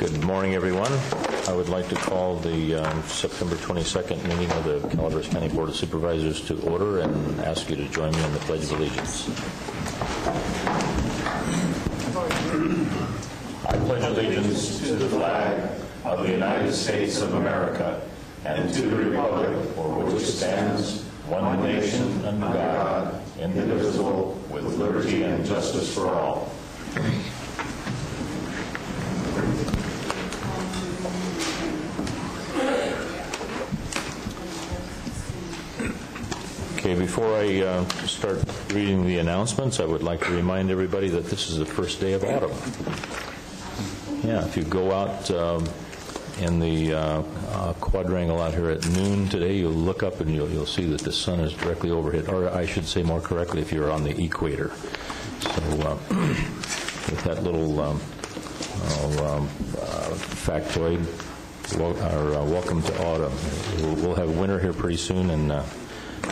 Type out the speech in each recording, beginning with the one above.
Good morning, everyone. I would like to call the September 22nd meeting of the Calaveras County Board of Supervisors to order and ask you to join me in the Pledge of Allegiance. I pledge allegiance to the flag of the United States of America and to the republic for which it stands, one nation under God, indivisible, with liberty and justice for all. Okay, before I start reading the announcements, I would like to remind everybody that this is the first day of autumn. Yeah, if you go out in the quadrangle out here at noon today, you'll look up and you'll see that the sun is directly overhead, or I should say more correctly, if you're on the equator. So with that little factoid, welcome to autumn. We'll have winter here pretty soon, and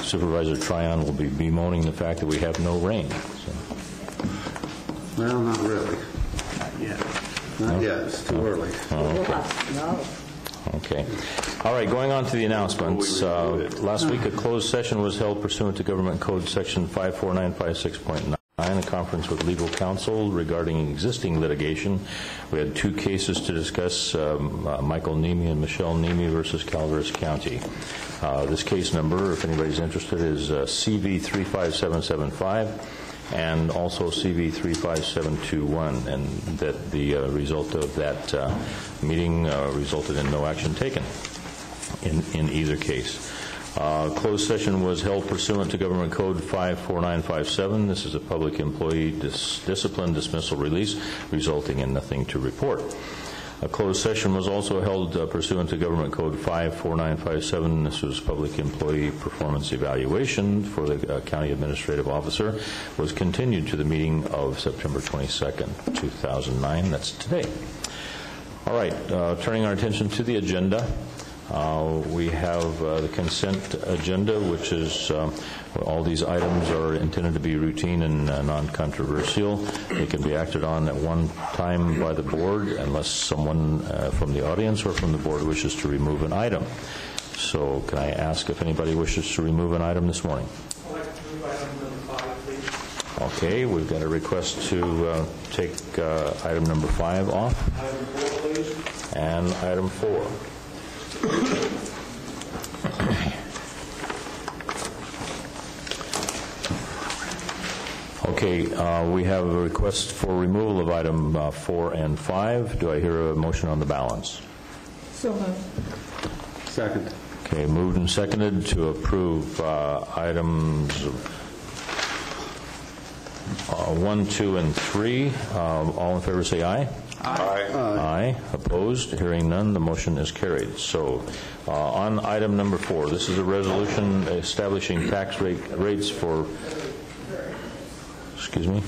Supervisor Tryon will be bemoaning the fact that we have no rain. So. Well, not really. Not yet. Not yet. It's too early. Okay. All right, going on to the announcements. Last week, a closed session was held pursuant to Government Code Section 54956.9, a conference with legal counsel regarding existing litigation. We had two cases to discuss, Michael Nemi and Michelle Nemi versus Calaveras County. This case number, if anybody's interested, is CV35775 and also CV35721, and that the result of that meeting resulted in no action taken in either case. Closed session was held pursuant to Government Code 54957. This is a public employee discipline dismissal release, resulting in nothing to report. A closed session was also held pursuant to Government Code 54957. This was public employee performance evaluation for the county administrative officer, was continued to the meeting of September 22nd, 2009. That's today. All right, turning our attention to the agenda. We have the consent agenda, which is all these items are intended to be routine and non-controversial. They can be acted on at one time by the board unless someone from the audience or from the board wishes to remove an item. So can I ask if anybody wishes to remove an item this morning? I'd like to remove item number 5, please. Okay, we've got a request to take item number 5 off. Item 4, please. And item 4. Okay, we have a request for removal of item 4 and 5. Do I hear a motion on the balance? So moved. Second. Okay, moved and seconded to approve items 1, 2, and 3. All in favor say aye. Aye. Aye. Opposed? Hearing none, the motion is carried. So on item number 4, this is a resolution establishing tax rates for... Excuse me?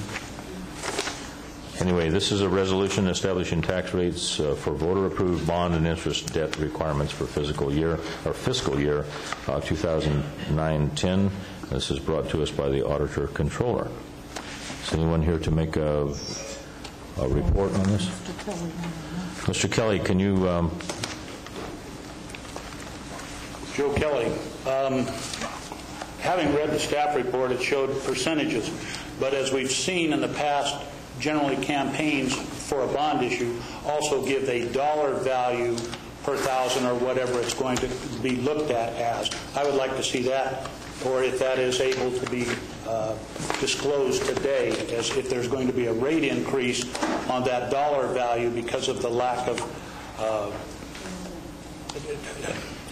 Anyway, this is a resolution establishing tax rates for voter-approved bond and interest debt requirements for fiscal year 2009-10. This is brought to us by the Auditor Controller. Is anyone here to make a report on this? Mr. Kelly, can you... Joe Kelly. Having read the staff report, it showed percentages, but as we've seen in the past, generally campaigns for a bond issue also give a dollar value per thousand or whatever it's going to be looked at as. I would like to see that, or if that is able to be disclosed today, as if there's going to be a rate increase on that dollar value because of the lack of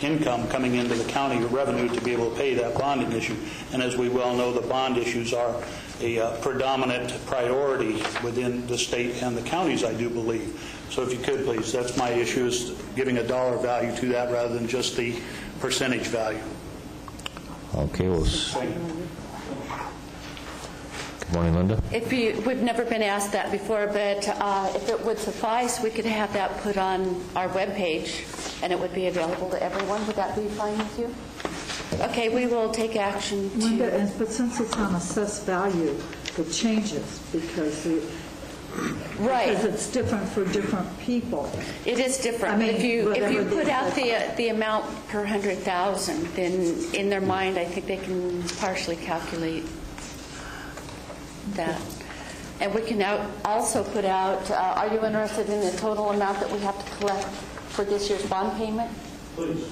income coming into the county or revenue to be able to pay that bonding issue. And as we well know, the bond issues are a predominant priority within the state and the counties, I do believe. So if you could, please, that's my issue, is giving a dollar value to that rather than just the percentage value. Okay, well... Good morning, Linda. We've never been asked that before, but if it would suffice, we could have that put on our webpage, and it would be available to everyone. Would that be fine with you? Okay, we will take action to... Linda, but since it's on assessed value, it changes because Right. Because it's different for different people. It is different. I mean, If you whatever put they out said. the amount per 100,000, then in their mind, I think they can partially calculate that. And we can also put out, are you interested in the total amount that we have to collect for this year's bond payment? Please.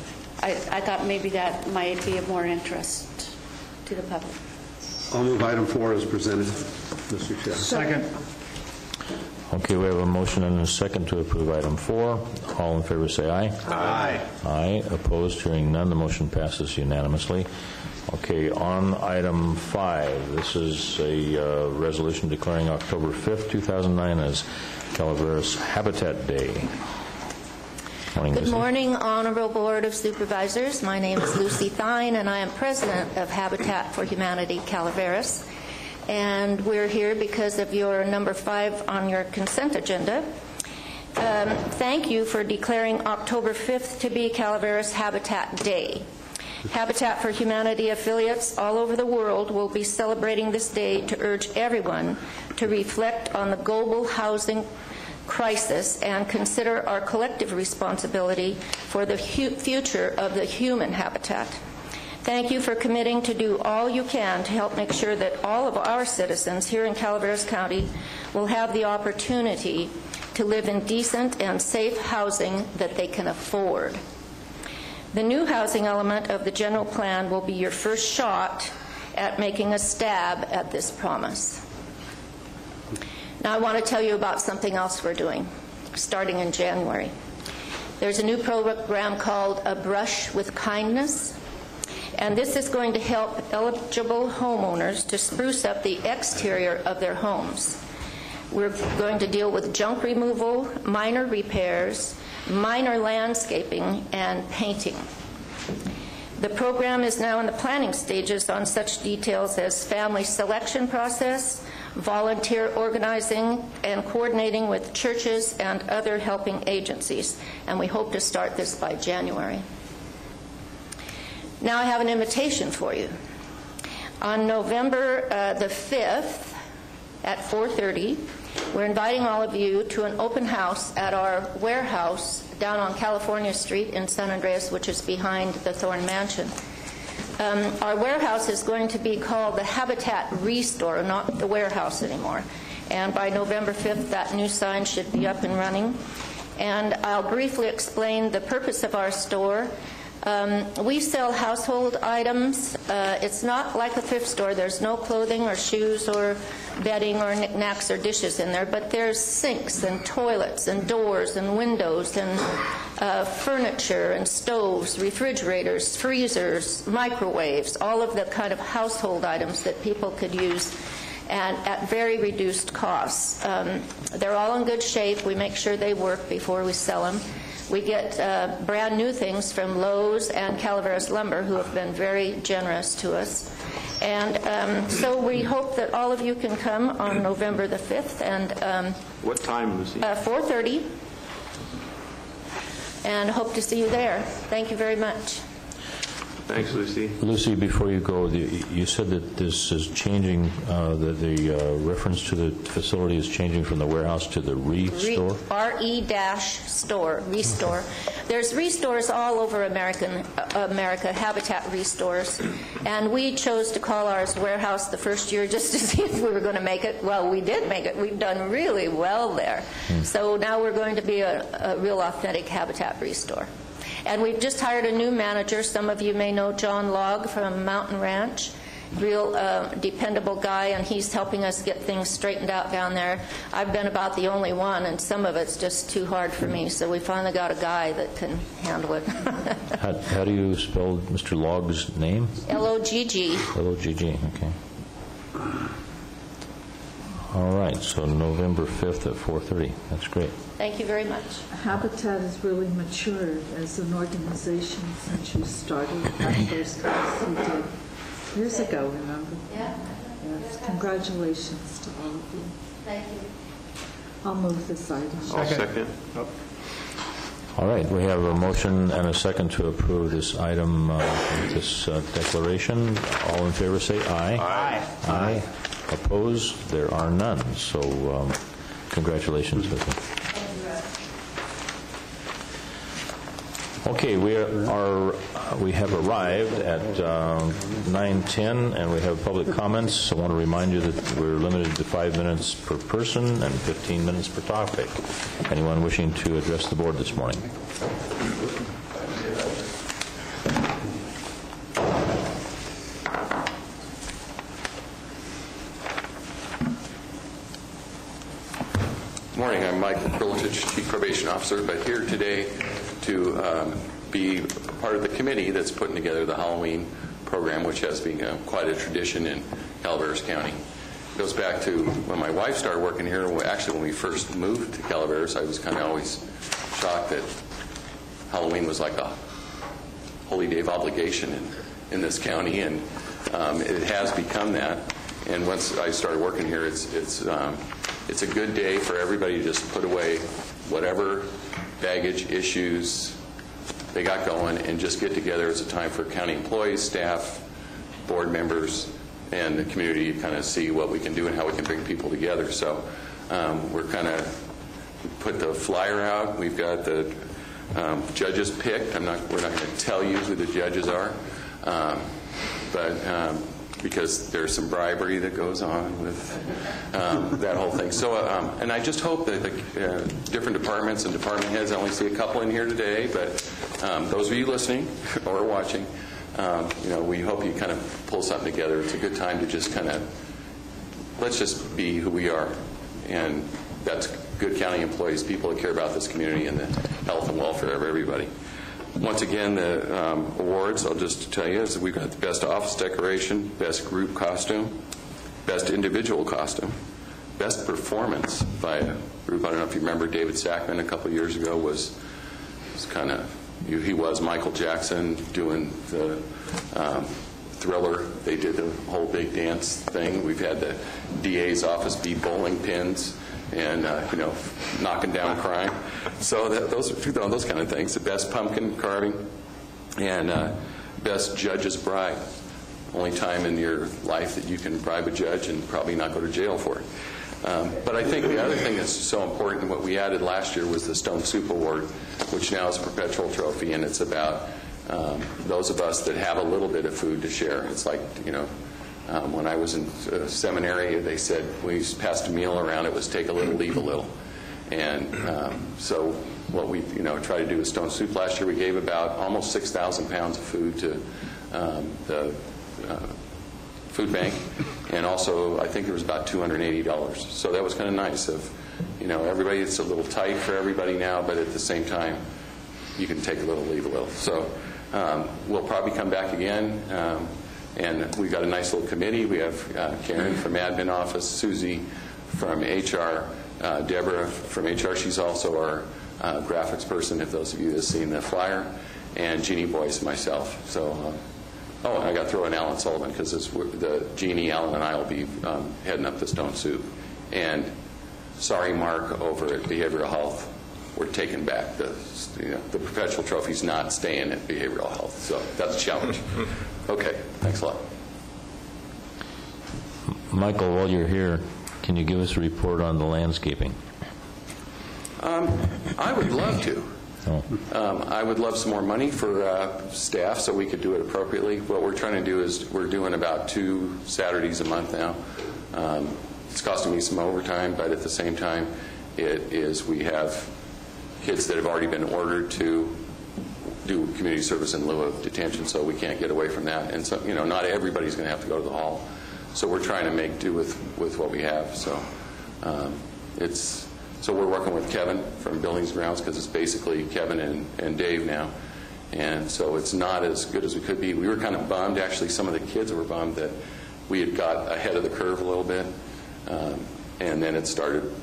I thought maybe that might be of more interest to the public. I'll move item 4 as presented, Mr. Chair. Second. Okay, we have a motion and a second to approve item 4. All in favor say aye. Aye. Aye. Opposed? Hearing none, the motion passes unanimously. Okay, on item 5, this is a resolution declaring October 5th, 2009 as Calaveras Habitat Day. Morning, Good Lucy. morning, Honorable Board of Supervisors. My name is Lucy Thine, and I am president of Habitat for Humanity Calaveras. And we're here because of your number 5 on your consent agenda. Thank you for declaring October 5th to be Calaveras Habitat Day. Habitat for Humanity affiliates all over the world will be celebrating this day to urge everyone to reflect on the global housing crisis and consider our collective responsibility for the future of the human habitat. Thank you for committing to do all you can to help make sure that all of our citizens here in Calaveras County will have the opportunity to live in decent and safe housing that they can afford. The new housing element of the general plan will be your first shot at making a stab at this promise. Now I want to tell you about something else we're doing, starting in January. There's a new program called A Brush with Kindness, and this is going to help eligible homeowners to spruce up the exterior of their homes. We're going to deal with junk removal, minor repairs, minor landscaping, and painting. The program is now in the planning stages on such details as family selection process, volunteer organizing, and coordinating with churches and other helping agencies, and we hope to start this by January. Now I have an invitation for you. On November the 5th at 4:30, we're inviting all of you to an open house at our warehouse down on California Street in San Andreas, which is behind the Thorne Mansion. Our warehouse is going to be called the Habitat Restore, not the warehouse anymore. And by November 5th, that new sign should be up and running. And I'll briefly explain the purpose of our store. We sell household items. It's not like a thrift store. There's no clothing or shoes or bedding or knickknacks or dishes in there, but there's sinks and toilets and doors and windows and furniture and stoves, refrigerators, freezers, microwaves, all of the kind of household items that people could use and at very reduced costs. They're all in good shape. We make sure they work before we sell them. We get brand new things from Lowe's and Calaveras Lumber, who have been very generous to us. And so we hope that all of you can come on November the 5th. And what time, Lucy? 4:30. And hope to see you there. Thank you very much. Thanks, Lucy. Lucy, before you go, you said that this is changing, the reference to the facility is changing from the warehouse to the restore? RE-store, restore. There's restores all over America, Habitat restores, and we chose to call ours warehouse the first year just to see if we were going to make it. Well, we did make it. We've done really well there. So now we're going to be a real authentic Habitat restore. And we've just hired a new manager. Some of you may know John Logg from Mountain Ranch, real dependable guy, and he's helping us get things straightened out down there. I've been about the only one, and some of it's just too hard for me, so we finally got a guy that can handle it. How do you spell Mr. Logg's name? L-O-G-G. L-O-G-G, okay. All right, so November 5th at 4:30. That's great. Thank you very much. Habitat has really matured as an organization since you started that first class you did years ago, remember? Yeah. Yes, congratulations to all of you. Thank you. I'll move this item. I'll second. All right, we have a motion and a second to approve this item, this declaration. All in favor say aye. Aye. Aye. Opposed? There are none. So Congratulations, Lizzie. Okay, we have arrived at 9:10, and we have public comments. I want to remind you that we're limited to 5 minutes per person and 15 minutes per topic. Anyone wishing to address the board this morning? Morning, I'm Mike Krolitich, Chief Probation Officer, but here today to be part of the committee that's putting together the Halloween program, which has been quite a tradition in Calaveras County. It goes back to when my wife started working here. Actually, when we first moved to Calaveras, I was kind of always shocked that Halloween was like a holy day of obligation in this county, and it has become that. And once I started working here, it's a good day for everybody to just put away whatever baggage issues they got going and just get together. It's a time for county employees, staff, board members, and the community to kind of see what we can do and how we can bring people together. So we're kind of put the flyer out. We've got the judges picked. We're not going to tell you who the judges are, but because there's some bribery that goes on with that whole thing. So, and I just hope that the different departments and department heads, I only see a couple in here today, but those of you listening or watching, we hope you kind of pull something together. It's a good time to just kind of, let's just be who we are. And that's good county employees, people that care about this community and the health and welfare of everybody. Once again, the awards, I'll just tell you, is we've got the best office decoration, best group costume, best individual costume, best performance by a group. I don't know if you remember David Sackman a couple of years ago was he was Michael Jackson doing the Thriller. They did the whole big dance thing. We've had the DA's office be bowling pins and knocking down crime. So those kind of things. The best pumpkin carving and best judge's bribe. Only time in your life that you can bribe a judge and probably not go to jail for it. But I think the other thing that's so important, what we added last year was the Stone Soup Award, which now is a perpetual trophy, and it's about those of us that have a little bit of food to share. It's like, when I was in seminary, they said we passed a meal around, it was take a little, leave a little. And so what we try to do with Stone Soup last year, we gave about almost 6,000 pounds of food to the food bank, and also I think it was about $280. So that was kind of nice of, everybody, it's a little tight for everybody now, but at the same time, you can take a little, leave a little. So we'll probably come back again. And we've got a nice little committee. We have Karen from admin office, Susie from HR, Deborah from HR. She's also our graphics person, if those of you that have seen the flyer, and Jeannie Boyce, myself. So, and I got to throw in Alan Sullivan because the Jeannie, Alan, and I will be heading up the Stone Soup. And sorry, Mark, over at Behavioral Health, we're taking back the perpetual trophy's not staying at Behavioral Health. So that's a challenge. Okay, thanks a lot. Michael, while you're here, can you give us a report on the landscaping? I would love to. I would love some more money for staff so we could do it appropriately. What we're trying to do is we're doing about 2 Saturdays a month now. It's costing me some overtime, but at the same time, we have kids that have already been ordered to do community service in lieu of detention, so we can't get away from that. And so, not everybody's going to have to go to the hall. So we're trying to make do with what we have. So so we're working with Kevin from Buildings and Grounds because it's basically Kevin and Dave now. And so it's not as good as we could be. We were kind of bummed. Actually, some of the kids were bummed that we had got ahead of the curve a little bit. And then it started,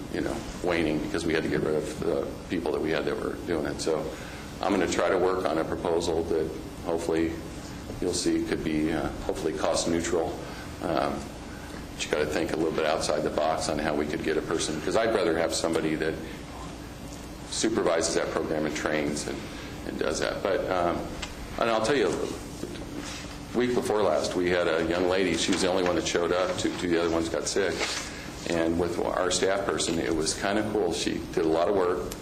waning because we had to get rid of the people that we had that were doing it. So I'm going to try to work on a proposal that hopefully you'll see could be hopefully cost neutral. But you got to think a little bit outside the box on how we could get a person, because I'd rather have somebody that supervises that program and trains and does that. But and I'll tell you, week before last, we had a young lady. She was the only one that showed up. Two of the other ones got sick. And with our staff person, it was kind of cool. She did a lot of work,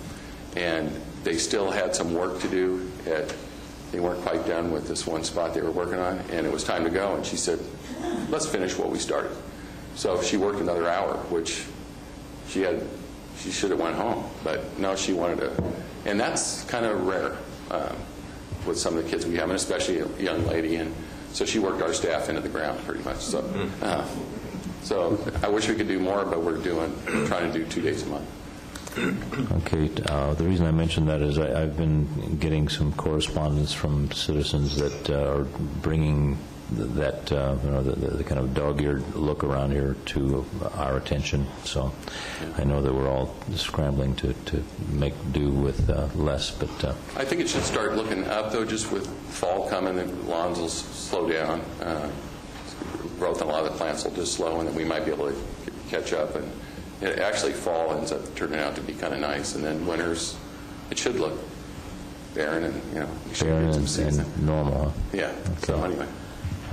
and they still had some work to do. They weren't quite done with this one spot they were working on, and it was time to go. And she said, let's finish what we started. So she worked another hour, which she should have went home. But no, she wanted to. And that's kind of rare with some of the kids we have, and especially a young lady. And so she worked our staff into the ground pretty much. So I wish we could do more, but we're trying to do 2 days a month. Okay. The reason I mentioned that is I've been getting some correspondence from citizens that are bringing that the kind of dog-eared look around here to our attention. So I know that we're all scrambling to make do with less. But I think it should start looking up, though, just with fall coming, the lawns will slow down. Growth in a lot of the plants will just slow, and then we might be able to catch up. And actually, fall ends up turning out to be kind of nice, and then winters, it should look barren and we should barren get some season. and normal. Huh? Yeah. Okay. So anyway.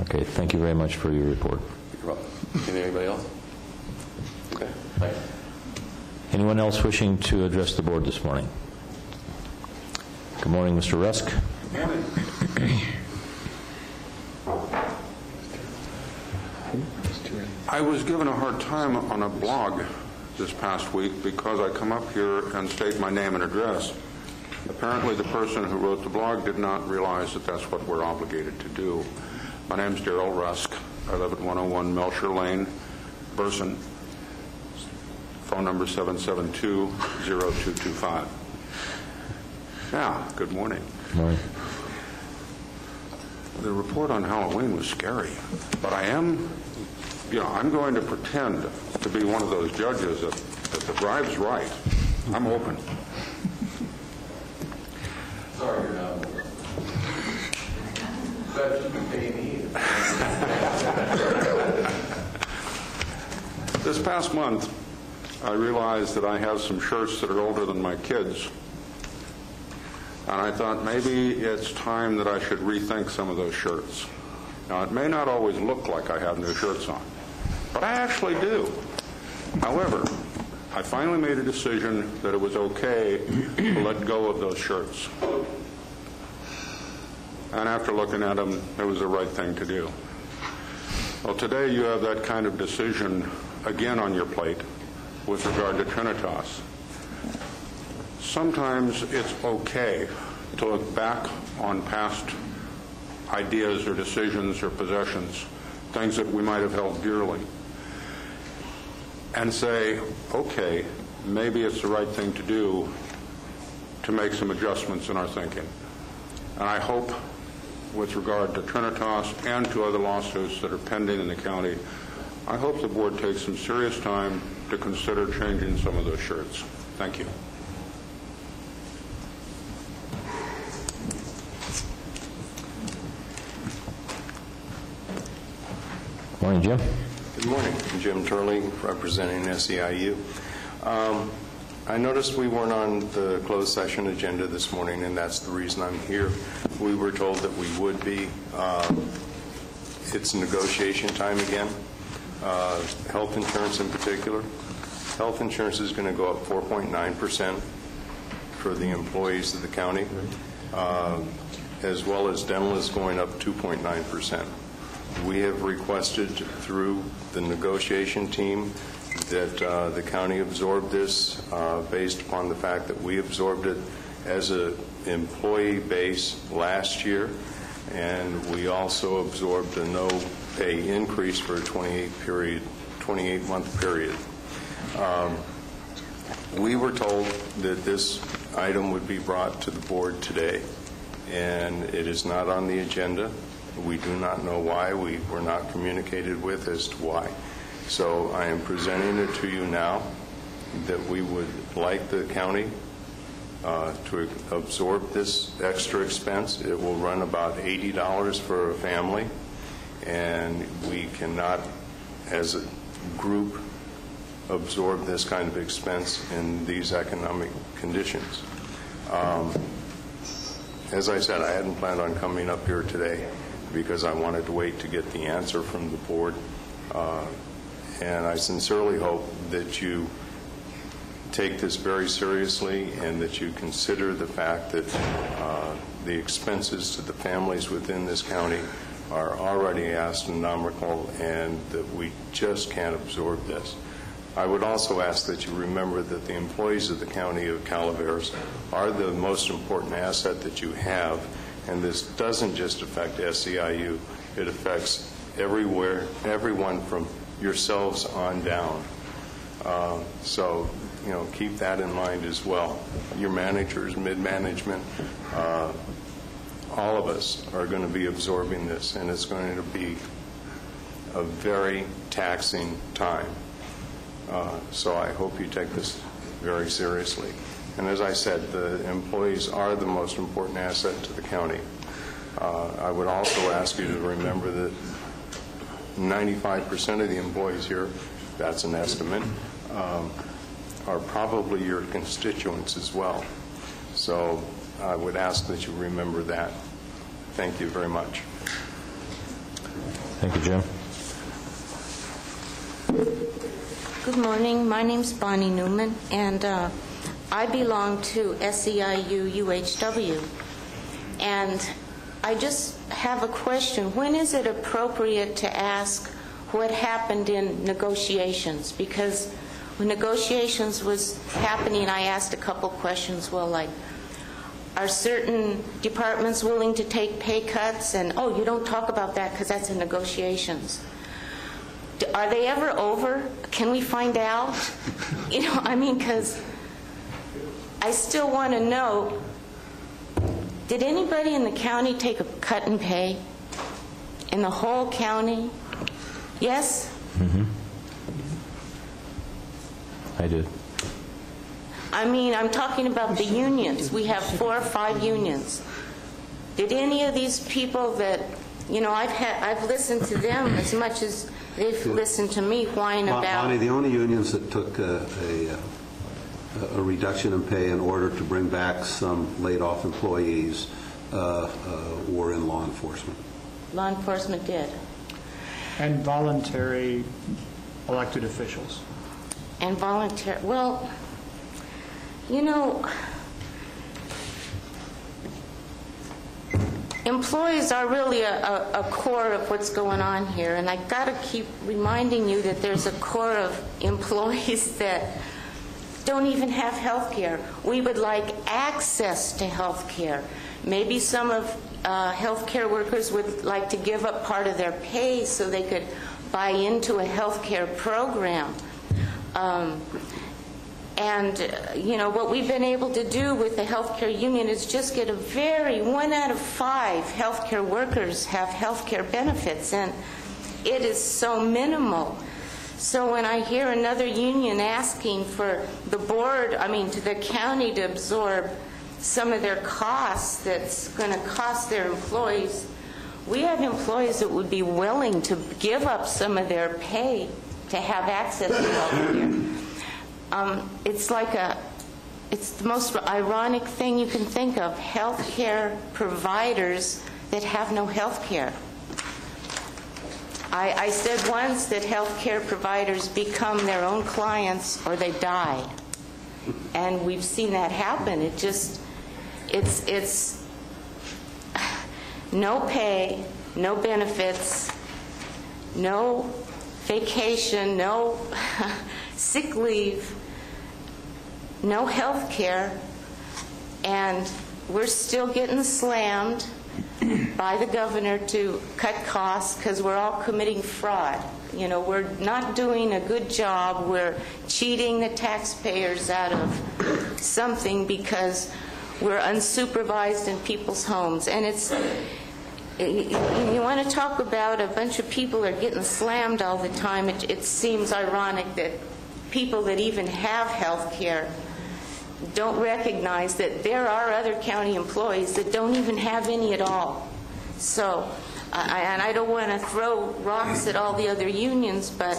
Okay. Thank you very much for your report. You're welcome. Anybody else? Okay. Thanks. Anyone else wishing to address the board this morning? Good morning, Mr. Rusk. Good morning. I was given a hard time on a blog this past week because I come up here and state my name and address. Apparently the person who wrote the blog did not realize that that's what we're obligated to do. My name's Darrell Rusk. I live at 101 Melcher Lane, Burson. Phone number 772-0225. Now, good morning. Good morning. The report on Halloween was scary, but I'm going to pretend to be one of those judges that the bribe's right. I'm open. Sorry, you're not. But you can pay me. This past month, I realized that I have some shirts that are older than my kids. And I thought maybe it's time that I should rethink some of those shirts. Now, it may not always look like I have new shirts on, but I actually do. However, I finally made a decision that it was okay to let go of those shirts. And after looking at them, it was the right thing to do. Well, today you have that kind of decision again on your plate with regard to Trinitas. Sometimes it's okay to look back on past ideas or decisions or possessions, things that we might have held dearly, and say, okay, maybe it's the right thing to do to make some adjustments in our thinking. And I hope, with regard to Trinitas and to other lawsuits that are pending in the county, I hope the board takes some serious time to consider changing some of those shirts. Thank you. Morning, Jim. Good morning. Jim Turley, representing SEIU. I noticed we weren't on the closed session agenda this morning, and that's the reason I'm here. We were told that we would be. It's negotiation time again. Health insurance in particular. Health insurance is going to go up 4.9% for the employees of the county, as well as dental is going up 2.9%. We have requested through the negotiation team that the county absorb this based upon the fact that we absorbed it as an employee base last year, and we also absorbed a no pay increase for a 28-month period. We were told that this item would be brought to the board today, and it is not on the agenda. We do not know why. We were not communicated with as to why. So I am presenting it to you now that we would like the county to absorb this extra expense. It will run about $80 for a family, and we cannot, as a group, absorb this kind of expense in these economic conditions. As I said, I hadn't planned on coming up here today because I wanted to wait to get the answer from the board. And I sincerely hope that you take this very seriously and that you consider the fact that the expenses to the families within this county are already astronomical and that we just can't absorb this. I would also ask that you remember that the employees of the County of Calaveras are the most important asset that you have, and this doesn't just affect SEIU, it affects everyone from yourselves on down. So, keep that in mind as well. Your managers, mid-management, all of us are going to be absorbing this, and it's going to be a very taxing time. So I hope you take this very seriously. And as I said, the employees are the most important asset to the county. I would also ask you to remember that 95% of the employees here, that's an estimate, are probably your constituents as well. So I would ask that you remember that. Thank you very much. Thank you, Jim. Good morning. My name's Bonnie Newman, and I belong to SEIU UHW. And I just have a question. When is it appropriate to ask what happened in negotiations? Because when negotiations was happening, I asked a couple questions. Well, like, are certain departments willing to take pay cuts? And, oh, you don't talk about that because that's in negotiations. Are they ever over? Can we find out? Because I still want to know, did anybody in the county take a cut in pay? In the whole county? Yes? Mm-hmm. I did. I'm talking about the unions. We have 4 or 5 unions. Did any of these people that, I've listened to them as much as they've listened to me whine about... Bonnie, the only unions that took a reduction in pay in order to bring back some laid-off employees were in law enforcement. Law enforcement did. And voluntary elected officials. And voluntary... Well, employees are really a core of what's going on here, and I got to keep reminding you that there's a core of employees that don't even have health care. We would like access to health care. Maybe some of health care workers would like to give up part of their pay so they could buy into a health care program. What we've been able to do with the healthcare union is just get 1 out of 5 healthcare workers have healthcare benefits, and it is so minimal. So when I hear another union asking for the to the county to absorb some of their costs that's going to cost their employees, we have employees that would be willing to give up some of their pay to have access to healthcare. It's the most ironic thing you can think of, healthcare providers that have no health care. I said once that healthcare providers become their own clients or they die. And we've seen that happen. It's no pay, no benefits, no vacation, no sick leave, no health care, and we're still getting slammed by the governor to cut costs because we're all committing fraud. We're not doing a good job. We're cheating the taxpayers out of something because we're unsupervised in people's homes. And you want to talk about a bunch of people are getting slammed all the time. It seems ironic that people that even have health care don't recognize that there are other county employees that don't even have any at all. So, and I don't want to throw rocks at all the other unions, but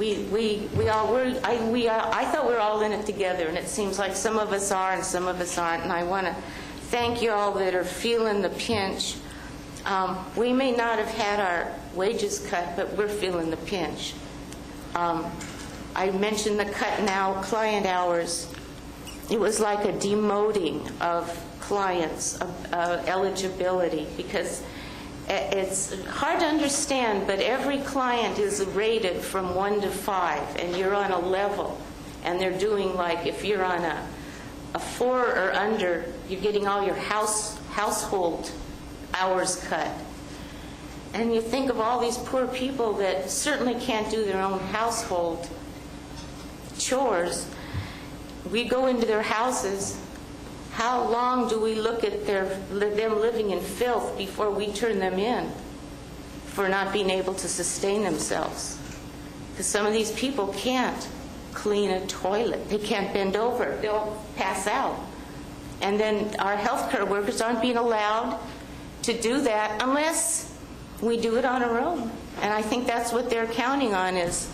I thought we were all in it together, and it seems like some of us are and some of us aren't, and I want to thank you all that are feeling the pinch. We may not have had our wages cut, but we're feeling the pinch. I mentioned the cut now client hours. It was like a demoting of clients, of eligibility, because it's hard to understand, but every client is rated from 1 to 5, and you're on a level, and they're doing, like, if you're on a 4 or under, you're getting all your household hours cut. And you think of all these poor people that certainly can't do their own household chores. We go into their houses. How long do we look at them living in filth before we turn them in for not being able to sustain themselves? Because some of these people can't clean a toilet. They can't bend over. They'll pass out. And then our healthcare workers aren't being allowed to do that unless we do it on our own. And I think that's what they're counting on, is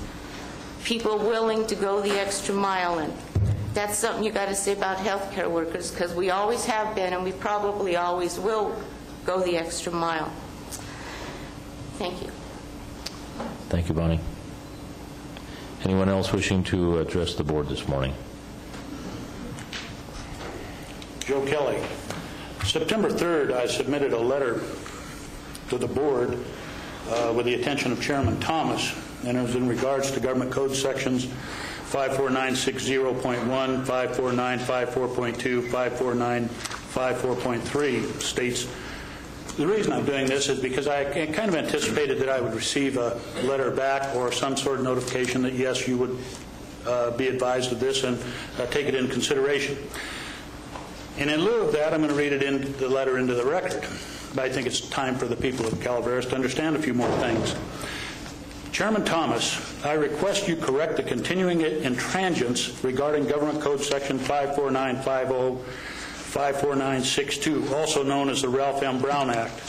people willing to go the extra mile. And that's something you got to say about healthcare workers, because we always have been, and we probably always will go the extra mile. Thank you. Thank you, Bonnie. Anyone else wishing to address the board this morning? Joe Kelly. September 3rd, I submitted a letter to the board with the attention of Chairman Thomas, and it was in regards to Government Code Sections 54960.1, 54954.2, 54954.3 states. The reason I'm doing this is because I kind of anticipated that I would receive a letter back or some sort of notification that, yes, you would be advised of this and take it into consideration. And in lieu of that, I'm going to read the letter into the record. But I think it's time for the people of Calaveras to understand a few more things. Chairman Thomas, I request you correct the continuing intransigence regarding Government Code Section 54950, 54962, also known as the Ralph M. Brown Act.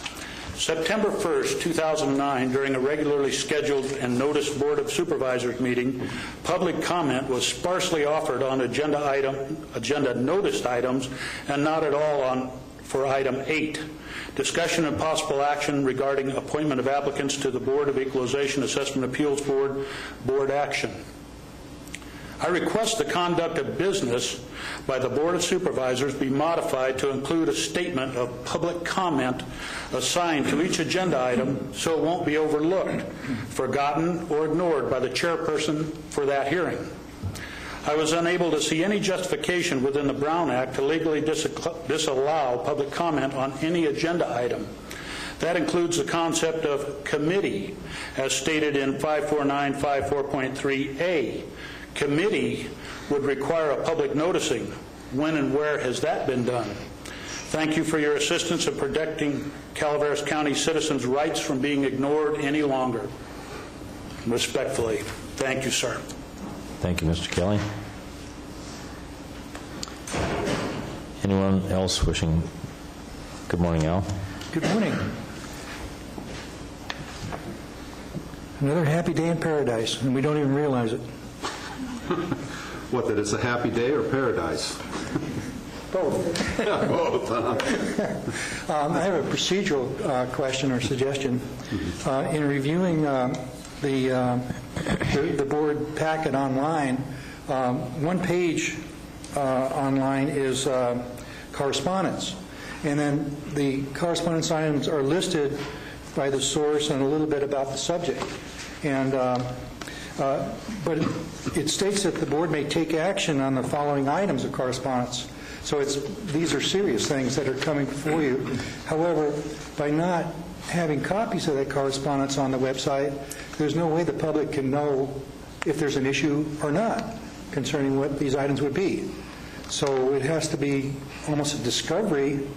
September 1st, 2009, during a regularly scheduled and noticed Board of Supervisors meeting, public comment was sparsely offered on agenda noticed items and not at all for item 8. Discussion and possible action regarding appointment of applicants to the Board of Equalization Assessment Appeals Board action. I request the conduct of business by the Board of Supervisors be modified to include a statement of public comment assigned to each agenda item so it won't be overlooked, forgotten, or ignored by the chairperson for that hearing. I was unable to see any justification within the Brown Act to legally disallow public comment on any agenda item. That includes the concept of committee, as stated in 54954.3a. Committee would require a public noticing. When and where has that been done? Thank you for your assistance in protecting Calaveras County citizens' rights from being ignored any longer. Respectfully, thank you, sir. Thank you, Mr. Kelly. Anyone else wishing? Good morning, Al. Good morning. Another happy day in paradise, and we don't even realize it. What, that it's a happy day or paradise? Both. Both. I have a procedural question or suggestion. In reviewing the board packet online, one page online is correspondence, and then the correspondence items are listed by the source and a little bit about the subject. And but it states that the board may take action on the following items of correspondence. So these are serious things that are coming before you. However, by not having copies of that correspondence on the website, there's no way the public can know if there's an issue or not concerning what these items would be. So it has to be almost a discovery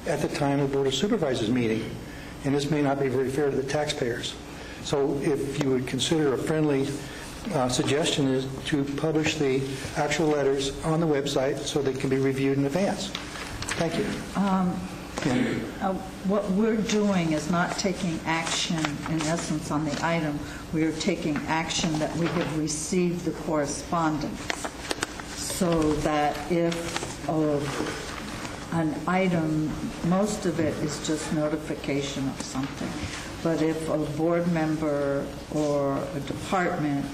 at the time of the Board of Supervisors meeting. And this may not be very fair to the taxpayers. So if you would consider a friendly suggestion is to publish the actual letters on the website so they can be reviewed in advance. Thank you. What we're doing is not taking action, in essence, on the item. We are taking action that we have received the correspondence, so that if an item, most of it is just notification of something. but if a board member or a department,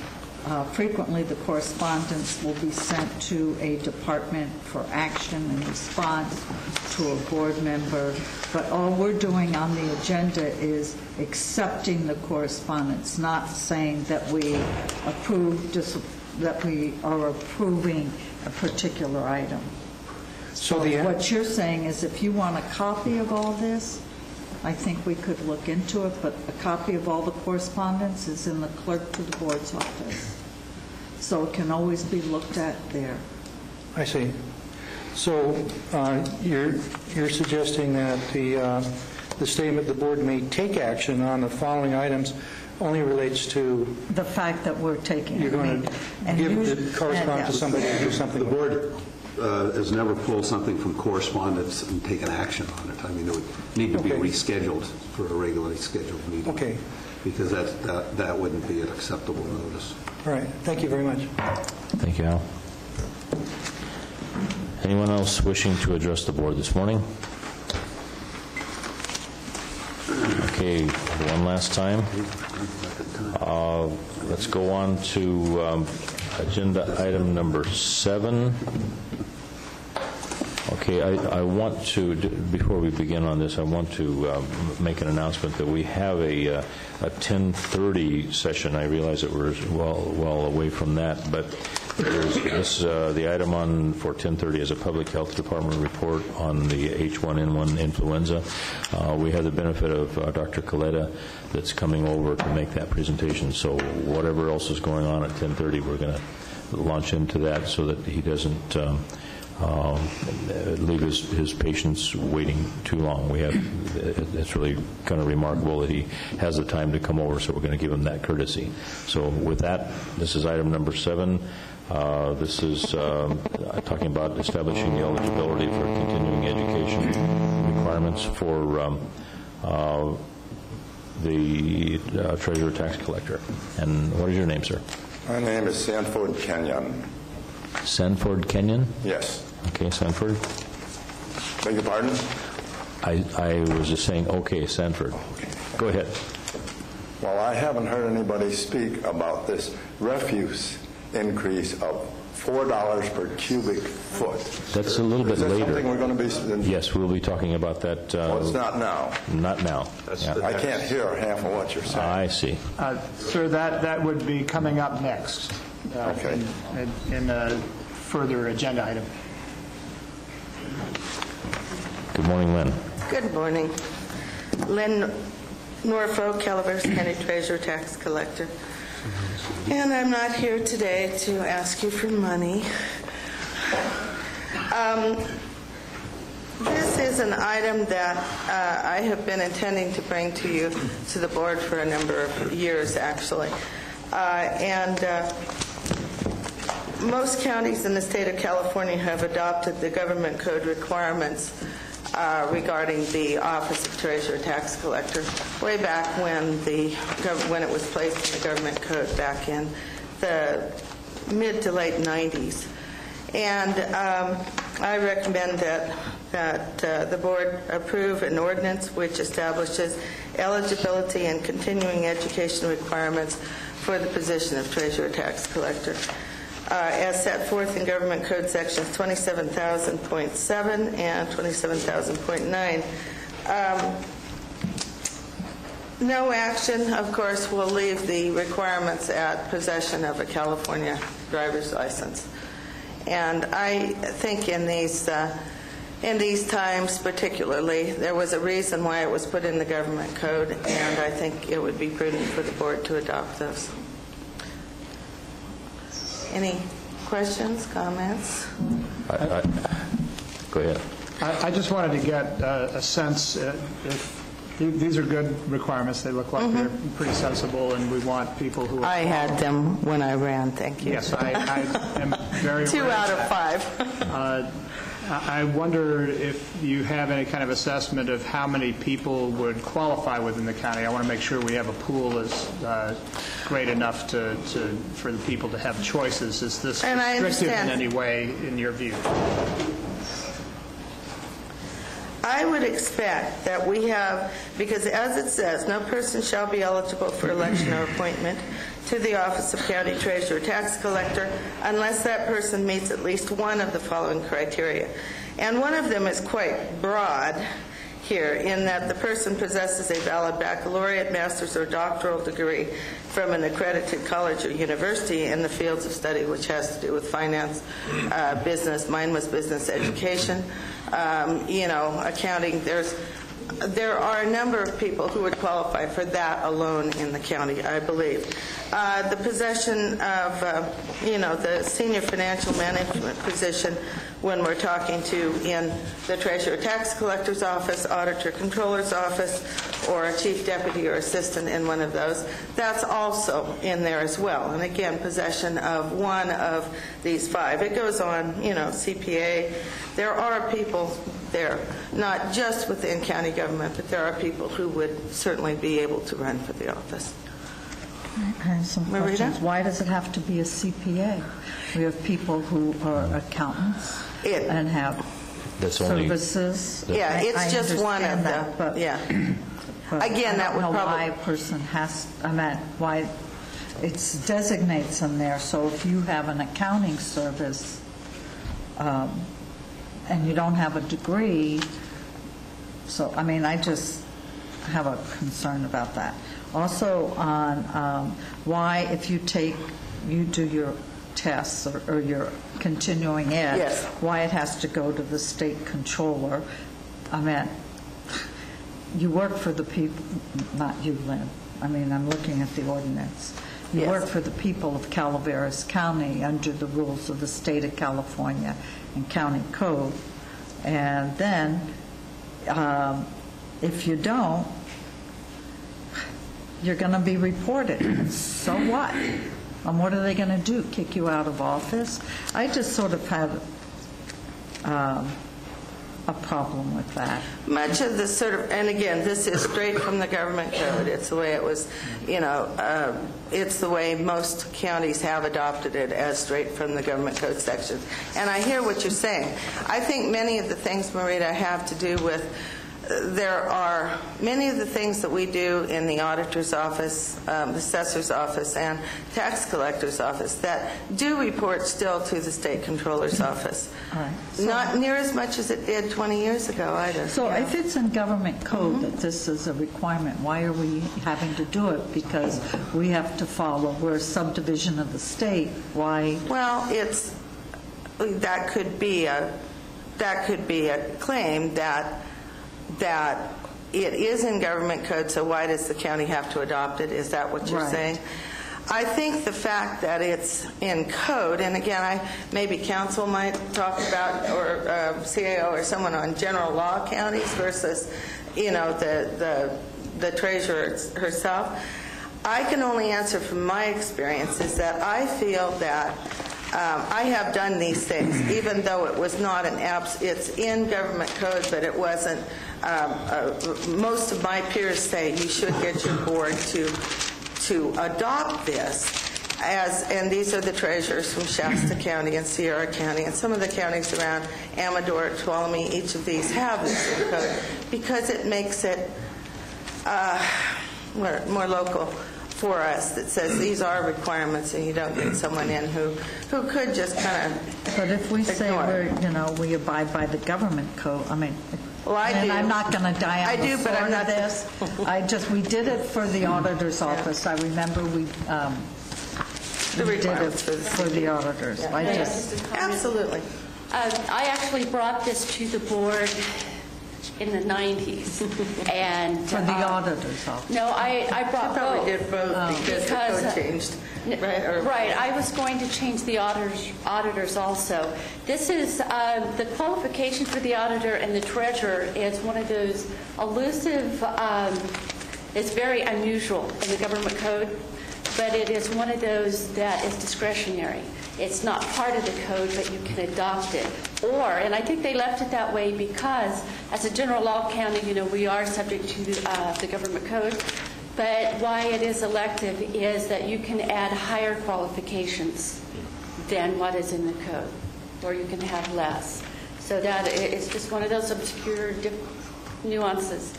frequently the correspondence will be sent to a department for action in response to a board member. But all we're doing on the agenda is accepting the correspondence, not saying that we are approving a particular item. So what you're saying is if you want a copy of all this, I think we could look into it, but a copy of all the correspondence is in the clerk to the board's office. So it can always be looked at there. I see. So you're suggesting that the statement the board may take action on the following items only relates to the fact that we're taking. You're going to give the correspondence to somebody to do something. The board has never pulled something from correspondence and taken action on it. I mean, it would need to be rescheduled for a regularly scheduled meeting. Okay. Because that wouldn't be an acceptable notice. All right. Thank you very much. Thank you, Al. Anyone else wishing to address the board this morning? Okay, one last time. Let's go on to agenda item number 7. Okay, I want to, before we begin on this, I want to make an announcement that we have a 10:30 session. I realize that we're well away from that, but the item for 10:30 is a Public Health Department report on the H1N1 influenza. We have the benefit of Dr. Coletta that's coming over to make that presentation, so whatever else is going on at 10:30, we're going to launch into that so that he doesn't leave his patients waiting too long. It's really kind of remarkable that he has the time to come over, so we're going to give him that courtesy. So with that, this is item number 7. This is talking about establishing the eligibility for continuing education requirements for the treasurer tax collector. And what is your name, sir? My name is Sanford Kenyon. Sanford Kenyon? Yes. Okay, Sanford. Beg your pardon? I was just saying, okay, Sanford. Go ahead. Well, I haven't heard anybody speak about this refuse increase of $4 per cubic foot. That's a little bit later. Is that something we're going to be... Yes, we'll be talking about that. Well, it's not now. Not now. I can't hear half of what you're saying. I see. Sir, that would be coming up next. Okay. In a further agenda item. Good morning, Lynn. Good morning. Lynn Norfolk, Calaveras County Treasurer Tax Collector. And I'm not here today to ask you for money. This is an item that I have been intending to bring to you, to the board, for a number of years, actually. Most counties in the state of California have adopted the government code requirements regarding the Office of Treasurer Tax Collector way back when it was placed in the government code back in the mid to late 90s. And I recommend that the board approve an ordinance which establishes eligibility and continuing education requirements for the position of Treasurer Tax Collector. As set forth in Government Code Sections 27,000.7 and 27,000.9. No action, of course, will leave the requirements at possession of a California driver's license. And I think in these times particularly, there was a reason why it was put in the government code, and I think it would be prudent for the board to adopt those. Any questions, comments? Go ahead. I just wanted to get a sense if these are good requirements. They look like they're pretty sensible, and we want people who... I had them when I ran, thank you. Yes, I am very... 2 out of 5. I wonder if you have any kind of assessment of how many people would qualify within the county. I want to make sure we have a pool that's great enough for the people to have choices. Is this restrictive in any way, in your view? I would expect that we have, because as it says, no person shall be eligible for election or appointment to the office of county treasurer or tax collector unless that person meets at least one of the following criteria. And one of them is quite broad here, in that the person possesses a valid baccalaureate, master's, or doctoral degree from an accredited college or university in the fields of study which has to do with finance, business. Mine was business education, accounting. There are a number of people who would qualify for that alone in the county, I believe. The possession of, the senior financial management position when we're talking to in the treasurer tax collector's office, auditor controller's office, or a chief deputy or assistant in one of those, that's also in there as well. And again, possession of one of these 5. It goes on, CPA. There are people there, not just within county government, but there are people who would certainly be able to run for the office. I have some questions. Why does it have to be a CPA? We have people who are accountants and have services. Yeah, it's just one of them. But again, that would probably. Why a person has. Why it designates them there. So if you have an accounting service and you don't have a degree, so I just have a concern about that. Also on why, if you do your tests or your continuing ed, yes, why it has to go to the state controller. You work for the people, not you, Lynn. I'm looking at the ordinance. You work for the people of Calaveras County under the rules of the state of California and county code. And then if you don't, you're going to be reported. And so what? And what are they going to do? Kick you out of office? I just sort of had a problem with that. Much of this and again, this is straight from the government code. It's the way it was, it's the way most counties have adopted it, as straight from the government code sections. And I hear what you're saying. I think many of the things, Marita, have to do with there are many of the things that we do in the auditor's office, the assessor's office, and tax collector's office that do report still to the state controller's office. All right. So, not near as much as it did 20 years ago either. So if it's in government code that this is a requirement, why are we having to do it? Because we have to follow. We're a subdivision of the state. Why? Well, that could be a claim that it is in government code, so why does the county have to adopt it? Is that what you're saying? I think the fact that it's in code, and again, maybe council might talk about, or CAO or someone on general law counties versus, the treasurer herself. I can only answer from my experience is that I feel that I have done these things, even though it was not it's in government code, but it wasn't. Most of my peers say you should get your board to adopt this and these are the treasurers from Shasta County and Sierra County, and some of the counties around Amador, Tuolumne, each of these have this in code because it makes it more local for us, that says these are requirements and you don't get someone in who could just kind of But if we say we abide by the government code, well, I do. I'm not going to die on the sword of this. We did it for the auditor's office. I remember we did it for the auditors. Absolutely. I actually brought this to the board in the 90s. And for the auditor's office. No, I brought both. We did both because the code changed. Right. I was going to change the auditors also. This is the qualification for the auditor and the treasurer is one of those elusive, it's very unusual in the government code, but it is one of those that is discretionary. It's not part of the code, but you can adopt it. And I think they left it that way because as a general law county, we are subject to the government code. But why it is elective is that you can add higher qualifications than what is in the code, or you can have less. So that it's just one of those obscure nuances.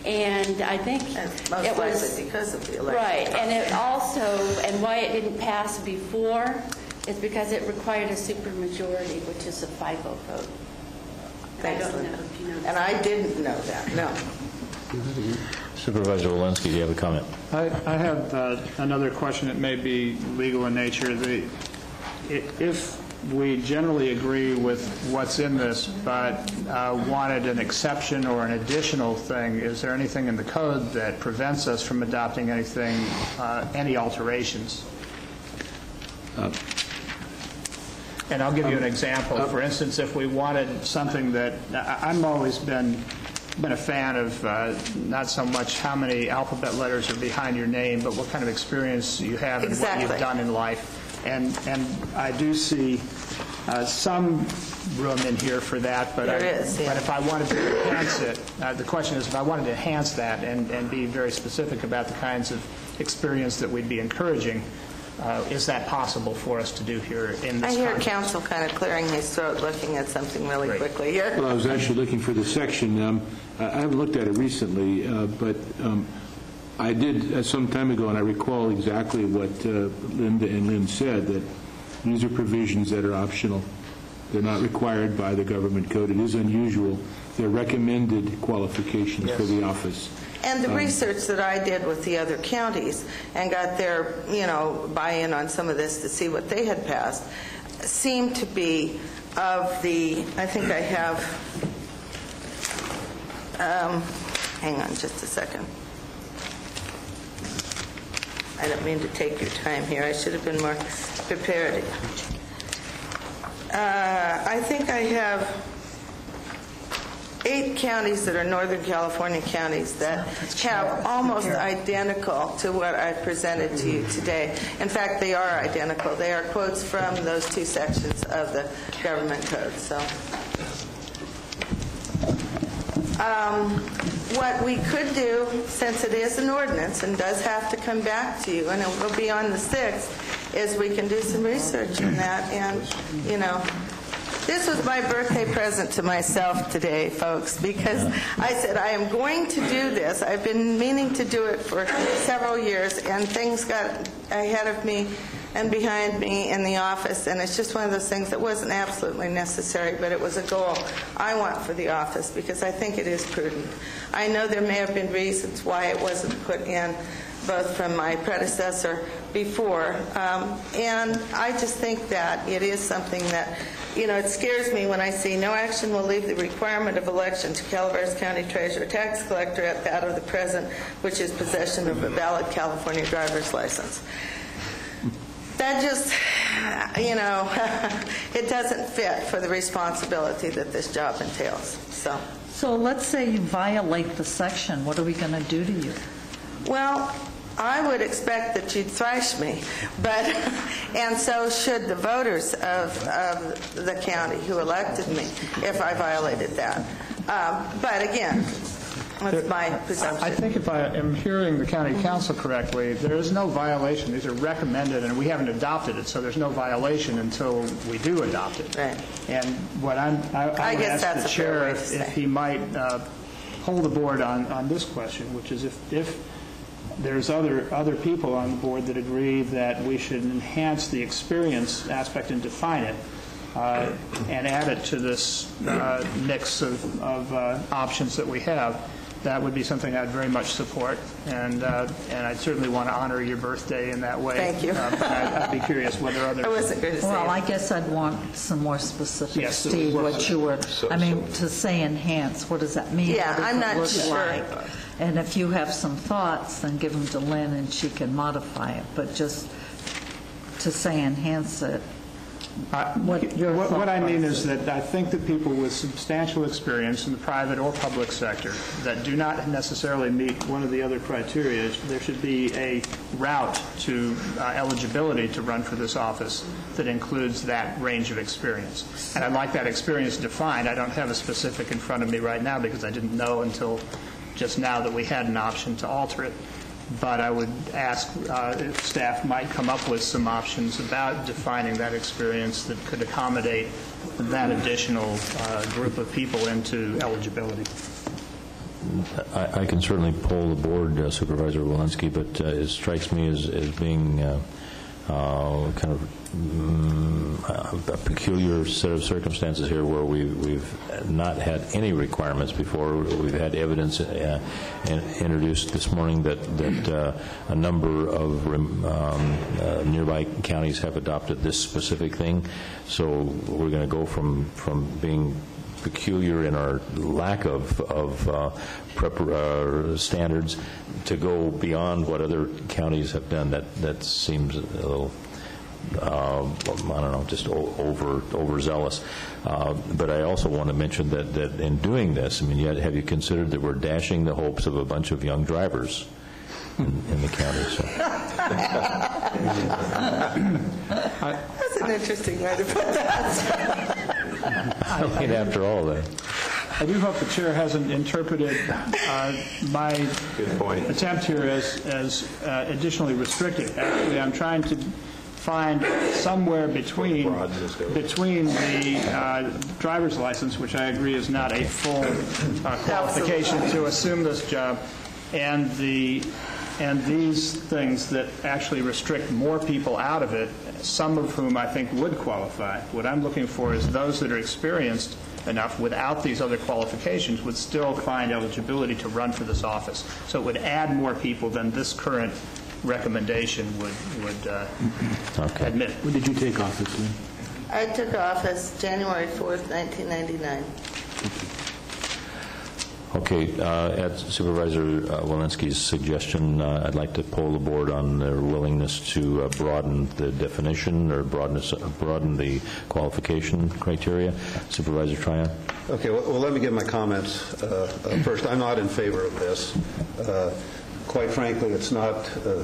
And I think Most it was likely because of the election. right, and it also, and why it didn't pass before is because it required a supermajority, which is a 5-0 vote. Thanks, I don't Linda. know if you know And I didn't know that, no. Supervisor Walensky, do you have a comment? I have another question that may be legal in nature. If we generally agree with what's in this, but wanted an exception or an additional thing, is there anything in the code that prevents us from adopting anything, any alterations? And I'll give you an example. For instance, if we wanted something that, I've always been a fan of not so much how many alphabet letters are behind your name, but what kind of experience you have and what you've done in life. And I do see some room in here for that, but There is, yeah. but if I wanted to enhance it, the question is if I wanted to enhance that and be very specific about the kinds of experience that we'd be encouraging, is that possible for us to do here in this I hear context? counsel kind of clearing his throat, looking at something really quickly here. Well, I was actually looking for the section. I haven't looked at it recently, but I did some time ago, and I recall exactly what Linda and Lynn said, that these are provisions that are optional. They're not required by the government code. It is unusual. They're recommended qualifications for the office. And the research that I did with the other counties and got their, buy-in on some of this to see what they had passed, seemed to be of the, I think I have, hang on just a second. I don't mean to take your time here. I should have been more prepared. I think I have 8 counties that are Northern California counties that have almost identical to what I presented to you today. In fact, they are identical. They are quotes from those 2 sections of the government code. So, what we could do, since it is an ordinance and does have to come back to you, and it will be on the 6th, is we can do some research on that. And, this was my birthday present to myself today, folks, because I said, I am going to do this. I've been meaning to do it for several years, and things got ahead of me and behind me in the office, and it's just one of those things that wasn't absolutely necessary, but it was a goal I want for the office because I think it is prudent. I know there may have been reasons why it wasn't put in, both from my predecessor before, and I just think that it is something that, it scares me when I see no action will leave the requirement of election to Calaveras County Treasurer Tax Collector at that of the present, which is possession of a valid California driver's license. That just, it doesn't fit for the responsibility that this job entails. So let's say you violate the section. What are we going to do to you? Well, I would expect that you'd thrash me, and so should the voters of the county who elected me if I violated that. But again, that's my presumption. I think if I am hearing the county council correctly, there is no violation. These are recommended, and we haven't adopted it, so there's no violation until we do adopt it. Right. And what I would ask the chair if he might hold the board on this question, which is if there's other people on the board that agree that we should enhance the experience aspect and define it and add it to this mix of options that we have, that would be something I'd very much support, and I'd certainly want to honor your birthday in that way. Thank you. I'd be curious whether others... I wasn't going to say Well, I guess I'd want some more specifics, Yes, Steve, what you were... to say enhance, what does that mean? Yeah, What does I'm it not look sure. like? And if you have some thoughts, then give them to Lynn and she can modify it. But just to say enhance it, What I mean is that I think that people with substantial experience in the private or public sector that do not necessarily meet one of the other criteria, there should be a route to eligibility to run for this office that includes that range of experience. And I'd like that experience defined. I don't have a specific in front of me right now because I didn't know until just now that we had an option to alter it. But I would ask if staff might come up with some options about defining that experience that could accommodate that additional group of people into eligibility. I can certainly poll the board, Supervisor Walensky, but it strikes me as being kind of a peculiar set of circumstances here where we've not had any requirements before. We've had evidence introduced this morning that a number of nearby counties have adopted this specific thing. So we're going to go from being peculiar in our lack of standards to go beyond what other counties have done. That seems a little, I don't know, just overzealous. But I also want to mention that in doing this, I mean, have you considered that we're dashing the hopes of a bunch of young drivers in the county? So. That's an interesting way to put that. I mean, after all that. I do hope the chair hasn't interpreted my attempt here as additionally restrictive. Actually, I'm trying to find somewhere between the driver's license, which I agree is not a full qualification to assume this job, and these things that actually restrict more people out of it, some of whom I think would qualify. What I'm looking for is those that are experienced enough without these other qualifications would still find eligibility to run for this office. So it would add more people than this current recommendation would admit. When did you take office, Lynn? I took office January 4th, 1999. Okay, at Supervisor Walensky's suggestion, I'd like to poll the board on their willingness to broaden the definition or broaden the qualification criteria. Supervisor Tryon? Okay, well, let me give my comments first. I'm not in favor of this. Quite frankly, it's not a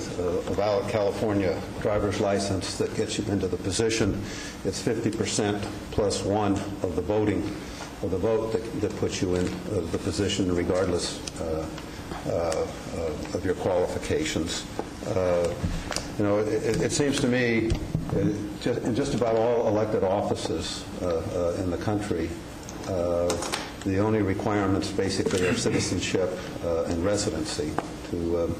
valid California driver's license that gets you into the position. It's 50% plus one of the vote that puts you in the position regardless of your qualifications. It seems to me in just about all elected offices in the country, the only requirements basically are citizenship and residency to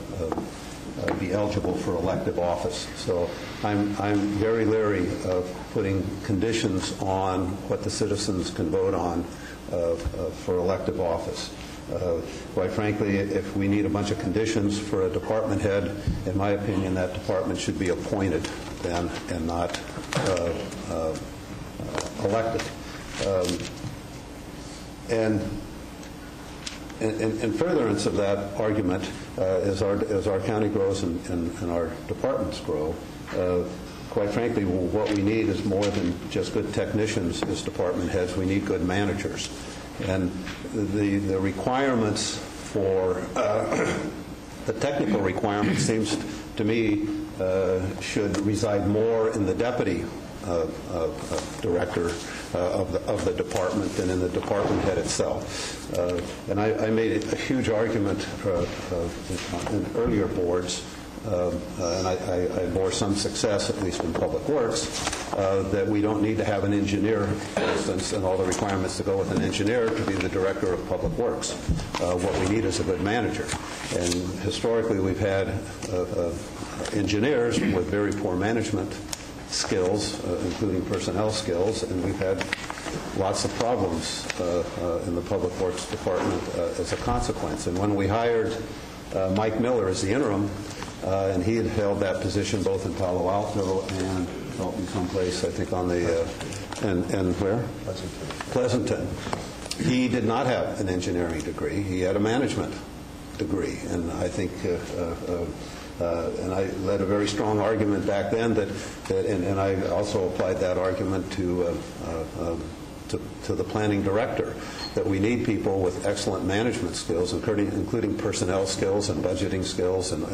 be eligible for elective office. So I'm very leery of putting conditions on what the citizens can vote on for elective office. Quite frankly, if we need a bunch of conditions for a department head, in my opinion, that department should be appointed then and not elected. And in furtherance of that argument, as our county grows and our departments grow, quite frankly, what we need is more than just good technicians as department heads. We need good managers. And the requirements for the technical requirements seems to me should reside more in the deputy director of the department than in the department head itself. And I made a huge argument in earlier boards, and I bore some success, at least in Public Works, that we don't need to have an engineer, for instance, and all the requirements to go with an engineer to be the director of Public Works. What we need is a good manager. And historically, we've had engineers with very poor management skills, including personnel skills, and we've had lots of problems in the Public Works Department as a consequence. And when we hired Mike Miller as the interim, and he had held that position both in Palo Alto and in someplace, I think, on the and where? Pleasanton. He did not have an engineering degree. He had a management degree, and I think. And I led a very strong argument back then and I also applied that argument to the planning director, that we need people with excellent management skills, including personnel skills and budgeting skills and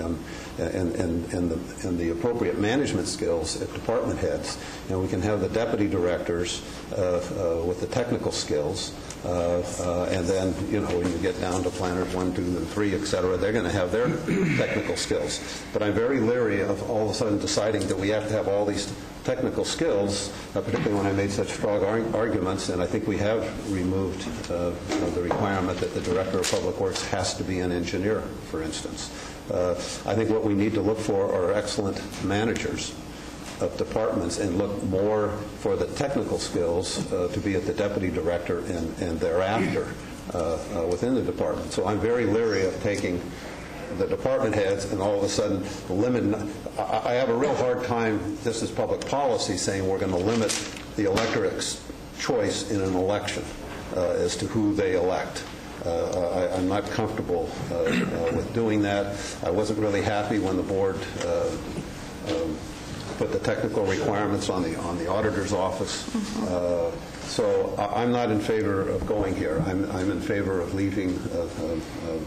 the appropriate management skills at department heads. And we can have the deputy directors with the technical skills. And then, when you get down to planners 1, 2, and 3, et cetera, they're going to have their technical skills. But I'm very leery of all of a sudden deciding that we have to have all these technical skills, particularly when I made such strong arguments, and I think we have removed the requirement that the Director of Public Works has to be an engineer, for instance. I think what we need to look for are excellent managers of departments and look more for the technical skills to be at the Deputy Director and thereafter within the department. So I'm very leery of taking the department heads and all of a sudden limit. I have a real hard time, this is public policy, saying we're going to limit the electorate's choice in an election as to who they elect. I'm not comfortable with doing that. I wasn't really happy when the board put the technical requirements on the auditor's office. So I'm not in favor of going here. I'm in favor of leaving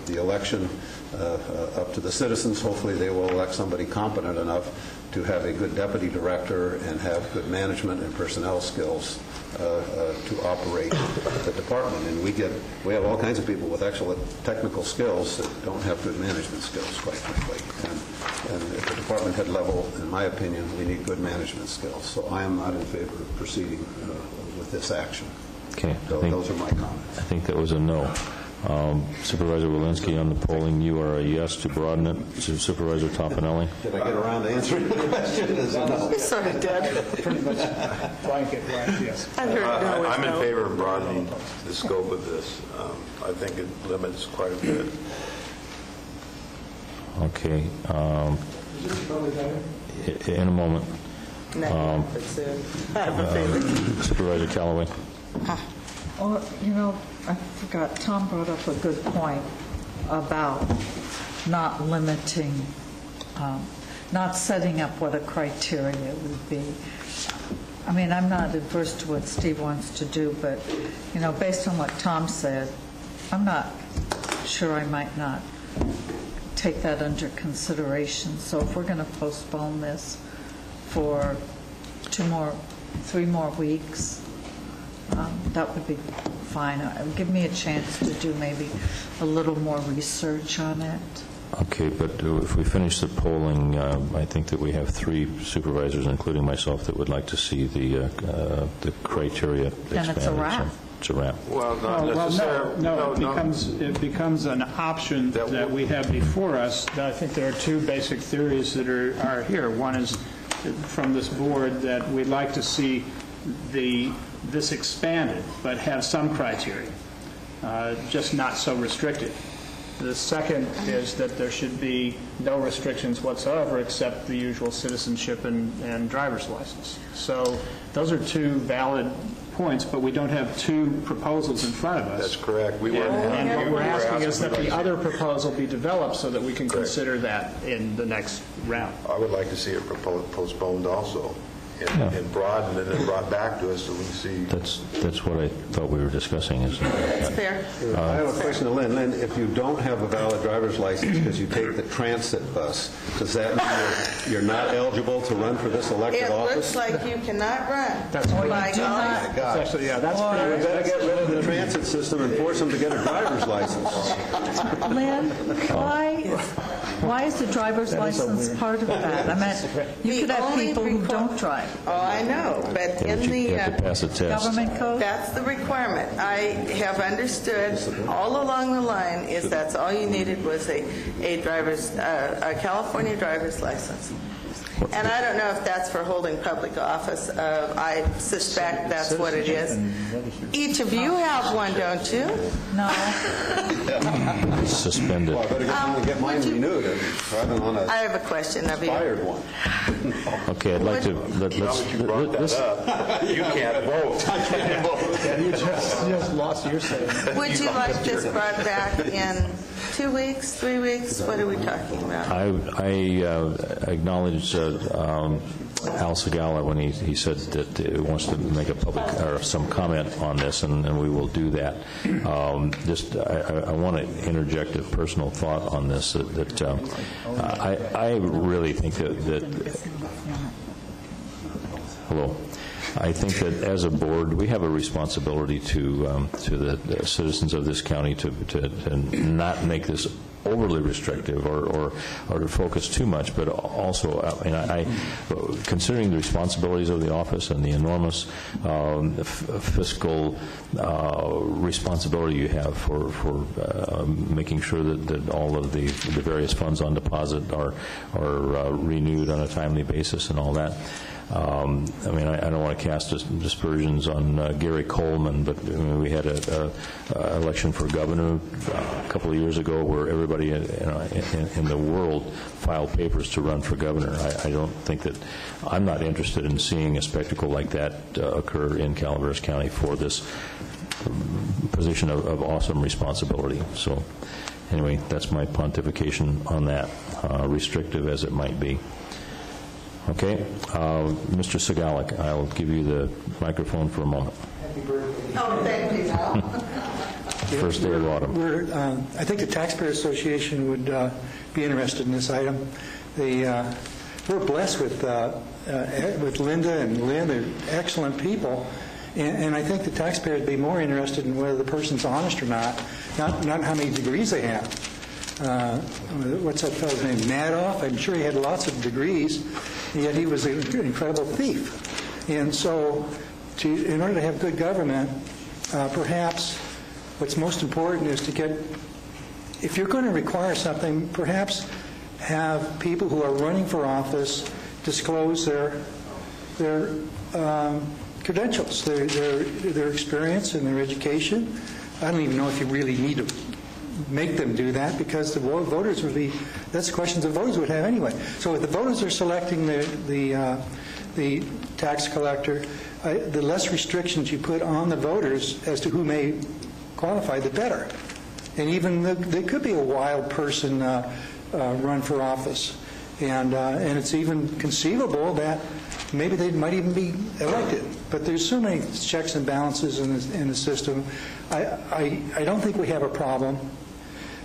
the election up to the citizens. Hopefully they will elect somebody competent enough to have a good deputy director and have good management and personnel skills to operate the department. And we have all kinds of people with excellent technical skills that don't have good management skills, quite frankly. And at the department head level, in my opinion, we need good management skills. So I am not in favor of proceeding with this action. Okay. So those are my comments. I think that was a no. Supervisor Walensky, on the polling, you are a yes to broaden it. Supervisor Topanelli? Did I get around to answering the question? No. You sort of did. Pretty much blanket, right? Yes. I heard no is I'm in no. favor of broadening the scope of this. I think it limits quite a bit. Okay. In a moment. No, but soon. I have a feeling. Supervisor Callaway? Or, I forgot, Tom brought up a good point about not limiting, not setting up what a criteria would be. I mean, I'm not adverse to what Steve wants to do, but, based on what Tom said, I'm not sure I might not take that under consideration. So if we're going to postpone this for 3 more weeks, that would be fine. Give me a chance to do maybe a little more research on it. Okay, but if we finish the polling, I think that we have 3 supervisors, including myself, that would like to see the criteria expanded. Then it's a wrap. It's a wrap. Well, not necessarily. No, it becomes an option that we have before us. I think there are 2 basic theories that are here. One is from this board that we'd like to see this expanded, but have some criteria, just not so restricted. The second is that there should be no restrictions whatsoever except the usual citizenship and driver's license. So those are 2 valid points, but we don't have 2 proposals in front of us. That's correct. And what we're asking is that the other proposal be developed so that we can consider that in the next round. I would like to see it postponed also and broadened and then brought back to us so we can see. That's what I thought we were discussing. It's fair. I have a question to Lynn. Lynn, if you don't have a valid driver's license because you take the transit bus, does that mean you're not eligible to run for this elected office? It looks like you cannot run. That's what My God. Actually, yeah, that's We pretty. better get rid of the transit system and force them to get a driver's license. Lynn, why is the driver's license part of that? I mean, you could have people who don't drive. Oh, I know, but in You have to the pass a test. Government code? that's the requirement. I have understood all along the line is that's all you needed was a California driver's license. And I don't know if that's for holding public office. I suspect that's what it is. Each of you have one, don't you? No. Suspended. Well, I better get mine renewed rather than on I a have a question of you. expired one. Okay, I'd like to Now that you brought that up, you can't vote. Yeah, you just lost your say. Would you like this brought back in 2 weeks, 3 weeks? What are we talking about? I acknowledge Al Segala when he said that he wants to make a public or some comment on this, and we will do that. I want to interject a personal thought on this. I really think that hello. I think that as a board, we have a responsibility to the citizens of this county to not make this overly restrictive or to focus too much, but also, considering the responsibilities of the office and the enormous fiscal responsibility you have for making sure that all of the various funds on deposit are renewed on a timely basis and all that. I don't want to cast dispersions on Gary Coleman, but we had an election for governor a couple of years ago where everybody in the world filed papers to run for governor. I don't think that I'm not interested in seeing a spectacle like that occur in Calaveras County for this position of awesome responsibility. So anyway, that's my pontification on that, restrictive as it might be. Okay. Mr. Segalik, I'll give you the microphone for a moment. Happy birthday. Oh, thank you, Al. First day of autumn. I think the Taxpayer Association would be interested in this item. We're blessed with Linda and Lynn. They're excellent people. And I think the taxpayer would be more interested in whether the person's honest or not how many degrees they have. What's that fellow's name? Madoff? I'm sure he had lots of degrees, yet he was an incredible thief. And so in order to have good government, perhaps what's most important is to get, if you're going to require something, perhaps have people who are running for office disclose their credentials, their experience and their education. I don't even know if you really need to make them do that, because the voters would be, that's questions the voters would have anyway. So if the voters are selecting the tax collector, the less restrictions you put on the voters as to who may qualify, the better. And even there could be a wild person run for office, and it's even conceivable that maybe they might even be elected. But there's so many checks and balances in the system. I don't think we have a problem.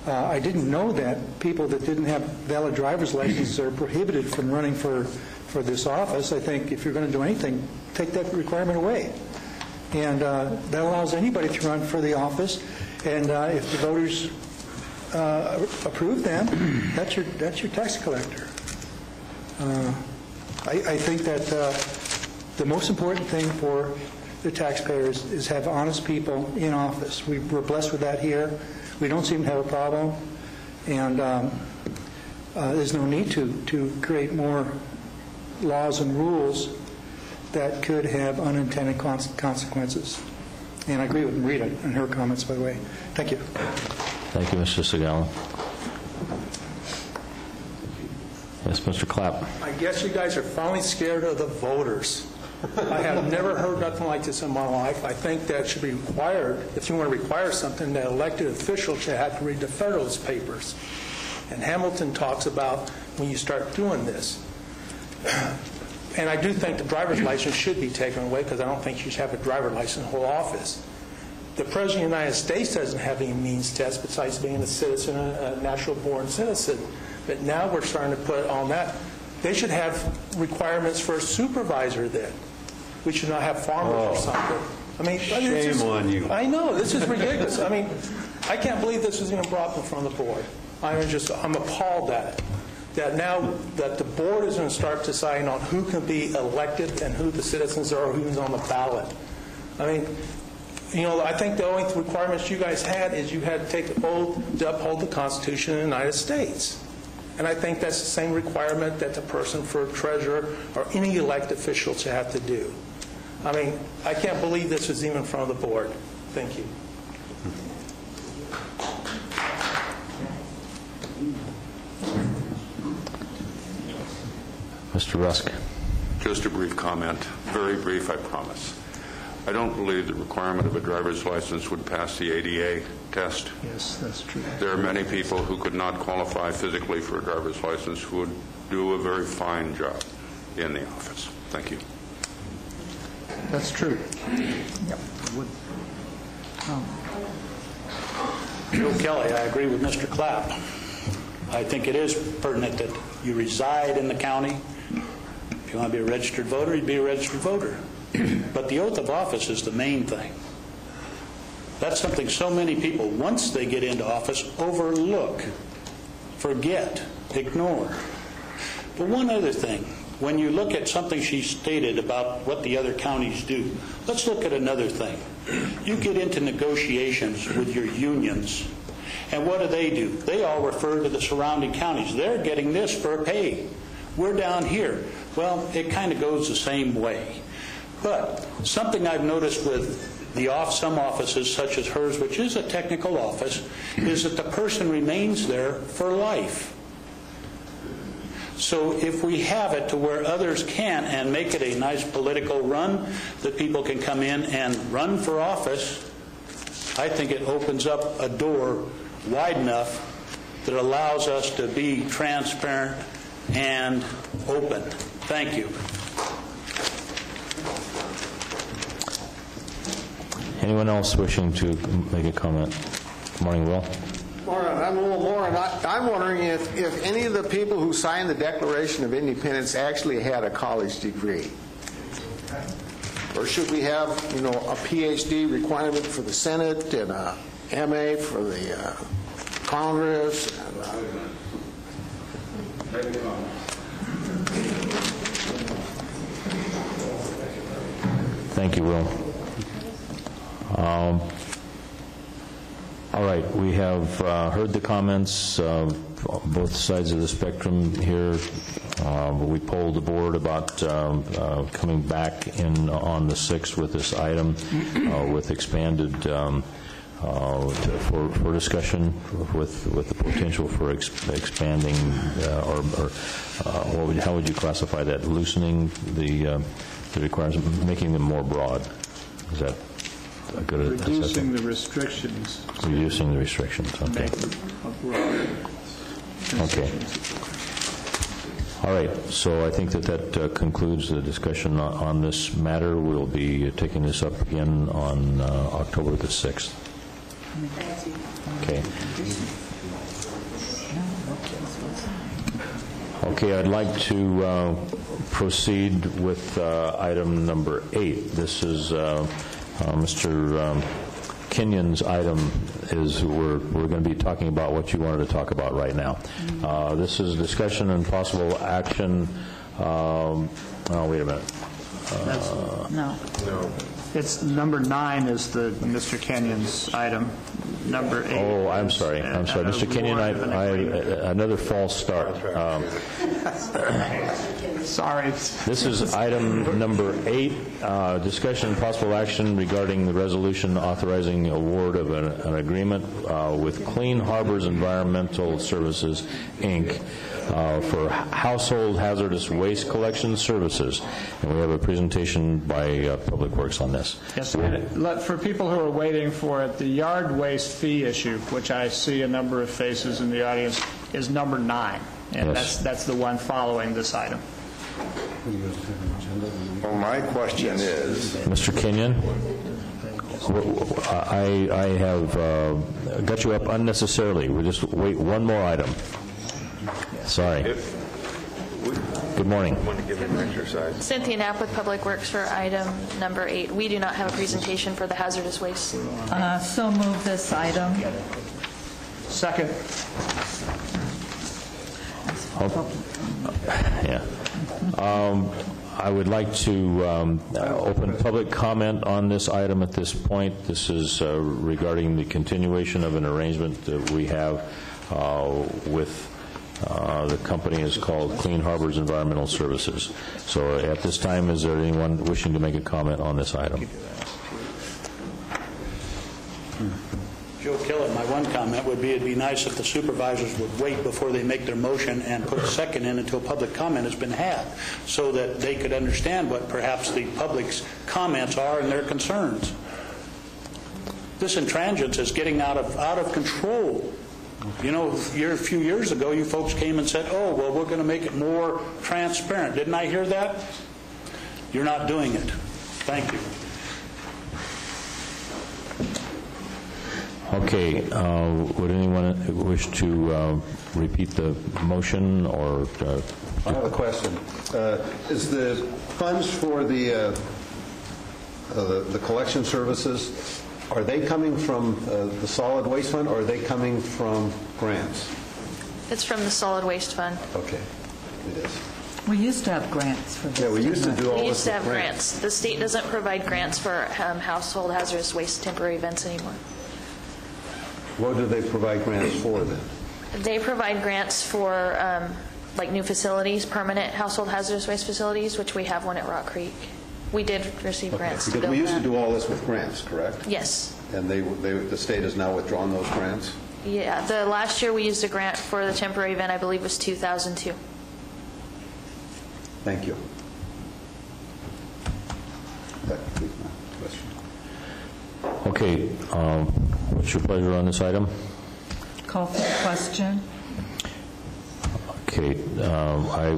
I didn't know that people that didn't have valid driver's licenses are prohibited from running for this office. I think if you're going to do anything, take that requirement away. And that allows anybody to run for the office. And if the voters approve them, that's your tax collector. I think that the most important thing for the taxpayers is have honest people in office. We're blessed with that here. We don't seem to have a problem, and there's no need to create more laws and rules that could have unintended consequences. And I agree with Rita and her comments, by the way. Thank you. Thank you, Mr. Segala. Yes, Mr. Clapp. I guess you guys are finally scared of the voters. I have never heard nothing like this in my life. I think that should be required. If you want to require something, that elected officials should have to read the Federalist Papers. And Hamilton talks about when you start doing this. And I do think the driver's license should be taken away, because I don't think you should have a driver's license in the whole office. The President of the United States doesn't have any means test besides being a citizen, a natural-born citizen. But now we're starting to put on that. They should have requirements for a supervisor then. We should not have farmers or something. I mean, shame on you. I know, this is ridiculous. I mean, I can't believe this was even brought in front of the board. I'm appalled at it. That now that the board is going to start deciding on who can be elected and who the citizens are, or who's on the ballot. I mean, I think the only requirements you guys had is you had to take the oath to uphold the Constitution of the United States. And I think that's the same requirement that the person for treasurer or any elected official should have to do. I mean, I can't believe this was even in front of the board. Thank you. Mr. Rusk. Just a brief comment. Very brief, I promise. I don't believe the requirement of a driver's license would pass the ADA test. Yes, that's true. There are many people who could not qualify physically for a driver's license who would do a very fine job in the office. Thank you. That's true. Yep. Joe Kelly, I agree with Mr. Clapp. I think it is pertinent that you reside in the county. If you want to be a registered voter, you'd be a registered voter. But the oath of office is the main thing. That's something so many people, once they get into office, overlook. forget, ignore. But one other thing, when you look at something she stated about what the other counties do, let's look at another thing. You get into negotiations with your unions, and what do? They all refer to the surrounding counties. They're getting this for a pay. We're down here. Well, it kind of goes the same way. But something I've noticed with some offices, such as hers, which is a technical office, is that the person remains there for life. So if we have it to where others can and make it a nice political run, that people can come in and run for office, I think it opens up a door wide enough that allows us to be transparent and open. Thank you. Anyone else wishing to make a comment? Good morning, Will. I'm Will Moore, and I'm wondering if any of the people who signed the Declaration of Independence actually had a college degree. Or should we have, a PhD requirement for the Senate and a MA for the Congress? Thank you, Will. All right, we have heard the comments of both sides of the spectrum here. We polled the board about coming back in on the 6th with this item with expanded for discussion with the potential for expanding how would you classify that? Loosening the requirements, making them more broad. Is that a good reducing assessment? The restrictions. Reducing the restrictions. Okay. Okay. All right. So I think that concludes the discussion on this matter. We'll be taking this up again on October the 6th. Okay. Okay, I'd like to proceed with item number 8. This is Mr. Kenyon's item. We're going to be talking about what you wanted to talk about right now. This is discussion and possible action. Oh, wait a minute. No. It's number 9 is the Mr. Kenyon's item. Number 8. Oh, I'm sorry. Mr. Kenyon, another false start. Sorry. This is item number 8, discussion and possible action regarding the resolution authorizing award of an agreement with Clean Harbors Environmental Services, Inc., for household hazardous waste collection services. And we have a presentation by Public Works on this. Yes, for people who are waiting for it, the yard waste fee issue, which I see a number of faces in the audience, is number 9. And yes. that's the one following this item. Well, my question is... Mr. Kenyon, I have got you up unnecessarily. We'll just wait one more item. Sorry. Good morning. Cynthia Knapp with Public Works for item number 8. We do not have a presentation for the hazardous waste. So move this item. Second. Yeah. I would like to open public comment on this item at this point. This is regarding the continuation of an arrangement that we have with the company is called Clean Harbors Environmental Services. So at this time, is there anyone wishing to make a comment on this item? Joe Kellett, my one comment would be it'd be nice if the supervisors would wait before they make their motion and put a second in until public comment has been had, so that they could understand what perhaps the public's comments are and their concerns. This intransigence is getting out of control. You know, a few years ago, you folks came and said, oh, well, we're going to make it more transparent. Didn't I hear that? You're not doing it. Thank you. Okay. Would anyone wish to repeat the motion or... I have a question. Is the funds for the collection services, are they coming from the solid waste fund, or are they coming from grants? It's from the solid waste fund. Okay, it is. We used to have grants for this. Yeah, we used to do all We this used to have with grants. The state doesn't provide grants for household hazardous waste temporary events anymore. What do they provide grants for then? They provide grants for like new facilities, permanent household hazardous waste facilities, which we have one at Rock Creek. We did receive grants to Because build we used that. to do all this with grants, correct? Yes. And the state has now withdrawn those grants? Yeah. The last year we used a grant for the temporary event, I believe, was 2002. Thank you. That concludes my question. Okay, what's your pleasure on this item? Call for the question. Okay, I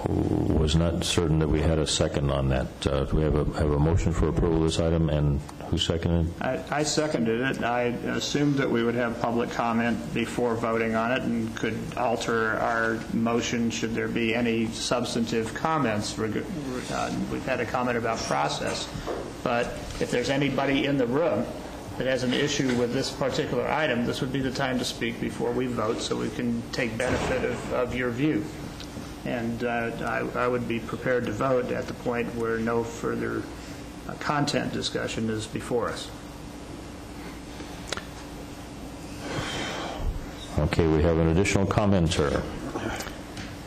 was not certain that we had a second on that. Do we have a motion for approval of this item, and who seconded? I seconded it. I assumed that we would have public comment before voting on it and could alter our motion should there be any substantive comments. We've had a comment about process. But if there's anybody in the room that has an issue with this particular item, this would be the time to speak before we vote so we can take benefit of your view. And I would be prepared to vote at the point where no further content discussion is before us. Okay, we have an additional commenter.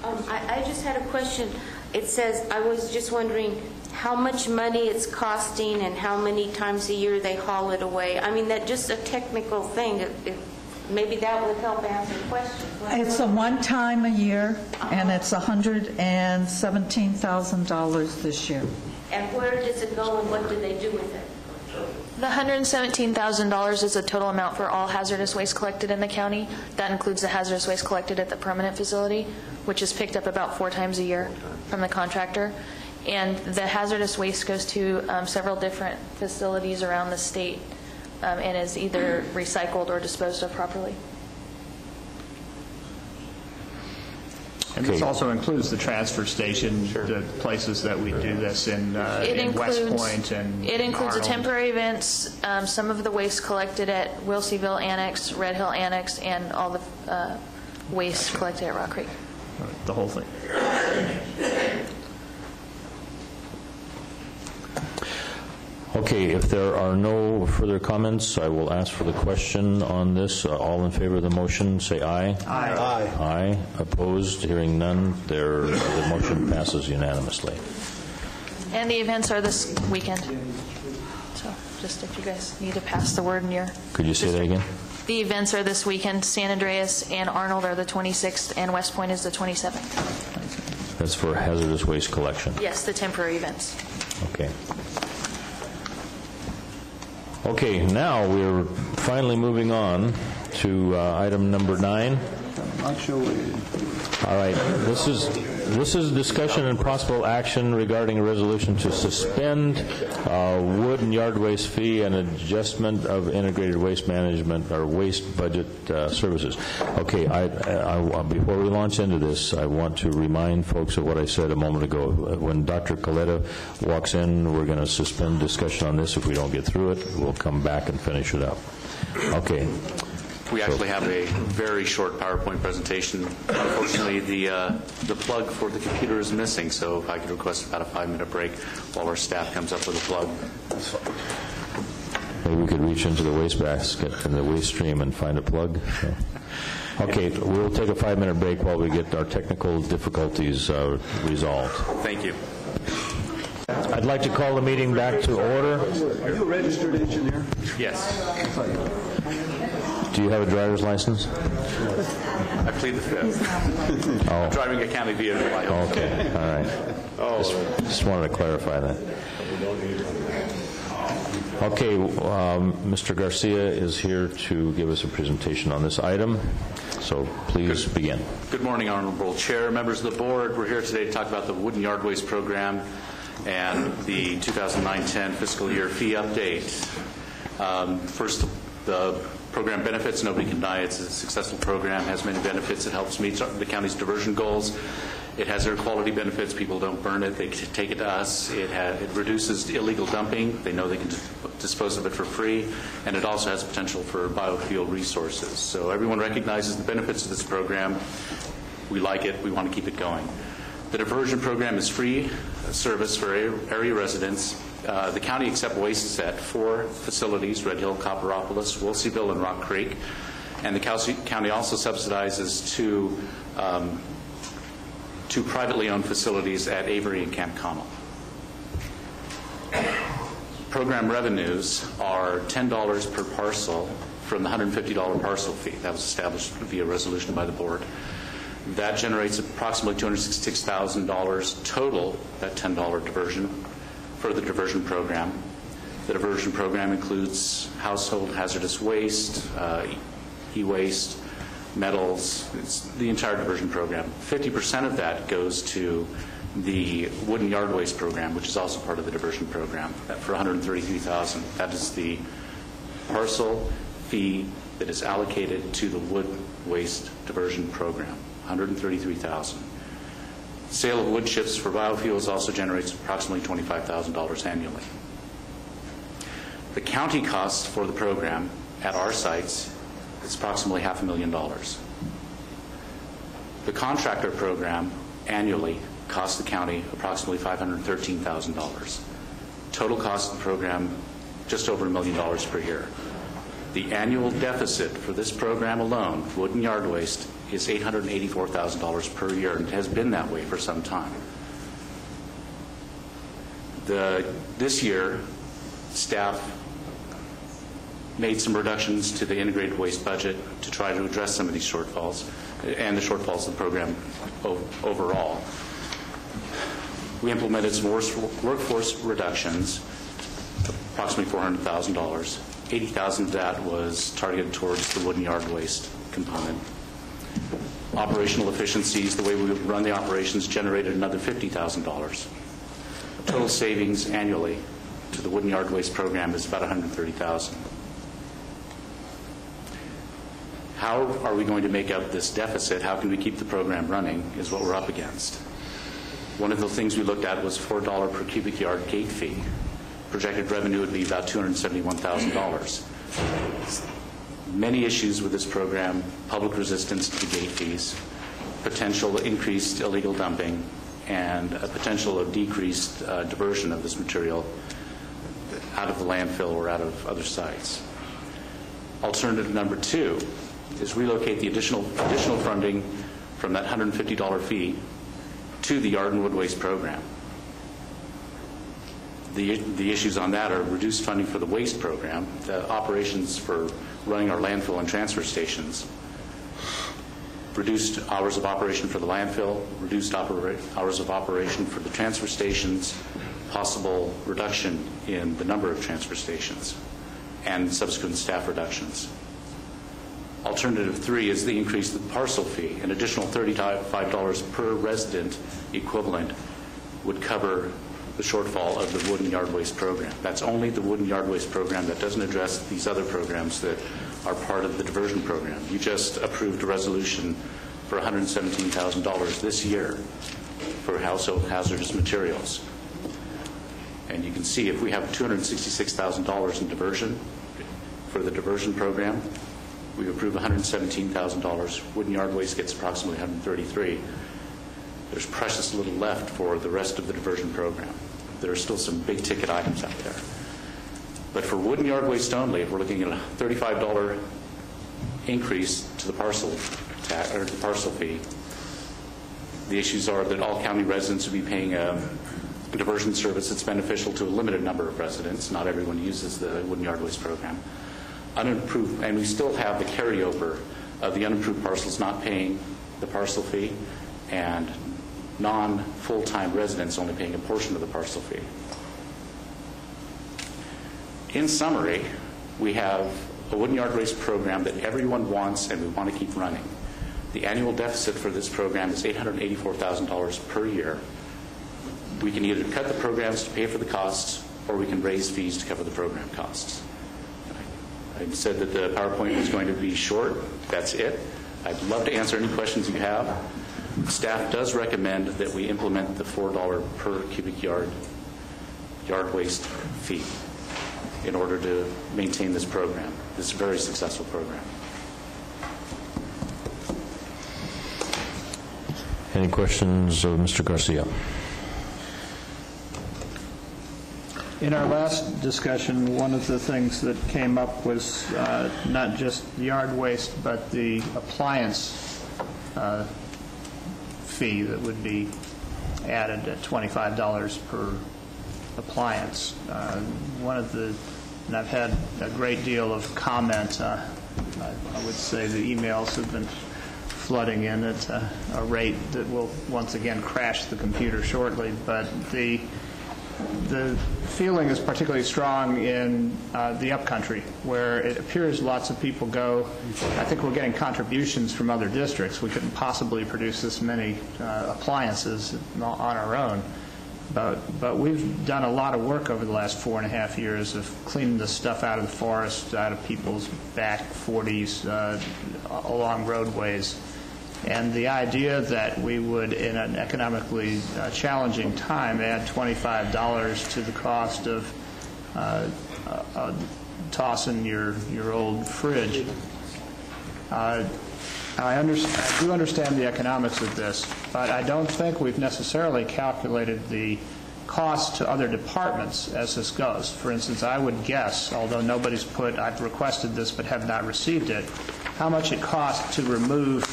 I just had a question. It says, I was just wondering how much money it's costing and how many times a year they haul it away. I mean, that's just a technical thing. Maybe that would help answer the question. It's a one-time a year, and it's $117,000 this year. And where does it go and what do they do with it? The $117,000 is the total amount for all hazardous waste collected in the county. That includes the hazardous waste collected at the permanent facility, which is picked up about 4 times a year from the contractor. And the hazardous waste goes to several different facilities around the state and is either recycled or disposed of properly. And this also includes the transfer station, the places that we do this in West Point and It includes the Arnold. temporary events, some of the waste collected at Wilseyville Annex, Red Hill Annex, and all the waste collected at Rock Creek. The whole thing. Okay, if there are no further comments, I will ask for the question on this. All in favor of the motion, say aye. Aye. Aye. Aye. Opposed? Hearing none, the motion passes unanimously. And the events are this weekend. So just if you guys need to pass the word in your Could you say that again? The events are this weekend. San Andreas and Arnold are the 26th, and West Point is the 27th. That's for hazardous waste collection. Yes, the temporary events. Okay. Okay, now we're finally moving on to item number 9. All right, this is discussion and possible action regarding a resolution to suspend wood and yard waste fee and adjustment of integrated waste management or waste budget services. Okay, before we launch into this, I want to remind folks of what I said a moment ago. When Dr. Coletta walks in, we're going to suspend discussion on this. If we don't get through it, we'll come back and finish it up. Okay. We actually have a very short PowerPoint presentation. Unfortunately, the plug for the computer is missing, so if I could request about a 5-minute break while our staff comes up with a plug. Maybe we could reach into the waste basket and the waste stream and find a plug. So. Okay, we'll take a 5-minute break while we get our technical difficulties resolved. Thank you. I'd like to call the meeting back to order. Are you a registered engineer? Yes. Do you have a driver's license? I plead the fifth. I'm driving a county vehicle. Okay, all right. Just wanted to clarify that. Okay, Mr. Garcia is here to give us a presentation on this item, so please begin. Good morning, Honorable Chair, members of the board. We're here today to talk about the Wood and Yard Waste Program and the 2009-10 fiscal year fee update. First, the program benefits. Nobody can deny it's a successful program, has many benefits. It helps meet the county's diversion goals. It has air quality benefits. People don't burn it. They take it to us. It reduces illegal dumping. They know they can dispose of it for free. And it also has potential for biofuel resources. So everyone recognizes the benefits of this program. We like it. We want to keep it going. The diversion program is free service for area residents. The county accepts wastes at 4 facilities: Red Hill, Copperopolis, Wolseyville, and Rock Creek. And the county also subsidizes two privately owned facilities at Avery and Camp Connell. Program revenues are $10 per parcel from the $150 parcel fee that was established via resolution by the board. That generates approximately $266,000 total, that $10 diversion, for the diversion program. The diversion program includes household hazardous waste, e-waste, metals. It's the entire diversion program. 50% of that goes to the wooden yard waste program, which is also part of the diversion program, for $133,000. That is the parcel fee that is allocated to the wood waste diversion program, $133,000. Sale of wood chips for biofuels also generates approximately $25,000 annually. The county cost for the program at our sites is approximately $500,000. The contractor program annually costs the county approximately $513,000. Total cost of the program, just over $1 million per year. The annual deficit for this program alone, wood and yard waste, is $884,000 per year, and has been that way for some time. This year, staff made some reductions to the integrated waste budget to try to address some of these shortfalls and the shortfalls of the program overall. We implemented some workforce reductions, approximately $400,000. $80,000 of that was targeted towards the wood and yard waste component. Operational efficiencies, the way we run the operations, generated another $50,000. Total savings annually to the wood and yard waste program is about $130,000. How are we going to make up this deficit? How can we keep the program running is what we're up against. One of the things we looked at was $4 per cubic yard gate fee. Projected revenue would be about $271,000. Many issues with this program: public resistance to the gate fees, potential increased illegal dumping, and a potential of decreased diversion of this material out of the landfill or out of other sites. Alternative number 2 is relocate the additional funding from that $150 fee to the yard and wood waste program. The issues on that are reduced funding for the waste program, the operations for running our landfill and transfer stations, reduced hours of operation for the landfill, reduced hours of operation for the transfer stations, possible reduction in the number of transfer stations, and subsequent staff reductions. Alternative 3 is the increase of the parcel fee. An additional $35 per resident equivalent would cover the shortfall of the wood and yard waste program. That's only the wood and yard waste program. That doesn't address these other programs that are part of the diversion program. You just approved a resolution for $117,000 this year for household hazardous materials. And you can see if we have $266,000 in diversion for the diversion program, we approve $117,000. Wood and yard waste gets approximately $133,000. There's precious little left for the rest of the diversion program. There are still some big ticket items out there. But for wood and yard waste only, if we're looking at a $35 increase to the parcel fee, the issues are that all county residents would be paying a diversion service that's beneficial to a limited number of residents. Not everyone uses the wood and yard waste program. Unapproved, and we still have the carryover of the unapproved parcels not paying the parcel fee, and non-full-time residents only paying a portion of the parcel fee. In summary, we have a wood and yard waste program that everyone wants and we want to keep running. The annual deficit for this program is $884,000 per year. We can either cut the programs to pay for the costs, or we can raise fees to cover the program costs. I said that the PowerPoint was going to be short. That's it. I'd love to answer any questions you have. Staff does recommend that we implement the $4 per cubic yard waste fee in order to maintain this program, this very successful program. Any questions of Mr. Garcia? In our last discussion, one of the things that came up was not just yard waste, but the appliance fee that would be added at $25 per appliance. And I've had a great deal of comment. I would say the emails have been flooding in at a rate that will once again crash the computer shortly. But the feeling is particularly strong in the upcountry, where it appears lots of people go. I think we're getting contributions from other districts. We couldn't possibly produce this many appliances on our own. But we've done a lot of work over the last 4.5 years of cleaning the stuff out of the forest, out of people's back 40s, along roadways. And the idea that we would, in an economically challenging time, add $25 to the cost of tossing your old fridge. I do understand the economics of this, but I don't think we've necessarily calculated the cost to other departments as this goes. For instance, I would guess, although nobody's I've requested this but have not received it, how much it costs to remove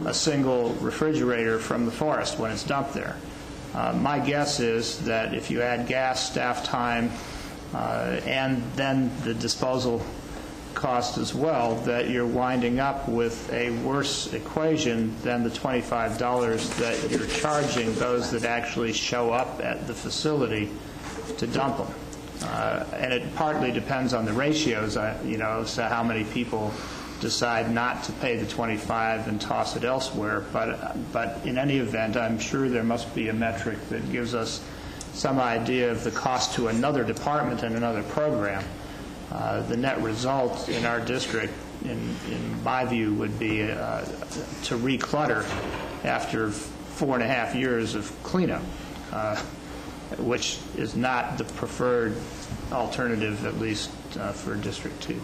a single refrigerator from the forest when it's dumped there. My guess is that if you add gas, staff time, and then the disposal cost as well, that you're winding up with a worse equation than the $25 that you're charging those that actually show up at the facility to dump them. And it partly depends on the ratios, so how many people decide not to pay the $25 and toss it elsewhere. But in any event, I'm sure there must be a metric that gives us some idea of the cost to another department and another program. The net result in our district, in my view, would be to reclutter after 4.5 years of cleanup, which is not the preferred alternative, at least for District 2.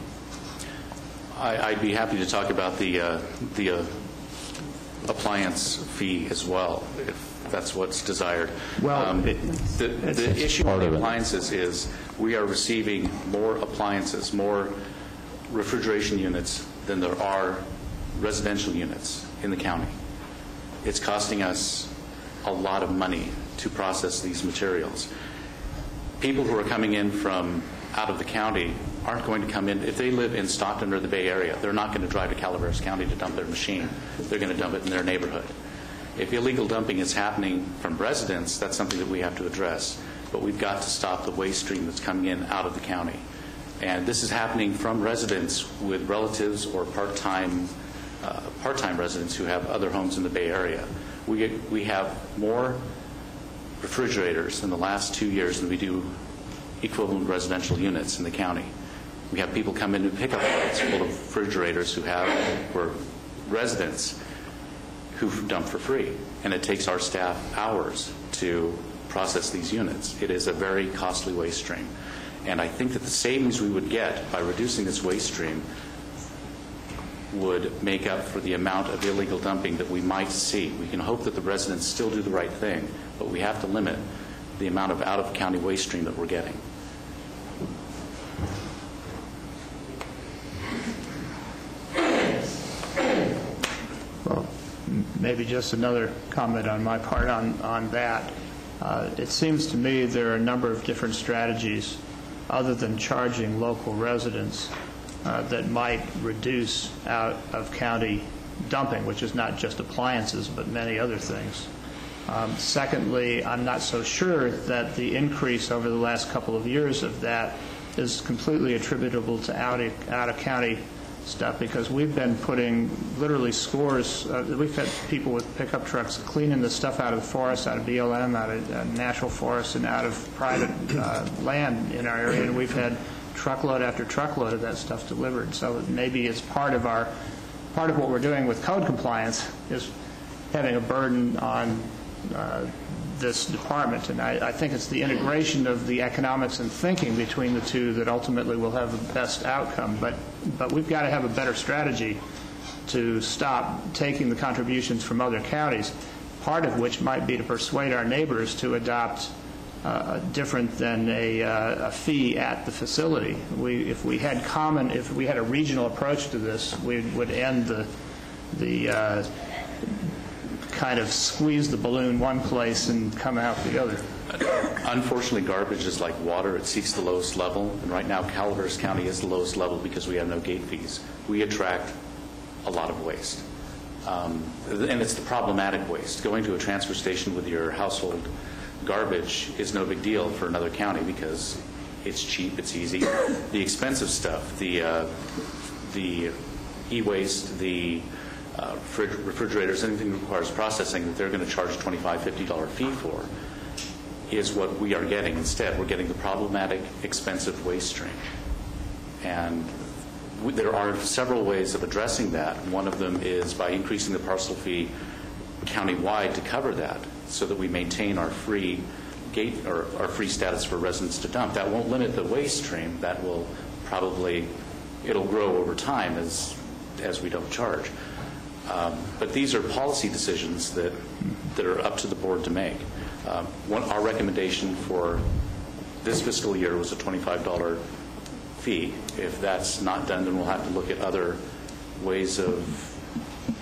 I'd be happy to talk about the appliance fee as well, if that's what's desired. Well, the issue with the appliances is we are receiving more appliances, more refrigeration units than there are residential units in the county. It's costing us a lot of money to process these materials. People who are coming in from out of the county aren't going to come in. If they live in Stockton or the Bay Area, they're not going to drive to Calaveras County to dump their machine. They're going to dump it in their neighborhood. If illegal dumping is happening from residents, that's something that we have to address. But we've got to stop the waste stream that's coming in out of the county. And this is happening from residents with relatives or part-time residents who have other homes in the Bay Area. We have more refrigerators in the last 2 years than we do equivalent residential units in the county. We have people come in to pick up loads full of refrigerators who were residents who dump for free. And it takes our staff hours to process these units. It is a very costly waste stream. And I think that the savings we would get by reducing this waste stream would make up for the amount of illegal dumping that we might see. We can hope that the residents still do the right thing, but we have to limit the amount of out-of-county waste stream that we're getting. Well, maybe just another comment on my part on that. It seems to me there are a number of different strategies other than charging local residents that might reduce out-of-county dumping, which is not just appliances but many other things. Secondly, I'm not so sure that the increase over the last couple of years of that is completely attributable to out-of-county stuff, because we've been putting literally scores. We've had people with pickup trucks cleaning the stuff out of the forest, out of BLM, out of national forests, and out of private land in our area, and we've had truckload after truckload of that stuff delivered. So maybe it's part of what we're doing with code compliance is having a burden on this department. And I think it's the integration of the economics and thinking between the two that ultimately will have the best outcome. But we've got to have a better strategy to stop taking the contributions from other counties, part of which might be to persuade our neighbors to adopt different than a fee at the facility. If we had a regional approach to this, we would end the kind of squeeze the balloon one place and come out the other. Unfortunately, garbage is like water. It seeks the lowest level. And right now, Calaveras County is the lowest level because we have no gate fees. We attract a lot of waste. And it's the problematic waste. Going to a transfer station with your household garbage is no big deal for another county because it's cheap, it's easy. The expensive stuff, the e-waste, the refrigerators, anything that requires processing that they're going to charge $25, $50 fee for, is what we are getting instead. We're getting the problematic, expensive waste stream. And there are several ways of addressing that. One of them is by increasing the parcel fee countywide to cover that, so that we maintain our free gate or our free status for residents to dump. That won't limit the waste stream. That will it'll grow over time as we don't charge. But these are policy decisions that are up to the board to make. Our recommendation for this fiscal year was a $25 fee. If that's not done, then we'll have to look at other ways of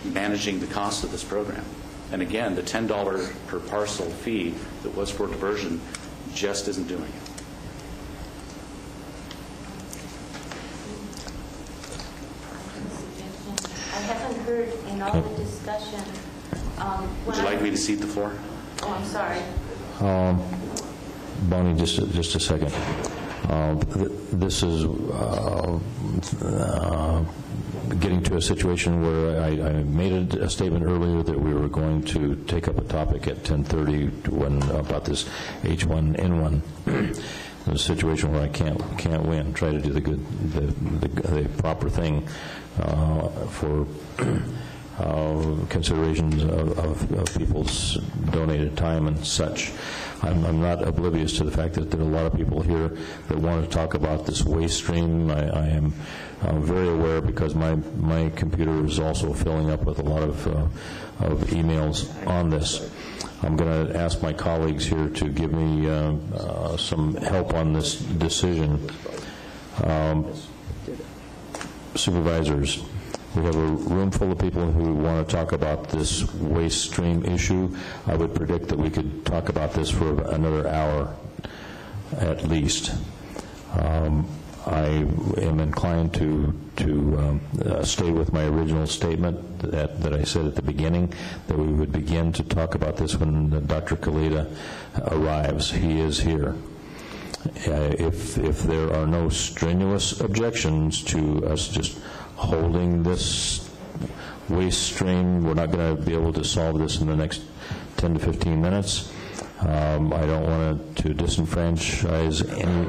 managing the cost of this program. And again, the $10 per parcel fee that was for diversion just isn't doing it. I haven't heard in all the discussion. Would you like me to cede the floor? Oh, I'm sorry. Bonnie, just a second. This is getting to a situation where I made a statement earlier that we were going to take up a topic at 10:30 about this H1N1. A situation where I can't win. Try to do the proper thing for considerations of people's donated time and such. I'm not oblivious to the fact that there are a lot of people here that want to talk about this waste stream. I am very aware because my computer is also filling up with a lot of emails on this. I'm going to ask my colleagues here to give me some help on this decision. Supervisors, we have a room full of people who want to talk about this waste stream issue. I would predict that we could talk about this for another hour at least. I am inclined to stay with my original statement that I said at the beginning, that we would begin to talk about this when Dr. Kaleda arrives. He is here. If there are no strenuous objections to us just holding this waste stream, we're not going to be able to solve this in the next 10 to 15 minutes. I don't want to disenfranchise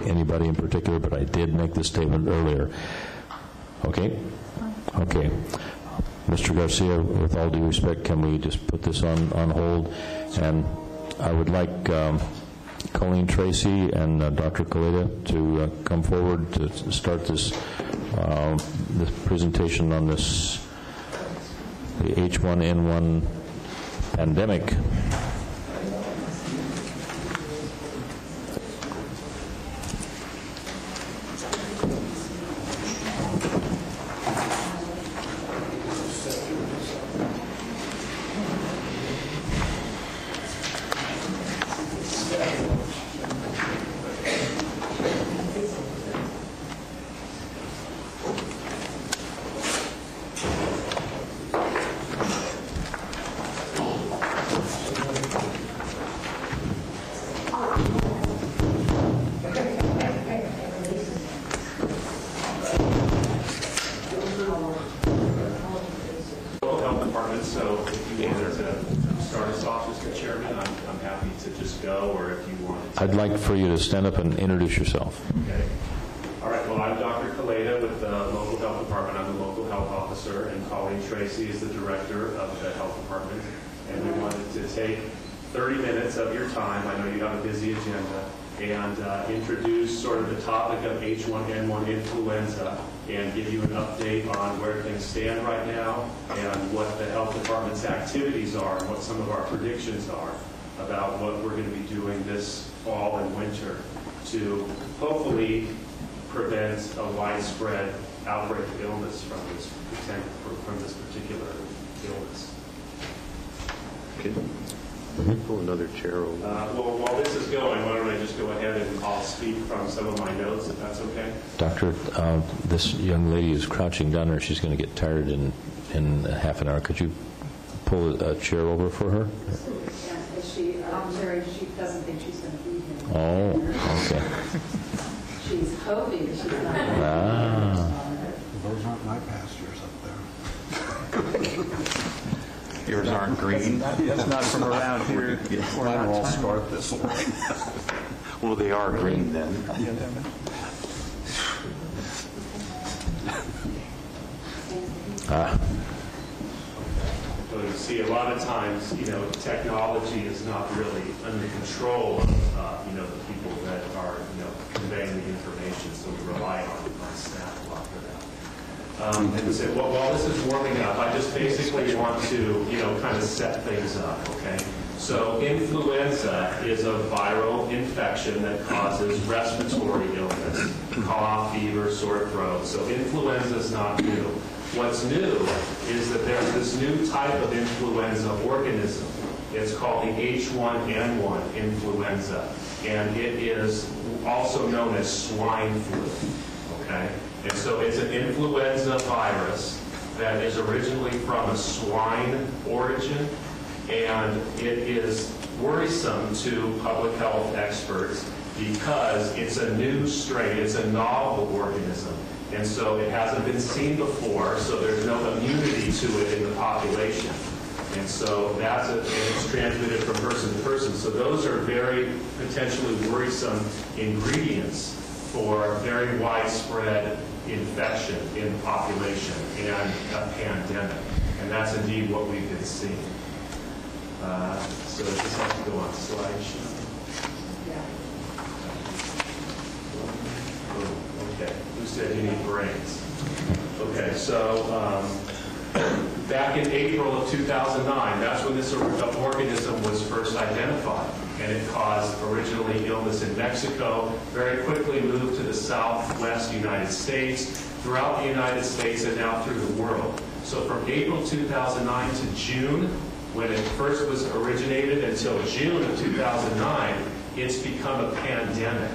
anybody in particular, but I did make this statement earlier. Okay? Okay. Mr. Garcia, with all due respect, can we just put this on hold? And I would like Colleen Tracy and Dr. Kaleda to come forward to start this presentation on this, the H1N1 pandemic. I'd like for you to stand up and introduce yourself. Okay. All right. Well, I'm Dr. Kaleda with the local health department. I'm the local health officer, and Colleen Tracy is the director of the health department. And we wanted to take 30 minutes of your time, I know you have a busy agenda, and introduce sort of the topic of H1N1 influenza and give you an update on where things stand right now and what the health department's activities are and what some of our predictions are about what we're going to be doing this fall and winter to hopefully prevent a widespread outbreak of illness from this particular illness. Okay. Pull another chair over. Well, while this is going, why don't I just go ahead and I'll speak from some of my notes, if that's okay? Doctor, this young lady is crouching down there. She's going to get tired in half an hour. Could you pull a chair over for her? I'm sorry, she doesn't think she's going to be here. Oh, okay. She's hoping she's not. Those aren't my pastures up there. Yours aren't green? That's not from around here. Mine will all start this way. Well, they are green then. So you see, a lot of times, technology is not really under control of, the people that are, conveying the information, so we rely on staff a lot for that. And so while this is warming up, I just basically want to, kind of set things up, okay? So influenza is a viral infection that causes respiratory illness, cough, fever, sore throat. So influenza is not new. What's new is that there's this new type of influenza organism. It's called the H1N1 influenza, and it is also known as swine flu, okay? And so it's an influenza virus that is originally from a swine origin, and it is worrisome to public health experts because it's a new strain, it's a novel organism. And so it hasn't been seen before, so there's no immunity to it in the population. And so and it's transmitted from person to person. So those are very potentially worrisome ingredients for very widespread infection in the population and a pandemic. And that's indeed what we've been seeing. So just have to go on slideshow. Okay, who said you need brains? Okay, so back in April of 2009, that's when this organism was first identified, and it caused originally illness in Mexico, very quickly moved to the southwest United States, throughout the United States, and now through the world. So from April 2009 to June, when it first was originated, until June of 2009, it's become a pandemic.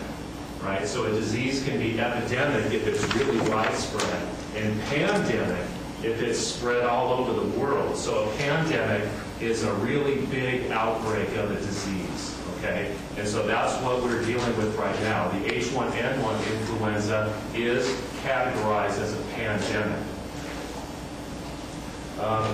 Right? So a disease can be epidemic if it's really widespread, and pandemic if it's spread all over the world. So a pandemic is a really big outbreak of a disease, okay? And so that's what we're dealing with right now. The H1N1 influenza is categorized as a pandemic.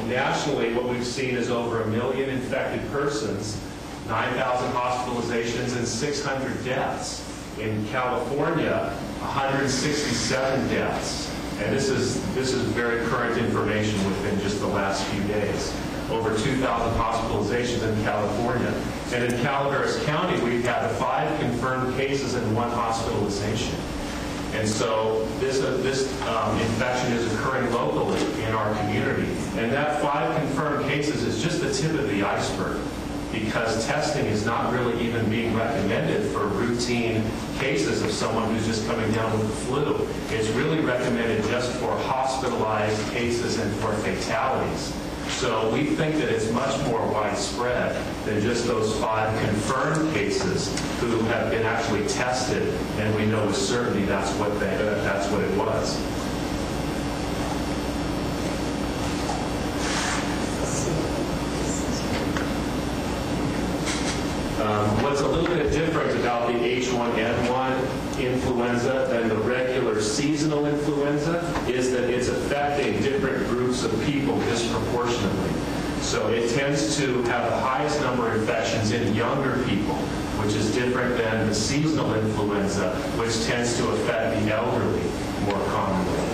Nationally, what we've seen is over 1 million infected persons, 9,000 hospitalizations, and 600 deaths. In California, 167 deaths. And this is very current information within just the last few days. Over 2,000 hospitalizations in California. And in Calaveras County, we've had 5 confirmed cases and 1 hospitalization. And so this infection is occurring locally in our community. And that 5 confirmed cases is just the tip of the iceberg, because testing is not really even being recommended for routine cases of someone who's just coming down with the flu. It's really recommended just for hospitalized cases and for fatalities. So we think that it's much more widespread than just those 5 confirmed cases who have been actually tested, and we know with certainty that's what it was. What's a little bit different about the H1N1 influenza than the regular seasonal influenza is that it's affecting different groups of people disproportionately. So it tends to have the highest number of infections in younger people, which is different than the seasonal influenza, which tends to affect the elderly more commonly.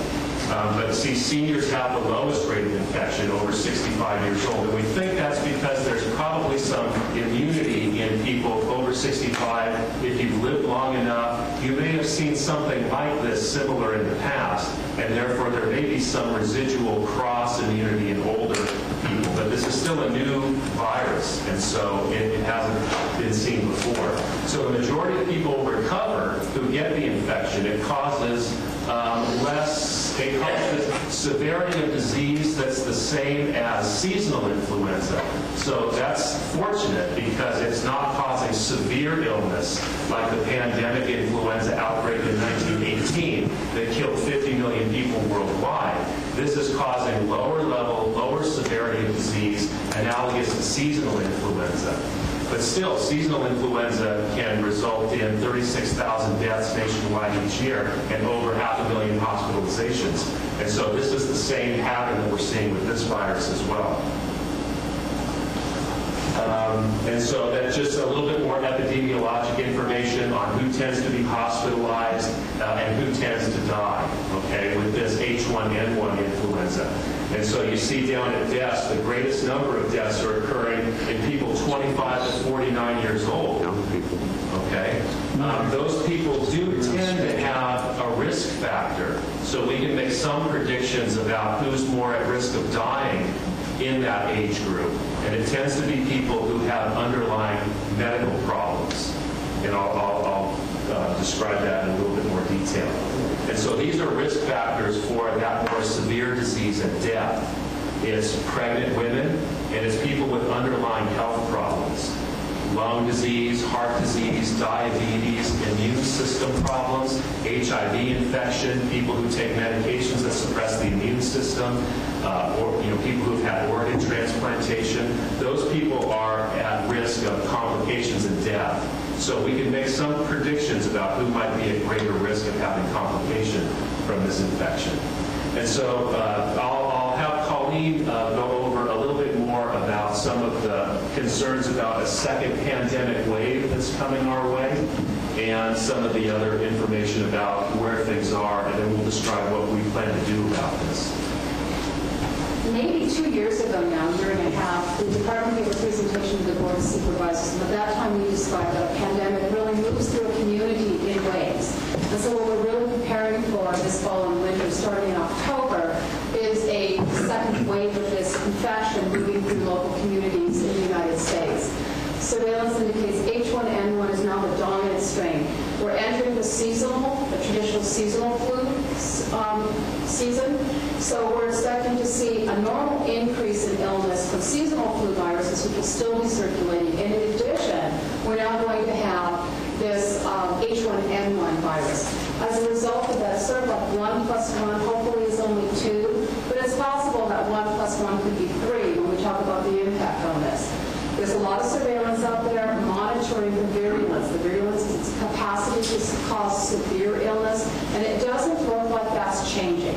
But see, seniors have the lowest rate of infection over 65 years old. And we think that's because there's probably some immunity in people over 65. If you've lived long enough, you may have seen something like this similar in the past, and therefore there may be some residual cross-immunity in older people. But this is still a new virus, and so it hasn't been seen before. So the majority of people recover who get the infection. It causes it causes severity of disease that's the same as seasonal influenza. So that's fortunate because it's not causing severe illness like the pandemic influenza outbreak in 1918 that killed 50 million people worldwide. This is causing lower level, lower severity of disease analogous to seasonal influenza. But still, seasonal influenza can result in 36,000 deaths nationwide each year and over 500,000 hospitalizations. And so this is the same pattern that we're seeing with this virus as well. And so that's just a little bit more epidemiologic information on who tends to be hospitalized and who tends to die, okay, with this H1N1 influenza. And so you see down at deaths, the greatest number of deaths are occurring in people 25 to 49 years old. Young people. Okay? Those people do tend to have a risk factor. So we can make some predictions about who's more at risk of dying in that age group. And it tends to be people who have underlying medical problems. And I'll describe that in a little bit more detail. And so these are risk factors for that more severe disease and death. It's pregnant women, and it's people with underlying health problems. Lung disease, heart disease, diabetes, immune system problems, HIV infection, people who take medications that suppress the immune system, or people who've had organ transplantation. Those people are at risk of complications and death. So we can make some predictions about who might be at greater risk of having complication from this infection. And so I'll have Colleen go over a little bit more about some of the concerns about a second pandemic wave that's coming our way and some of the other information about where things are, and then we'll describe what we plan to do about this. Maybe 2 years ago now, a year and a half, the department gave a presentation to the board of supervisors, and at that time we described that a pandemic really moves through a community in waves. And so what we're really preparing for this fall and winter, starting in October, is a second wave of this infection moving through local communities in the United States. Surveillance indicates H1N1 is now the dominant strain. We're entering the traditional seasonal flu season. So we're expecting to see a normal increase in illness from seasonal flu viruses, which will still be circulating. And in addition, we're now going to have this H1N1 virus. As a result of that, sort of like 1 plus 1 hopefully is only 2, but it's possible that 1 plus 1 could be 3 when we talk about the impact on this. There's a lot of surveillance out there monitoring the virulence. The virulence is its capacity to cause severe illness, and it doesn't look like that's changing.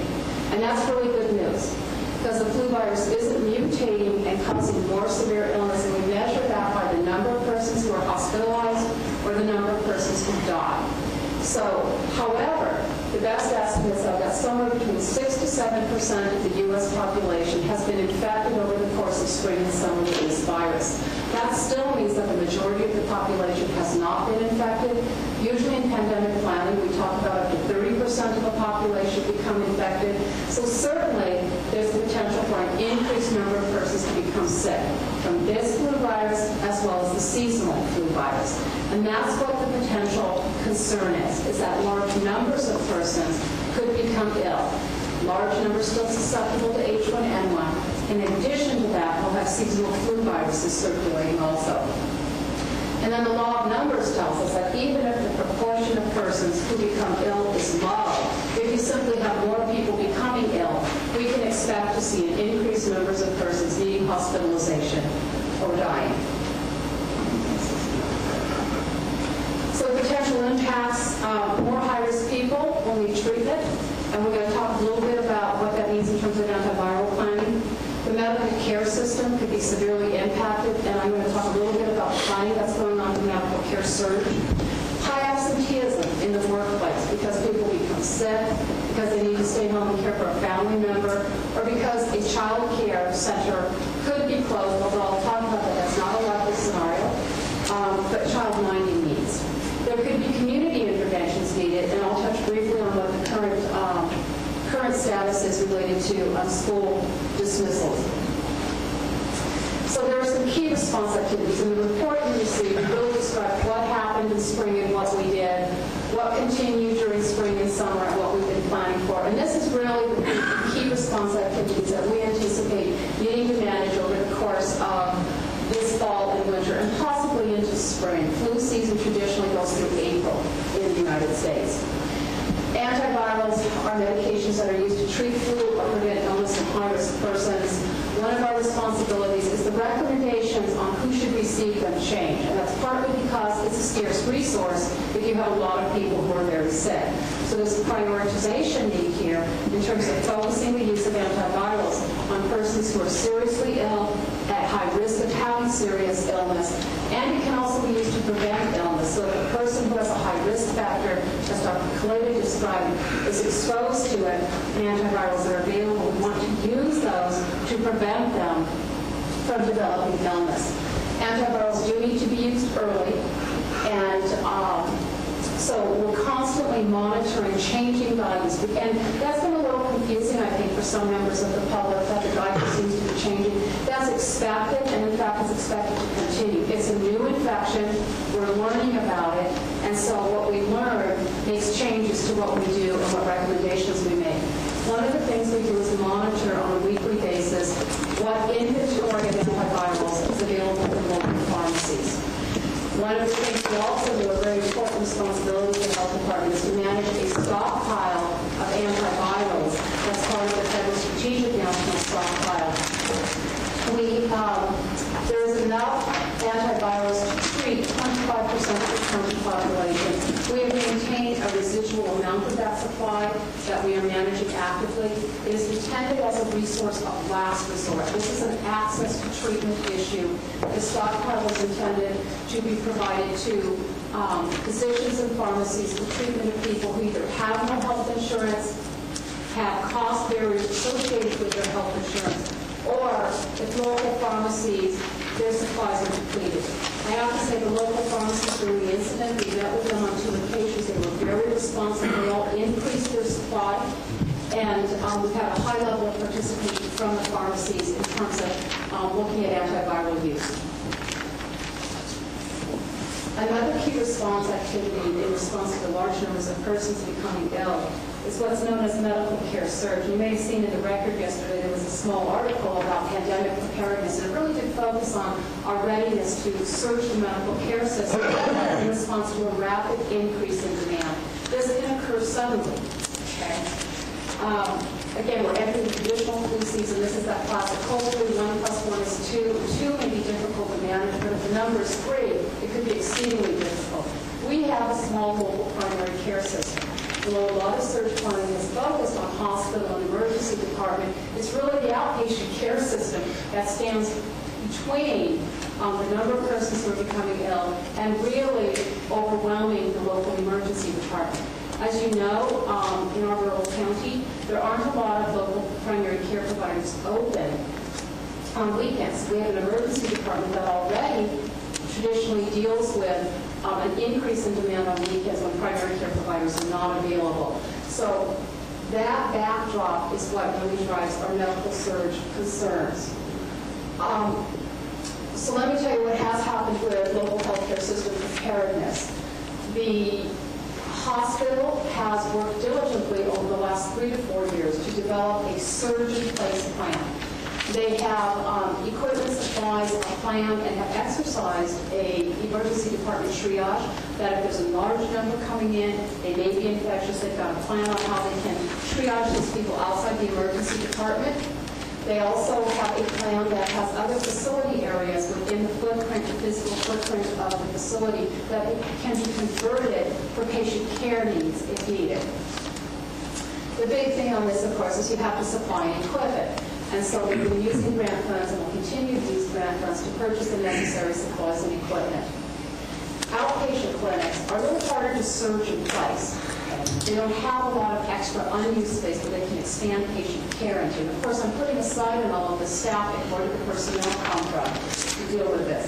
And that's really good news, because the flu virus isn't mutating and causing more severe illness, and we measure that by the number of persons who are hospitalized or the number of persons who die. So, however, the best estimates are that somewhere between 6 to 7% of the U.S. population has been infected over the course of spring and summer with this virus. That still means that the majority of the population has not been infected. Usually in pandemic planning, we talk about up to 30% of the population become infected. So certainly, there's the potential for an increased number of persons to become sick from this flu virus as well as the seasonal flu virus. And that's what the potential concern is that large numbers of persons could become ill. Large numbers still susceptible to H1N1. In addition to that, we'll have seasonal flu viruses circulating also. And then the law of numbers tells us that even if the proportion of persons who become ill is low, if you simply have more people becoming ill, we can expect to see an increased numbers of persons needing hospitalization or dying. So potential impacts, more high-risk people will need treatment, and we're going to talk a little bit about what that means in terms of antiviral planning. The medical care system could be severely impacted, and I'm going to talk a little bit about the planning that's going on in the medical care surge. High absenteeism in the workplace because people become sick, because they need to stay home and care for a family member, or because a child care center could be closed, although I'll talk about that. That's not a likely scenario, but child minding needs. There could be community interventions needed, and I'll touch briefly on what the current status is related to school dismissals. So there are some key response activities. In the report you received, we really described what happened in spring and what we did, what continued during spring and summer, and what we've been planning for. And this is really the key response activities that we anticipate needing to manage over the course of this fall and winter, and possibly into spring. Flu season traditionally goes through April in the United States. Antivirals are medications that are used to treat flu or prevent illness in high-risk persons. One of our responsibilities is the recommendations on who should receive them change, and that's partly because it's a scarce resource if you have a lot of people who are very sick. So there's a prioritization need here in terms of focusing the use of antivirals on persons who are seriously ill, at high risk of having serious illness, and it can also be used to prevent illness. So if a person who has a high risk factor, as Dr. Kaleda described, is exposed to it, and antivirals are available, we want to use those to prevent them from developing illness. Antivirals do need to be used early, and so we're constantly monitoring changing values. And that's been a little confusing, I think, for some members of the public, that the guidance seems to be changing. That's expected, and in fact, it's expected to continue. It's a new infection. We're learning about it. And so what we learn makes changes to what we do and what recommendations we make. One of the things we do is monitor on a weekly basis what inventory of antivirals is available from local pharmacies. One of the things we also do, a very important responsibility for the health department, is to manage a stockpile of antivirals that's part of the federal strategic national stockpile. There is enough antivirals to treat 25% of the current population. We have maintained a residual amount of that supply that we are managing actively. It is intended as a resource of last resort. This is an access to treatment issue. The stockpile is intended to be provided to physicians and pharmacies for treatment of people who either have no health insurance, have cost barriers associated with their health insurance, or if local pharmacies, their supplies are depleted. I have to say the local pharmacies during the incident, we met with them on 2 occasions. They were very responsive. They all increased their supply, and we've had a high level of participation from the pharmacies in terms of looking at antiviral use. Another key response activity in response to large numbers of persons becoming ill is what's known as medical care surge. You may have seen in the record yesterday there was a small article about pandemic preparedness, and it really did focus on our readiness to surge the medical care system in response to a rapid increase in demand. This can occur suddenly. Okay? Again, we're entering the traditional flu season. This is that classic cold flu. 1 + 1 is 2. 2 may be difficult to manage, but if the number is 3, it could be exceedingly difficult. We have a small local primary care system. Although a lot of surge planning is focused on hospital and emergency department, it's really the outpatient care system that stands between the number of persons who are becoming ill and really overwhelming the local emergency department. As you know, in our rural county, there aren't a lot of local primary care providers open on weekends. We have an emergency department that already traditionally deals with an increase in demand on weekends when primary care providers are not available. So that backdrop is what really drives our medical surge concerns. So let me tell you what has happened with local healthcare system preparedness. The hospital has worked diligently over the last 3 to 4 years to develop a surge-in-place plan. They have equipment, supplies, a plan, and have exercised a emergency department triage that if there's a large number coming in, they may be infectious. They've got a plan on how they can triage these people outside the emergency department. They also have a plan that has other facility areas within the footprint, the physical footprint of the facility that can be converted for patient care needs if needed. The big thing on this, of course, is you have to supply equipment. And so we've been using grant funds and will continue to use grant funds to purchase the necessary supplies and equipment. Outpatient clinics are a little harder to surge in place. Okay? They don't have a lot of extra unused space that they can expand patient care into. And of course, I'm putting aside in all of the staffing, where did the personnel come from to deal with this?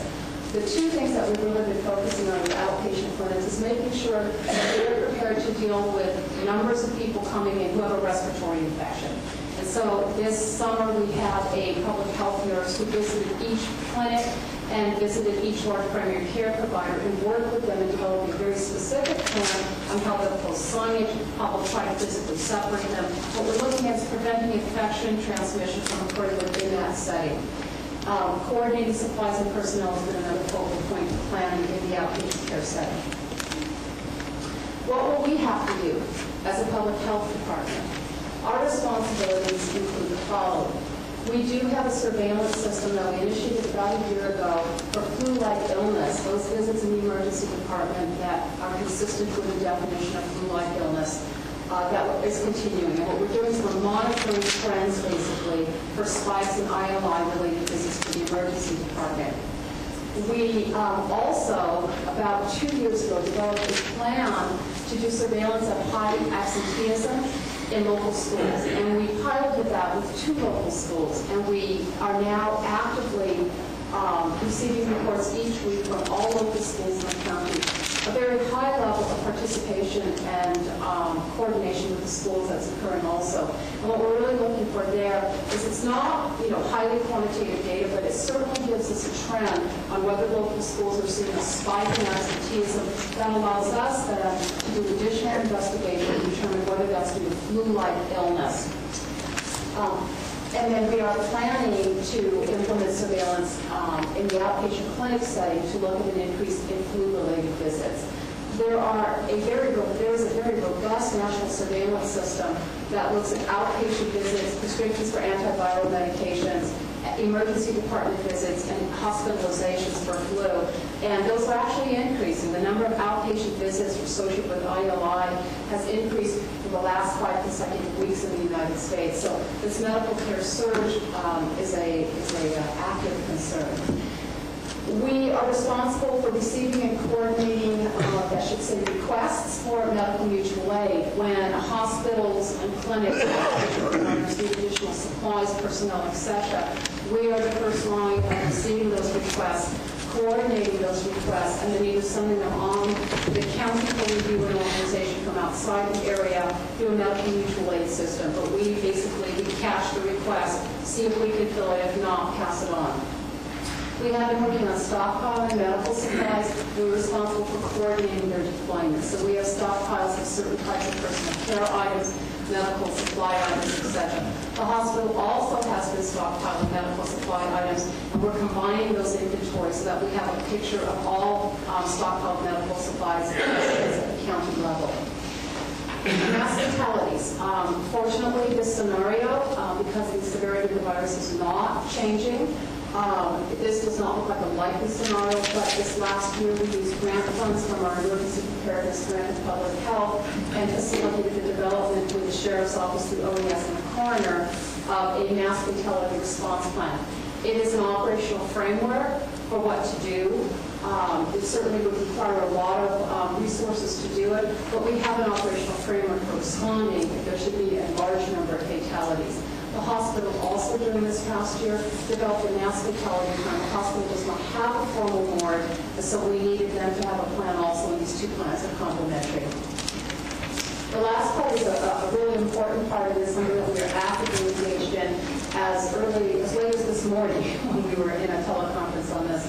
The two things that we've really been focusing on with outpatient clinics is making sure that they're prepared to deal with numbers of people coming in who have a respiratory infection. And so this summer we had a public health nurse who visited each clinic and visited each large primary care provider and worked with them in developing a very specific plan on how they'll post signage, how they'll try to physically separate them. What we're looking at is preventing infection transmission from occurring within that setting. Coordinating supplies and personnel has been another focal point of planning in the outpatient care setting. What will we have to do as a public health department? Our responsibilities include the following. We do have a surveillance system that we initiated about a year ago for flu-like illness, those visits in the emergency department that are consistent with the definition of flu-like illness. That is continuing. And what we're doing is we're monitoring trends, basically, for spikes in ILI-related visits to the emergency department. We also, about 2 years ago, developed a plan to do surveillance of high absenteeism in local schools. And we piloted that with 2 local schools. And we are now actively receiving reports each week from all local schools in the county. A very high level of participation and coordination with the schools that's occurring also. And what we're really looking for there is it's not, highly quantitative data, but it certainly gives us a trend on whether local schools are seeing a spike in absenteeism that allows us then to do additional investigation and determine whether that's due to flu-like illness. And then we are planning to implement surveillance in the outpatient clinic setting to look at an increase in flu-related visits. There is a very robust national surveillance system that looks at outpatient visits, prescriptions for antiviral medications, emergency department visits, and hospitalizations for flu. And those are actually increasing. The number of outpatient visits associated with ILI has increased for the last 5 consecutive weeks in the United States. So this medical care surge is a active concern. We are responsible for receiving and coordinating, requests for medical mutual aid when hospitals and clinics receive additional supplies, personnel, etc. We are the first line of receiving those requests, coordinating those requests, and then either sending them on the county for review and authorization from outside the area through a medical mutual aid system. But we catch the request, see if we can fill it, if not, pass it on. We have been working on stockpiling medical supplies. We're responsible for coordinating their deployment. So we have stockpiles of certain types of personal care items, medical supply items, etc. The hospital also has been stockpiling medical supply items, and we're combining those inventories so that we have a picture of all stockpiled medical supplies at the county level. Mass fatalities. Fortunately, this scenario, because the severity of the virus is not changing, this does not look like a likely scenario, but this last year we used grant funds from our emergency preparedness grant in public health and facilitated the development with the Sheriff's Office through OES and the coroner of a mass fatality response plan. It is an operational framework for what to do. It certainly would require a lot of resources to do it, but we have an operational framework for responding if there should be a large number of fatalities. The hospital also, during this past year, developed a mass fatality plan. The hospital does not have a formal board, so we needed them to have a plan also, and these 2 plans are complementary. The last part is a really important part of this, something that we are actively engaged in as late as this morning when we were in a teleconference on this.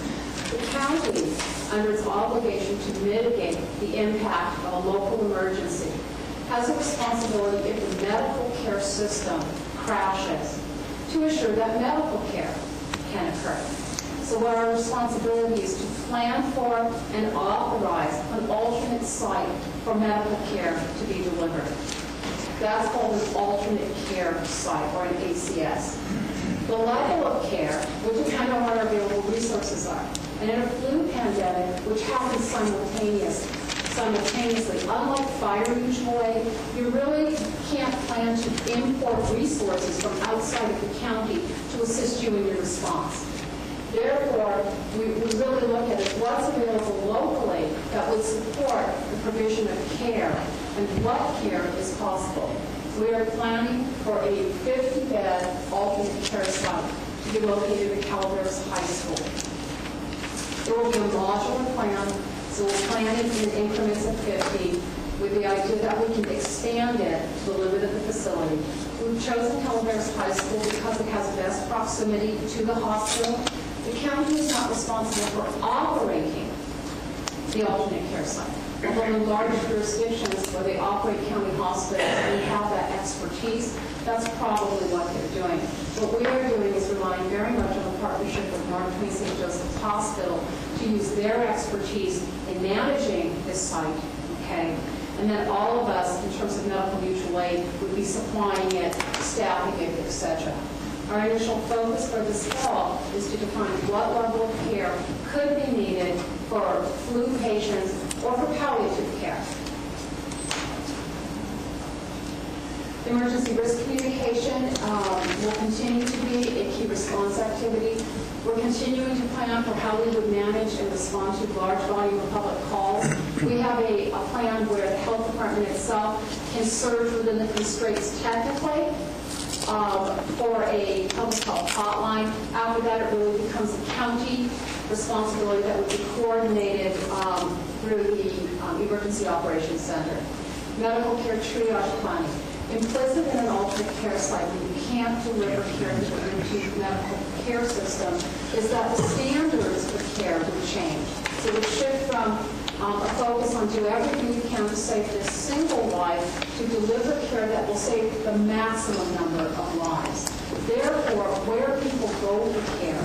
The county, under its obligation to mitigate the impact of a local emergency, has a responsibility if the medical care system crashes to ensure that medical care can occur. So what our responsibility is to plan for and authorize an alternate site for medical care to be delivered. That's called an alternate care site, or an ACS. The level of care will depend on what our available resources are. And in a flu pandemic, which happens simultaneously, unlike fire mutual aid, you really can't plan to import resources from outside of the county to assist you in your response. Therefore, we really look at what's available locally that would support the provision of care. and what care is possible. We are planning for a 50-bed alternate care site to be located at Calaveras High School. There will be a modular plan, so we'll plan it in increments of 50 with the idea that we can expand it to the limit of the facility. We've chosen Calaveras High School because it has best proximity to the hospital. The county is not responsible for operating the alternate care site. Although in large jurisdictions where they operate county hospitals, we have that expertise. That's probably what they're doing. What we are doing is relying very much on a partnership with North Queen St. Joseph's Hospital to use their expertise in managing this site, okay? And then all of us, in terms of medical mutual aid, would be supplying it, staffing it, etc. Our initial focus for this fall is to define what level of care could be needed for flu patients or for palliative care. Emergency risk communication will continue to be a key response activity. We're continuing to plan for how we would manage and respond to large volume of public calls. We have a plan where the health department itself can serve within the constraints technically for a public health hotline. After that, it really becomes a county responsibility that would be coordinated through the Emergency Operations Center. Medical care triage planning. Implicit in an alternate care site where you can't deliver care to the routine medical care system is that the standards for care would change. So we shift from a focus on do everything you can to save this single life to deliver care that will save the maximum number of lives. Therefore, where people go for care,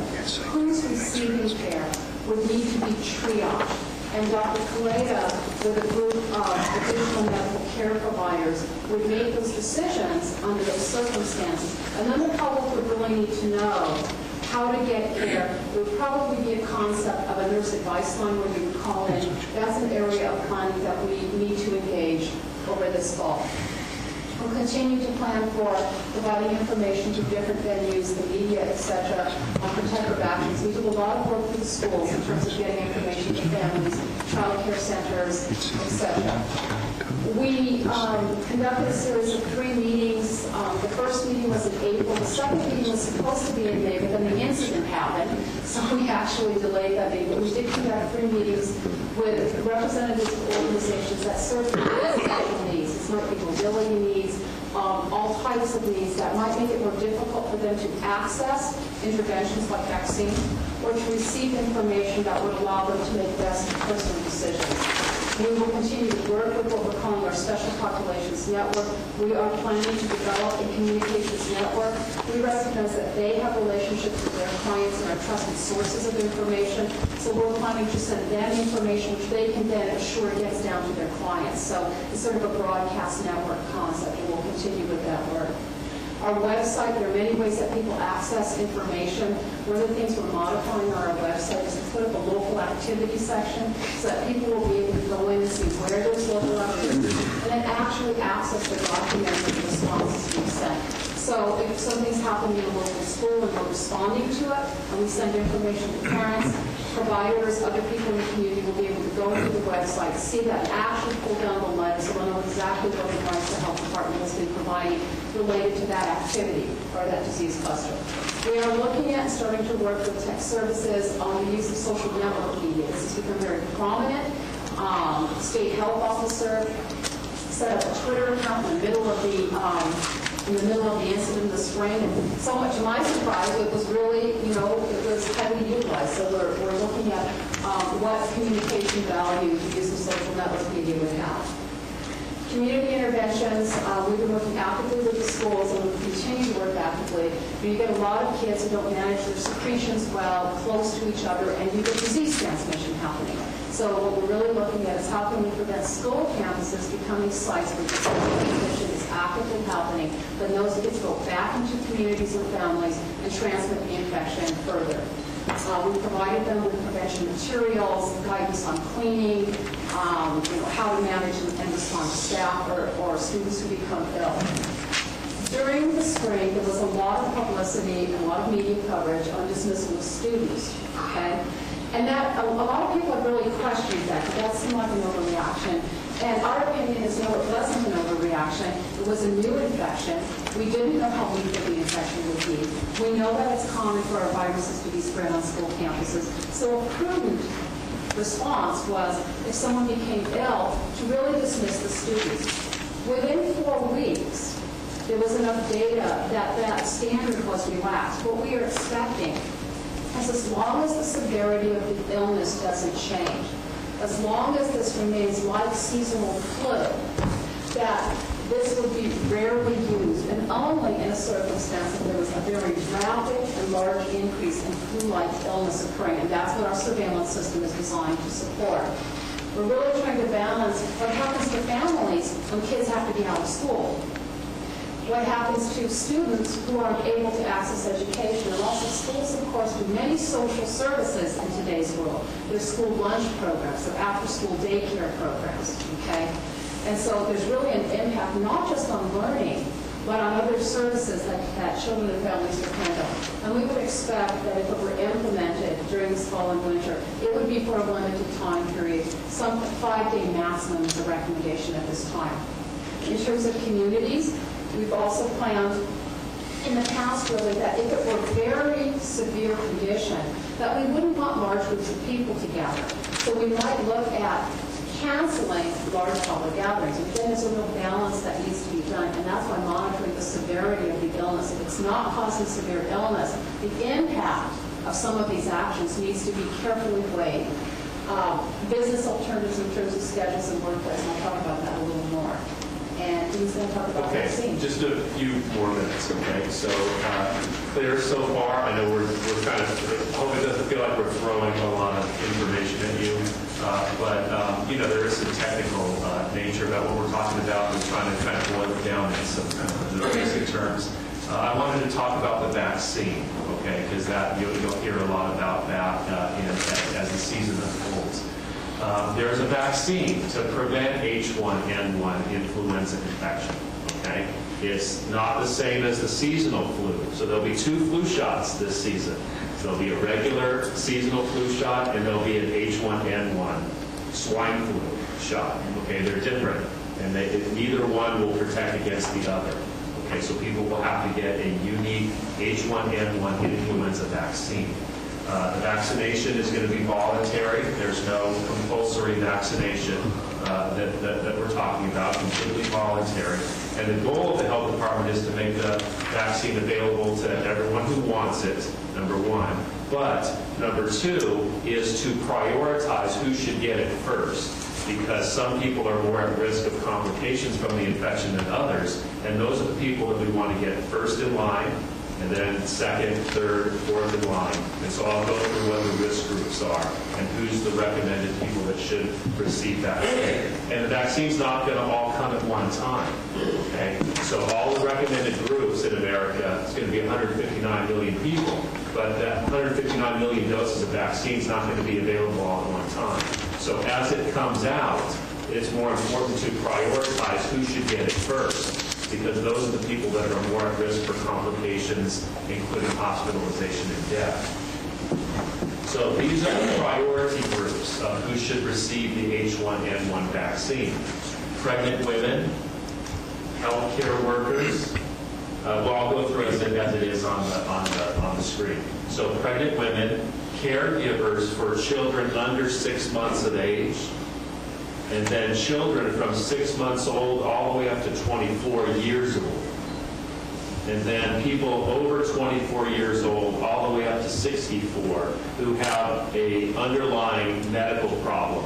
who's receiving care, would need to be triaged. And Dr. Kaleda, with a group of additional medical care providers, would make those decisions under those circumstances. And then the public would really need to know how to get care. It would probably be a concept of a nurse advice line where you would call in. That's an area of planning that we need to engage over this fall. We'll continue to plan for providing information to different venues, the media, etc., on protective actions. We do a lot of work with schools in terms of getting information to families, child care centers, etc. We conducted a series of 3 meetings. The first meeting was in April. The second meeting was supposed to be in May, but then the incident happened, so we actually delayed that meeting. But we did conduct 3 meetings with representatives of organizations that serve special needs. It's not mobility needs, all types of needs that might make it more difficult for them to access interventions like vaccine or to receive information that would allow them to make best personal decisions. We will continue to work with what we're calling our Special Populations Network. We are planning to develop a communications network. We recognize that they have relationships with their clients and are trusted sources of information. So we're planning to send them information which they can then assure gets down to their clients. So it's sort of a broadcast network concept, and we'll continue with that work. Our website, there are many ways that people access information. One of the things we're modifying on our website is to put up a local activity section so that people will be able to go in and see where there's local activity and then actually access the documents and responses we send. So if something's happening in a local school and we're responding to it, and we send information to parents, providers, other people in the community will be able to go into the website, see that, actually pull down the lens, so they'll know exactly what advice the health department has been providing related to that activity or that disease cluster. We are looking at starting to work with tech services on the use of social network media. This has become very prominent. State health officer set up a Twitter account in the middle of the incident in the spring, and so much to my surprise, it was really, it was heavily utilized. So we're looking at what communication value the use of social network media would have. Community interventions, we've been working actively with the schools, and we'll continue to work actively. You get a lot of kids who don't manage their secretions well, close to each other, and you get disease transmission happening. So what we're really looking at is how can we prevent school campuses becoming sites where disease transmission is actively happening, then those kids go back into communities and families and transmit the infection further. We provided them with prevention materials, guidance on cleaning, how to manage and respond to staff or students who become ill. During the spring, there was a lot of publicity and a lot of media coverage on dismissal of students, okay? And that a lot of people have really questioned that, but that's somewhat of an overreaction. And our opinion is, no, it wasn't an overreaction. It was a new infection. We didn't know how lethal the infection would be. We know that it's common for our viruses to be spread on school campuses. So a prudent response was, if someone became ill, to really dismiss the students. Within 4 weeks, there was enough data that that standard was relaxed. What we are expecting is, as long as the severity of the illness doesn't change, as long as this remains like seasonal flu, that this would be rarely used, and only in a circumstance where there was a very rapid and large increase in flu-like illness occurring. And that's what our surveillance system is designed to support. We're really trying to balance what happens to families when kids have to be out of school, what happens to students who aren't able to access education, and also schools, of course, do many social services in today's world. There's school lunch programs, there are after-school daycare programs, okay? And so there's really an impact not just on learning, but on other services that children and families depend on. And we would expect that if it were implemented during this fall and winter, it would be for a limited time period. Some 5-day maximum is a recommendation at this time. In terms of communities, we've also planned in the past, really, that if it were very severe condition, that we wouldn't want large groups of people together. So we might look at canceling large public gatherings. Again, there's a real balance that needs to be done, and that's why monitoring the severity of the illness. If it's not causing severe illness, the impact of some of these actions needs to be carefully weighed. Business alternatives in terms of schedules and workplace, and I'll talk about that a little more. And he's going to talk about vaccines. Just a few more minutes, okay? So clear so far. I know we're kind of, I hope it doesn't feel like we're throwing a lot of information at you, but you know, there is some technical nature about what we're talking about. We're trying to kind of boil it down in some the basic terms. I wanted to talk about the vaccine, okay? Because that you'll hear a lot about that as the season unfolds. There's a vaccine to prevent H1N1 influenza infection, okay? It's not the same as the seasonal flu. So there'll be 2 flu shots this season. There'll be a regular seasonal flu shot, and there'll be an H1N1 swine flu shot, okay? They're different, and neither one will protect against the other, okay? So people will have to get a unique H1N1 influenza vaccine. The vaccination is going to be voluntary. There's no compulsory vaccination that we're talking about, completely voluntary. And the goal of the health department is to make the vaccine available to everyone who wants it, number one. But number 2 is to prioritize who should get it first, because some people are more at risk of complications from the infection than others, and those are the people that we want to get first in line, and then second, third, fourth in line. And so I'll go through what the risk groups are and who's the recommended people that should receive that. And the vaccine's not going to all come at one time, okay? So all the recommended groups in America, it's going to be 159 million people, but that 159 million doses of vaccine is not going to be available all at one time. So as it comes out, it's more important to prioritize who should get it first, because those are the people that are more at risk for complications, including hospitalization and death. So these are the priority groups of who should receive the H1N1 vaccine. Pregnant women, healthcare workers. Well, I'll go through as it is on the screen. So pregnant women, caregivers for children under 6 months of age, and then children from 6 months old all the way up to 24 years old. And then people over 24 years old all the way up to 64 who have a underlying medical problem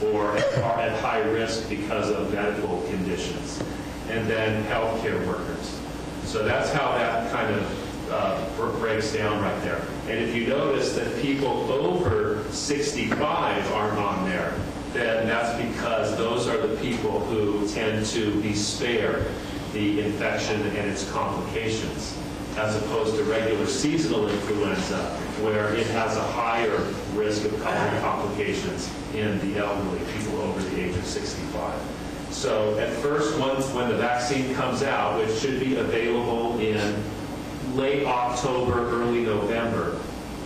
or are at high risk because of medical conditions. And then healthcare workers. So that's how that kind of breaks down right there. And if you notice that people over 65 aren't on there, then that's because those are the people who tend to be spared the infection and its complications, as opposed to regular seasonal influenza, where it has a higher risk of complications in the elderly, people over the age of 65. So at first, when the vaccine comes out, which should be available in late October, early November,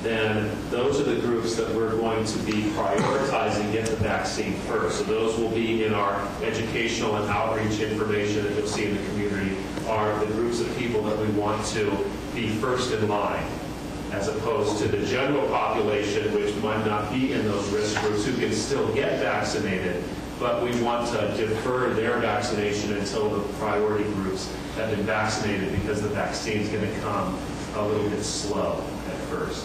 then those are the groups that we're going to be prioritizing get the vaccine first. So those will be in our educational and outreach information that you'll see in the community are the groups of people that we want to be first in line, as opposed to the general population, which might not be in those risk groups, who can still get vaccinated, but we want to defer their vaccination until the priority groups have been vaccinated, because the vaccine is going to come a little bit slow at first.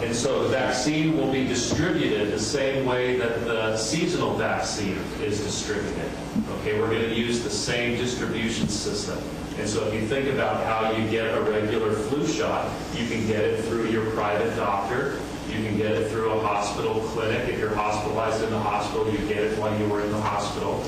And so the vaccine will be distributed the same way that the seasonal vaccine is distributed. Okay, we're going to use the same distribution system. And so if you think about how you get a regular flu shot, you can get it through your private doctor. You can get it through a hospital clinic. If you're hospitalized in the hospital, you get it while you were in the hospital.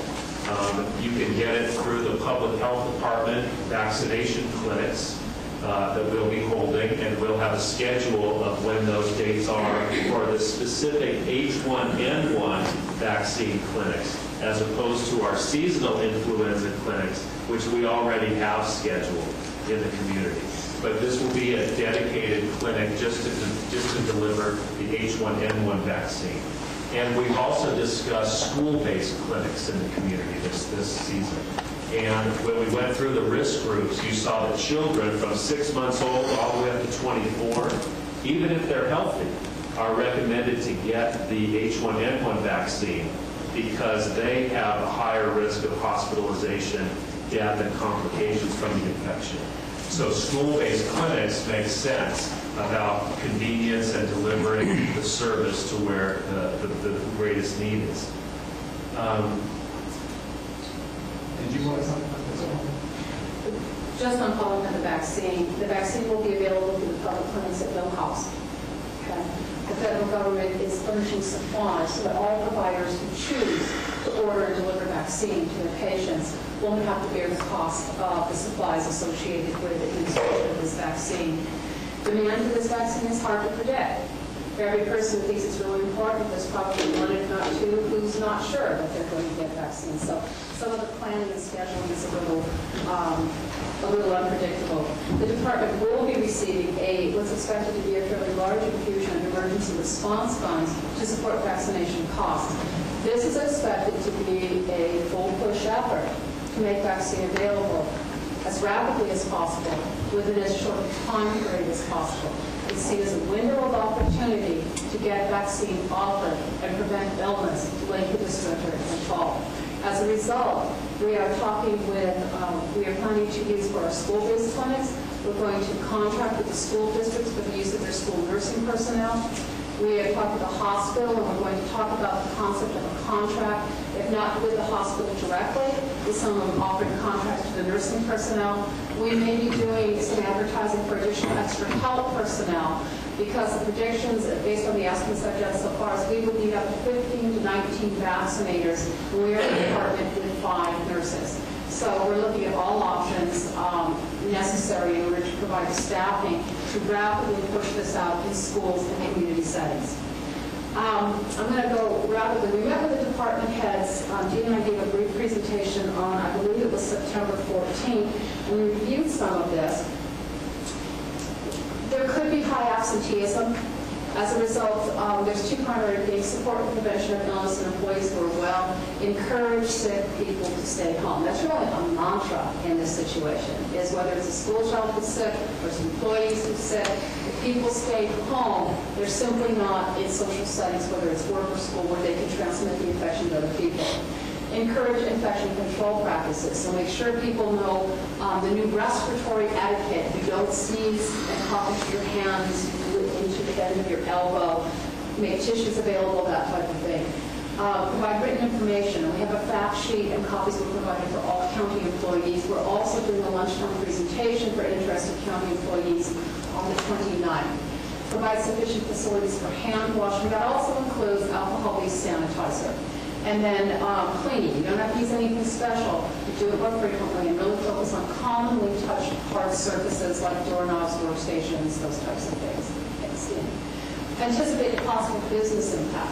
You can get it through the public health department vaccination clinics that we'll be holding, and we'll have a schedule of when those dates are for the specific H1N1 vaccine clinics, as opposed to our seasonal influenza clinics, which we already have scheduled in the community. But this will be a dedicated clinic just to deliver the H1N1 vaccine. And we've also discussed school-based clinics in the community this season. And when we went through the risk groups, you saw that children from 6 months old all the way up to 24, even if they're healthy, are recommended to get the H1N1 vaccine because they have a higher risk of hospitalization, death, and complications from the infection. So school-based clinics make sense about convenience and delivering the service to where the greatest need is. Did you want to comment on this? Just on following up the vaccine will be available to the public clinics at no cost. Okay? The federal government is furnishing supplies so that all providers who choose to order and deliver vaccine to their patients won't have to bear the cost of the supplies associated with the administration of this vaccine. Demand for this vaccine is hard to predict. For every person who thinks it's really important, there's probably one, if not two, who's not sure that they're going to get vaccines. So some of the planning and scheduling is a little unpredictable. The department will be receiving what's expected to be a fairly large infusion of emergency response funds to support vaccination costs. This is expected to be a full push effort to make vaccine available as rapidly as possible within as short a time period as possible. It's seen as a window of opportunity to get vaccine offered and prevent illness late this winter and fall. As a result, we are planning to use for our school-based clinics. We're going to contract with the school districts for the use of their school nursing personnel. We have talked with the hospital, and we're going to talk about the concept of a contract, if not with the hospital directly, with some of them offering contracts to the nursing personnel. We may be doing some advertising for additional extra health personnel, because the predictions, based on the estimates I've done so far, is we would need up to 15 to 19 vaccinators, and we are in the department with 5 nurses. So we're looking at all options necessary in order to provide the staffing to rapidly push this out in schools and community settings. I'm going to go rapidly. We met with the department heads. Dean and I gave a brief presentation on, I believe it was September 14th, and we reviewed some of this. There could be high absenteeism. As a result, there's 2 primary things: support and prevention of illness in employees who are well, encourage sick people to stay home. That's really a mantra in this situation, is whether it's a school child who's sick or it's employees who's sick, if people stay home, they're simply not in social settings, whether it's work or school, where they can transmit the infection to other people. Encourage infection control practices. So make sure people know the new respiratory etiquette. You don't sneeze and cough into your hands, into the end of your elbow. Make tissues available, that type of thing. Provide written information. We have a fact sheet and copies we're providing for all county employees. We're also doing a lunchtime presentation for interested county employees on the 29th. Provide sufficient facilities for hand washing. That also includes alcohol-based sanitizer. And then cleaning. You don't have to use anything special. You do it more frequently and really focus on commonly touched hard surfaces like doorknobs, workstations, those types of things. Anticipate the possible business impact.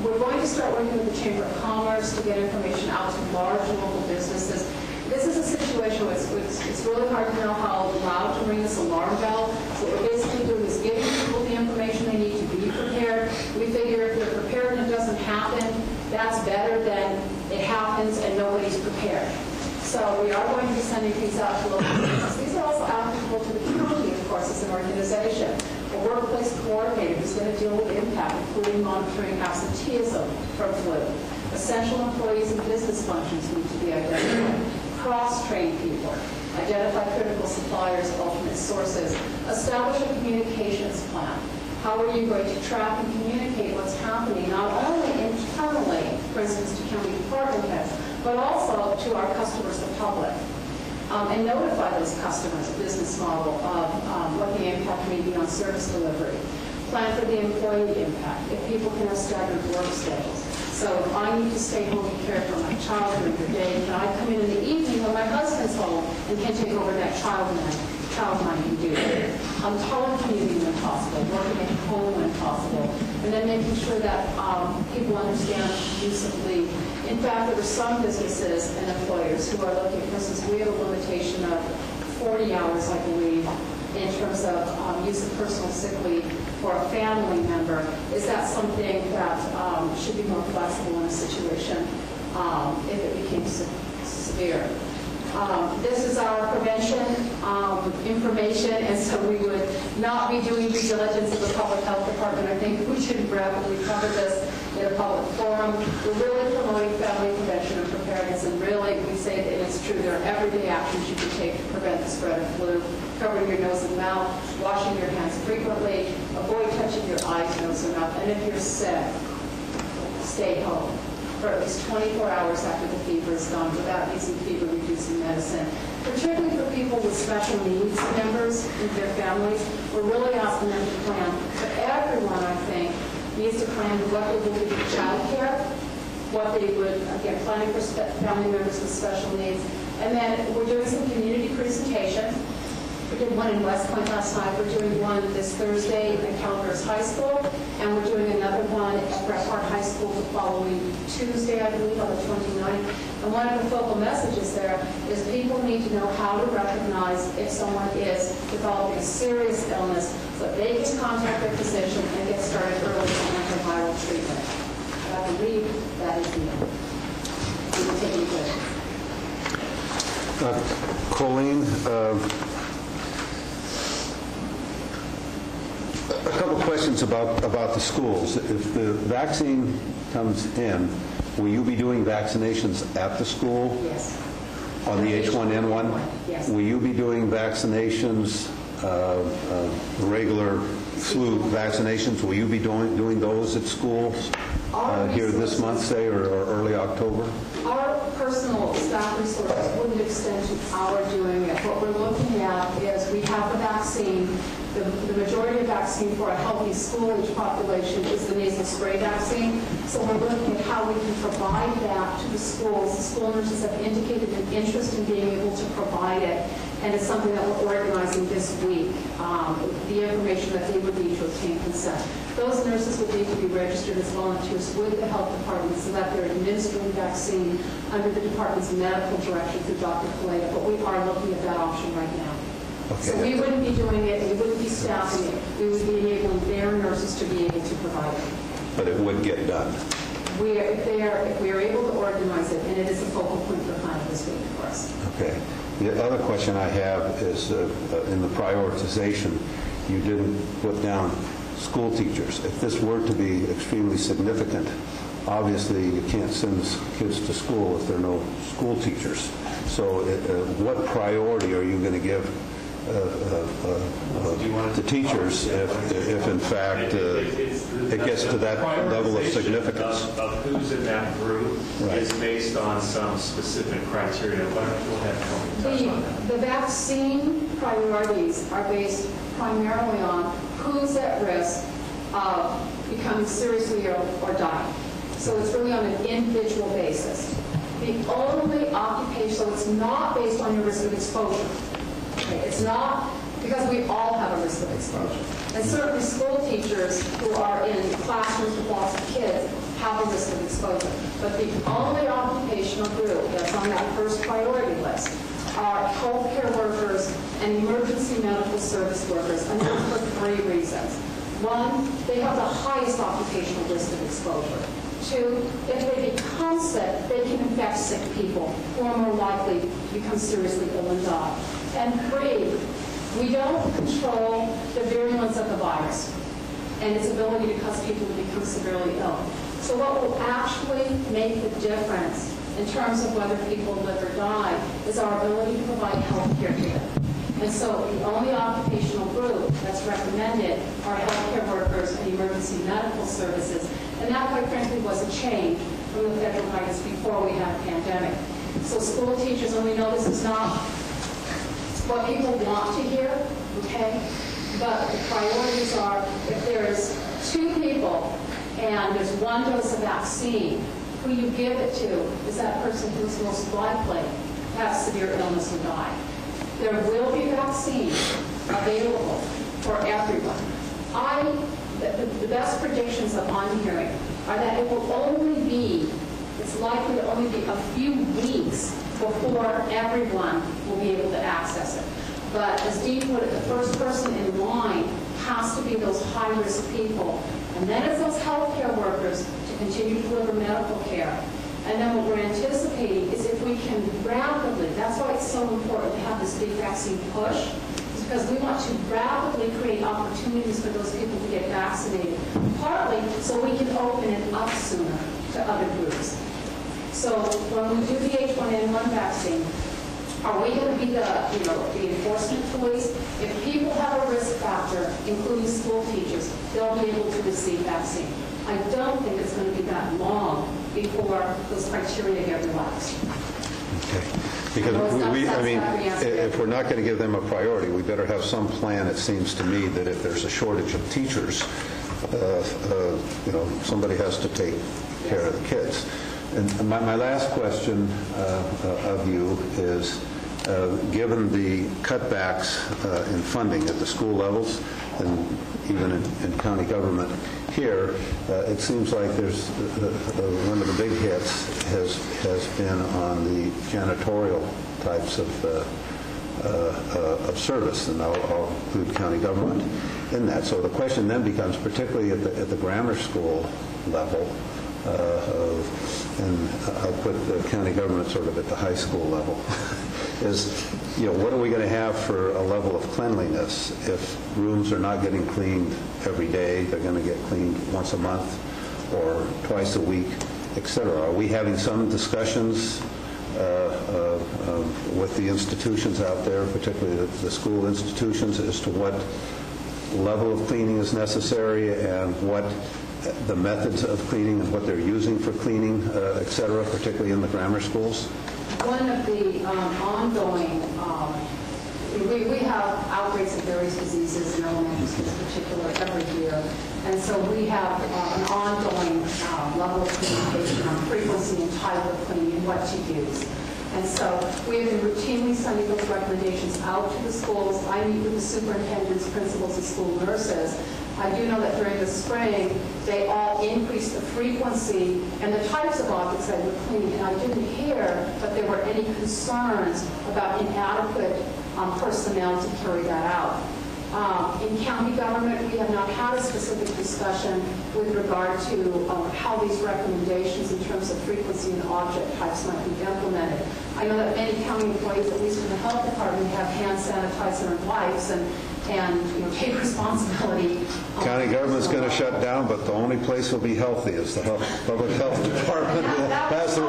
We're going to start working with the Chamber of Commerce to get information out to large local businesses. This is a situation where it's really hard to know how loud to ring this alarm bell. So what we're basically doing is giving people the information they need to be prepared. We figure if they're prepared and it doesn't happen, that's better than it happens and nobody's prepared. So we are going to be sending these out to local businesses. These are also applicable to the county, of course, as an organization. A workplace coordinator who's going to deal with impact, including monitoring absenteeism from flu. Essential employees and business functions need to be identified. Cross-train people. Identify critical suppliers, alternate sources. Establish a communications plan. How are you going to track and communicate what's happening, not only internally, for instance, to county department heads, but also to our customers, the public, and notify those customers a business model of what the impact may be on service delivery. Plan for the employee impact, if people can have staggered work schedules. So if I need to stay home and care for my child during the day, can I come in the evening when my husband's home and can take over that child minding duty? Telecommuting when possible, working at home when possible, and then making sure that people understand use of leave. In fact, there are some businesses and employers who are looking, for instance, we have a limitation of 40 hours, I believe, in terms of use of personal sick leave for a family member. Is that something that should be more flexible in a situation if it became severe? This is our prevention information, and so we would not be doing due diligence of the public health department. I think we should rapidly cover this in a public forum. We're really promoting family prevention and preparedness, and really we say that it's true. There are everyday actions you can take to prevent the spread of flu. Covering your nose and mouth, washing your hands frequently, avoid touching your eyes, nose, and mouth, and if you're sick, stay home for at least 24 hours after the fever is gone without using fever-reducing medicine. Particularly for people with special needs members and their families, we're really asking them to plan. But everyone, I think, needs to plan what they will do for child care, what they would, again, planning for family members with special needs. And then we're doing some community presentations. We did one in West Point last night. We're doing one this Thursday at Calaveras High School, and we're doing another one at Brett Park High School the following Tuesday, I believe, on the 29th. And one of the focal messages there is people need to know how to recognize if someone is developing a serious illness so that they can contact their physician and get started early on antiviral treatment. And I believe that is the end. We will take any questions. Colleen, a couple questions about the schools. If the vaccine comes in, will you be doing vaccinations at the school? Yes. On the H1N1? Yes. Will you be doing vaccinations, regular flu vaccinations? Will you be doing those at schools here this month, say, or early October? Our personal staff resources wouldn't extend to our doing it. What we're looking at is we have the vaccine. The majority of vaccine for a healthy school-age population is the nasal spray vaccine. So we're looking at how we can provide that to the schools. The school nurses have indicated an interest in being able to provide it, and it's something that we're organizing this week, the information that they would need to obtain consent. Those nurses would need to be registered as volunteers with the health department so that they're administering vaccine under the department's medical direction through Dr. Kaleda, but we are looking at that option right now. Okay. So we wouldn't be doing it, we wouldn't be staffing it, we would be enabling their nurses to be able to provide it. But it would get done. If we are able to organize it, and it is a focal point for planning this week for us. Okay. The other question I have is in the prioritization, you didn't put down school teachers. If this were to be extremely significant, obviously you can't send kids to school if there are no school teachers. So what priority are you going to give to teachers if in fact it gets to that level of significance? Of who's in that group is based on some specific criteria. Go ahead. The vaccine priorities are based primarily on who's at risk of becoming seriously ill or dying. So it's really on an individual basis. The only occupation, so it's not based on your risk of exposure. Okay? It's not, because we all have a risk of exposure. And certainly school teachers who are in classrooms with lots of kids have a risk of exposure. But the only occupational group that's on that first priority list are healthcare workers and emergency medical service workers, and that's for 3 reasons. 1, they have the highest occupational risk of exposure. 2, if they become sick, they can infect sick people who are more likely to become seriously ill and die. And 3, we don't control the virulence of the virus and its ability to cause people to become severely ill. So what will actually make the difference in terms of whether people live or die is our ability to provide health care to them. And so the only occupational group that's recommended are healthcare workers and emergency medical services. And that, quite frankly, was a change from the federal guidance before we had a pandemic. So school teachers, and we know this is not what people want to hear, okay? But the priorities are, if there's 2 people and there's 1 dose of vaccine, who you give it to is that person who's most likely to have severe illness or die. There will be vaccines available for everyone. The best predictions that I'm hearing are that it will only be, it's likely to only be a few weeks before everyone will be able to access it. But as Dee put it, the first person in line has to be those high-risk people. And then it's those healthcare workers to continue to deliver medical care. And then what we're anticipating is if we can rapidly, that's why it's so important to have this big vaccine push, is because we want to rapidly create opportunities for those people to get vaccinated, partly so we can open it up sooner to other groups. So when we do the H1N1 vaccine, are we going to be the enforcement police? If people have a risk factor, including school teachers, they'll be able to receive vaccine. I don't think it's going to be that long before those criteria get relaxed. Okay. Because if we're not going to give them a priority, we better have some plan. It seems to me that if there's a shortage of teachers, somebody has to take care of the kids. And my last question of you is, given the cutbacks in funding at the school levels and even in county government here, it seems like there's one of the big hits has been on the janitorial types of service, and I'll include county government in that. So the question then becomes, particularly at the grammar school level, and I'll put the county government sort of at the high school level, is, what are we going to have for a level of cleanliness if rooms are not getting cleaned every day, they're going to get cleaned once a month or twice a week, et cetera? Are we having some discussions with the institutions out there, particularly the school institutions, as to what level of cleaning is necessary and what the methods of cleaning and what they're using for cleaning, et cetera, particularly in the grammar schools? One of the ongoing, we have outbreaks of various diseases in elementary schools in particular every year, and so we have an ongoing level of communication on frequency and type of cleaning and what to use. And so we have been routinely sending those recommendations out to the schools. I meet with the superintendents, principals, and school nurses. I do know that during the spring, they all increased the frequency and the types of objects that were cleaning, and I didn't hear that there were any concerns about inadequate personnel to carry that out. In county government, we have not had a specific discussion with regard to how these recommendations in terms of frequency and object types might be implemented. I know that many county employees, at least in the health department, have hand sanitizer and wipes and take responsibility. County government's going to shut down, but the only place will be healthy is the public health department that has the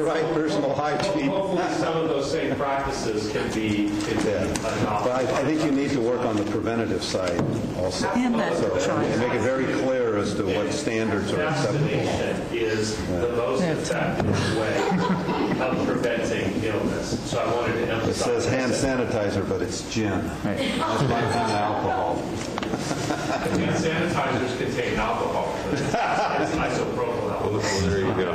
right personal hygiene. Hopefully some of those same practices can be adopted. But I think you need to work on the preventative side also. And make it very clear as to what standards are acceptable. Vaccination is the most effective way of preventing illness. So I wanted to emphasize. It says hand sanitizer, but it's gin. That's my kind of alcohol. Hand sanitizers contain alcohol, but it's isopropyl alcohol. Well, there you go.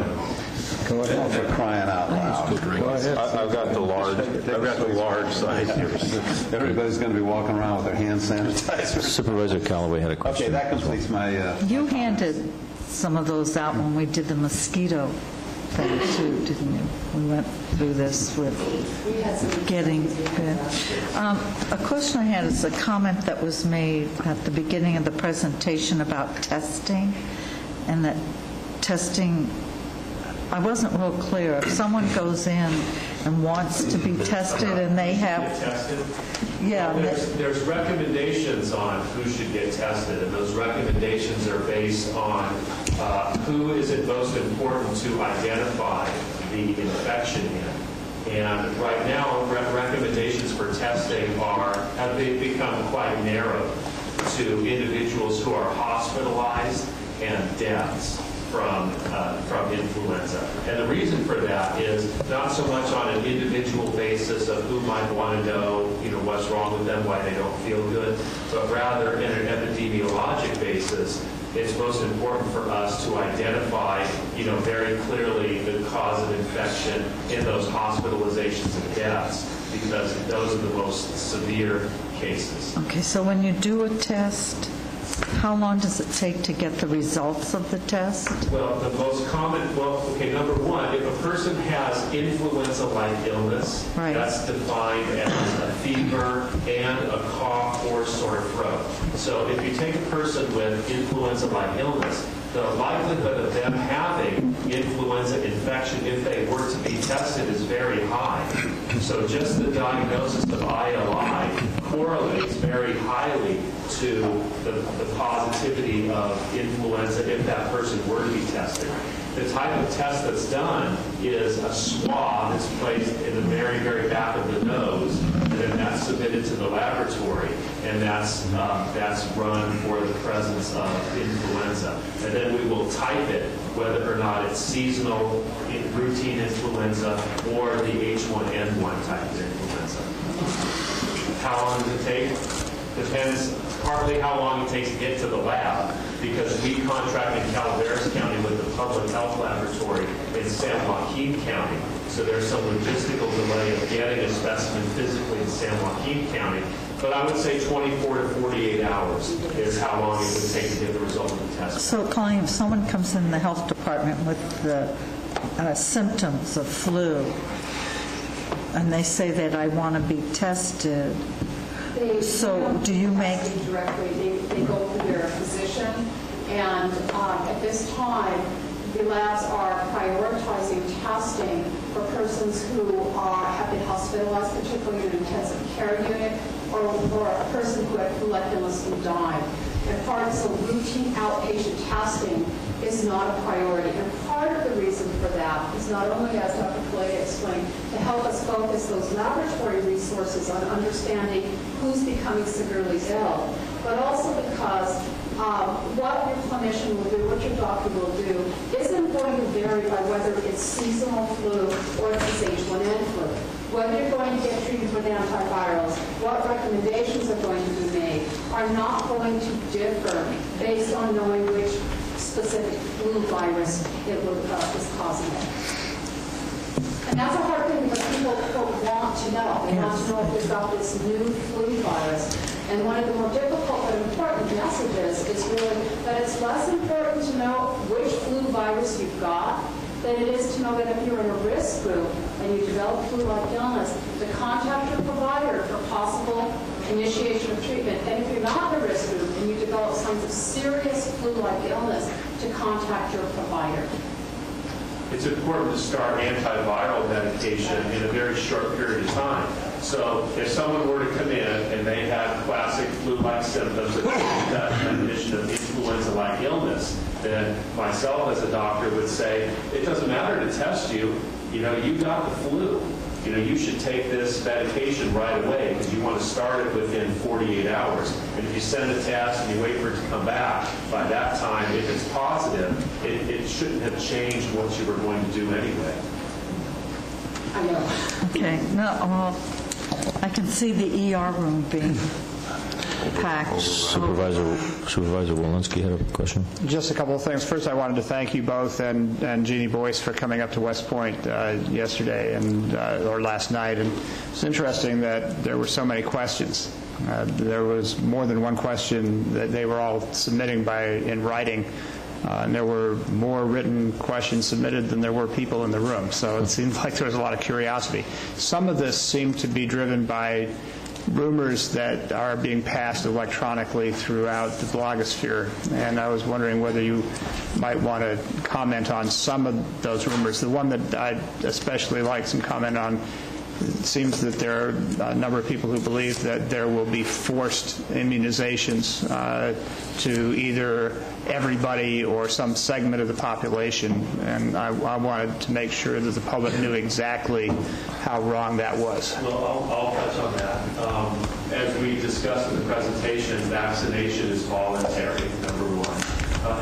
Go ahead. For crying out loud. Go ahead. I've got the large size here. Everybody's going to be walking around with their hand sanitizer. Supervisor Callaway had a question. Okay, that completes my... You handed some of those out when we did the mosquito thing too, didn't you? We went through this with getting... A question I had is a comment that was made at the beginning of the presentation about testing, and that testing, I wasn't real clear. If someone goes in and wants to be tested and they have... Get tested? Yeah. Well, there's recommendations on who should get tested, and those recommendations are based on who is it most important to identify the infection in. And right now, recommendations for testing have become quite narrow to individuals who are hospitalized and deaths from influenza. And the reason for that is not so much on an individual basis of who might want to know, what's wrong with them, why they don't feel good, but rather in an epidemiologic basis. It's most important for us to identify, very clearly the cause of infection in those hospitalizations and deaths, because those are the most severe cases. Okay, so when you do a test, how long does it take to get the results of the test? Well, the most common, number one, if a person has influenza-like illness, right, that's defined as a fever and a cough or sore throat. So if you take a person with influenza-like illness, the likelihood of them having influenza infection, if they were to be tested, is very high. So just the diagnosis of ILI correlates very highly to the positivity of influenza if that person were to be tested. The type of test that's done is a swab that's placed in the very, very back of the nose, and then that's submitted to the laboratory, and that's run for the presence of influenza. And then we will type it, whether or not it's seasonal, routine influenza, or the H1N1 type of influenza. How long does it take? Depends partly how long it takes to get to the lab, because we contract in Calaveras County with the Public Health Laboratory in San Joaquin County. So there's some logistical delay of getting a specimen physically in San Joaquin County. But I would say 24 to 48 hours is how long it would take to get the result of the test. So, Colleen, if someone comes in the health department with the symptoms of flu, and they say that I want to be tested, so do you make... Directly, they go through their physician, and at this time, the labs are prioritizing testing for persons who have been hospitalized, particularly in an intensive care unit, or a person who had flu-like illness and died. And part of some routine outpatient testing is not a priority. And part of the reason for that is not only, as Dr. Kalea explained, to help us focus those laboratory resources on understanding who's becoming severely ill, but also because what your clinician will do, what your doctor will do, isn't going to vary by whether it's seasonal flu or if it's H1N flu. Whether you're going to get treated with antivirals, what recommendations are going to be made, are not going to differ based on knowing which specific flu virus is causing it. And that's a hard thing because people want to know. They want to know if there's got this new flu virus. And one of the more difficult but important messages is really that it's less important to know which flu virus you've got than it is to know that if you're in a risk group and you develop flu-like illness, to contact your provider for possible initiation of treatment. And if you're not in a risk group and you develop signs of serious flu-like illness, to contact your provider. It's important to start antiviral medication in a very short period of time. So if someone were to come in and they have classic flu-like symptoms that definition of influenza-like illness, then myself as a doctor would say, it doesn't matter to test you. You got the flu. You should take this medication right away because you want to start it within 48 hours. And if you send a test and you wait for it to come back, by that time, if it's positive, it shouldn't have changed what you were going to do anyway. I know. Okay. No, I can see the ER room being packed. Supervisor Walensky had a question. Just a couple of things. First, I wanted to thank you both and Jeannie Boyce for coming up to West Point yesterday or last night. And it's interesting that there were so many questions. There was more than one question that they were all submitting in writing. And there were more written questions submitted than there were people in the room. So it seemed like there was a lot of curiosity. Some of this seemed to be driven by rumors that are being passed electronically throughout the blogosphere, and I was wondering whether you might want to comment on some of those rumors. The one that I'd especially like some comment on, it seems that there are a number of people who believe that there will be forced immunizations to either everybody or some segment of the population, and I wanted to make sure that the public knew exactly how wrong that was. Well, I'll touch on that. As we discussed in the presentation, vaccination is voluntary, number one.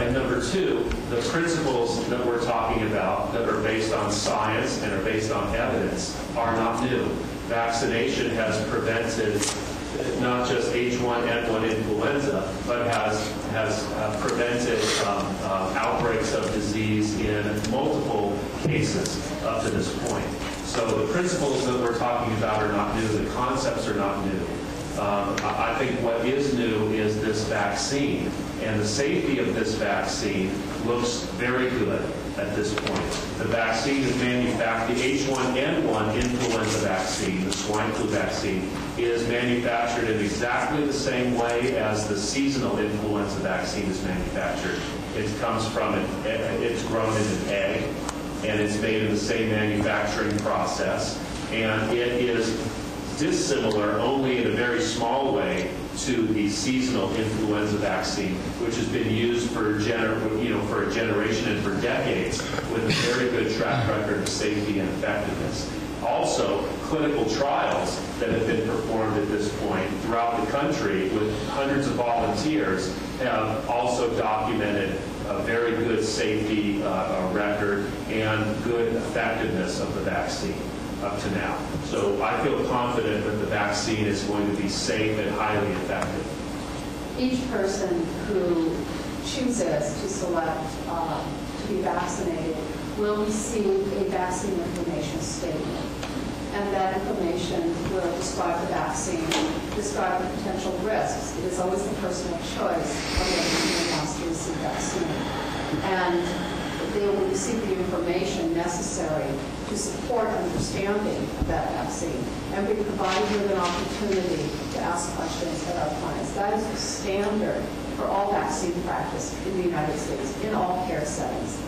And number two, the principles that we're talking about that are based on science and are based on evidence are not new. Vaccination has prevented not just H1N1 influenza, but has prevented outbreaks of disease in multiple cases up to this point. So the principles that we're talking about are not new. The concepts are not new. I think what is new is this vaccine, and the safety of this vaccine looks very good at this point. The vaccine is manufactured, the H1N1 influenza vaccine, the swine flu vaccine, is manufactured in exactly the same way as the seasonal influenza vaccine is manufactured. It comes from, it's grown in an egg, and it's made in the same manufacturing process, and it is dissimilar only in a very small way to the seasonal influenza vaccine, which has been used for a generation and for decades with a very good track record of safety and effectiveness. Also, clinical trials that have been performed at this point throughout the country with hundreds of volunteers have also documented a very good safety record and good effectiveness of the vaccine up to now. So I feel confident that the vaccine is going to be safe and highly effective. Each person who chooses to select to be vaccinated will receive a vaccine information statement. And that information will describe the vaccine, describe the potential risks. It is always the personal choice of whether someone wants to receive vaccine. And they will receive the information necessary to support understanding of that vaccine and be provided with an opportunity to ask questions at our clients. That is the standard for all vaccine practice in the United States, in all care settings.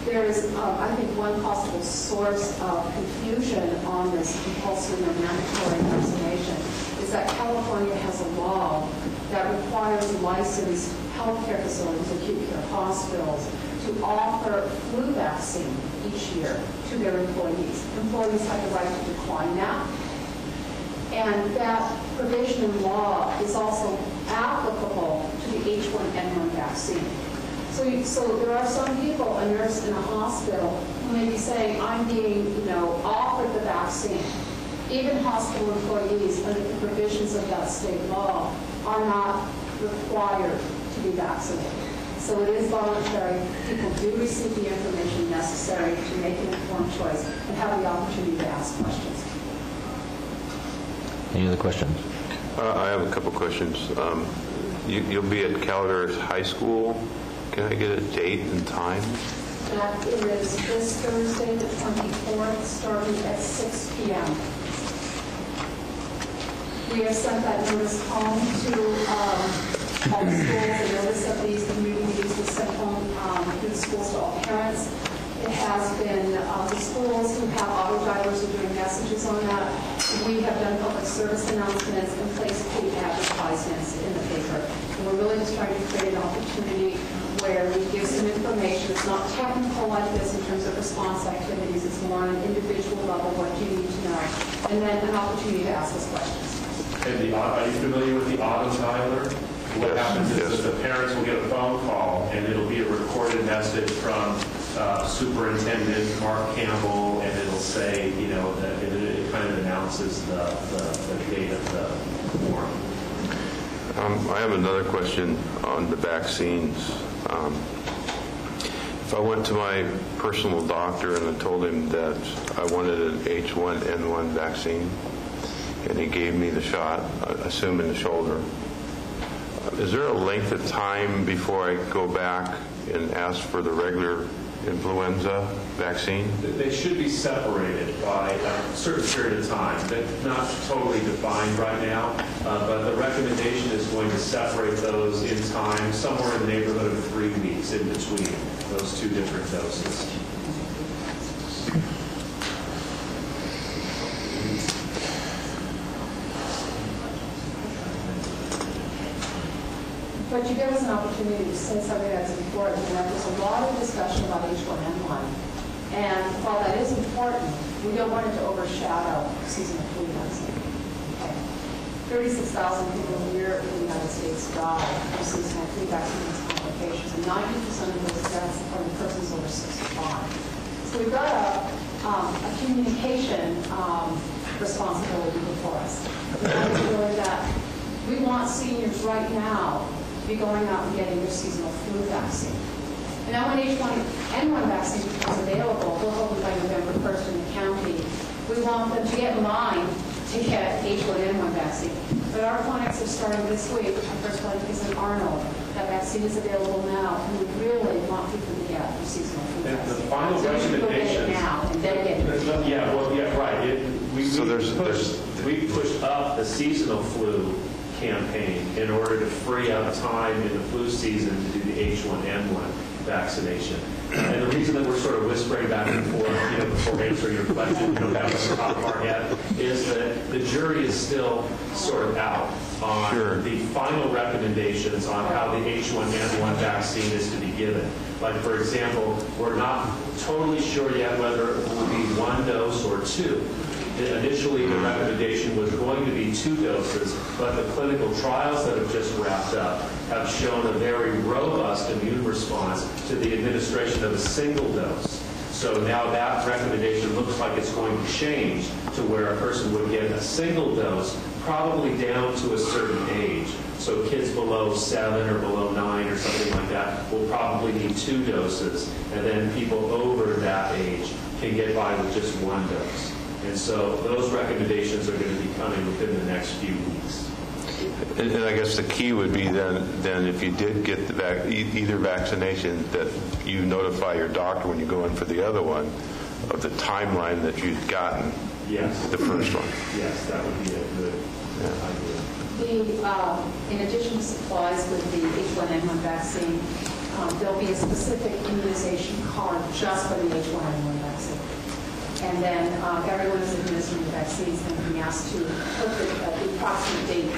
There is, I think, one possible source of confusion on this compulsory or mandatory vaccination is that California has a law that requires licensed healthcare facilities, acute care hospitals, to offer flu vaccine each year to their employees. Employees have the right to decline that. And that provision in law is also applicable to the H1N1 vaccine. So there are some people, a nurse in a hospital, who may be saying, I'm being, offered the vaccine. Even hospital employees, under the provisions of that state law, are not required to be vaccinated. So it is voluntary. People do receive the information necessary to make an informed choice and have the opportunity to ask questions. Any other questions? I have a couple questions. You'll be at Calaveras High School. Can I get a date and time? That is this Thursday, the 24th, starting at 6 p.m. We have sent that notice home to all the schools. The notice of these community meetings was sent home to the schools to all parents. It has been the schools who have auto drivers are doing messages on that. We have done public service announcements and placed paid advertisements in the paper. And we're really just trying to create an opportunity where we give some information. It's not technical like this in terms of response activities. It's more on an individual level, what you need to know. And then an opportunity to ask us questions. And are you familiar with the auto dialer? What happens is that the parents will get a phone call, and it'll be a recorded message from Superintendent Mark Campbell, and it'll say, that it kind of announces the date of the form. I have another question on the vaccines. If I went to my personal doctor and I told him that I wanted an H1N1 vaccine, and he gave me the shot, I assume in the shoulder, is there a length of time before I go back and ask for the regular influenza vaccine? They should be separated by a certain period of time. They're not totally defined right now, but the recommendation is going to separate those in time, somewhere in the neighborhood of 3 weeks in between those two different doses. But you give us an opportunity to say something that's important, and there's a lot of discussion about H1N1. And while that is important, we don't want it to overshadow seasonal flu vaccine. Okay. 36,000 people a year in the United States die from seasonal flu vaccine complications, and 90% of those deaths are in persons over 65. So we've got a communication responsibility before us. We want seniors right now be going out and getting their seasonal flu vaccine. And now when H1N1 vaccine becomes available, we'll hopefully by November 1st in the county, we want them to get in line to get H1N1 vaccine. But our clinics are starting this week. Our first clinic is in Arnold. That vaccine is available now, and we really want people to get their seasonal flu vaccine. The final so recommendations. Now and then get it. Yeah, well, yeah, right. We pushed up the seasonal flu campaign in order to free up time in the flu season to do the H1N1 vaccination. And the reason that we're sort of whispering back and forth, before answering your question, down at the top of our head, is that the jury is still sort of out on the final recommendations on how the H1N1 vaccine is to be given. Like, for example, we're not totally sure yet whether it will be 1 dose or 2. Initially, the recommendation was going to be 2 doses, but the clinical trials that have just wrapped up have shown a very robust immune response to the administration of a single dose. So now that recommendation looks like it's going to change to where a person would get a single dose, probably down to a certain age. So kids below 7 or below 9 or something like that will probably need 2 doses, and then people over that age can get by with just 1 dose. And so those recommendations are going to be coming within the next few weeks. And I guess the key would be then if you did get either vaccination, that you notify your doctor when you go in for the other one of the timeline that you'd gotten the first one. Yes, that would be a good idea. In addition to supplies with the H1N1 vaccine, there'll be a specific immunization card just for the H1N1 vaccine. And then everyone who's administering the vaccine is going to be asked to put the approximate date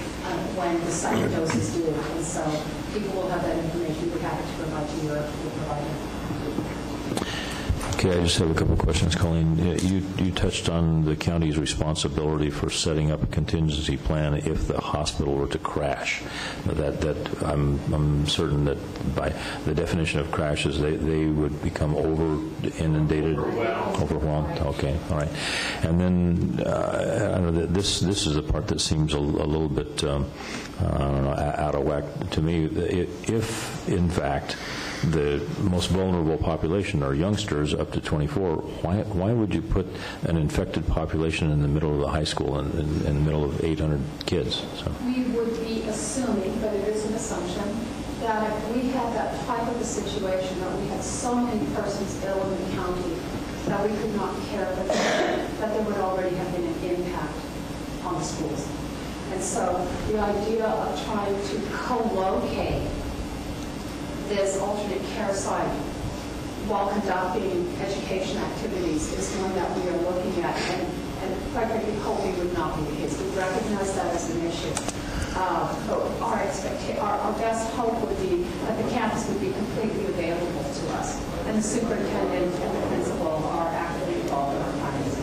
when the second dose is due. And so people will have that information. We're happy to provide to your provider. Okay, I just have a couple of questions, Colleen. You touched on the county's responsibility for setting up a contingency plan if the hospital were to crash. That I'm certain that by the definition of crashes, they would become inundated, overwhelmed. Okay, all right. And then I know that this is the part that seems a little bit I don't know, out of whack to me. If in fact the most vulnerable population are youngsters up to 24, why would you put an infected population in the middle of the high school in the middle of 800 kids? So. We would be assuming, but it is an assumption, that if we had that type of a situation, that we had so many persons ill in the county that we could not care for them, that there would already have been an impact on the schools. And so the idea of trying to co-locate this alternate care site while conducting education activities is one that we are looking at, and quite frankly, hoping would not be the case. We recognize that as an issue. But our best hope would be that the campus would be completely available to us, and the superintendent and the principal are actively involved in our findings.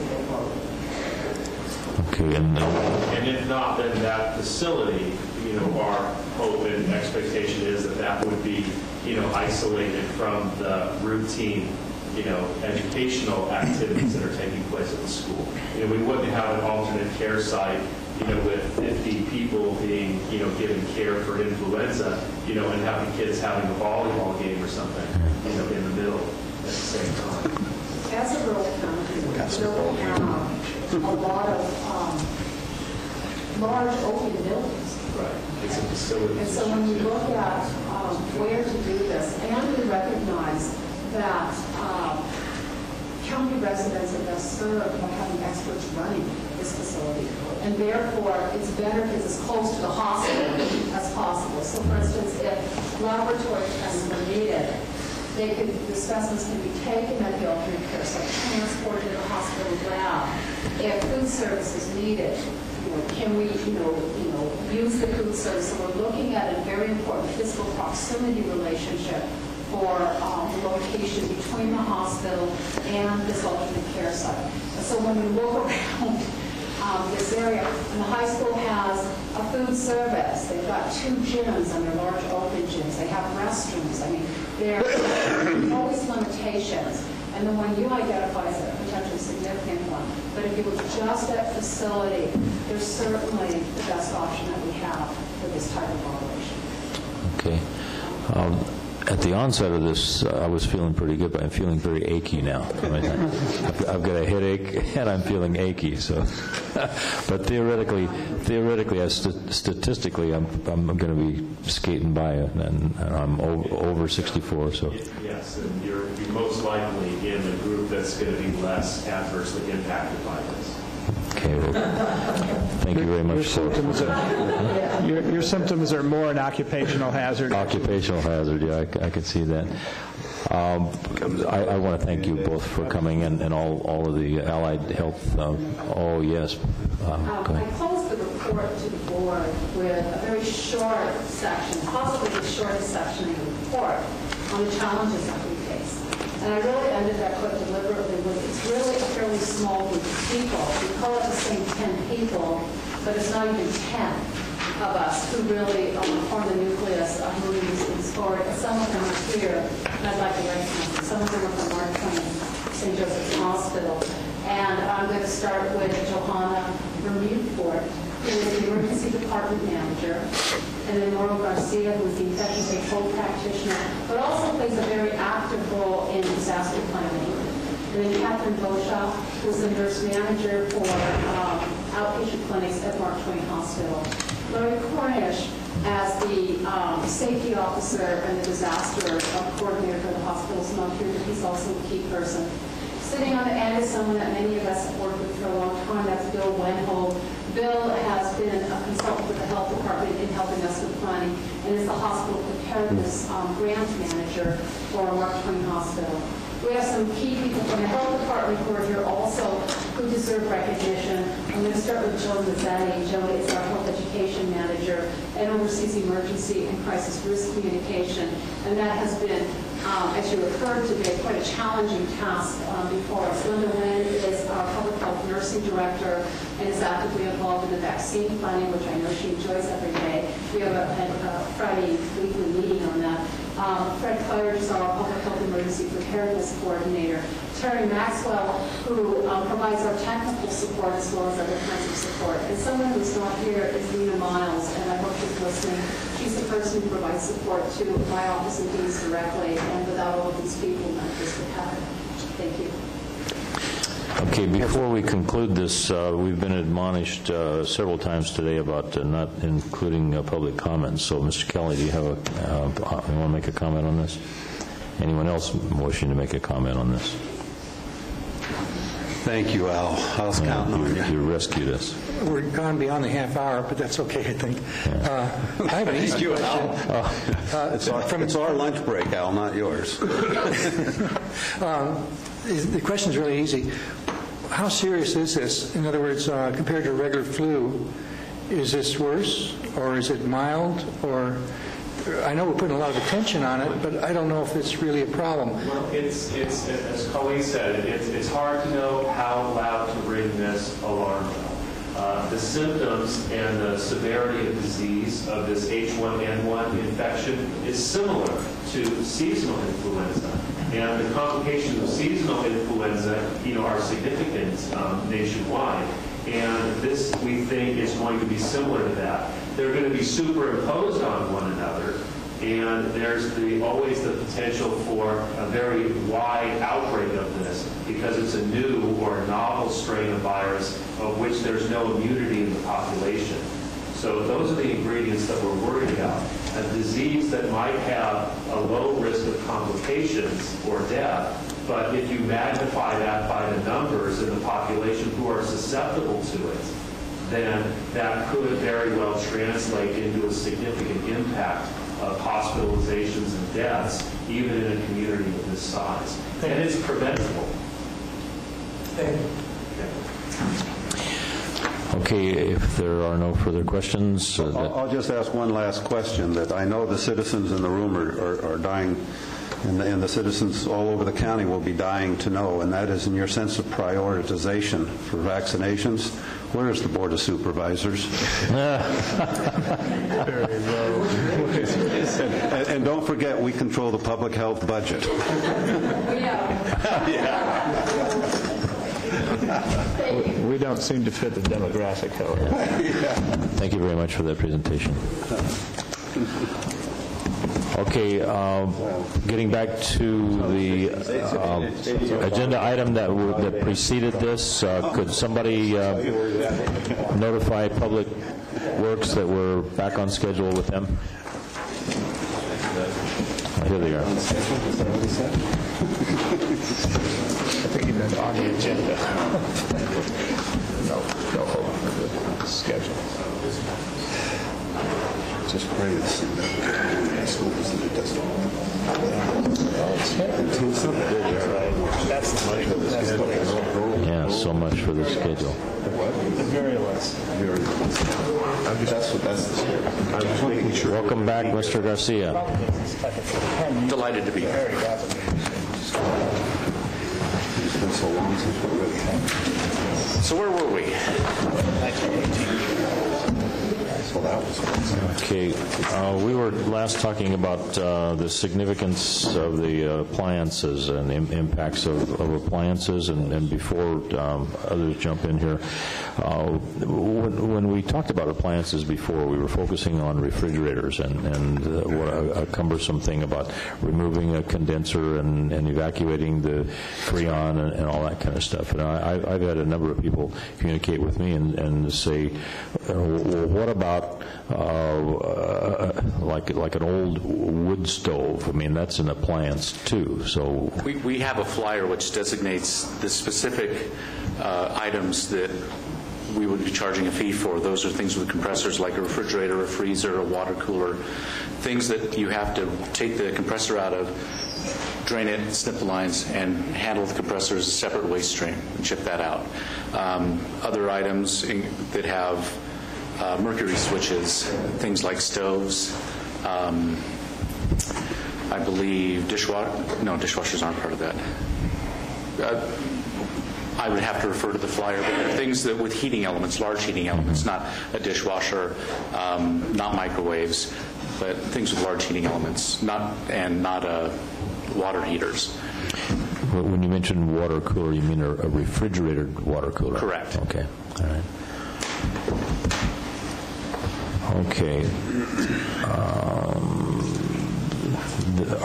Okay, and if not, then that facility, our hope and expectation is that would be, isolated from the routine, educational activities that are taking place at the school. We wouldn't have an alternate care site, with 50 people being, given care for influenza, and having kids having a volleyball game or something, in the middle at the same time. As a rural county, we don't have a lot of large open buildings. Right. It's a facility. And so when we look at where to do this, and we recognize that county residents that they'll serve by having experts running this facility. And therefore, it's better because it's close to the hospital as possible. So for instance, if laboratory tests were needed, the specimens can be taken at the alternate care site, transported to the hospital lab. If food service is needed, can we, use the food service? So we're looking at a very important physical proximity relationship for the location between the hospital and this alternate care site. So when we look around this area, and the high school has a food service. They've got 2 gyms and they're large open gyms. They have restrooms. I mean, there are always limitations. And the one you identify as a potentially significant one. But if you look just at facility, there's certainly the best option that we have for this type of operation. Okay. At the onset of this, I was feeling pretty good, but I'm feeling very achy now. I've got a headache, and I'm feeling achy. So, but theoretically, statistically, I'm going to be skating by it, and I'm over 64. So. Yes, and you're most likely in the group that's going to be less adversely impacted by this. Okay, well, thank you very much. Your symptoms are more an occupational hazard. Occupational hazard, yeah, I could see that. I want to thank you both for coming and all of the allied health. Oh, yes. Go ahead. I closed the report to the board with a very short section, possibly the shortest section of the report, on the challenges that we face. And I really ended that quite deliberately with it's really a fairly small group of people. We call it the same 10 people, but it's not even 10 of us who really form the nucleus of moving these things forward. Some of them are here, and I'd like to recognize them. Some of them are from Mark Twain, St. Joseph's Hospital. And I'm going to start with Johanna Vermutfort, who is the emergency department manager, and then Nora Garcia, who is the infectious control practitioner, but also plays a very active role in disaster planning. And then Catherine Boshaw, who is the nurse manager for outpatient clinics at Mark Twain Hospital. Larry Cornish, as the safety officer and the disaster coordinator for the hospital, is not here, but he's also a key person. Sitting on the end is someone that many of us have worked with for a long time. That's Bill Wenhold. Bill has been a consultant with the health department in helping us with planning and is the hospital preparedness grant manager for Mark Twain Hospital. We have some key people from the health department who are here also who deserve recognition. I'm going to start with Joe Mazzetti. Joe is our health education manager and oversees emergency and crisis risk communication. And that has been, as you have heard today, quite a challenging task before us. Linda Wynn is our public health nursing director and is actively involved in the vaccine planning, which I know she enjoys every day. We have a Friday weekly meeting on that. Fred Clarge is our public health emergency preparedness coordinator. Terry Maxwell, who provides our technical support as well as other kinds of support. And someone who's not here is Nina Miles, and I hope she's listening. She's the person who provides support to my office and Dean's directly, and without all of these people, none of this would happen. Thank you. Okay, before we conclude this, we've been admonished several times today about not including public comments. So, Mr. Kelly, do you have you want to make a comment on this? Anyone else wishing to make a comment on this? Thank you, Al. I was counting on you. You rescued us. We're gone beyond the half hour, but that's okay, I think. I have an easy question. It's our lunch break, Al, not yours. The question's really easy. How serious is this? In other words, compared to regular flu, is this worse, or is it mild, or... I know we're putting a lot of attention on it, but I don't know if it's really a problem. Well, it's as Colleen said, it's hard to know how loud to ring this alarm bell. The symptoms and the severity of disease of this H1N1 infection is similar to seasonal influenza. And the complications of seasonal influenza, are significant nationwide. And this, we think, is going to be similar to that. They're going to be superimposed on one another, and there's always the potential for a very wide outbreak of this because it's a new or a novel strain of virus of which there's no immunity in the population. So those are the ingredients that we're worried about. A disease that might have a low risk of complications or death, But if you magnify that by the numbers in the population who are susceptible to it, then that could very well translate into a significant impact of hospitalizations and deaths, even in a community of this size. And it's preventable. Thank you. Okay, if there are no further questions. I'll just ask one last question that I know the citizens in the room are dying, and the citizens all over the county will be dying to know, and that is in your sense of prioritization for vaccinations. Where is the Board of Supervisors? Very low. And don't forget, we control the public health budget. We don't seem to fit the demographic, however. Thank you very much for that presentation. Okay, getting back to the agenda item that preceded this, could somebody notify Public Works that we're back on schedule with them? Here they are. I think you meant on the agenda. No, hold on. The schedule. Just pray that schools that it doesn't. That's the money. Yeah, so much for the schedule. The very less. That's the schedule. I'm just making sure. Welcome back, Mr. Garcia. Delighted to be here. It's been so long since we really had. So where were we? 1918. So that was Okay, we were last talking about the significance of the appliances and the impacts of appliances, and before others jump in here, when we talked about appliances before, we were focusing on refrigerators and what a cumbersome thing about removing a condenser and evacuating the Freon and all that kind of stuff. And I've had a number of people communicate with me and say, well, what about like an old wood stove? I mean, that's an appliance too. So we have a flyer which designates the specific items that we would be charging a fee for. Those are things with compressors like a refrigerator, a freezer, a water cooler, things that you have to take the compressor out of, drain it, snip the lines, and handle the compressor as a separate waste stream and ship that out. Other items that have mercury switches, things like stoves, I believe dishwashers aren't part of that. I would have to refer to the flyer, but things that with heating elements, large heating elements, not a dishwasher, not microwaves, but things with large heating elements, not water heaters. when you mention water cooler, you mean a refrigerated water cooler? Correct. Okay. All right. Okay.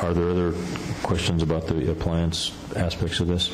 Are there other questions about the appliance aspects of this?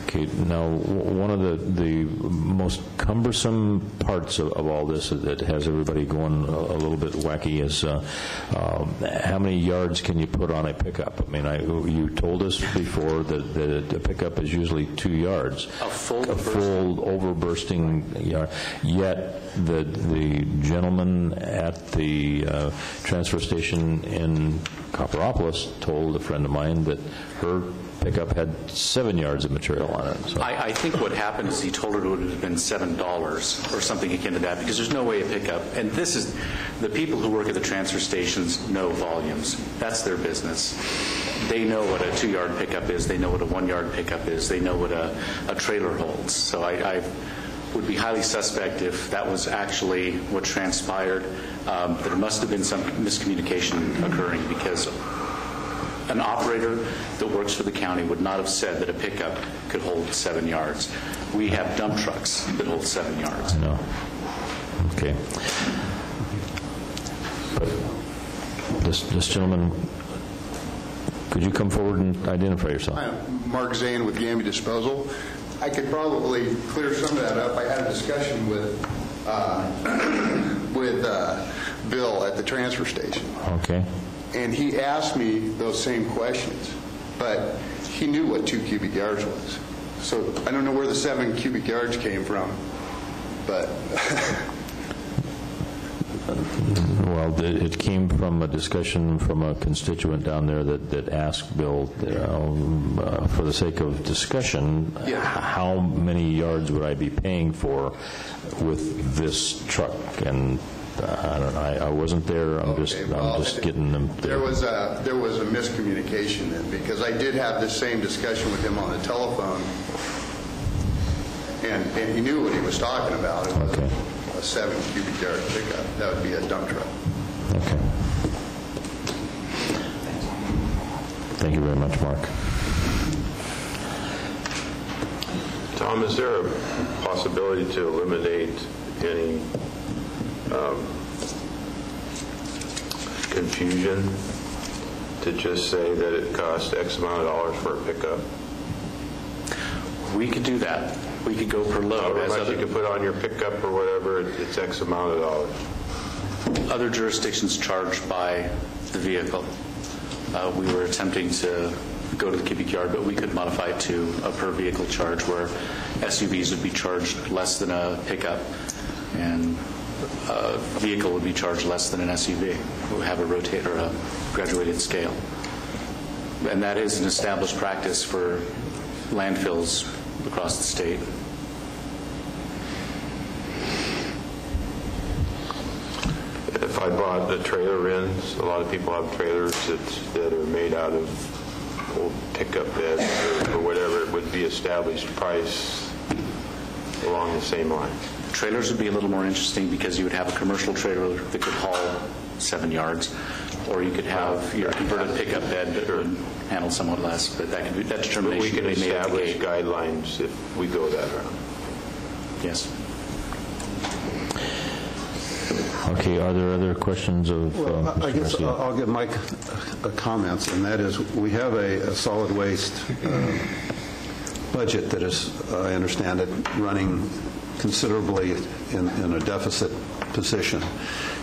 Okay. Now, one of the most cumbersome parts of all this that has everybody going a little bit wacky is how many yards can you put on a pickup? I mean, you told us before that a pickup is usually 2 yards. A full overbursting yard. Yet the gentleman at the transfer station in Copperopolis told a friend of mine that her pickup had 7 yards of material on it. So. I think what happened is he told her it would have been $7 or something akin to that, because there's no way a pickup, and this is, the people who work at the transfer stations know volumes. That's their business. They know what a 2-yard pickup is. They know what a 1-yard pickup is. They know what a trailer holds. So I would be highly suspect if that was actually what transpired. There must have been some miscommunication occurring, because an operator that works for the county would not have said that a pickup could hold 7 yards. We have dump trucks that hold 7 yards. No. Okay. But this gentleman, could you come forward and identify yourself? Hi, I'm Mark Zane with Gamby Disposal. I could probably clear some of that up. I had a discussion with Bill at the transfer station. Okay. And he asked me those same questions, but he knew what 2 cubic yards was. So I don't know where the 7 cubic yards came from, but Well, it came from a discussion from a constituent down there that asked Bill, for the sake of discussion, how many yards would I be paying for with this truck? And I don't know, I wasn't there. I'm just getting them there. There was a miscommunication then, because I did have this same discussion with him on the telephone, and he knew what he was talking about. It wasn't a 7 cubic yard pickup. That would be a dump truck. Okay. Thank you very much, Mark. Tom, is there a possibility to eliminate any confusion to just say that it costs X amount of dollars for a pickup? We could do that. We could go per load. However much you could put on your pickup or whatever, it's X amount of dollars. Other jurisdictions charge by the vehicle. We were attempting to go to the cubic yard, but we could modify it to a per vehicle charge where SUVs would be charged less than a pickup and a vehicle would be charged less than an SUV. We would have a rotator, a graduated scale. And that is an established practice for landfills across the state. If I bought the trailer ends, a lot of people have trailers that are made out of old pickup beds or whatever, it would be established price along the same line. Trailers would be a little more interesting because you would have a commercial trailer that could haul 7 yards, or you could have your converted pickup bed that would handle somewhat less. But that determination But we can would be made at the establish gate. guidelines if we go that route. Yes. Okay, are there other questions of Well, I guess Garcia? I'll give Mike comments, and that is, we have a solid waste budget that is, I understand it, running considerably in a deficit position.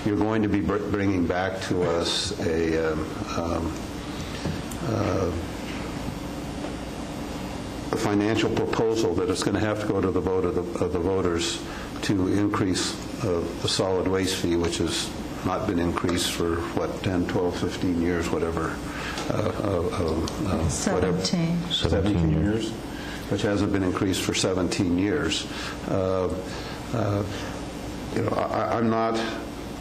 You're going to be bringing back to us a financial proposal that is going to have to go to the vote of the voters to increase the solid waste fee, which has not been increased for, 10, 12, 15 years, whatever. 17. 17 years, which hasn't been increased for 17 years. I'm not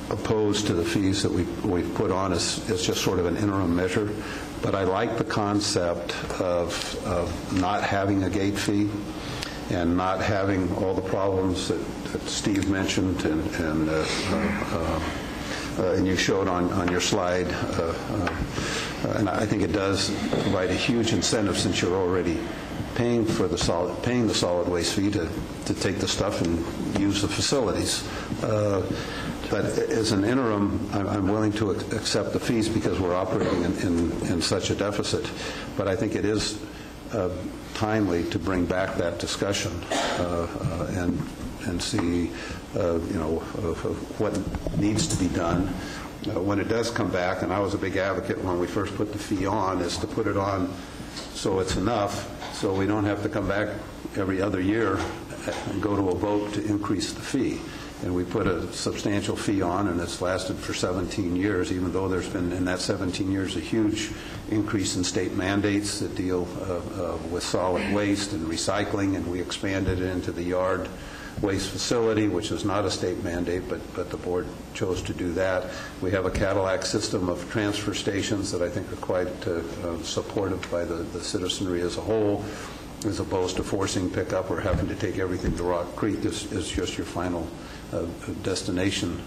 opposed to the fees that we've put on as just sort of an interim measure, but I like the concept of not having a gate fee and not having all the problems that Steve mentioned and you showed on your slide. And I think it does provide a huge incentive, since you're already paying the solid waste fee to take the stuff and use the facilities. But as an interim, I'm willing to accept the fees because we're operating in such a deficit. But I think it is timely to bring back that discussion and see what needs to be done. When it does come back, and I was a big advocate when we first put the fee on, is to put it on so it's enough, so we don't have to come back every other year and go to a vote to increase the fee. And we put a substantial fee on, and it's lasted for 17 years, even though there's been, in that 17 years, a huge increase in state mandates that deal with solid waste and recycling, and we expanded it into the yard waste facility, which is not a state mandate, but the board chose to do that. We have a Cadillac system of transfer stations that I think are quite supported by the citizenry as a whole, as opposed to forcing pickup or having to take everything to Rock Creek is just your final destination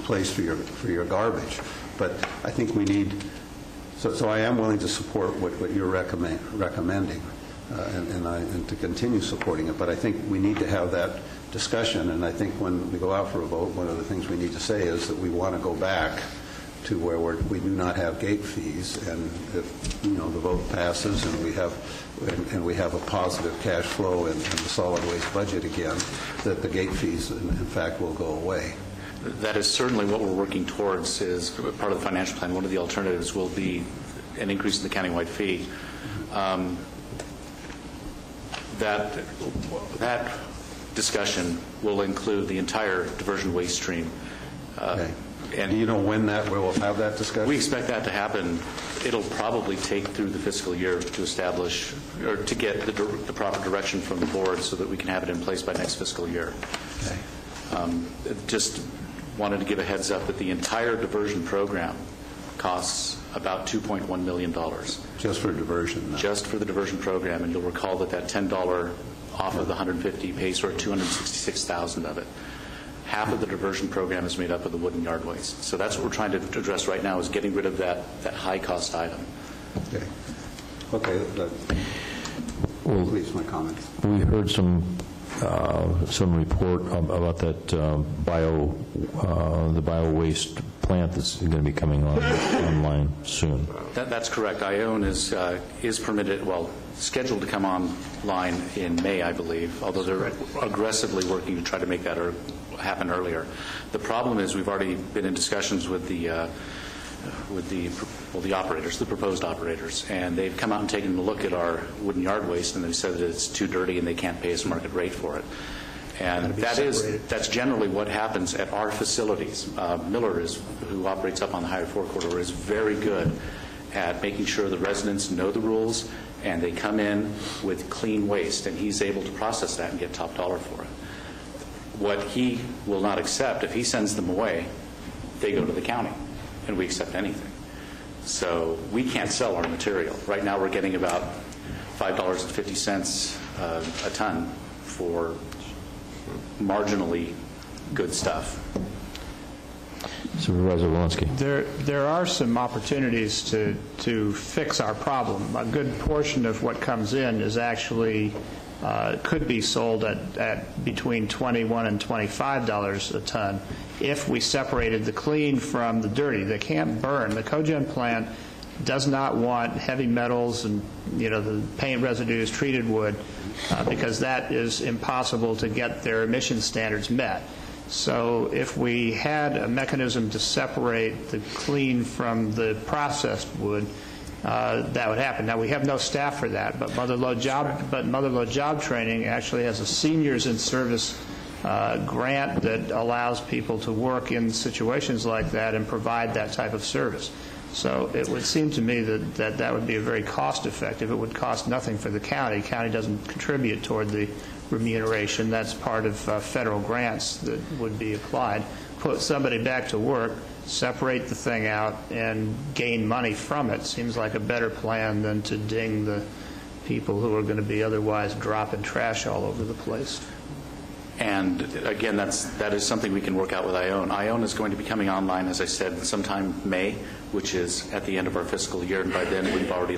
place for your garbage. But I think we need, so I am willing to support what you're recommending and to continue supporting it. But I think we need to have that discussion, and I think when we go out for a vote, one of the things we need to say is that we want to go back to where we do not have gate fees, and if the vote passes and we have a positive cash flow in the solid waste budget again, that the gate fees in fact will go away. That is certainly what we're working towards. Is part of the financial plan. One of the alternatives will be an increase in the countywide fee. That discussion will include the entire diversion waste stream. And do you know when that we'll have that discussion? We expect that to happen. It'll probably take through the fiscal year to establish or to get the proper direction from the board so that we can have it in place by next fiscal year. Just wanted to give a heads up that the entire diversion program costs about $2.1 million. Just for diversion? Just for the diversion program. And you'll recall that $10 off of the 150 pays for $266,000 of it. Half of the diversion program is made up of the wood and yard waste. So that's what we're trying to address right now, is getting rid of that high-cost item. Okay. That completes my comments. We heard some report about that the bio waste plant that's going to be coming online soon. That's correct. Ione is permitted, scheduled to come online in May, I believe, although they're aggressively working to try to make that happen earlier. The problem is we've already been in discussions with the operators, the proposed operators, and they've come out and taken a look at our wood and yard waste, and they've said that it's too dirty and they can't pay us market rate for it. And that's generally what happens at our facilities. Miller, who operates up on the Highway 4 corridor, is very good at making sure the residents know the rules and they come in with clean waste, and he's able to process that and get top dollar for it. What he will not accept, if he sends them away, they go to the county, and we accept anything. So we can't sell our material. Right now we're getting about $5.50 a ton for marginally good stuff. Supervisor Walensky. There are some opportunities to fix our problem. A good portion of what comes in is actually could be sold at between $21 and $25 a ton if we separated the clean from the dirty. They can't burn. The cogen plant does not want heavy metals and the paint residues, treated wood, because that is impossible to get their emission standards met. So if we had a mechanism to separate the clean from the processed wood, that would happen. Now, we have no staff for that, but Mother Lode Job Training actually has a seniors in service grant that allows people to work in situations like that and provide that type of service. So it would seem to me that would be a very cost-effective. It would cost nothing for the county. The county doesn't contribute toward the remuneration. That's part of federal grants that would be applied. Put somebody back to work, separate the thing out, and gain money from it seems like a better plan than to ding the people who are going to be otherwise dropping trash all over the place. And again, that is something we can work out with Ione. Ione is going to be coming online, as I said, sometime May, which is at the end of our fiscal year, and by then we're already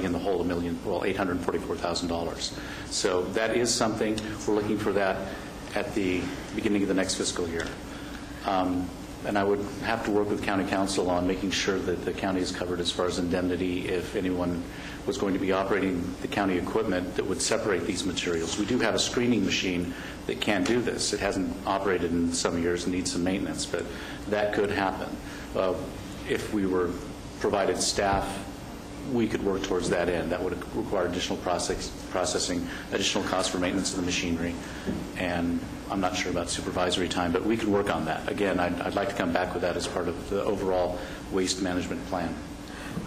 in the hole $844,000. So that is something we're looking for that at the beginning of the next fiscal year. And I would have to work with county council on making sure that the county is covered as far as indemnity if anyone was going to be operating the county equipment that would separate these materials. We do have a screening machine that can do this. It hasn't operated in some years and needs some maintenance, but that could happen. If we were provided staff, we could work towards that end. That would require additional processing, additional costs for maintenance of the machinery, and I'm not sure about supervisory time, but we can work on that. Again, I'd like to come back with that as part of the overall waste management plan.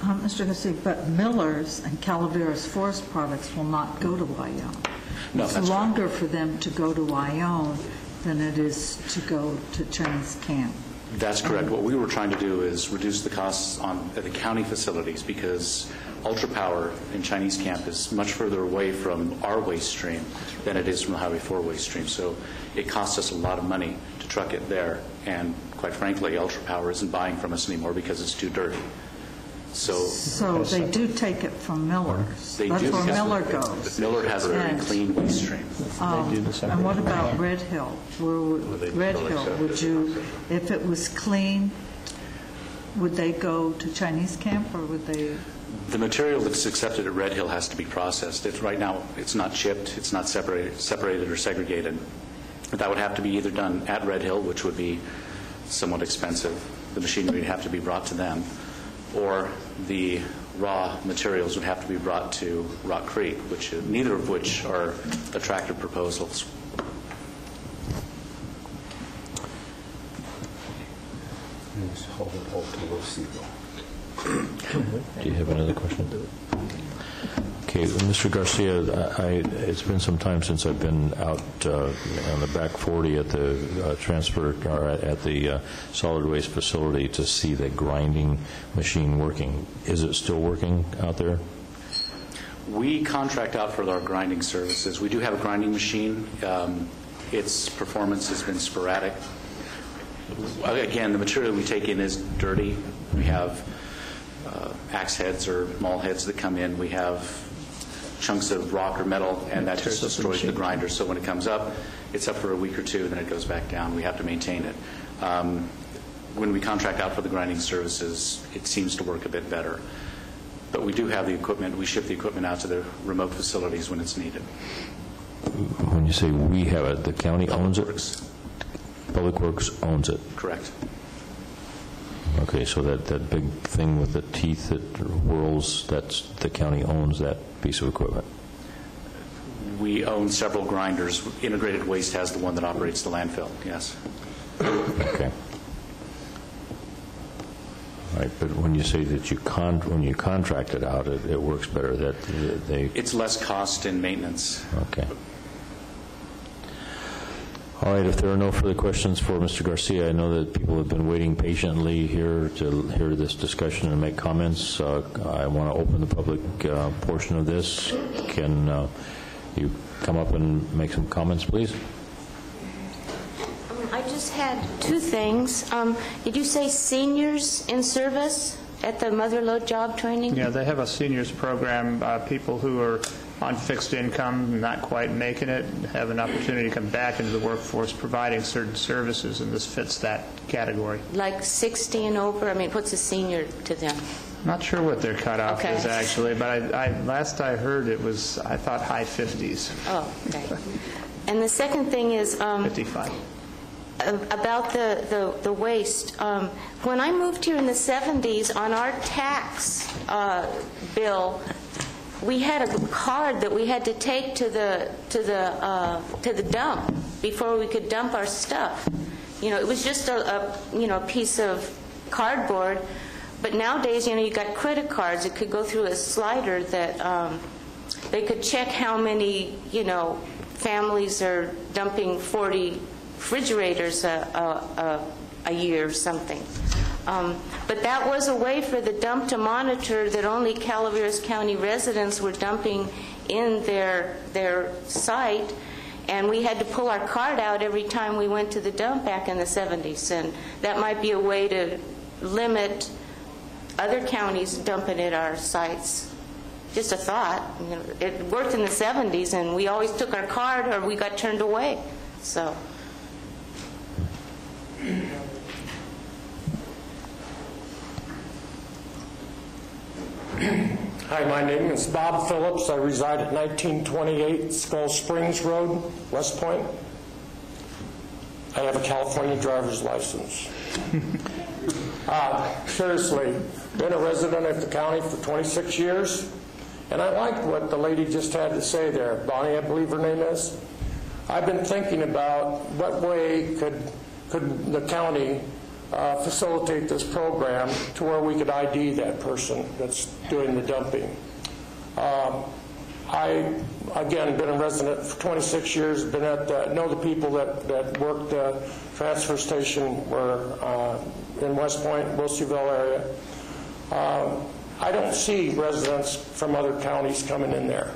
Mr. Hussey, but Miller's and Calaveras Forest Products will not go to Ione. No, it's longer for them to go to Ione than it is to go to Chinese Camp. That's correct. What we were trying to do is reduce the costs at the county facilities because Ultra Power in Chinese Camp is much further away from our waste stream than it is from the Highway 4 waste stream. So it costs us a lot of money to truck it there. And quite frankly, Ultra Power isn't buying from us anymore because it's too dirty. So they do take it from Miller's. That's where Miller goes. Miller has a very clean waste stream. And what about Red Hill? Red Hill, would you, if it was clean, would they go to Chinese Camp or would they? The material that's accepted at Red Hill has to be processed. Right now, it's not chipped, it's not separated or segregated. That would have to be either done at Red Hill, which would be somewhat expensive. The machinery would have to be brought to them. or the raw materials would have to be brought to Rock Creek, neither of which are attractive proposals. Do you have another question? Okay, Mr. Garcia, it's been some time since I've been out on the back 40 at the transfer or at the solid waste facility to see the grinding machine working. Is it still working out there? We contract out for our grinding services. We do have a grinding machine. Its performance has been sporadic. Again, the material we take in is dirty. We have axe heads or maul heads that come in. We have chunks of rock or metal, and that just destroys the grinder. So when it comes up, it's up for a week or two, then it goes back down. We have to maintain it. When we contract out for the grinding services, it seems to work a bit better. But we do have the equipment. We ship the equipment out to the remote facilities when it's needed. When you say we have it, the county owns it? Public Works owns it? Correct. Okay, so that big thing with the teeth that whirls, that's the county owns that piece of equipment? We own several grinders. Integrated Waste has the one that operates the landfill, yes. Okay. All right, but when you say that when you contract it out, it works better, that they... It's less cost in maintenance. Okay. All right, if there are no further questions for Mr. Garcia, I know that people have been waiting patiently here to hear this discussion and make comments. I want to open the public portion of this. Can you come up and make some comments, please? I just had two things. Did you say seniors in service at the Motherlode job training? Yeah, they have a seniors program. People who are on fixed income, not quite making it, have an opportunity to come back into the workforce providing certain services, and this fits that category. Like 60 and over? I mean, what's a senior to them? Not sure what their cutoff Okay. is, actually, but last I heard it was, I thought, high 50s. Oh, okay. And the second thing is... 55. About the waste. When I moved here in the 70s, on our tax bill, we had a card that we had to take to the dump before we could dump our stuff. You know, it was just a piece of cardboard. But nowadays, you got credit cards. It could go through a slider that they could check how many families are dumping 40 refrigerators a year or something. But that was a way for the dump to monitor that only Calaveras County residents were dumping in their site, and we had to pull our card out every time we went to the dump back in the 70s, and that might be a way to limit other counties dumping at our sites. Just a thought. It worked in the 70s, and we always took our card or we got turned away. So... Hi, my name is Bob Phillips. I reside at 1928 Skull Springs Road, West Point. I have a California driver's license. Seriously, been a resident of the county for 26 years, and I liked what the lady just had to say there. Bonnie, I believe her name is. I've been thinking about what way could the county facilitate this program to where we could ID that person that's doing the dumping. I, again, been a resident for 26 years, been know the people that work the transfer station in West Point, Wilseyville area. I don't see residents from other counties coming in there.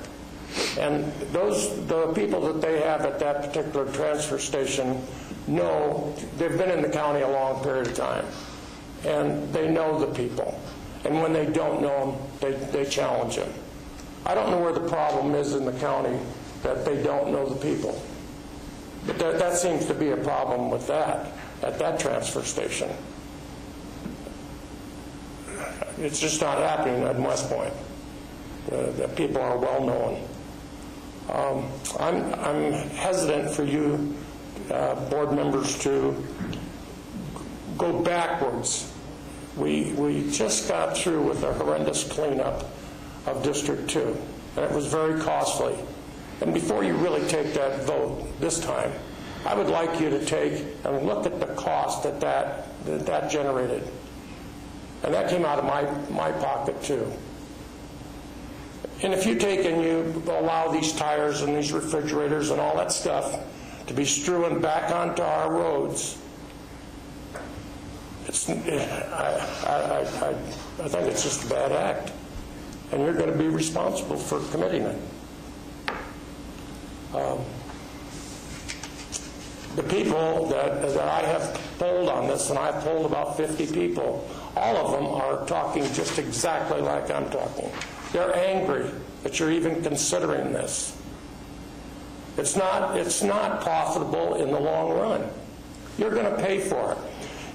And the people that they have at that particular transfer station know, they've been in the county a long period of time, and they know the people. And when they don't know them, they challenge them. I don't know where the problem is in the county that they don't know the people. But that seems to be a problem with that, at that transfer station. It's just not happening at West Point. The people are well known. I'm hesitant for you board members to go backwards we just got through with a horrendous cleanup of District 2, and it was very costly. And before you really take that vote this time, I would like you to take and look at the cost that generated. And that came out of my pocket too. And if you take and you allow these tires and these refrigerators and all that stuff to be strewn back onto our roads, I think it's just a bad act. And you're going to be responsible for committing it. The people that I have polled on this, and I've polled about 50 people, all of them are talking just exactly like I'm talking. They're angry that you're even considering this. It's not profitable in the long run. You're going to pay for it.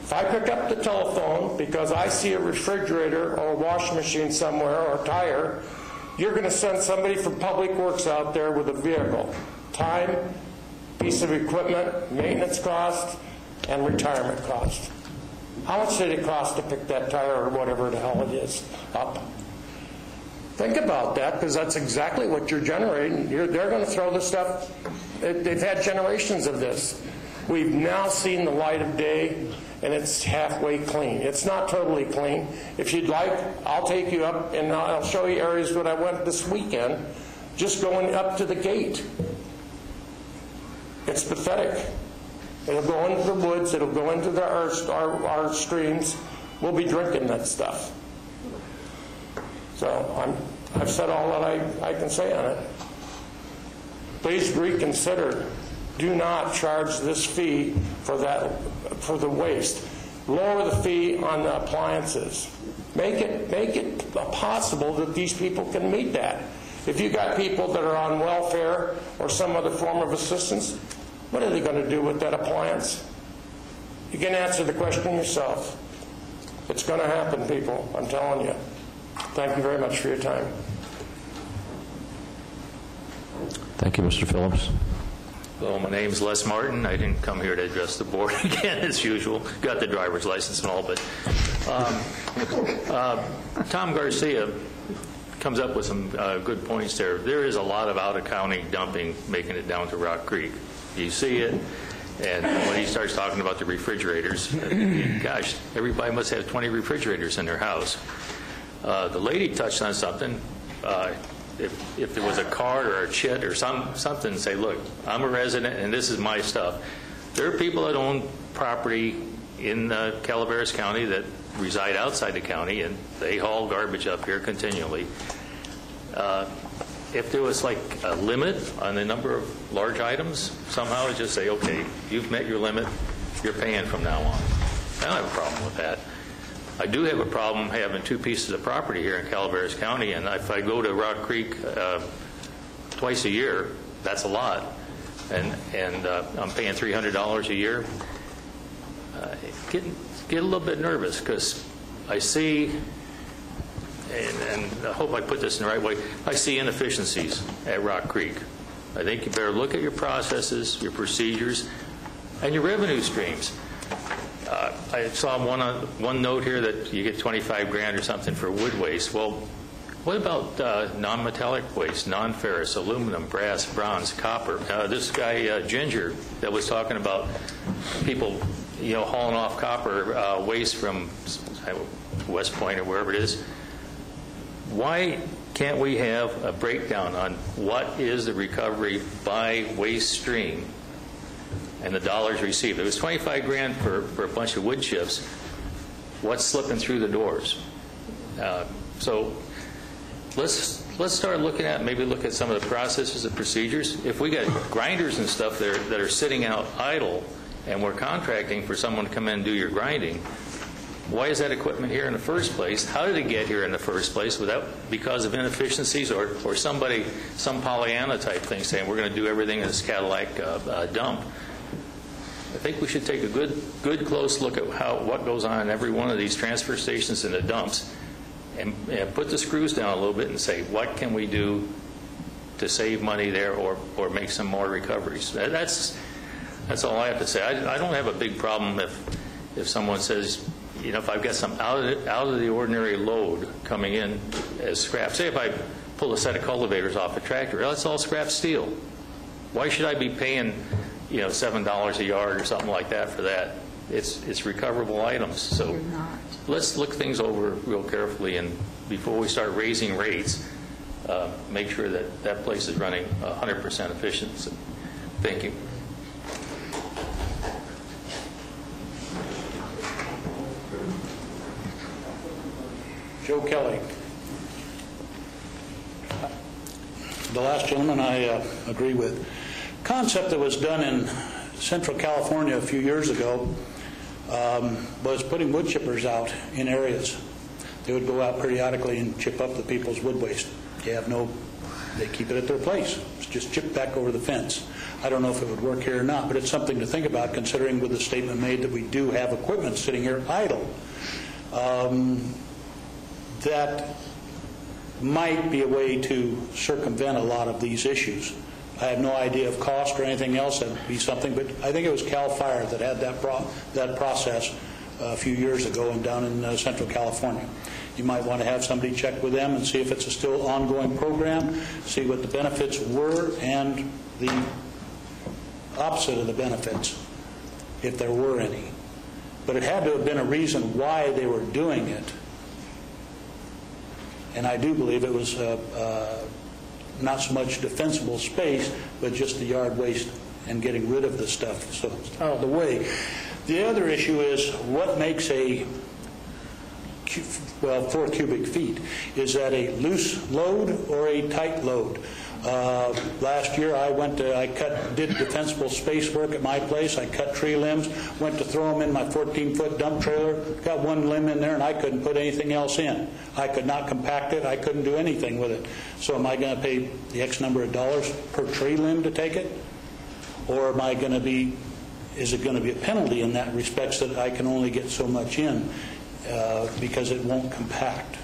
If I pick up the telephone because I see a refrigerator or a washing machine somewhere or a tire, you're going to send somebody from Public Works out there with a vehicle. Time, piece of equipment, maintenance cost, and retirement cost. How much did it cost to pick that tire or whatever the hell it is up? Think about that, because that's exactly what you're generating. They're going to throw this stuff. They've had generations of this. We've now seen the light of day, and it's halfway clean. It's not totally clean. If you'd like, I'll take you up, and I'll show you areas that I went this weekend, just going up to the gate. It's pathetic. It'll go into the woods. It'll go into our streams. We'll be drinking that stuff. So I've said all that I can say on it. Please reconsider. Do not charge this fee for the waste. Lower the fee on the appliances. Make it possible that these people can meet that. If you got people that are on welfare or some other form of assistance, what are they going to do with that appliance? You can answer the question yourself. It's going to happen, people. I'm telling you. Thank you very much for your time. Thank you, Mr. Phillips. Well, my name's Les Martin. I didn't come here to address the board again, as usual. Got the driver's license and all, but Tom Garcia comes up with some good points there. There is a lot of out-of-county dumping making it down to Rock Creek. You see it, and when he starts talking about the refrigerators, gosh, everybody must have 20 refrigerators in their house. The lady touched on something. If there was a card or a chit or something, say, look, I'm a resident and this is my stuff. There are people that own property in Calaveras County that reside outside the county, and they haul garbage up here continually. If there was like a limit on the number of large items, somehow just say, okay, you've met your limit, you're paying from now on. I don't have a problem with that. I do have a problem having two pieces of property here in Calaveras County, and if I go to Rock Creek twice a year, that's a lot, and I'm paying $300 a year. Get a little bit nervous, because I see, and I hope I put this in the right way, I see inefficiencies at Rock Creek. I think you better look at your processes, your procedures, and your revenue streams. I saw one note here that you get $25,000 or something for wood waste. Well, what about non-metallic waste, non-ferrous, aluminum, brass, bronze, copper? This guy, Ginger, that was talking about people, hauling off copper waste from West Point or wherever it is. Why can't we have a breakdown on what is the recovery by waste stream and the dollars received? It was $25,000 for a bunch of wood chips. What's slipping through the doors? So let's start looking at, maybe look at some of the processes and procedures. If we got grinders and stuff that are sitting out idle, and we're contracting for someone to come in and do your grinding, why is that equipment here in the first place? How did it get here in the first place? Because of inefficiencies or somebody, some Pollyanna type thing saying we're going to do everything in this Cadillac dump? I think we should take a good close look at what goes on in every one of these transfer stations and the dumps, and put the screws down a little bit and say, what can we do to save money there or make some more recoveries? That's all I have to say. I don't have a big problem if someone says, if I've got some out of the ordinary load coming in as scrap, say if I pull a set of cultivators off a tractor, that's all scrap steel. Why should I be paying, $7 a yard or something like that for that? It's recoverable items. So let's look things over real carefully, and before we start raising rates, make sure that that place is running 100% efficiency. Thank you. Joe Kelly. The last gentleman I agree with. Concept that was done in Central California a few years ago was putting wood chippers out in areas. They would go out periodically and chip up the people's wood waste. They keep it at their place. It's just chipped back over the fence. I don't know if it would work here or not, but it's something to think about, considering with the statement made that we do have equipment sitting here idle. That might be a way to circumvent a lot of these issues. I have no idea of cost or anything else. That would be something, but I think it was CAL FIRE that had that process a few years ago and down in Central California. You might want to have somebody check with them and see if it's a still ongoing program, see what the benefits were and the opposite of the benefits, if there were any. But it had to have been a reason why they were doing it. And I do believe it was not so much defensible space, but just the yard waste and getting rid of the stuff so it's out of the way. The other issue is what makes 4 cubic feet. Is that a loose load or a tight load? Last year I did defensible space work at my place. I cut tree limbs, went to throw them in my 14-foot dump trailer, got one limb in there and I couldn't put anything else in. I could not compact it. I couldn't do anything with it. So am I going to pay the X number of dollars per tree limb to take it? Or is it going to be a penalty in that respect so that I can only get so much in because it won't compact?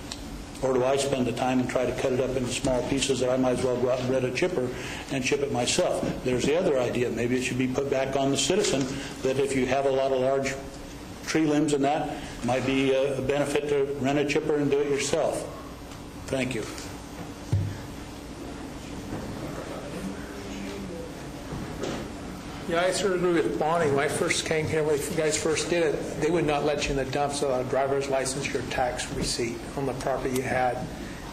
Or do I spend the time and try to cut it up into small pieces that I might as well go out and rent a chipper and chip it myself? There's the other idea. Maybe it should be put back on the citizen that if you have a lot of large tree limbs and that, it might be a benefit to rent a chipper and do it yourself. Thank you. Yeah, I sort of agree with Bonnie. When I first came here, when you guys first did it, they would not let you in the dumps without a driver's license, your tax receipt on the property you had.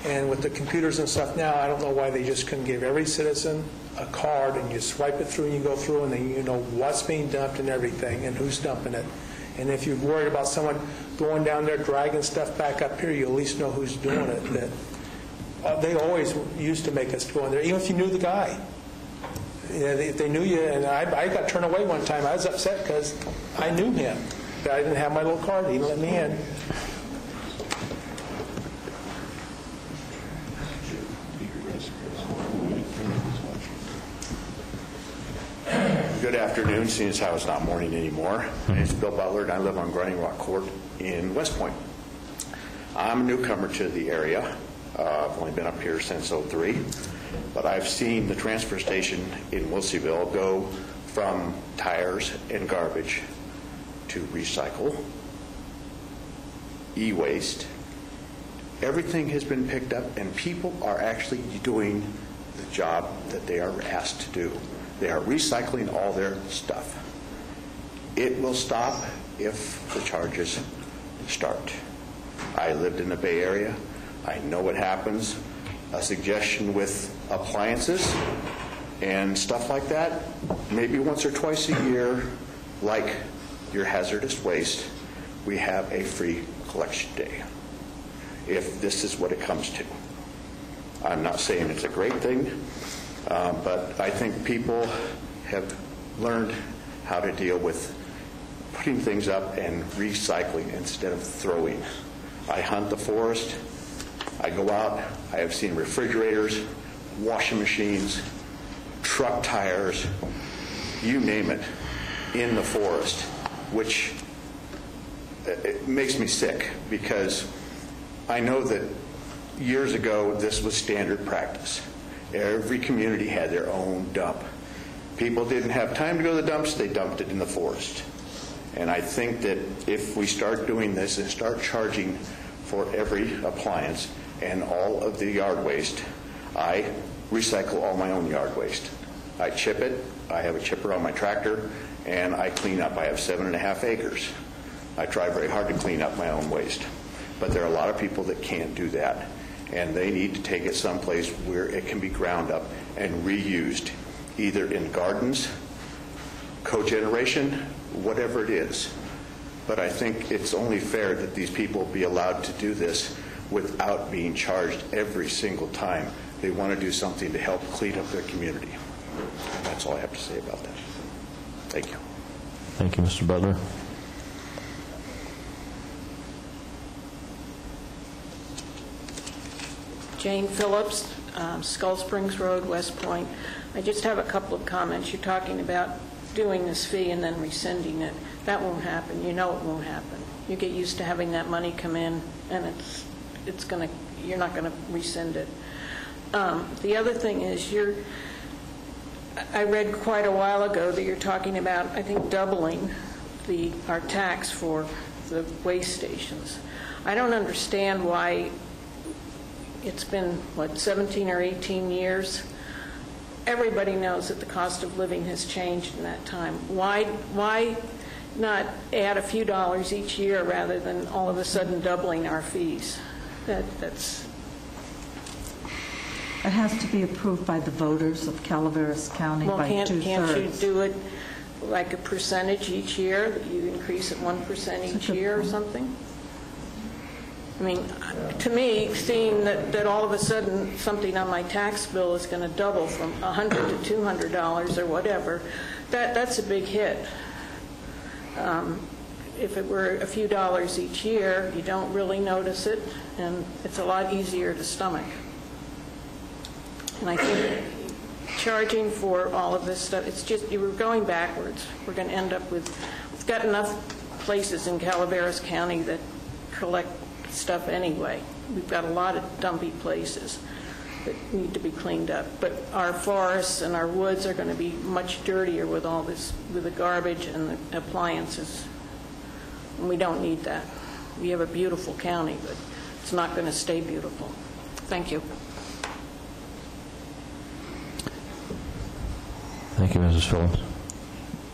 And with the computers and stuff now, I don't know why they just couldn't give every citizen a card and you swipe it through and you go through and then you know what's being dumped and everything and who's dumping it. And if you're worried about someone going down there dragging stuff back up here, you at least know who's doing it. They always used to make us go in there, even if you knew the guy. If they knew you, and I got turned away one time. I was upset because I knew him. I didn't have my little card. He didn't let me in. Good afternoon, seeing as how it's not morning anymore. My name is Bill Butler, and I live on Grinding Rock Court in West Point. I'm a newcomer to the area. I've only been up here since '03. But I've seen the transfer station in Wilseyville go from tires and garbage to recycle, e-waste. Everything has been picked up, and people are actually doing the job that they are asked to do. They are recycling all their stuff. It will stop if the charges start. I lived in the Bay Area. I know what happens. A suggestion with appliances and stuff like that, maybe once or twice a year, like your hazardous waste, we have a free collection day, if this is what it comes to. I'm not saying it's a great thing, but I think people have learned how to deal with putting things up and recycling instead of throwing. I hunt the forest. I go out, I have seen refrigerators, washing machines, truck tires, you name it, in the forest, which it makes me sick because I know that years ago this was standard practice. Every community had their own dump. People didn't have time to go to the dumps, they dumped it in the forest. And I think that if we start doing this and start charging for every appliance and all of the yard waste, I recycle all my own yard waste. I chip it. I have a chipper on my tractor, and I clean up. I have 7.5 acres. I try very hard to clean up my own waste. But there are a lot of people that can't do that, and they need to take it someplace where it can be ground up and reused, either in gardens, cogeneration, whatever it is. But I think it's only fair that these people be allowed to do this without being charged every single time they want to do something to help clean up their community. And that's all I have to say about that. Thank you. Thank you, Mr. Butler. Jane Phillips, Skull Springs Road, West Point. I just have a couple of comments. You're talking about doing this fee and then rescinding it. That won't happen. You know it won't happen. You get used to having that money come in, and you're not going to rescind it. The other thing is, I read quite a while ago that you're talking about, I think, doubling our tax for the waste stations. I don't understand why it's been, 17 or 18 years? Everybody knows that the cost of living has changed in that time. Why not add a few dollars each year rather than all of a sudden doubling our fees? That's... It has to be approved by the voters of Calaveras County by 2/3. Can't you do it like a percentage each year, that you increase it 1% each year or something? I mean, to me, seeing that all of a sudden something on my tax bill is going to double from $100 to $200 or whatever, that's a big hit. If it were a few dollars each year, you don't really notice it, and it's a lot easier to stomach. And I think charging for all of this stuff, it's just, you were going backwards. We're going to end up with, we've got enough places in Calaveras County that collect stuff anyway. We've got a lot of dumpy places that need to be cleaned up. But our forests and our woods are going to be much dirtier with all this, with the garbage and the appliances. And we don't need that. We have a beautiful county, but it's not going to stay beautiful. Thank you. Thank you, Mrs. Phillips.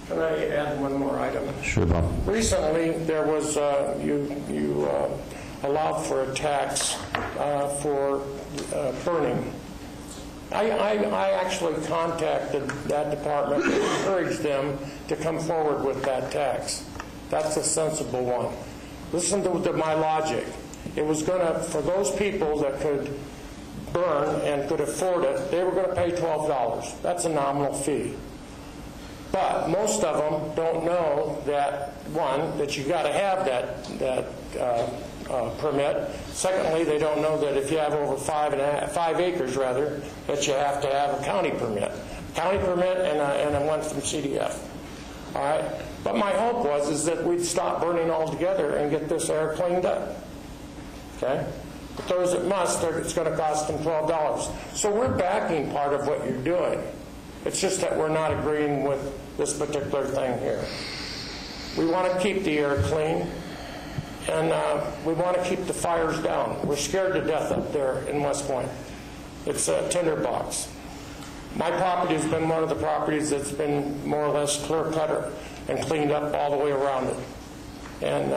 Can I add one more item? Sure, Bob. Recently, there was, you allowed for a tax for burning. I actually contacted that department and encouraged them to come forward with that tax. That's a sensible one. Listen to my logic. It was going to, for those people that could burn and could afford it, they were going to pay $12. That's a nominal fee. But most of them don't know that, one, that you got to have that permit. Secondly, they don't know that if you have over 5 acres, rather, that you have to have a county permit. County permit and one from CDF. All right? But my hope is that we'd stop burning altogether and get this air cleaned up. Okay? But those that must, it's going to cost them $12. So we're backing part of what you're doing. It's just that we're not agreeing with this particular thing here. We want to keep the air clean, and we want to keep the fires down. We're scared to death up there in West Point. It's a tinderbox. My property has been one of the properties that's been more or less clear-cut and cleaned up all the way around it. And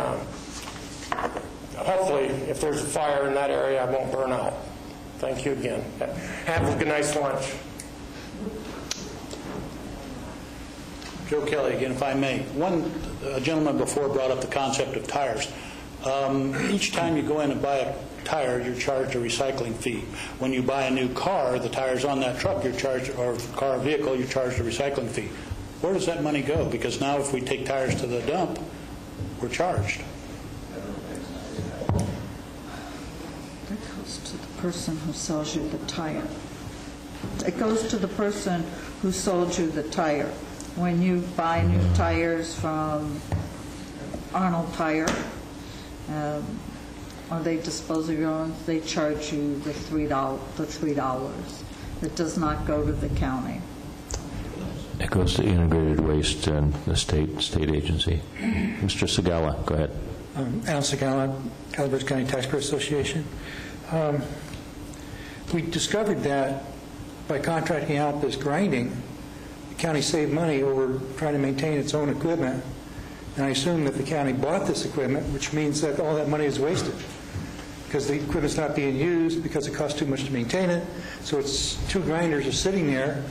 hopefully, if there's a fire in that area, I won't burn out. Thank you again. Have a nice lunch. Joe Kelly again, if I may. One gentleman before brought up the concept of tires. Each time you go in and buy a tire, you're charged a recycling fee. When you buy a new car, the tires on that truck, you're charged, or car or vehicle, you're charged a recycling fee. Where does that money go? Because now if we take tires to the dump, we're charged. That goes to the person who sells you the tire. It goes to the person who sold you the tire. When you buy new tires from Arnold Tire, or they dispose of your own, they charge you the $3. It does not go to the county. It goes to integrated waste and the state agency. Mr. Segala, go ahead. Alan Segala, Calaveras County Taxpayer Association. We discovered that by contracting out this grinding, the county saved money over trying to maintain its own equipment. And I assume that the county bought this equipment, which means that all that money is wasted because the equipment's not being used because it costs too much to maintain it. So it's 2 grinders are sitting there.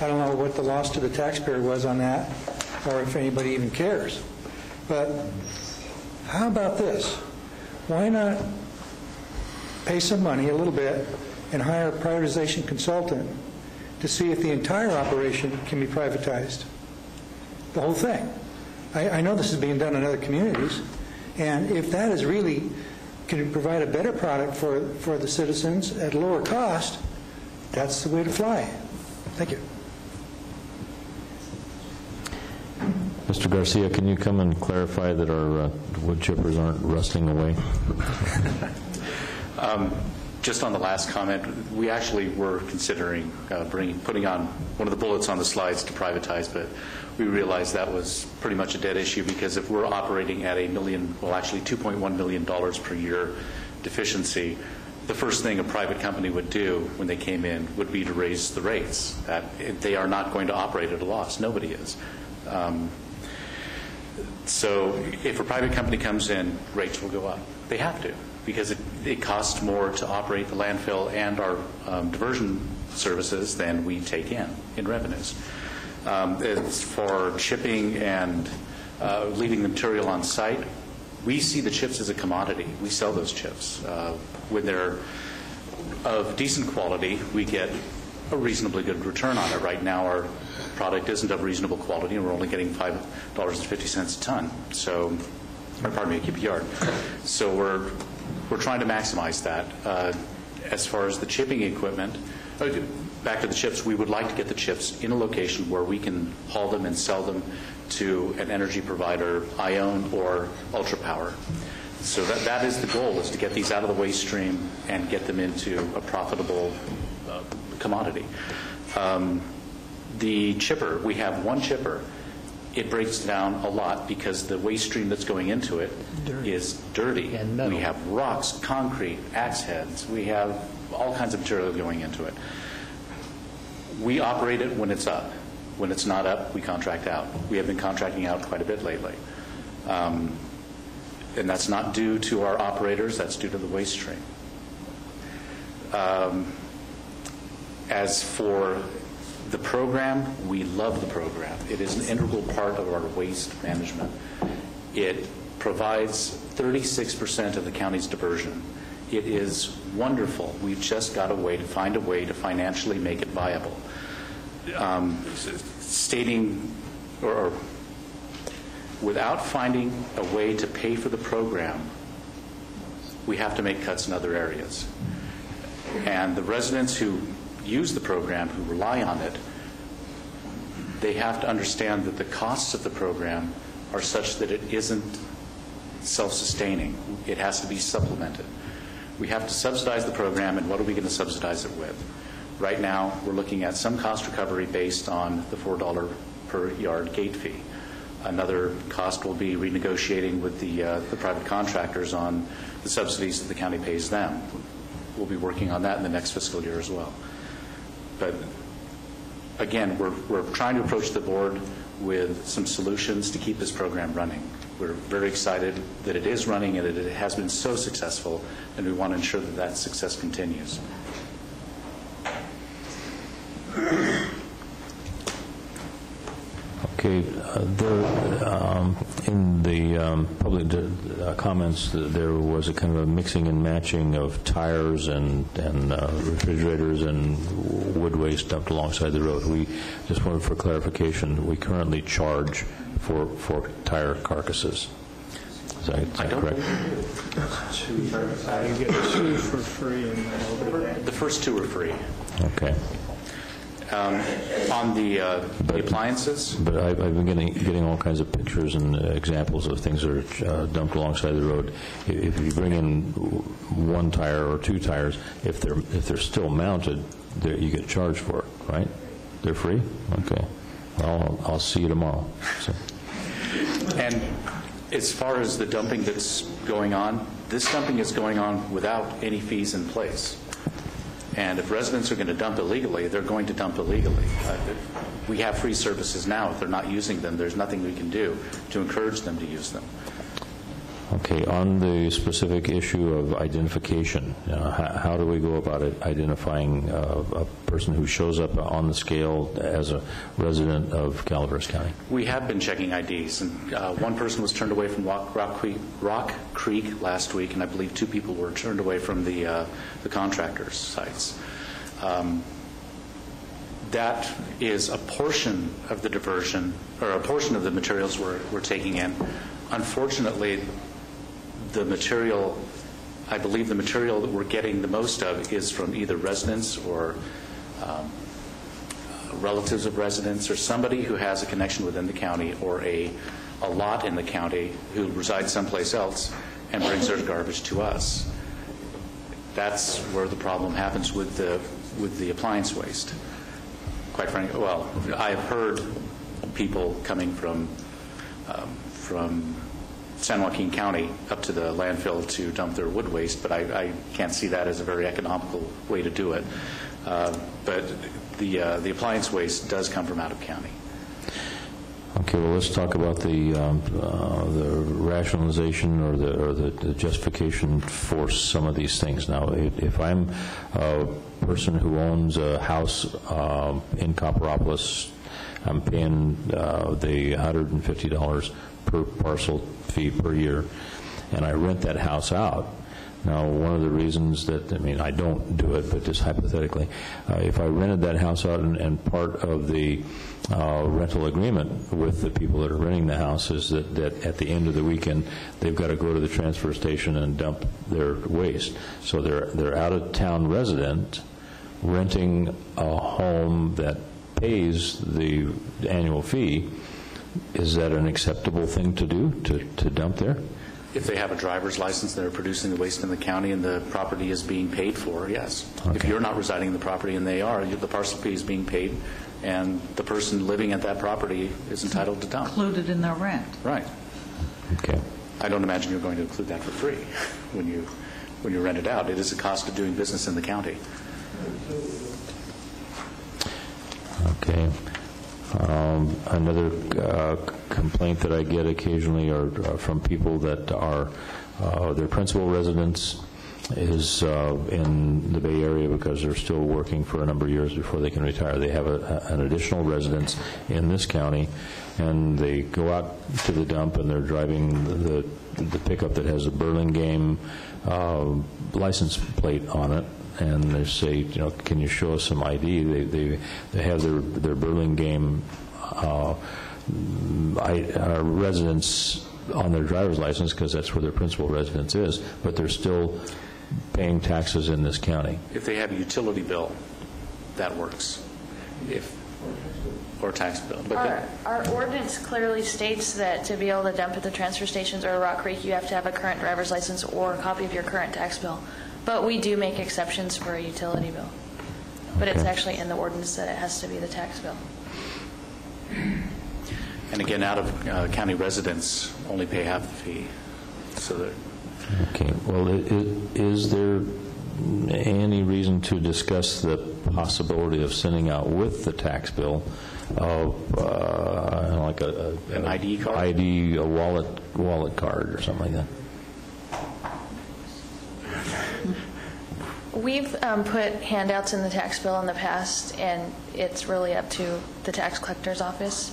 I don't know what the loss to the taxpayer was on that or if anybody even cares. But how about this? Why not pay some money, a little bit, and hire a privatization consultant to see if the entire operation can be privatized? The whole thing. I know this is being done in other communities, and if that is really can provide a better product for the citizens at a lower cost, that's the way to fly. Thank you. Mr. Garcia, can you come and clarify that our wood chippers aren't rusting away? Just on the last comment, we actually were considering putting on one of the bullets on the slides to privatize, but we realized that was pretty much a dead issue because if we're operating at $2.1 million per year deficiency, the first thing a private company would do when they came in would be to raise the rates. That they are not going to operate at a loss. Nobody is. So if a private company comes in, rates will go up. They have to, because it costs more to operate the landfill and our diversion services than we take in revenues. It's for chipping and leaving the material on site. We see the chips as a commodity. We sell those chips. When they're of decent quality, we get a reasonably good return on it. Right now, our product isn't of reasonable quality, and we're only getting $5.50 a ton. So, or pardon me, a cubic yard. So we're trying to maximize that. As far as the chipping equipment, back to the chips, we would like to get the chips in a location where we can haul them and sell them to an energy provider, ION or Ultra Power. So that is the goal, is to get these out of the waste stream and get them into a profitable commodity. The chipper, we have one chipper. It breaks down a lot because the waste stream that's going into it is dirty. And metal. We have rocks, concrete, axe heads. We have all kinds of material going into it. We operate it when it's up. When it's not up, we contract out. We have been contracting out quite a bit lately. And that's not due to our operators, that's due to the waste stream. As for the program, we love the program. It is an integral part of our waste management. It provides 36% of the county's diversion. It is wonderful. We've just got to find a way to financially make it viable. Without finding a way to pay for the program, we have to make cuts in other areas. And the residents who use the program, who rely on it, they have to understand that the costs of the program are such that it isn't self-sustaining. It has to be supplemented. We have to subsidize the program, and what are we going to subsidize it with? Right now, we're looking at some cost recovery based on the $4 per yard gate fee. Another cost will be renegotiating with the private contractors on the subsidies that the county pays them. We'll be working on that in the next fiscal year as well. But again, we're trying to approach the board with some solutions to keep this program running. We're very excited that it is running and that it has been so successful, and we want to ensure that that success continues. Okay, in the public comments, there was a kind of a mixing and matching of tires and refrigerators and wood waste dumped alongside the road. We just wanted for clarification, we currently charge for tire carcasses. Is that correct? You get 2 for free. The first 2 are free. Okay. On the appliances? But I've been getting all kinds of pictures and examples of things that are dumped alongside the road. If you bring in 1 tire or 2 tires, if they're still mounted, you get charged for it, right? They're free? Okay. Well, I'll see you tomorrow. So. And as far as the dumping that's going on, this dumping is going on without any fees in place. And if residents are going to dump illegally, they're going to dump illegally. We have free services now. If they're not using them, there's nothing we can do to encourage them to use them. Okay, on the specific issue of identification, how do we go about it, identifying a person who shows up on the scale as a resident of Calaveras County? We have been checking IDs, and one person was turned away from Rock Creek last week, and I believe 2 people were turned away from the contractors' sites. That is a portion of the diversion, or a portion of the materials we're taking in. Unfortunately, I believe the material that we're getting the most of is from either residents or relatives of residents or somebody who has a connection within the county or a lot in the county who resides someplace else and brings their garbage to us. That's where the problem happens with the appliance waste. Quite frankly, well, I've heard people coming from San Joaquin County up to the landfill to dump their wood waste, but I can't see that as a very economical way to do it. But the appliance waste does come from out of county. Okay, well, let's talk about the rationalization or the justification for some of these things. Now, if I'm a person who owns a house in Copperopolis, I'm paying the $150 per parcel fee per year, and I rent that house out. Now, one of the reasons that, I don't do it, but just hypothetically, if I rented that house out and part of the rental agreement with the people that are renting the house is that at the end of the weekend, they've got to go to the transfer station and dump their waste. So they're out-of-town resident renting a home that pays the annual fee. Is that an acceptable thing to do, to dump there? If they have a driver's license, they're producing the waste in the county and the property is being paid for, yes. Okay. If you're not residing in the property and they are, the parcel fee is being paid and the person living at that property is entitled to dump. Included in their rent. Right. Okay. I don't imagine you're going to include that for free when you rent it out. It is a cost of doing business in the county. Okay. Another complaint that I get occasionally are from people that are their principal residence is in the Bay Area because they're still working for a number of years before they can retire. They have an additional residence in this county, and they go out to the dump and they're driving the pickup that has a Burlingame license plate on it. And they say, can you show us some ID? They have their Burlingame residence on their driver's license because that's where their principal residence is, but they're still paying taxes in this county. If they have a utility bill, that works. Or tax bill. But our ordinance clearly states that to be able to dump at the transfer stations or Rock Creek, you have to have a current driver's license or a copy of your current tax bill. But we do make exceptions for a utility bill. But it's actually in the ordinance that it has to be the tax bill. And again, out of county residents only pay half the fee. So that. Okay. Well, is there any reason to discuss the possibility of sending out with the tax bill like an ID card, a wallet card or something like that? We've put handouts in the tax bill in the past, and it's really up to the tax collector's office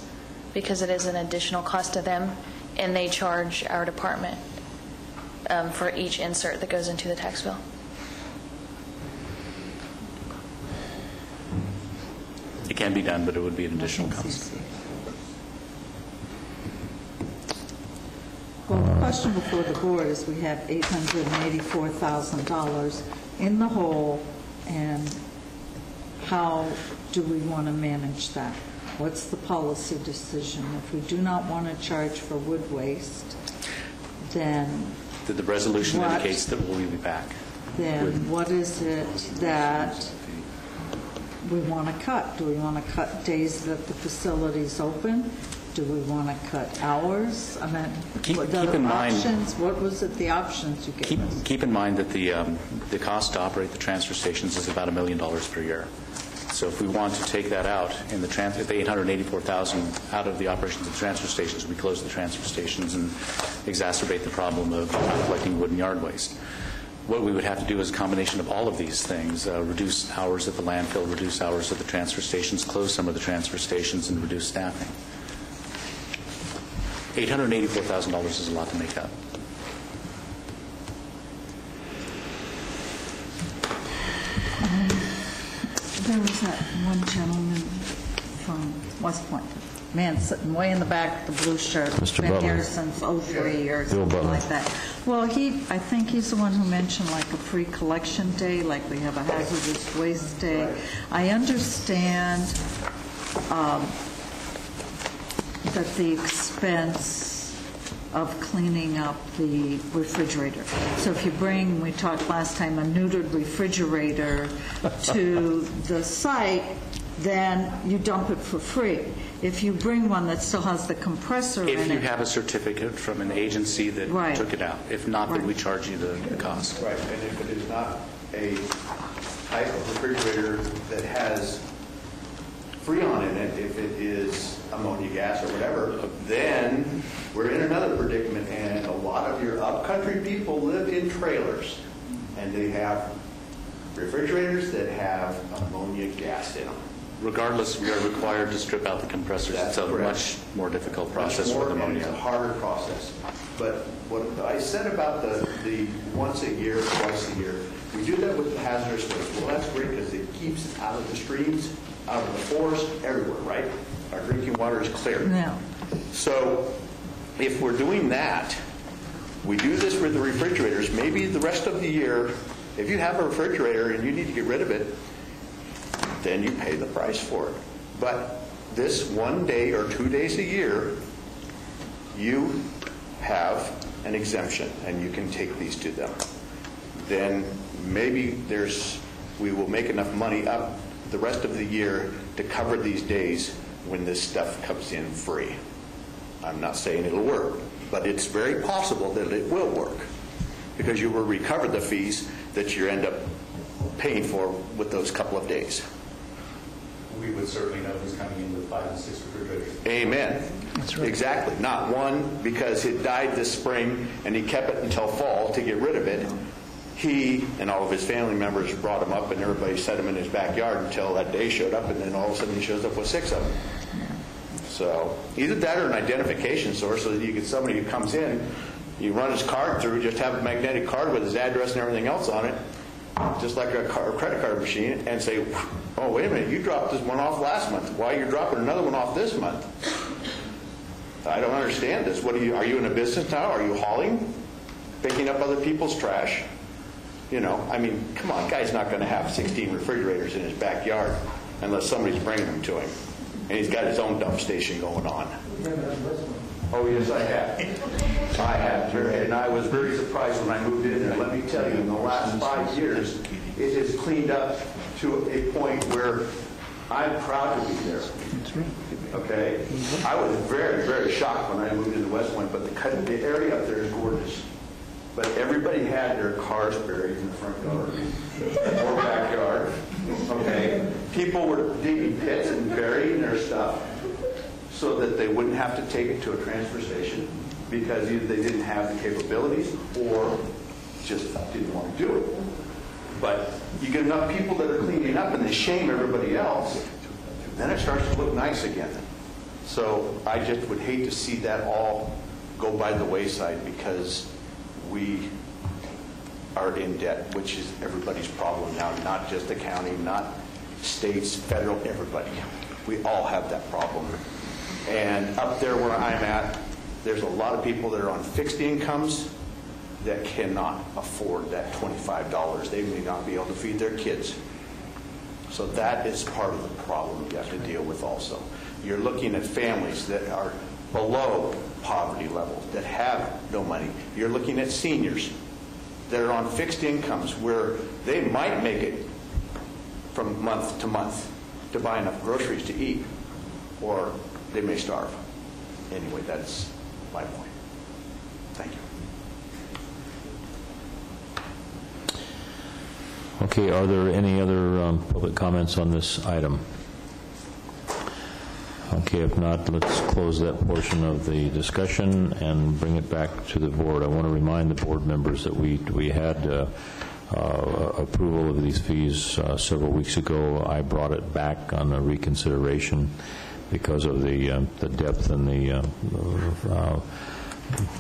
because it is an additional cost to them, and they charge our department for each insert that goes into the tax bill. It can be done, but it would be an additional cost. Well, the question before the board is we have $884,000 in the hole, and how do we want to manage that? What's the policy decision? If we do not want to charge for wood waste, then The resolution indicates that we'll be back. Then what is it that we want to cut? Do we want to cut days that the facility's open? Do we want to cut hours? I mean, Keep the in mind- options, what was it, the options you gave us? Keep in mind that the cost to operate the transfer stations is about $1 million per year. So if we want to take that out in the $884,000 out of the operations of the transfer stations, we close the transfer stations and exacerbate the problem of collecting wood and yard waste. What we would have to do is a combination of all of these things: reduce hours at the landfill, reduce hours at the transfer stations, close some of the transfer stations, and reduce staffing. $884,000 is a lot to make up. There was that one gentleman from West Point, man sitting way in the back with the blue shirt. Mr. Been Butler. here since '03 or Bill something Butler. like that. Well, I think he's the one who mentioned like a free collection day, like we have a hazardous waste day. I understand that the expense of cleaning up the refrigerator. So if you bring, we talked last time, a neutered refrigerator to the site, then you dump it for free. If you bring one that still has the compressor in it. If you have a certificate from an agency that Right. took it out. If not, then we charge you the cost. Right, and if it is not a type of refrigerator that has Freon in it, if it is ammonia gas or whatever, then we're in another predicament. And a lot of your upcountry people live in trailers, and they have refrigerators that have ammonia gas in them. Regardless, we are required to strip out the compressors. That's it's a correct. much more difficult process Much more, with and ammonia. it's a harder process. But what I said about the once a year, twice a year, we do that with the hazardous waste. Well, that's great because it keeps it out of the streams, out of the forest, everywhere, right? Our drinking water is clear. Yeah. So if we're doing that, we do this with the refrigerators. Maybe the rest of the year, if you have a refrigerator and you need to get rid of it, then you pay the price for it. But this 1 day or 2 days a year, you have an exemption and you can take these to them. Then maybe we will make enough money up the rest of the year to cover these days when this stuff comes in free. I'm not saying it'll work, but it's very possible that it will work because you will recover the fees that you end up paying for with those couple of days. We would certainly know who's coming in with 5 and 6 refrigerators. Amen. That's right. Exactly. Not one because it died this spring and he kept it until fall to get rid of it. He and all of his family members brought him up and everybody set him in his backyard until that day showed up, and then all of a sudden he shows up with 6 of them. So either that or an identification source so that you get somebody who comes in, you run his card through, just have a magnetic card with his address and everything else on it, just like a credit card machine, and say, oh, wait a minute, you dropped this one off last month. Why are you dropping another one off this month? I don't understand this. Are you in a business now? Are you hauling? Picking up other people's trash? You know, I mean, come on, guy's not going to have 16 refrigerators in his backyard unless somebody's bringing them to him. And he's got his own dump station going on. Oh, yes, I have. I have. And I was very surprised when I moved in there. Let me tell you, in the last 5 years, it has cleaned up to a point where I'm proud to be there. Okay? I was very, very shocked when I moved into West Point, but the area up there is gorgeous. But everybody had their cars buried in the front yard or backyard. Okay? People were digging pits and burying their stuff so that they wouldn't have to take it to a transfer station because either they didn't have the capabilities or just didn't want to do it. But you get enough people that are cleaning up and they shame everybody else, then it starts to look nice again. So I just would hate to see that all go by the wayside because we are in debt, which is everybody's problem now, not just the county, not states, federal, everybody. We all have that problem. And up there where I'm at, there's a lot of people that are on fixed incomes that cannot afford that $25. They may not be able to feed their kids. So that is part of the problem you have to deal with also. You're looking at families that are below poverty level, that have no money. You're looking at seniors that are on fixed incomes where they might make it from month to month, to buy enough groceries to eat, or they may starve. Anyway, that's my point. Thank you. Okay, are there any other public comments on this item? Okay, if not, let's close that portion of the discussion and bring it back to the board. I want to remind the board members that we had approval of these fees several weeks ago. I brought it back on a reconsideration because of the depth and the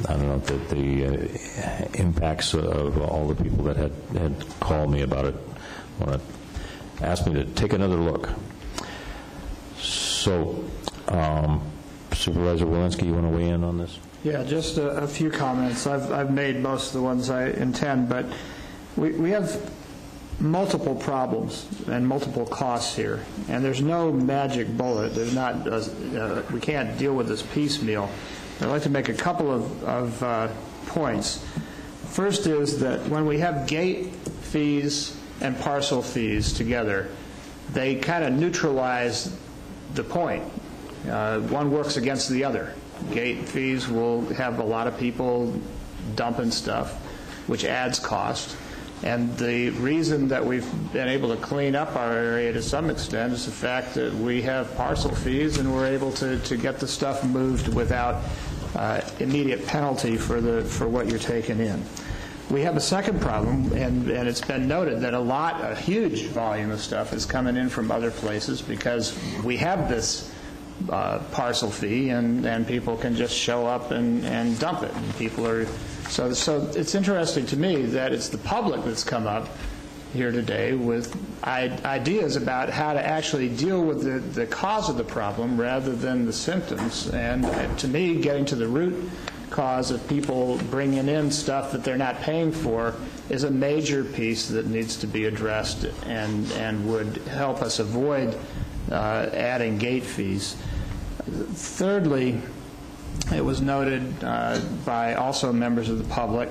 I don't know, the impacts of all the people that had called me about it. Want to ask me to take another look. So, Supervisor Walensky, you want to weigh in on this? Yeah, just a few comments. I've made most of the ones I intend, but we have multiple problems and multiple costs here, and there's no magic bullet. There's not. We can't deal with this piecemeal. I'd like to make a couple of points. First is that when we have gate fees and parcel fees together, they kind of neutralize the point. One works against the other. Gate fees will have a lot of people dumping stuff, which adds cost. And the reason that we've been able to clean up our area to some extent is the fact that we have parcel fees and we're able to get the stuff moved without immediate penalty for what you're taking in. We have a second problem, and it's been noted that a huge volume of stuff is coming in from other places because we have this parcel fee, and people can just show up and dump it. And people are so it's interesting to me that it's the public that's come up here today with ideas about how to actually deal with the cause of the problem rather than the symptoms. And to me, getting to the root cause of people bringing in stuff that they're not paying for is a major piece that needs to be addressed and would help us avoid adding gate fees. Thirdly, it was noted by also members of the public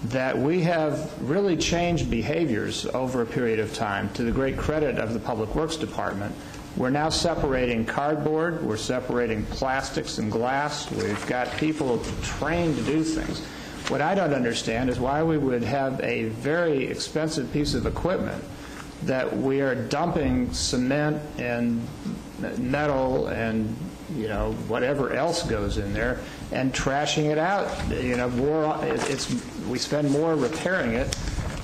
that we have really changed behaviors over a period of time to the great credit of the Public Works Department. We're now separating cardboard, we're separating plastics and glass, we've got people trained to do things. What I don't understand is why we would have a very expensive piece of equipment that we are dumping cement and metal and whatever else goes in there and trashing it out. We spend more repairing it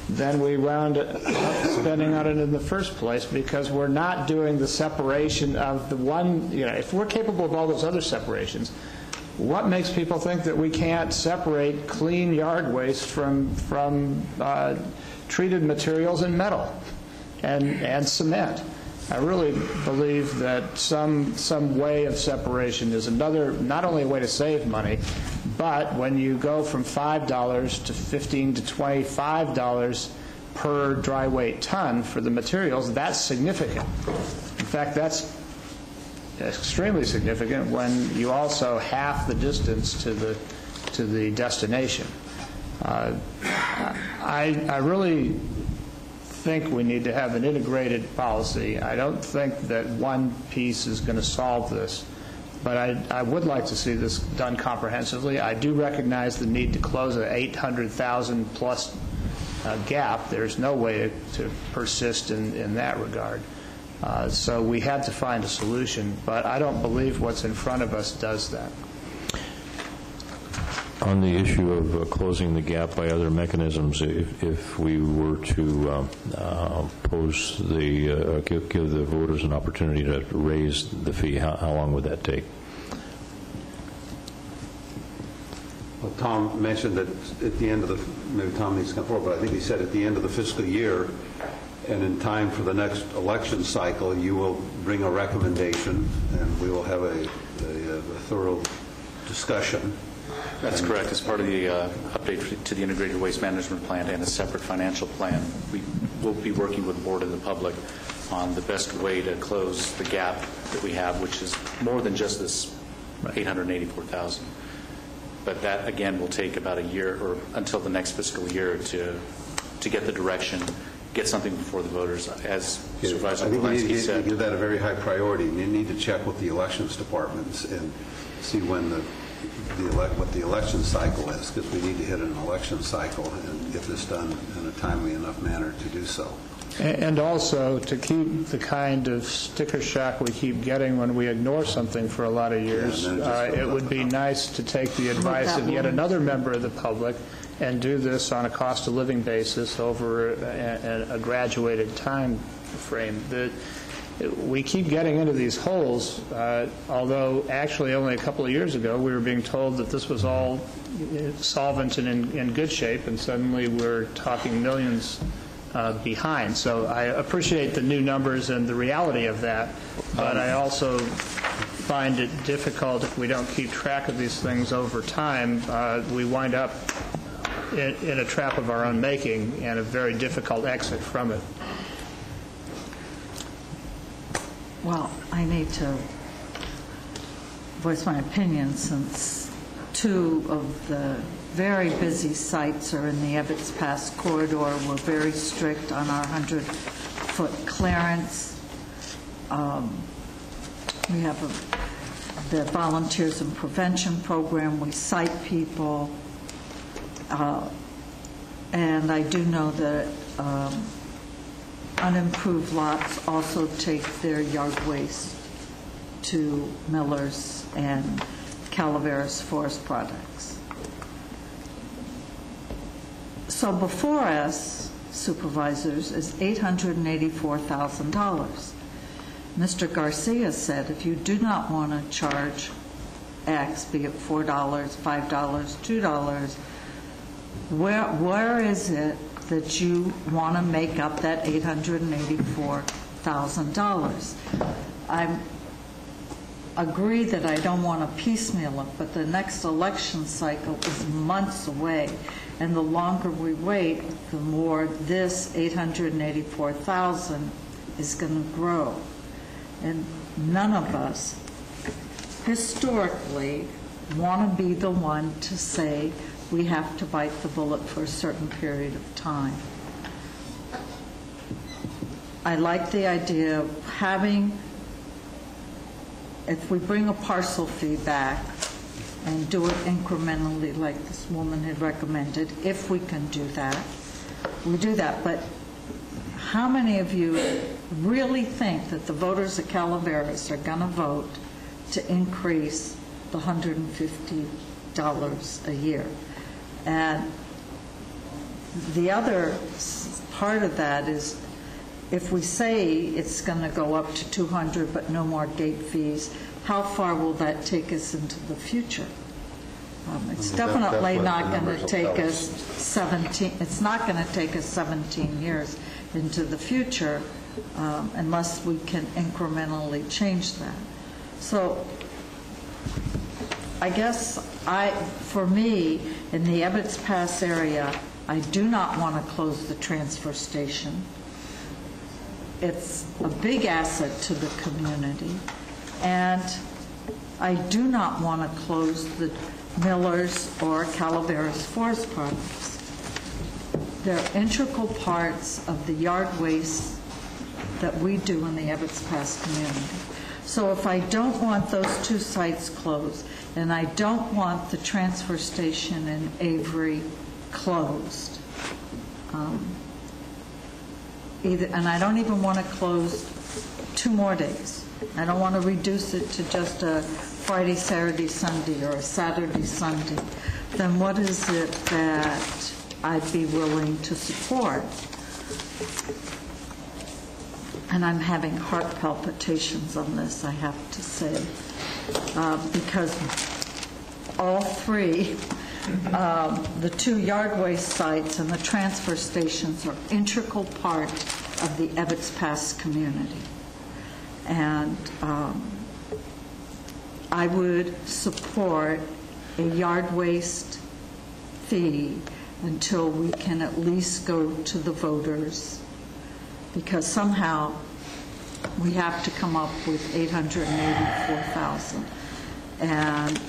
than we wound up spending on it in the first place because we're not doing the separation of the one. If we're capable of all those other separations, what makes people think that we can't separate clean yard waste from treated materials and metal and cement? I really believe that some way of separation is not only a way to save money, but when you go from $5 to $15 to $25 per dry weight ton for the materials, that's significant. In fact, that's extremely significant when you also half the distance to the destination. I really think we need to have an integrated policy. I don't think that one piece is going to solve this, but I would like to see this done comprehensively. I do recognize the need to close an 800,000 plus gap. There's no way to persist in that regard. So we had to find a solution, but I don't believe what's in front of us does that. On the issue of closing the gap by other mechanisms, if we were to give the voters an opportunity to raise the fee, how long would that take? Well, Tom mentioned that at the end of maybe Tom needs to come forward, but I think he said at the end of the fiscal year and in time for the next election cycle, you will bring a recommendation and we will have a thorough discussion. That's correct. As part of the update to the Integrated Waste Management Plan and a separate financial plan, we will be working with the board and the public on the best way to close the gap that we have, which is more than just this 884,000. But that, again, will take about a year or until the next fiscal year to get the direction get something before the voters, as Supervisor I think we Polanski need to said. give that a very high priority. You need to check with the elections departments and see when what the election cycle is, because we need to hit an election cycle and get this done in a timely enough manner to do so. And also to keep the kind of sticker shock we keep getting when we ignore something for a lot of years. It would be nice to take the advice of yet another member of the public and do this on a cost of living basis over a graduated time frame. We keep getting into these holes, although actually only a couple of years ago we were being told that this was all solvent and in good shape, and suddenly we're talking millions behind. So I appreciate the new numbers and the reality of that, but I also find it difficult if we don't keep track of these things over time. We wind up in a trap of our own making and a very difficult exit from it. Well, I need to voice my opinion since two of the very busy sites are in the Ebbets Pass corridor. We're very strict on our 100-foot clearance. We have the Volunteers in Prevention program. We cite people. And I do know that unimproved lots also take their yard waste to Miller's and Calaveras Forest Products. So before us, supervisors, is $884,000. Mr. Garcia said if you do not want to charge X, be it $4, $5, $2, where is it that you want to make up that $884,000? I agree that I don't want to piecemeal it, but the next election cycle is months away, and the longer we wait, the more this $884,000 is going to grow. And none of us historically want to be the one to say we have to bite the bullet for a certain period of time. I like the idea of having, if we bring a parcel fee back and do it incrementally like this woman had recommended, if we can do that, we do that. But how many of you really think that the voters of Calaveras are going to vote to increase the $150 a year? And the other part of that is if we say it's going to go up to 200 but no more gate fees, how far will that take us into the future? It's definitely not going to take us 17. It's not going to take us 17 years into the future unless we can incrementally change that. So I guess for me, in the Ebbets Pass area, I do not want to close the transfer station. It's a big asset to the community. And I do not want to close the Miller's or Calaveras Forest Products. They're integral parts of the yard waste that we do in the Ebbets Pass community. So if I don't want those two sites closed, and I don't want the transfer station in Avery closed, and I don't even want to close 2 more days. I don't want to reduce it to just a Friday, Saturday, Sunday, or a Saturday, Sunday. Then what is it that I'd be willing to support? And I'm having heart palpitations on this, I have to say, because all three, the 2 yard waste sites and the transfer stations are integral part of the Ebbets Pass community. And I would support a yard waste fee until we can at least go to the voters, because somehow we have to come up with $884,000. And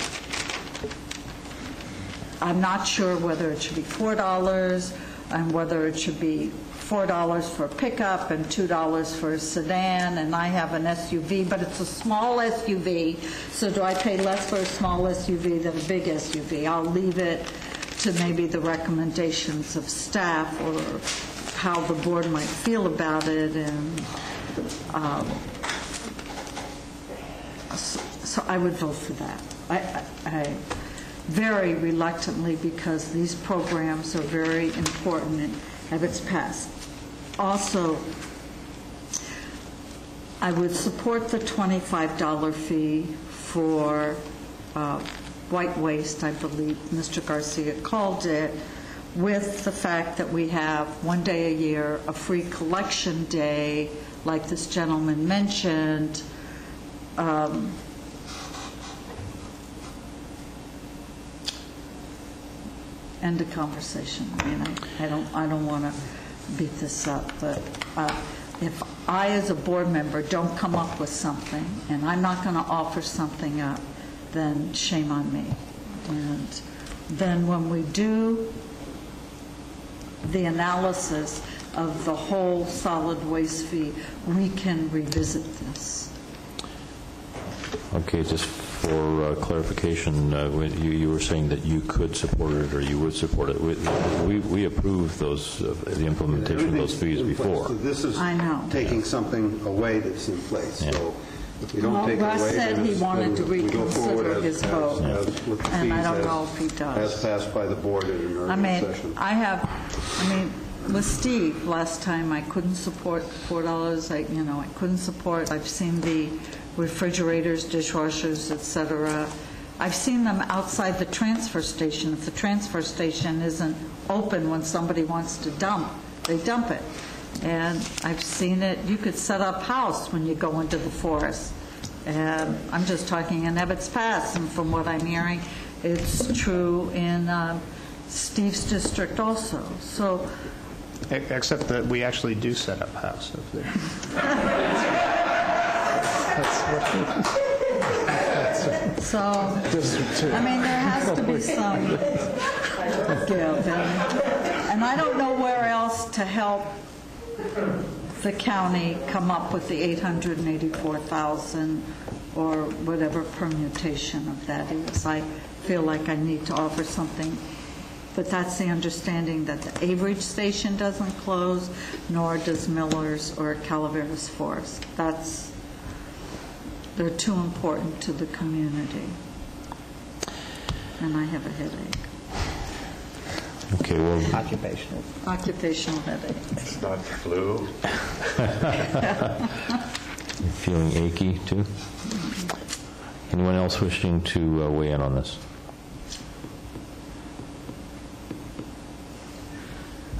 I'm not sure whether it should be $4 and whether it should be $4 for pickup and $2 for a sedan, and I have an SUV, but it's a small SUV, so do I pay less for a small SUV than a big SUV? I'll leave it to maybe the recommendations of staff or how the board might feel about it, and so I would vote for that. I very reluctantly, because these programs are very important and have its passed. Also, I would support the $25 fee for white waste, I believe Mr. Garcia called it, with the fact that we have one day a year, a free collection day, like this gentleman mentioned. End of conversation. I mean, I don't want to beat this up, but if I, as a board member, don't come up with something, and I'm not going to offer something up, then shame on me. And then when we do the analysis of the whole solid waste fee, we can revisit this. Okay, just for clarification, you were saying that you could support it or you would support it. We approved the implementation of those fees before. So this is taking something away that's in place. Yeah. So if you don't take it away, Russ said he wanted to reconsider his vote, with the and I fees don't know if he does. as passed by the board at an earlier session. With Steve, last time I couldn't support $4. I couldn't support. I've seen the refrigerators, dishwashers, etc. I've seen them outside the transfer station. If the transfer station isn't open when somebody wants to dump, they dump it. And I've seen it. You could set up house when you go into the forest. And I'm just talking in Ebbets Pass, and from what I'm hearing, it's true in Steve's district also. So. Except that we actually do set up house up there. So, I mean, there has to be some give. And I don't know where else to help the county come up with the $884,000 or whatever permutation of that is. I feel like I need to offer something. But that's the understanding that the Averidge Station doesn't close, nor does Miller's or Calaveras Forest. They're too important to the community. And I have a headache. Okay, well. Occupational headache. It's not the flu. You're feeling achy, too? Anyone else wishing to weigh in on this?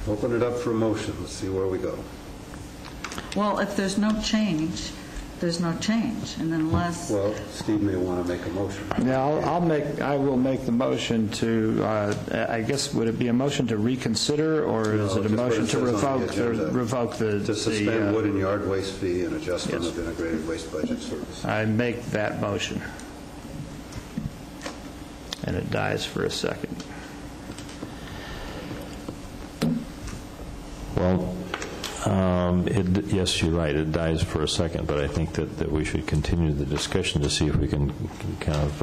Open it up for a motion. Let's see where we go. Well, if there's no change, there's no change, and unless... Well, Steve may want to make a motion. Yeah, I will make the motion to, I guess, would it be a motion to reconsider, or is it a motion to revoke the... To suspend wood and yard waste fee and adjustment of integrated waste budget service. I make that motion. And it dies for a second. Well, yes, you're right. It dies for a second, but I think that we should continue the discussion to see if we can kind of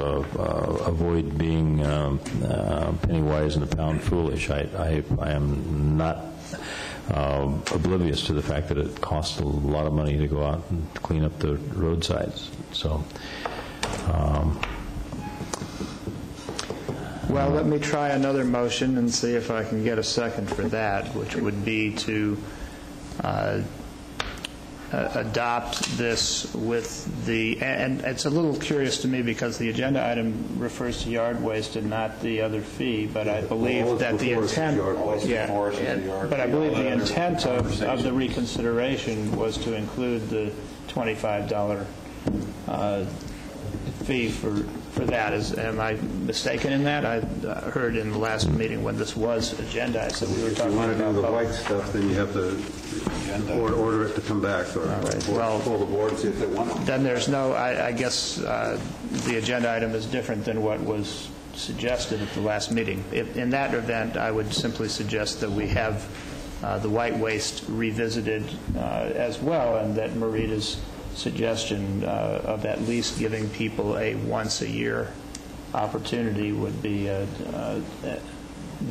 avoid being penny wise and a pound foolish. I am not oblivious to the fact that it costs a lot of money to go out and clean up the roadsides. So. Well, let me try another motion and see if I can get a second for that, which would be to adopt this with the, and it's a little curious to me because the agenda item refers to yard waste and not the other fee, but I believe that the intent, but I believe the intent of the reconsideration was to include the $25 fee for that. Am I mistaken in that? I heard in the last meeting when this was agendized that we were talking about. If you want to do the white stuff, then you have to order it to come back or pull the board, see if they want it. Then there's no, I guess the agenda item is different than what was suggested at the last meeting. In that event, I would simply suggest that we have the white waste revisited as well, and that Marita's suggestion of at least giving people a once-a-year opportunity would be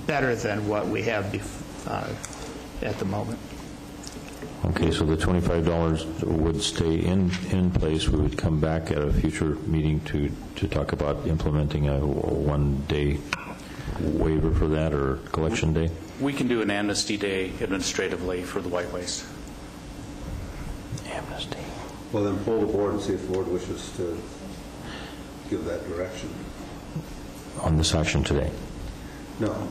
better than what we have at the moment. Okay, so the $25 would stay in place. We would come back at a future meeting to talk about implementing a one-day waiver for that, or collection day? We can do an amnesty day administratively for the white waste. Amnesty. Well, then poll the board and see if the board wishes to give that direction. On this action today? No,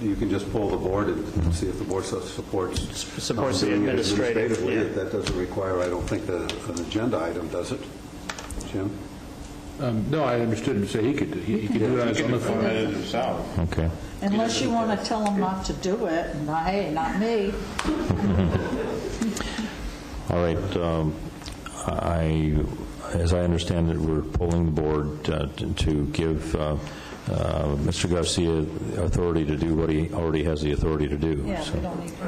you can just poll the board and see if the board supports the administratively. Yeah. That doesn't require, I don't think, an agenda item, does it, Jim? No, I understood him to say he could do it on his own himself. Okay. Unless you want to tell them not to do it, and hey, not me. All right. As I understand it, we're polling the board to give Mr. Garcia authority to do what he already has the authority to do. Yeah, so. we don't need to.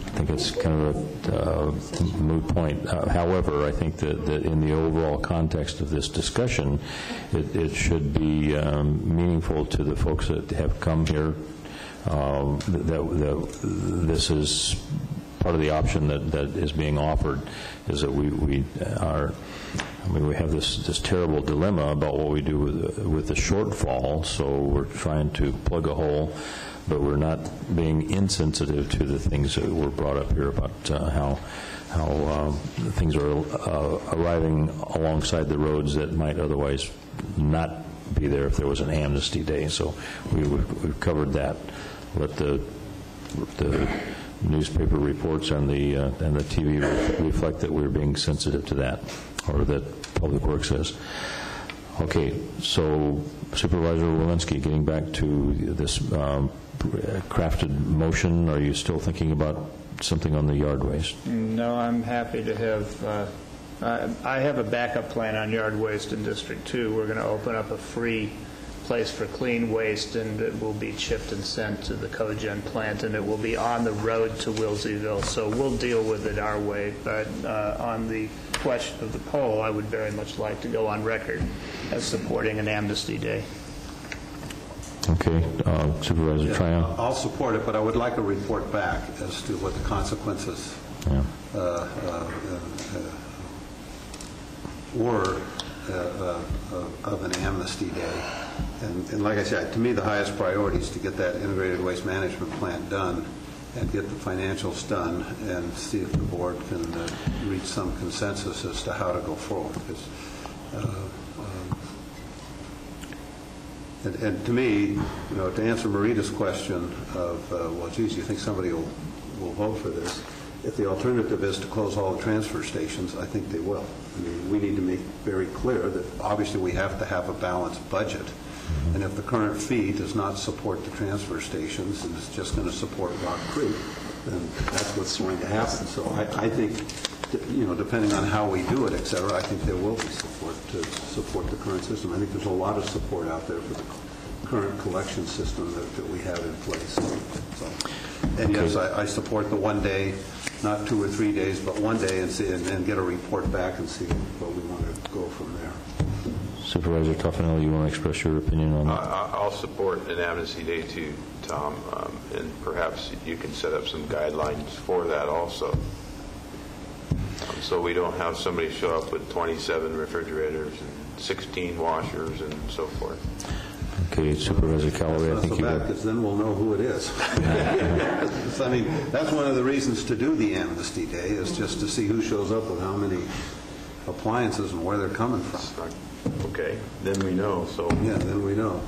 I think it's kind of a moot point. However, I think that in the overall context of this discussion, it should be meaningful to the folks that have come here. This is part of the option that is being offered, is that we have this terrible dilemma about what we do with the shortfall. So we're trying to plug a hole, but we're not being insensitive to the things that were brought up here about how things are arriving alongside the roads that might otherwise not be there if there was an amnesty day. So we've covered that. Let the newspaper reports and the TV reflect that we're being sensitive to that, or that Public Works is. Okay, so Supervisor Walensky, getting back to this crafted motion, are you still thinking about something on the yard waste? No, I'm happy to have, I have a backup plan on yard waste in District 2. We're going to open up a free place for clean waste, and it will be chipped and sent to the cogen plant, and it will be on the road to Wilseyville. So we'll deal with it our way. But on the question of the poll, I would very much like to go on record as supporting an amnesty day. Okay, Supervisor Tryon. I'll support it, but I would like a report back as to what the consequences were of an amnesty day. And like I said, to me, the highest priority is to get that integrated waste management plant done and get the financials done and see if the board can reach some consensus as to how to go forward. And to me, to answer Marita's question of, well, geez, you think somebody will vote for this? If the alternative is to close all the transfer stations, I think they will. I mean, we need to make very clear that obviously we have to have a balanced budget. And if the current fee does not support the transfer stations and it's just going to support Rock Creek, then that's what's going to happen. So I think, depending on how we do it, et cetera, I think there will be support to support the current system. I think there's a lot of support out there for the current collection system that we have in place. So, and yes, I support the one day, not 2 or 3 days, but one day, and get a report back and see what we want to go from there. Supervisor Tuffanelli, you want to express your opinion on that? I'll support an amnesty day too, Tom, and perhaps you can set up some guidelines for that also. So we don't have somebody show up with 27 refrigerators and 16 washers and so forth. Okay, Supervisor Callaway, I think you would. Because then we'll know who it is. I mean, that's one of the reasons to do the amnesty day, is just to see who shows up with how many appliances and where they're coming from. Okay, then we know. So yeah, then we know.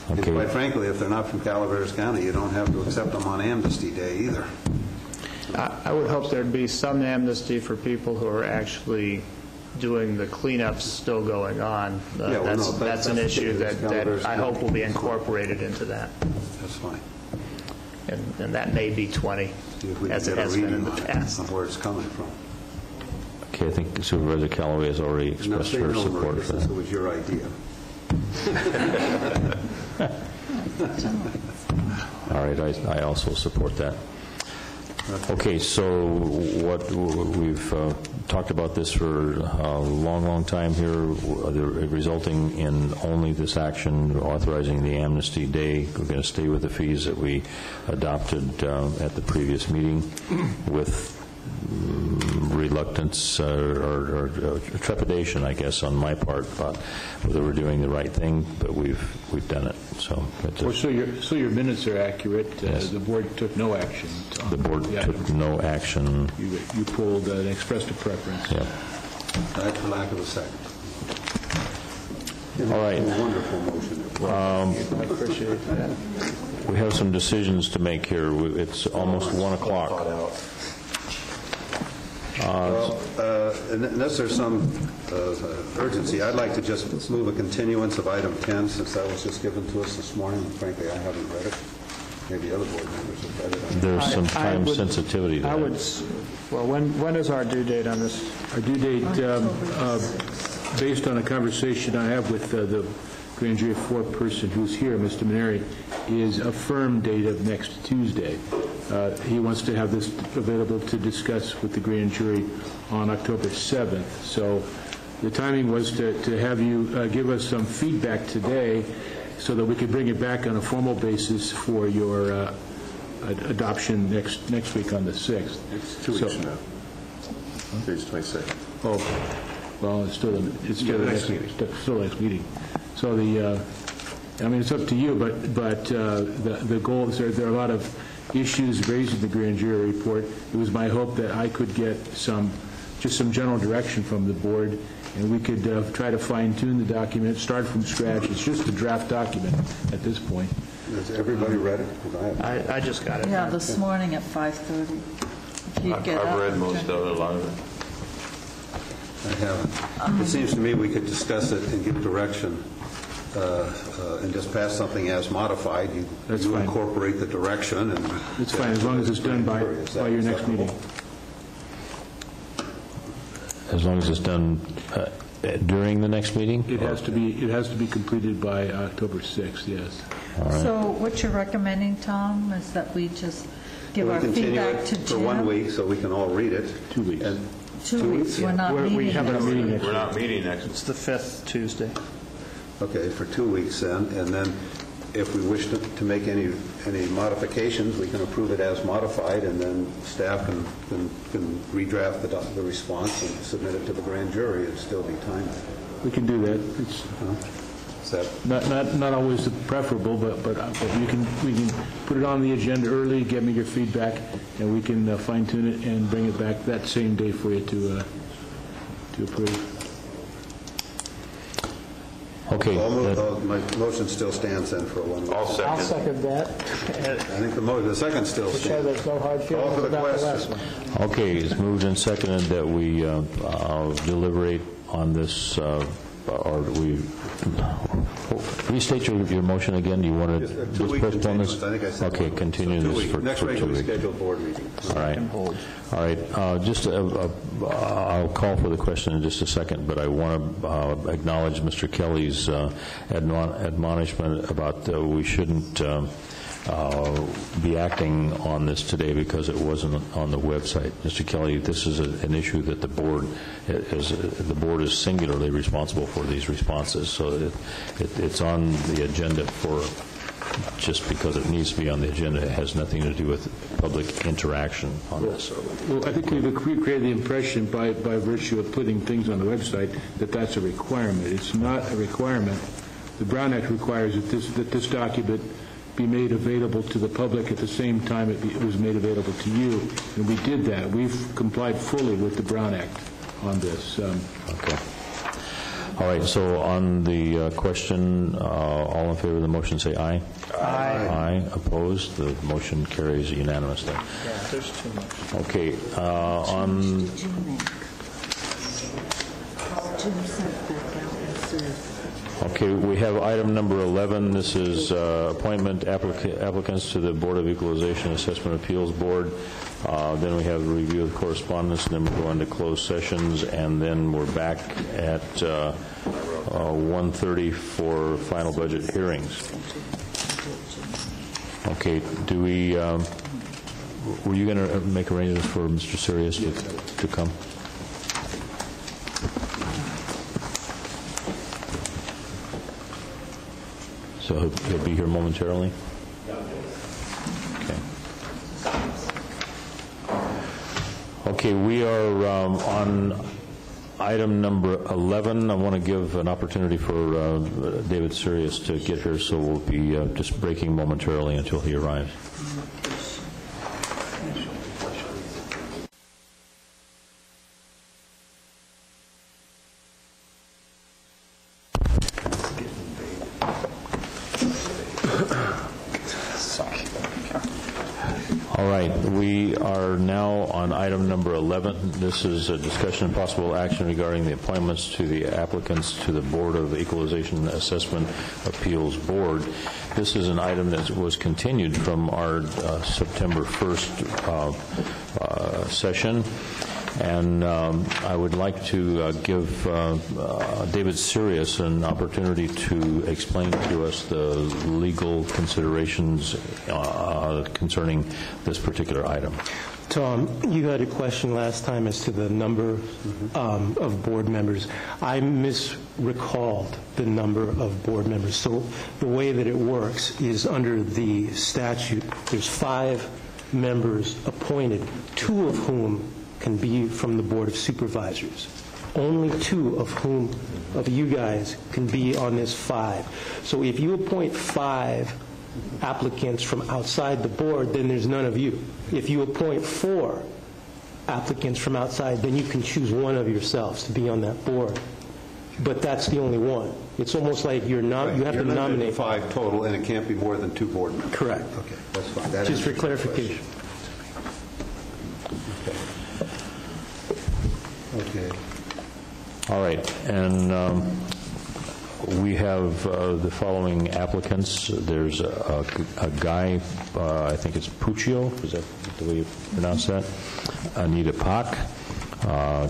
And quite frankly, if they're not from Calaveras County, you don't have to accept them on amnesty day either. I would hope there'd be some amnesty for people who are actually doing the cleanups still going on. That's an issue that I hope will be incorporated into that. That's fine. And that may be 20, as it has been in the past. Where it's coming from. Okay, I think Supervisor Callaway has already expressed her support for that. It was your idea. All right, I also support that. Okay, so what we've talked about this for a long time here, resulting in only this action authorizing the amnesty day. We're going to stay with the fees that we adopted at the previous meeting with reluctance or trepidation, I guess, on my part about whether we're doing the right thing, but we've done it. So your minutes are accurate. Yes. The board took no action. The board took no action. You pulled and expressed a preference. Yeah. For lack of a second. All right. Wonderful motion. I appreciate that. We have some decisions to make here. It's almost 1 o'clock. Unless there's some urgency, I'd like to just move a continuance of item 10, since that was just given to us this morning. Frankly, I haven't read it. Maybe other board members have read it. There's some time sensitivity to that. Well, when is our due date on this? Our due date, based on a conversation I have with the grand jury foreperson who's here, Mr. Maneri, is a firm date of next Tuesday. He wants to have this available to discuss with the grand jury on October 7th. So the timing was to have you give us some feedback today so that we could bring it back on a formal basis for your adoption next week on the 6th. It's 2 weeks from now. Today's 22nd. Oh, well, it's still the next meeting. Still the next meeting. So it's up to you, but the goal is there are a lot of issues raised in the grand jury report. It was my hope that I could get some general direction from the board, and we could try to fine-tune the document, start from scratch. It's just a draft document at this point. Has everybody read it? I just got it. Yeah, this morning at 5:30. If you get I've up read and most check. of it, a lot of it. I haven't. It seems to me we could discuss it and give direction and just pass something as modified. You incorporate the direction. And it's fine, as long as it's done by your next meeting. As long as it's done during the next meeting? It has to be completed by October 6th, yes. All right. So what you're recommending, Tom, is that we just give our feedback to Jim? For 1 week so we can all read it. 2 weeks. And 2 weeks. We're not meeting next week. We're not meeting next week. It's the 5th Tuesday. Okay, for 2 weeks then, and then if we wish to make any modifications, we can approve it as modified, and then staff can redraft the response and submit it to the grand jury. It'd still be timely. We can do that. It's not always preferable, but we can put it on the agenda early, get me your feedback, and we can fine-tune it and bring it back that same day for you to approve. Okay. My motion still stands then for 1 week. I'll second that. I think the second still To show stands. there's no hard Call feelings for the about the last question. one. Okay, it's moved and seconded that we deliberate on this, or we restate your motion again. Do you want to just postpone this? I think I said okay, continue this for next 2 regularly weeks. scheduled board meeting. All right. All right. I'll call for the question in just a second, but I want to acknowledge Mr. Kelly's admonishment about we shouldn't be acting on this today because it wasn't on the website. Mr. Kelly, this is an issue that the board is singularly responsible for these responses, so it's on the agenda for just because it needs to be on the agenda. It has nothing to do with public interaction on this. Well, I think we've created the impression by virtue of putting things on the website that that's a requirement. It's not a requirement. The Brown Act requires that this document be made available to the public at the same time it was made available to you, and we did that. We've complied fully with the Brown Act on this. Okay. All right, so on the question, all in favor of the motion say aye. Aye. Aye. Opposed? The motion carries unanimously. Yeah, there's too much. Okay, on... Okay, we have item number 11. This is appointment applicants to the Board of Equalization Assessment Appeals Board. Then we have a review of correspondence, and then we'll go into closed sessions, and then we're back at 1:30 for final budget hearings. Okay, do we, were you going to make arrangements for Mr. Sirius to come? So he'll be here momentarily? Okay. Okay, we are on item number 11. I want to give an opportunity for David Sirius to get here, so we'll be just breaking momentarily until he arrives. All right, we are now on item number 11. This is a discussion and possible action regarding the appointments to the applicants to the Board of Equalization Assessment Appeals Board. This is an item that was continued from our September 1st session. And I would like to give David Sirius an opportunity to explain to us the legal considerations concerning this particular item. Tom, you had a question last time as to the number of board members. I misrecalled the number of board members. So the way that it works is under the statute, there's 5 members appointed, 2 of whom can be from the Board of Supervisors. Only 2 of you guys can be on this 5. So if you appoint 5 applicants from outside the board, then there's none of you. If you appoint 4 applicants from outside, then you can choose one of yourselves to be on that board. But that's the only one. It's almost like you're not. You have to nominate 5 total, and it can't be more than 2 board members. Correct. Okay, that's fine. That just for clarification. Okay. All right, and we have the following applicants. There's a guy, I think it's Puccio, is that the way you pronounce that? Anita Pak,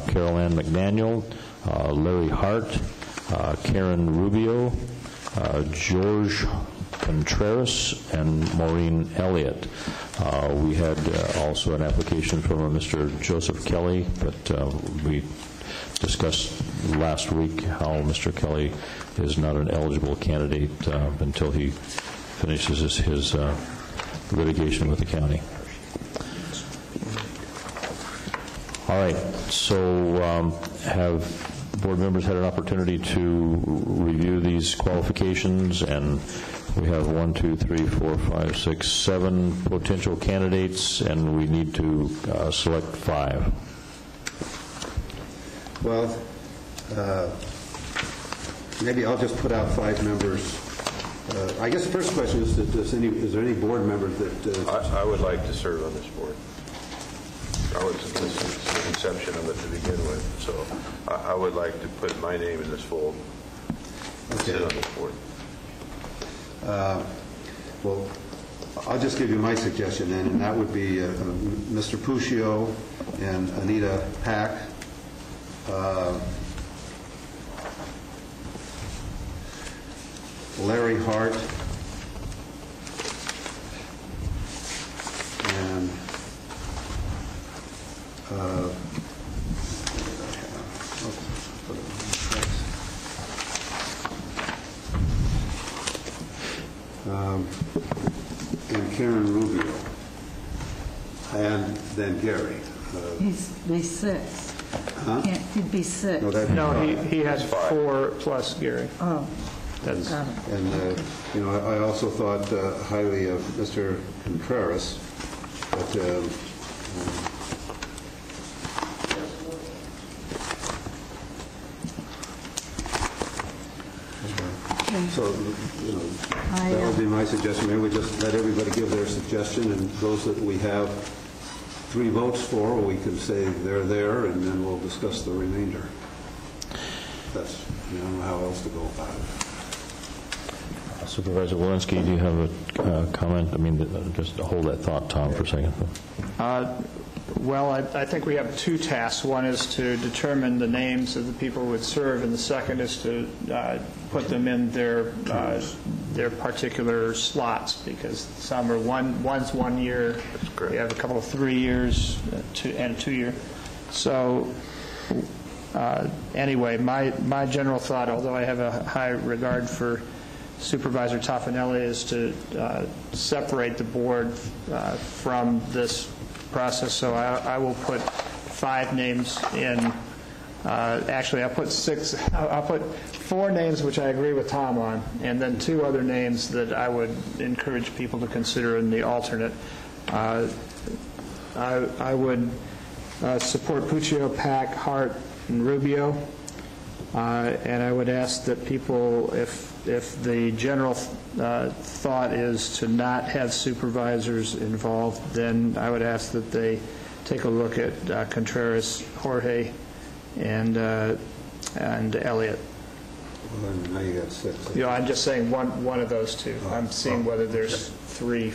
Carol Ann McDaniel, Larry Hart, Karen Rubio, George Contreras, and Maureen Elliott. We had also an application from a Mr. Joseph Kelly, but we discussed last week how Mr. Kelly is not an eligible candidate until he finishes his litigation with the county. All right, so have board members had an opportunity to review these qualifications? And we have 1, 2, 3, 4, 5, 6, 7 potential candidates, and we need to select 5. Well, maybe I'll just put out 5 members. I guess the first question is, is there any board member that... I would like to serve on this board. This is the conception of it to begin with, so I would like to put my name in this fold and sit on this board. Well, I'll just give you my suggestion then, and that would be Mr. Puccio and Anita Pak. Larry Hart and and Karen Rubio, and then Gary. He'd be 6. Huh? He'd be 6. No, he has 4 plus Gary. Oh. And I also thought highly of Mr. Contreras, but so that would be my suggestion. Maybe we just let everybody give their suggestion, and those that we have 3 votes for, we can say they're there, and then we'll discuss the remainder. That's, I don't know how else to go about it. Supervisor Walensky, do you have a comment? I mean, just hold that thought, Tom, for a second. Well, I think we have 2 tasks. One is to determine the names of the people who would serve, and the second is to put them in their their particular slots, because some are one's 1 year. We have a couple of 3 years and a 2 year. So anyway, my general thought, although I have a high regard for Supervisor Toffanelli, is to separate the board from this process. So I will put 5 names in. Actually, I'll put 6. I'll put 4 names, which I agree with Tom on, and then 2 other names that I would encourage people to consider in the alternate. I would support Puccio, Pack, Hart, and Rubio, and I would ask that people, if the general thought is to not have supervisors involved, then I would ask that they take a look at Contreras, Jorge, and Elliott. Well, then now you got 6. I'm just saying one of those 2. I'm seeing whether there's 3.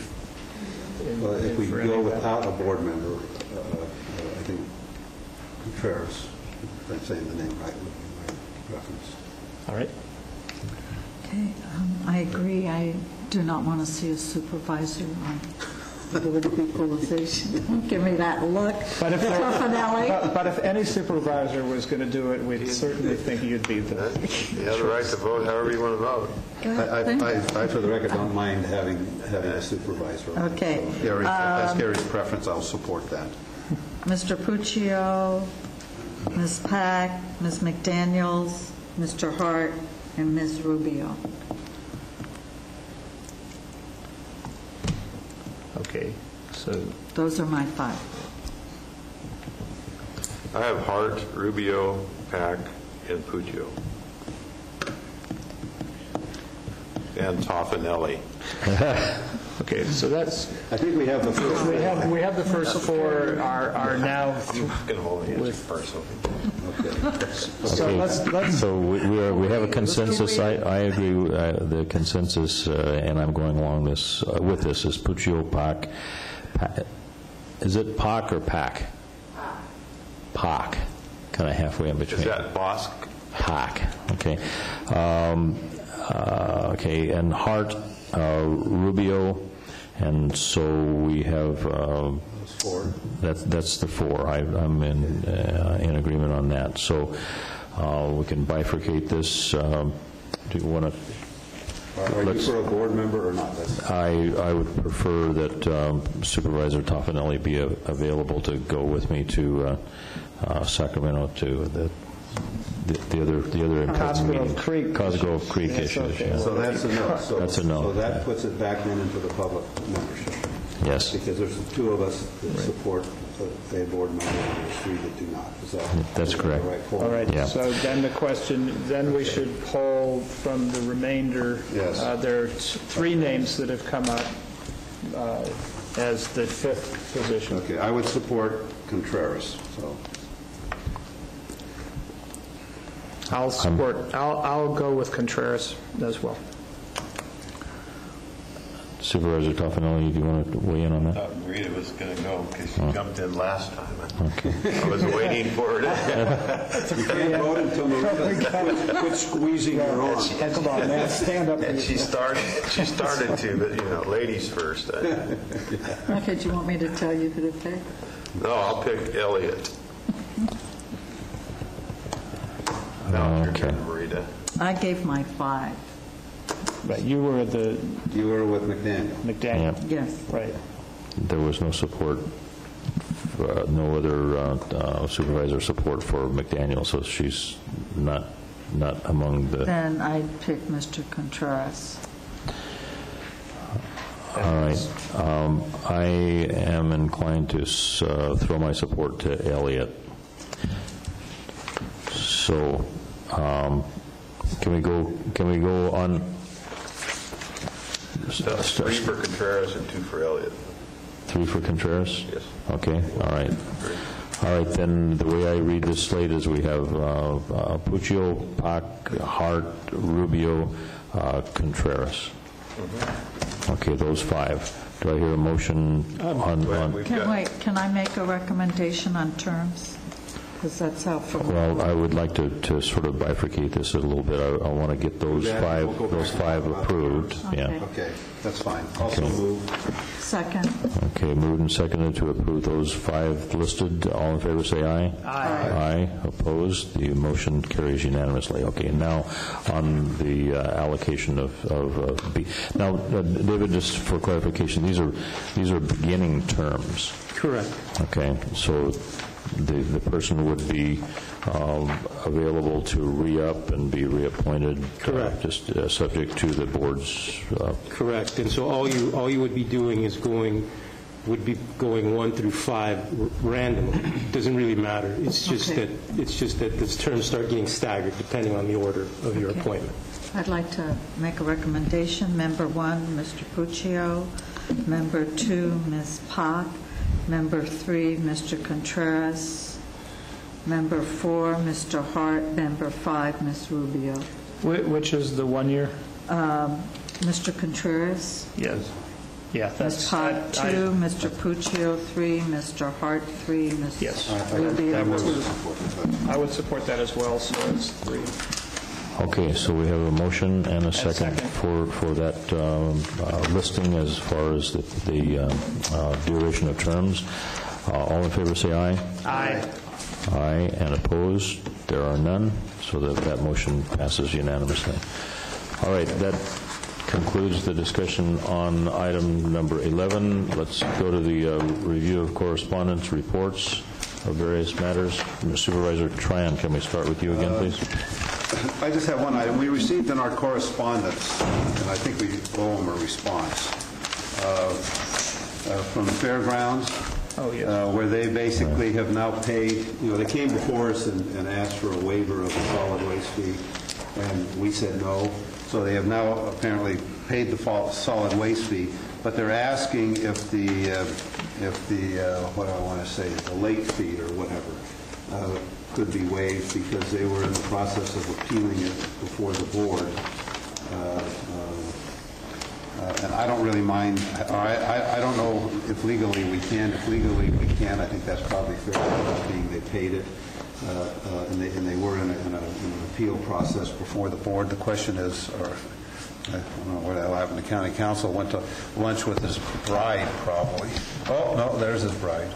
Well, if we go without a board member, I think Contreras, if I'm saying the name right, would be my preference. All right. Okay, I agree. I do not want to see a supervisor on board of equalization. Don't give me that look. But if, Toffanelli. but if any supervisor was going to do it, we'd certainly think you'd be the You have the right to vote however you want to vote. I, for the record, don't mind having a supervisor. Okay. So that's Gary's preference. I'll support that. Mr. Puccio, Ms. Pack, Ms. McDaniels, Mr. Hart, and Ms. Rubio. Okay, so those are my 5. I have Hart, Rubio, Pack, and Puccio. And Toffanelli. Okay, so that's. I think we have the first. We have the first 4 are now with. So we have a consensus. I agree. The consensus, and I'm going along this with this is Puccio, Pack. Is it Pack or Pack? Pack. Kind of halfway in between. Is that Bosk? Pack. Okay. Okay, and Hart, Rubio, and so we have 4. That's the 4. I'm in agreement on that. So we can bifurcate this. Do you want to? Are you for a board member or not? I would prefer that Supervisor Toffanelli be available to go with me to Sacramento to the other important meeting. Cosgrove Creek issues. Yeah. So that's a no. That's a no. So that puts it back then into the public membership. Yes. Because there's 2 of us that support a board member and there's 3 that do not. That's correct. All right. Yeah. So then the question, then we should poll from the remainder. Yes. There are 3 names that have come up as the 5th position. Okay, I would support Contreras. So. I'll go with Contreras as well. Supervisor Toffanelli, do you want to weigh in on that? Rita was going to go because she jumped in last time. Okay. I was waiting for her to. You can't vote until Marita quit squeezing her arm. Come on, man, stand up. And she started to, but ladies first. Okay, do you want me to tell you who to pick? No, I'll pick Elliott. Now it's your turn, Marita. I gave my 5. But you were with McDaniel. McDaniel. Yes. Right. There was no support, no other supervisor support for McDaniel, so she's not among the. Then I pick Mr. Contreras. All right. I am inclined to throw my support to Elliott. So, can we go on? That's 3 for Contreras and 2 for Elliott. 3 for Contreras? Yes. Okay, all right. All right, then the way I read this slate is we have Puccio, Pack, Hart, Rubio, Contreras. Mm-hmm. Okay, those 5. Do I hear a motion on? Can I make a recommendation on terms? Because that's how from... Well, I would like to sort of bifurcate this a little bit. I want to get those five approved. Yeah. Okay, that's fine. Also move. Second. Okay, moved and seconded to approve those 5 listed. All in favor say aye. Aye. Aye. Opposed? The motion carries unanimously. Okay, and now on the allocation of B. Now, David, just for clarification, these are beginning terms. Correct. Okay, so the person would be available to re-up and be reappointed. Correct. Just subject to the board's... Correct. And so all you would be doing is going 1 through 5 randomly. It doesn't really matter. It's just that the terms start getting staggered depending on the order of your appointment. I'd like to make a recommendation. Member 1, Mr. Puccio. Member 2, Ms. Pak. Member 3, Mr. Contreras. Member 4, Mr. Hart. Member 5, Ms. Rubio. Which is the 1 year? Mr. Contreras. Yes. Yeah, Ms. Pak, 2, Mr. Puccio, 3, Mr. Hart, 3, Ms. Rubio, 2. I would support that as well, so it's 3. Okay, so we have a motion and a second for that listing as far as the duration of terms. All in favor say aye. Aye. Aye, and opposed? There are none, so that motion passes unanimously. All right, that concludes the discussion on item number 11. Let's go to the review of correspondence reports of various matters. Supervisor Tryon, can we start with you again, please? I just have one item. We received in our correspondence, and I think we owe them a response, from the fairgrounds, where they basically have now paid, they came before us and asked for a waiver of the solid waste fee, and we said no. So they have now apparently paid the solid waste fee, but they're asking if the what do I want to say, the late fee or whatever, could be waived because they were in the process of appealing it before the board. And I don't really mind, or I don't know if legally we can. If legally we can, I think that's probably fair enough, being they paid it, and they were in an appeal process before the board. The question is, or I don't know what happened. The county council went to lunch with his bride, probably. Oh, no, there's his bride.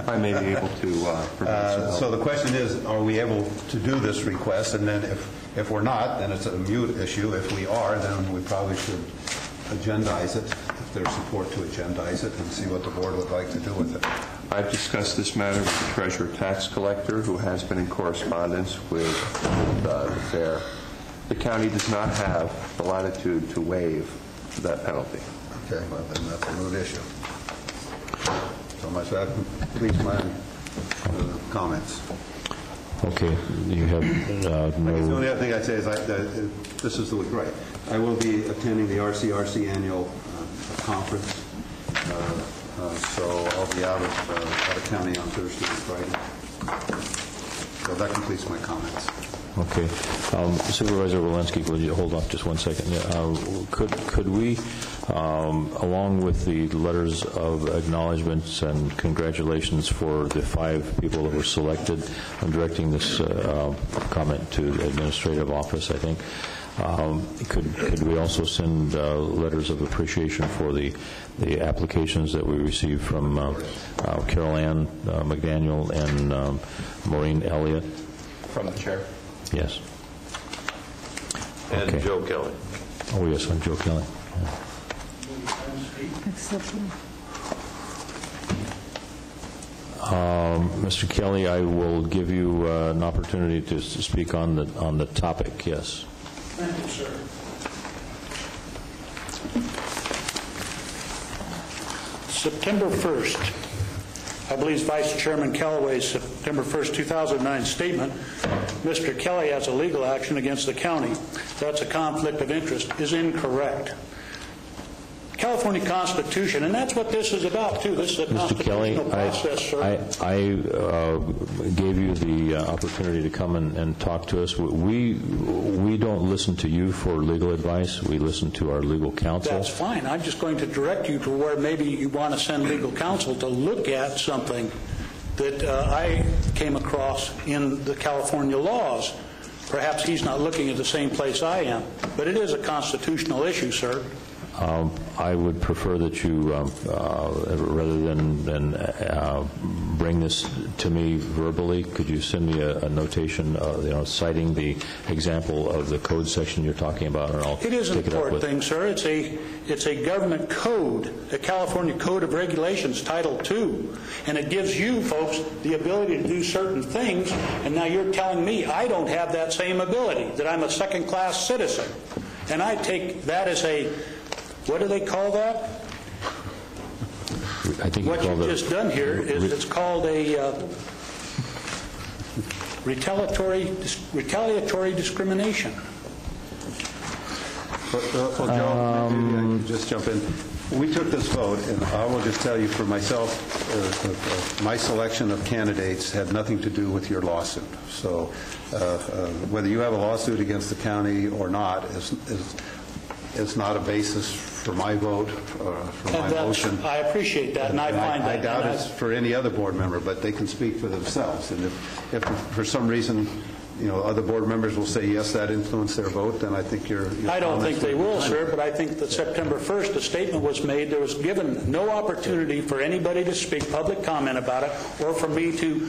I may be able to provide some help. So the question is, are we able to do this request? And then if we're not, then it's a moot issue. If we are, then we probably should agendize it, if there's support to agendize it, and see what the board would like to do with it. I've discussed this matter with the treasurer tax collector, who has been in correspondence with the fair. The county does not have the latitude to waive that penalty. Okay, well, then that's a moot issue. So much that completes my comments. Okay, you have no... The only other thing I'd say is this is right. I will be attending the RCRC annual conference, so I'll be out of county on Thursday and Friday. So that completes my comments. Okay. Supervisor Walensky, will you hold off just 1 second? Could we, along with the letters of acknowledgments and congratulations for the 5 people that were selected, I'm directing this comment to the administrative office, I think. Could we also send letters of appreciation for the applications that we received from Carol Ann McDaniel and Maureen Elliott? From the chair? Yes. And Joe Kelly. Oh, yes, I'm Joe Kelly. Mr. Kelly, I will give you an opportunity to speak on the topic. Yes. Thank you, sir. September 1st, I believe Vice Chairman Callaway's September 1st, 2009 statement, Mr. Kelly has a legal action against the county. That's a conflict of interest, is incorrect. California Constitution, and that's what this is about, too. This is a constitutional process, sir. I gave you the opportunity to come and talk to us. We don't listen to you for legal advice. We listen to our legal counsel. That's fine. I'm just going to direct you to where maybe you want to send legal counsel to look at something that I came across in the California laws. Perhaps he's not looking at the same place I am, but it is a constitutional issue, sir. I would prefer that you, rather than bring this to me verbally, could you send me a notation, citing the example of the code section you're talking about, and I'll It is an take it up important with. thing, sir. It's a government code, a California Code of Regulations, Title II, and it gives you folks the ability to do certain things, and now you're telling me I don't have that same ability, that I'm a second-class citizen. And I take that as a, what do they call that? I think what you've just done here is it's called a retaliatory discrimination. Well, Joe, maybe I can just jump in. We took this vote, and I will just tell you for myself, my selection of candidates had nothing to do with your lawsuit. So whether you have a lawsuit against the county or not is not a basis for my vote, for my motion. I appreciate that, and I find that. I doubt it's for any other board member, but they can speak for themselves. And if for some reason, other board members will say, yes, that influenced their vote, then I think your I don't think they will, sir, but I think that September 1st, a statement was made. There was given no opportunity for anybody to speak public comment about it or for me to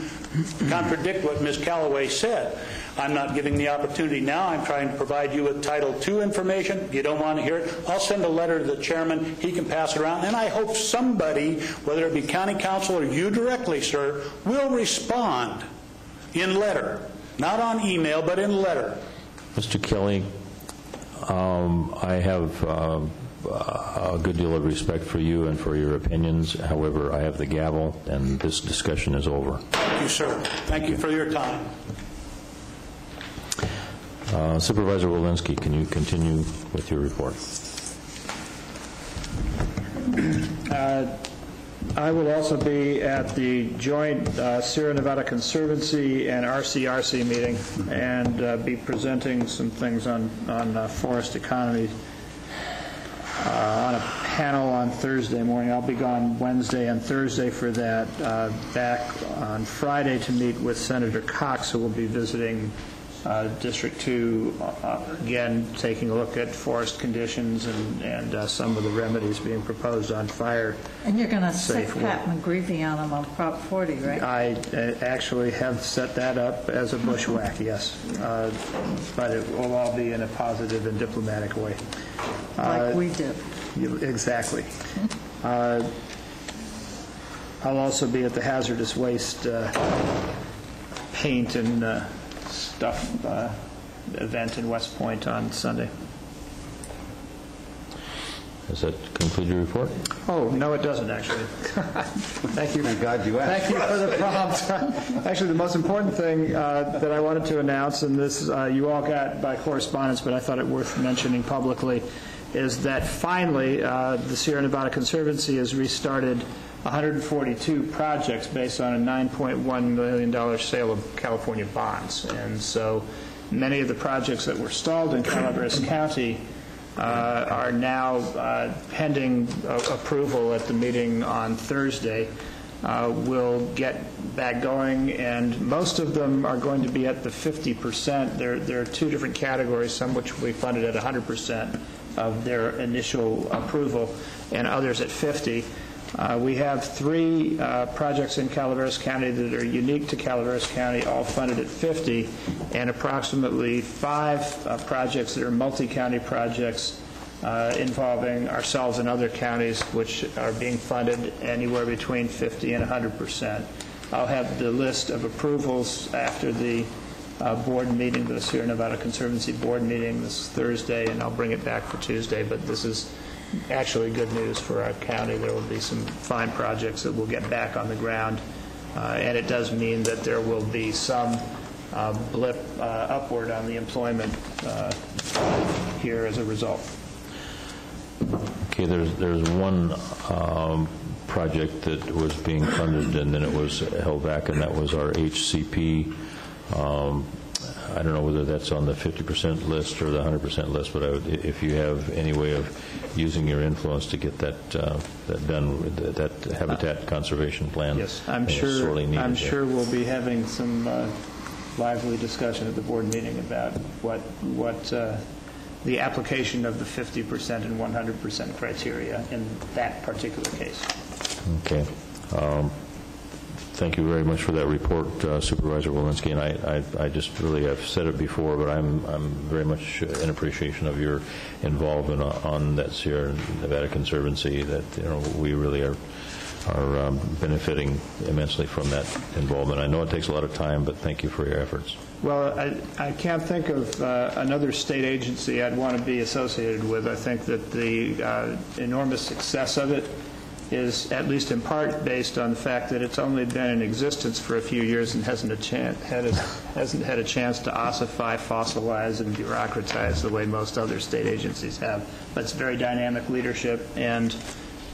contradict what Ms. Callaway said. I'm not giving the opportunity now. I'm trying to provide you with Title II information. You don't want to hear it, I'll send a letter to the chairman. He can pass it around. And I hope somebody, whether it be county council or you directly, sir, will respond in letter. Not on email, but in letter. Mr. Kelly, I have a good deal of respect for you and for your opinions. However, I have the gavel, and this discussion is over. Thank you, sir. Thank you for your time. Supervisor Walensky, can you continue with your report? I will also be at the joint Sierra Nevada Conservancy and RCRC meeting and be presenting some things on forest economy on a panel on Thursday morning. I'll be gone Wednesday and Thursday for that. Back on Friday to meet with Senator Cox, who will be visiting District 2, again, taking a look at forest conditions and some of the remedies being proposed on fire. And you're going to sick Pat McGreevy on him on Prop 40, right? I actually have set that up as a bushwhack, yes. But it will all be in a positive and diplomatic way. Like we did. Exactly. I'll also be at the hazardous waste paint and stuff event in West Point on Sunday. Does that conclude your report? Oh, no, it doesn't, actually. Thank you. Thank God you asked. Thank you for the prompt. Actually, the most important thing that I wanted to announce, and this you all got by correspondence, but I thought it worth mentioning publicly, is that finally the Sierra Nevada Conservancy has restarted 142 projects based on a $9.1 million sale of California bonds. And so many of the projects that were stalled in Calaveras County are now pending approval at the meeting on Thursday. We'll get back going, and most of them are going to be at the 50%. There are two different categories, some which will be funded at 100% of their initial approval, and others at 50%. We have three projects in Calaveras County that are unique to Calaveras County, all funded at 50%, and approximately 5 projects that are multi-county projects involving ourselves and other counties, which are being funded anywhere between 50% and 100%. I'll have the list of approvals after the board meeting, the Sierra Nevada Conservancy board meeting this Thursday, and I'll bring it back for Tuesday, but this is actually good news for our county. There will be some fine projects that will get back on the ground, and it does mean that there will be some blip upward on the employment here as a result. Okay, there's one project that was being funded and then it was held back, and that was our HCP I don't know whether that's on the 50% list or the 100% list, but if you have any way of using your influence to get that done, that habitat conservation plan. Yes, I'm sorely needed. I'm sure we'll be having some lively discussion at the board meeting about what the application of the 50% and 100% criteria in that particular case. Okay. Thank you very much for that report, Supervisor Walensky. And I just really have said it before, but I'm very much in appreciation of your involvement on that Sierra Nevada Conservancy. That we really are benefiting immensely from that involvement. I know it takes a lot of time, but thank you for your efforts. Well, I can't think of another state agency I'd want to be associated with. I think that the enormous success of it is at least in part based on the fact that it's only been in existence for a few years and hasn't had a chance to ossify, fossilize, and bureaucratize the way most other state agencies have. But it's very dynamic leadership, and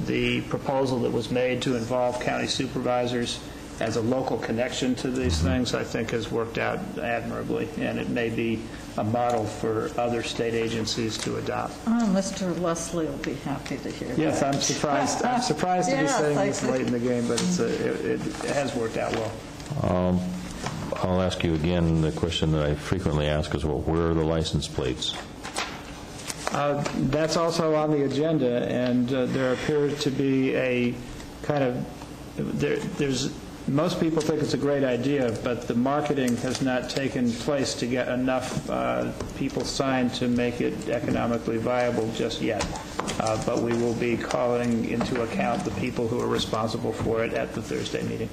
the proposal that was made to involve county supervisors as a local connection to these things, I think, has worked out admirably, and it may be a model for other state agencies to adopt. Oh, Mr. Leslie will be happy to hear Yes, that. I'm surprised. I'm surprised to be saying this late in the game, but it has worked out well. I'll ask you again the question that I frequently ask is, well, where are the license plates? That's also on the agenda, and there appears to be a kind of there's. Most people think it's a great idea, but the marketing has not taken place to get enough people signed to make it economically viable just yet. But we will be calling into account the people who are responsible for it at the Thursday meeting.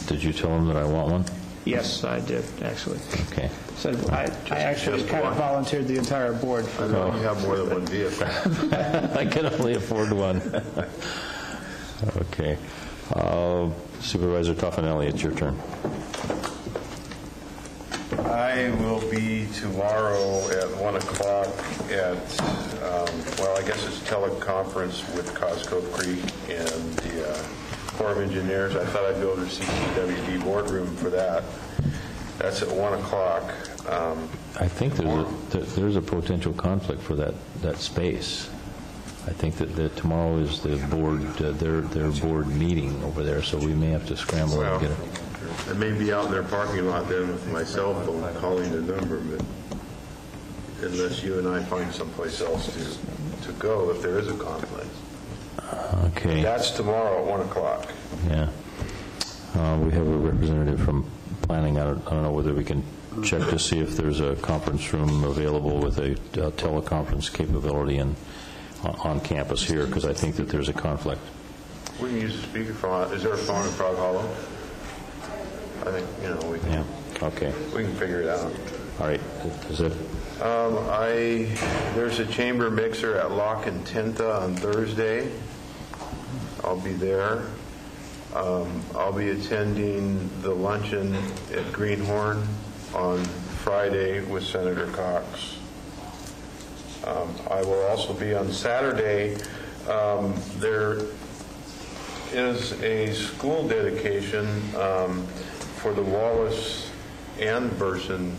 Did you tell them that I want one? Yes, I did, actually. Okay. So I actually kind of volunteered the entire board for that. You have more than one vehicle. I can only afford one. Okay. Supervisor Toffanelli, it's your turn. I will be tomorrow at 1 o'clock at, well, I guess it's teleconference with Cosco Creek and the Corps of Engineers. I thought I'd go to CCWD boardroom for that. That's at 1 o'clock. I think there's a potential conflict for that space. I think that tomorrow is the board, their board meeting over there, so we may have to scramble and get it. I may be out in their parking lot then with my cell phone calling the number, but unless you and I find someplace else to go if there is a conflict. Okay. That's tomorrow at 1 o'clock. Yeah. We have a representative from planning. I don't know whether we can check to see if there's a conference room available with a teleconference capability on campus here, because I think that there's a conflict. We can use a speakerphone. Is there a phone in Frog Hollow? I think, we can. Yeah. Okay. We can figure it out. All right. Is it? There's a chamber mixer at Lock and Tenta on Thursday. I'll be there. I'll be attending the luncheon at Greenhorn on Friday with Senator Cox. I will also be on Saturday. There is a school dedication for the Wallace and Burson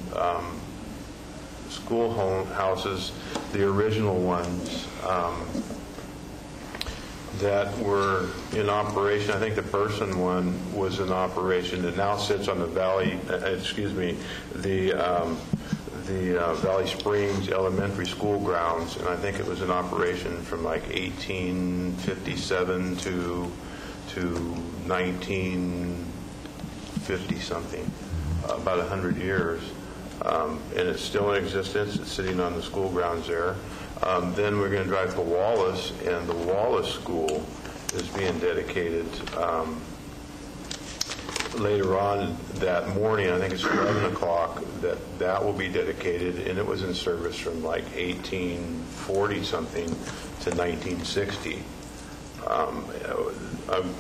school houses, the original ones that were in operation. I think the Burson one was in operation. It now sits on the Valley Springs Elementary School grounds, and I think it was in operation from like 1857 to 1950 something, about 100 years, and it's still in existence. It's sitting on the school grounds there. Then we're going to drive to Wallace, and the Wallace School is being dedicated later on that morning. I think it's 11 o'clock that will be dedicated, and it was in service from like 1840 something to 1960. I'm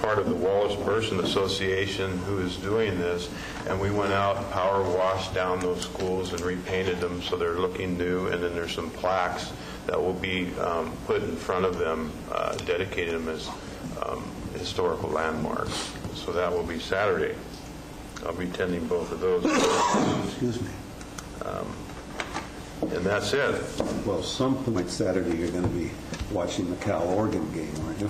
part of the Wallace Burson Association who is doing this, and we went out and power washed down those schools and repainted them so they're looking new, and then there's some plaques that will be put in front of them, dedicating them as historical landmarks. So that will be Saturday. I'll be attending both of those. Excuse me. And that's it. Well, some point Saturday you're going to be watching the Cal-Oregon game, aren't you?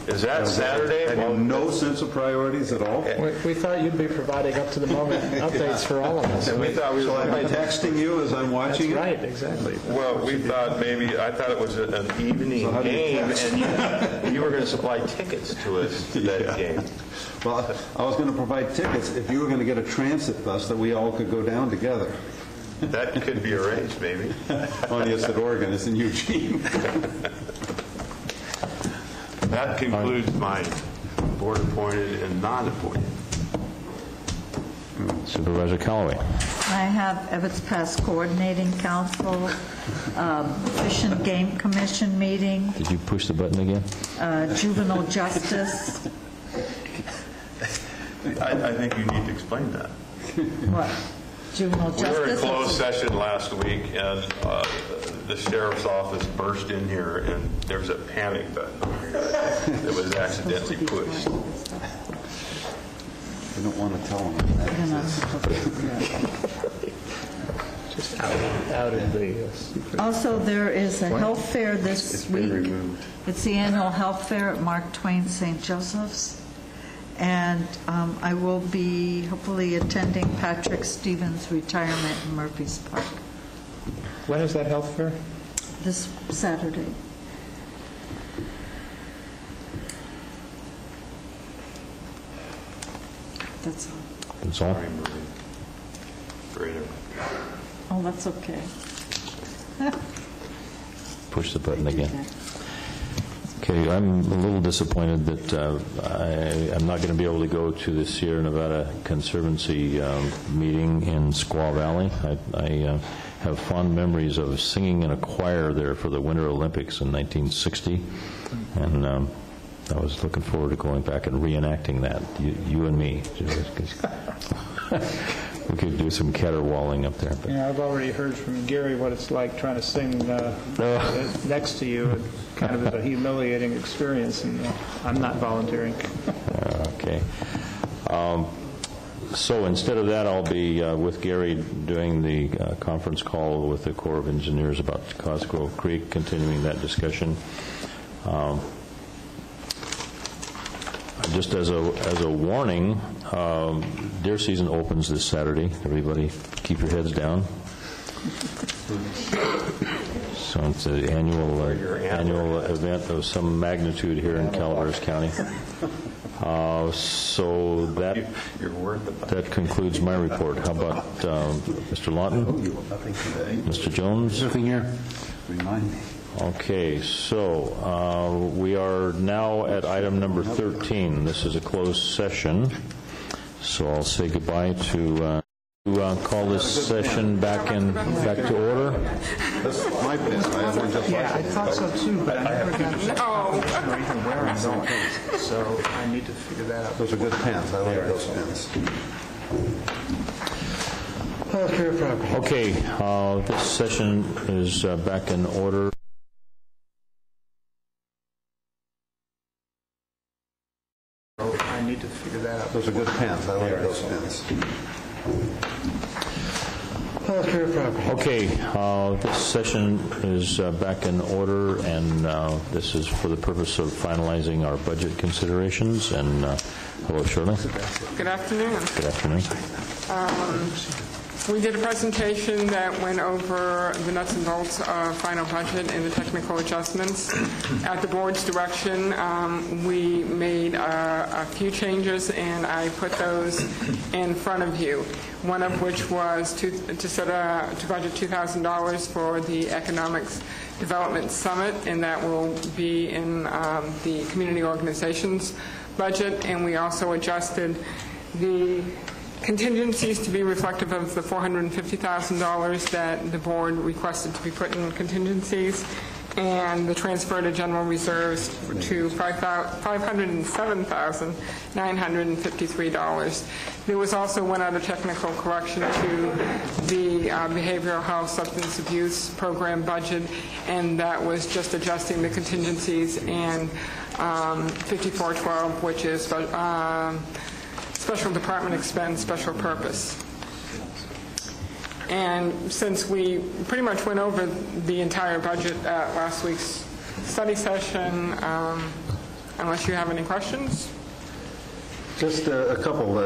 Is that Saturday? Have you no sense of priorities at all? We thought you'd be providing up-to-the-moment updates for all of us. And we thought we were Am I texting you as I'm watching it? Right, exactly. Well, we thought I thought it was an evening game, and you were going to supply tickets to us to that game. Well, I was going to provide tickets if you were going to get a transit bus that we all could go down together. That could be arranged, maybe. Only it's at Oregon, it's in Eugene. That concludes my board-appointed and non-appointed. Supervisor Callaway. I have Ebbets Pass Coordinating Council, Fish and Game Commission meeting, Did you push the button again? Juvenile Justice. I think you need to explain that. What? Juvenile We Justice? were in closed session last week, and the sheriff's office burst in here, and there was a panic button that was accidentally pushed. You don't want to tell them that. Just out in the secret. Also, there is a health fair this week. It's the annual health fair at Mark Twain St. Joseph's. And I will be hopefully attending Patrick Stevens' retirement in Murphy's Park. When is that health fair? This Saturday. That's all. That's all? Oh, that's okay. Push the button again. Okay, I'm a little disappointed that I'm not going to be able to go to the Sierra Nevada Conservancy meeting in Squaw Valley. I have fond memories of singing in a choir there for the Winter Olympics in 1960, and I was looking forward to going back and reenacting that, you and me. We could do some caterwauling up there. But. Yeah, I've already heard from Gary what it's like trying to sing next to you. It kind of is a humiliating experience, and I'm not volunteering. Okay. So instead of that, I'll be with Gary doing the conference call with the Corps of Engineers about Cosgrove Creek, continuing that discussion. Just as a warning, deer season opens this Saturday. Everybody keep your heads down. So it's an annual event of some magnitude here in Calaveras County. So that concludes my report. How about Mr. Lawton? Mr. Jones? Nothing here. Remind me. Okay, so we are now at item number 13. This is a closed session, so I'll say goodbye to call this session back to order. That's my pen. Yeah, I thought so too, but I never got to or even where I'm going. So I need to figure that out. Those are good pens. I like those pens. Okay, this session is back in order. I need to figure that out. Those are good pens. I like those pens. Okay, this session is back in order, and this is for the purpose of finalizing our budget considerations. And hello, Shirley. Good afternoon. Good afternoon. We did a presentation that went over the nuts and bolts of final budget and the technical adjustments. At the board's direction, we made a few changes, and I put those in front of you. One of which was to budget $2,000 for the Economics Development Summit, and that will be in the community organizations budget. And we also adjusted the contingencies to be reflective of the $450,000 that the board requested to be put in contingencies, and the transfer to general reserves to $507,953. There was also one other technical correction to the behavioral health substance abuse program budget, and that was just adjusting the contingencies and 5412, which is special department expense, special purpose. And since we pretty much went over the entire budget at last week's study session, unless you have any questions? Just a couple.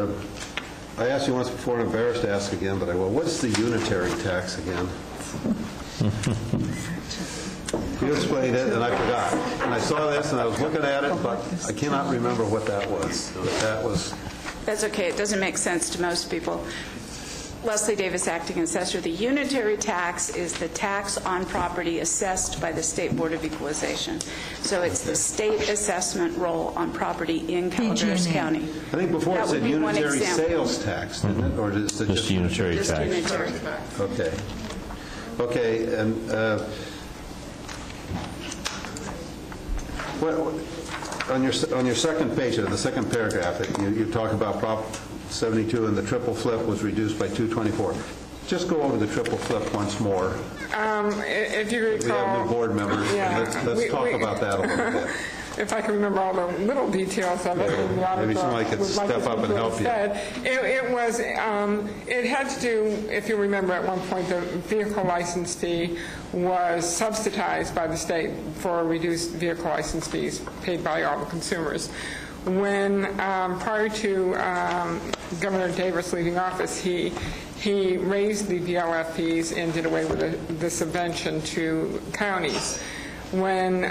I asked you once before, I'm embarrassed to ask again, but I will. What's the unitary tax again? You explained it, and I forgot. And I saw this, and I was looking at it, but I cannot remember what that was. That's okay. It doesn't make sense to most people. Leslie Davis, Acting Assessor. The unitary tax is the tax on property assessed by the State Board of Equalization. So it's the state assessment roll on property in Calaveras County. I think before it said unitary sales tax, didn't it? Or is it just unitary tax? Just unitary. Okay. Okay, and on your second page, the second paragraph, you talk about Prop 72 and the triple flip was reduced by 224. Just go over the triple flip once more. If you recall, we have new board members. Yeah, let's talk about that a little bit. If I can remember all the little details of it, maybe somebody could step up and help you. It had to do, if you remember, at one point the vehicle license fee was subsidized by the state for reduced vehicle license fees paid by all the consumers. When prior to Governor Davis leaving office, he raised the VLF fees and did away with the subvention to counties. When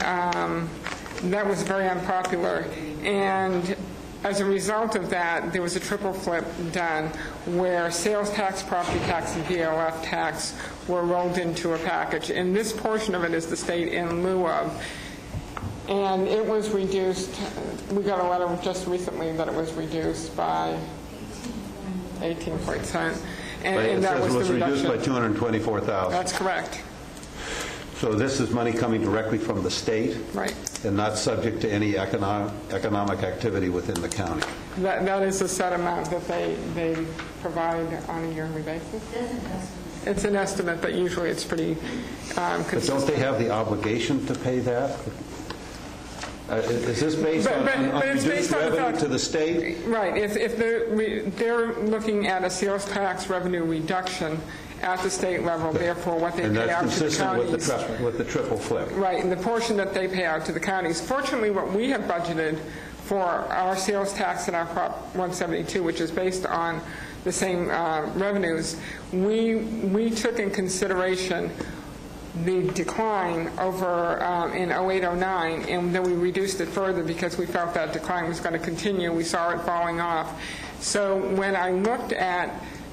that was very unpopular, and as a result of that, there was a triple flip done where sales tax, property tax, and VLF tax were rolled into a package. And this portion of it is the state in lieu of. And it was reduced. We got a letter just recently that it was reduced by 18%. And that was the reduction. Reduced by $224,000. That's correct. So this is money coming directly from the state? Right. And not subject to any economic activity within the county? That is a set amount that they provide on a yearly basis. It's an estimate, but usually it's pretty consistent. But don't they have the obligation to pay that? Is this based on reduced revenue to the state? Right. If they're looking at a sales tax revenue reduction at the state level, therefore what they pay out to the counties. And that's consistent with the triple flip. Right, and the portion that they pay out to the counties. Fortunately, what we have budgeted for our sales tax and our Prop 172, which is based on the same revenues, we took in consideration the decline over in 08-09, and then we reduced it further because we felt that decline was going to continue. We saw it falling off. So when I looked at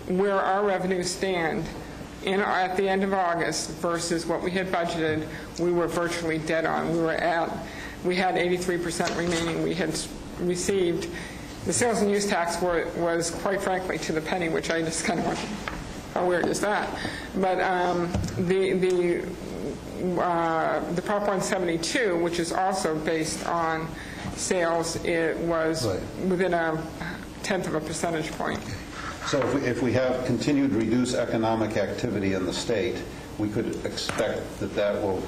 where our revenues stand at the end of August versus what we had budgeted, we were virtually dead on. We had 83% remaining. We had received the sales and use tax was quite frankly to the penny, which I just kind of went, how weird is that? But the Prop 172, which is also based on sales, it was within a tenth of a percentage point. So if we have continued reduced economic activity in the state, we could expect that will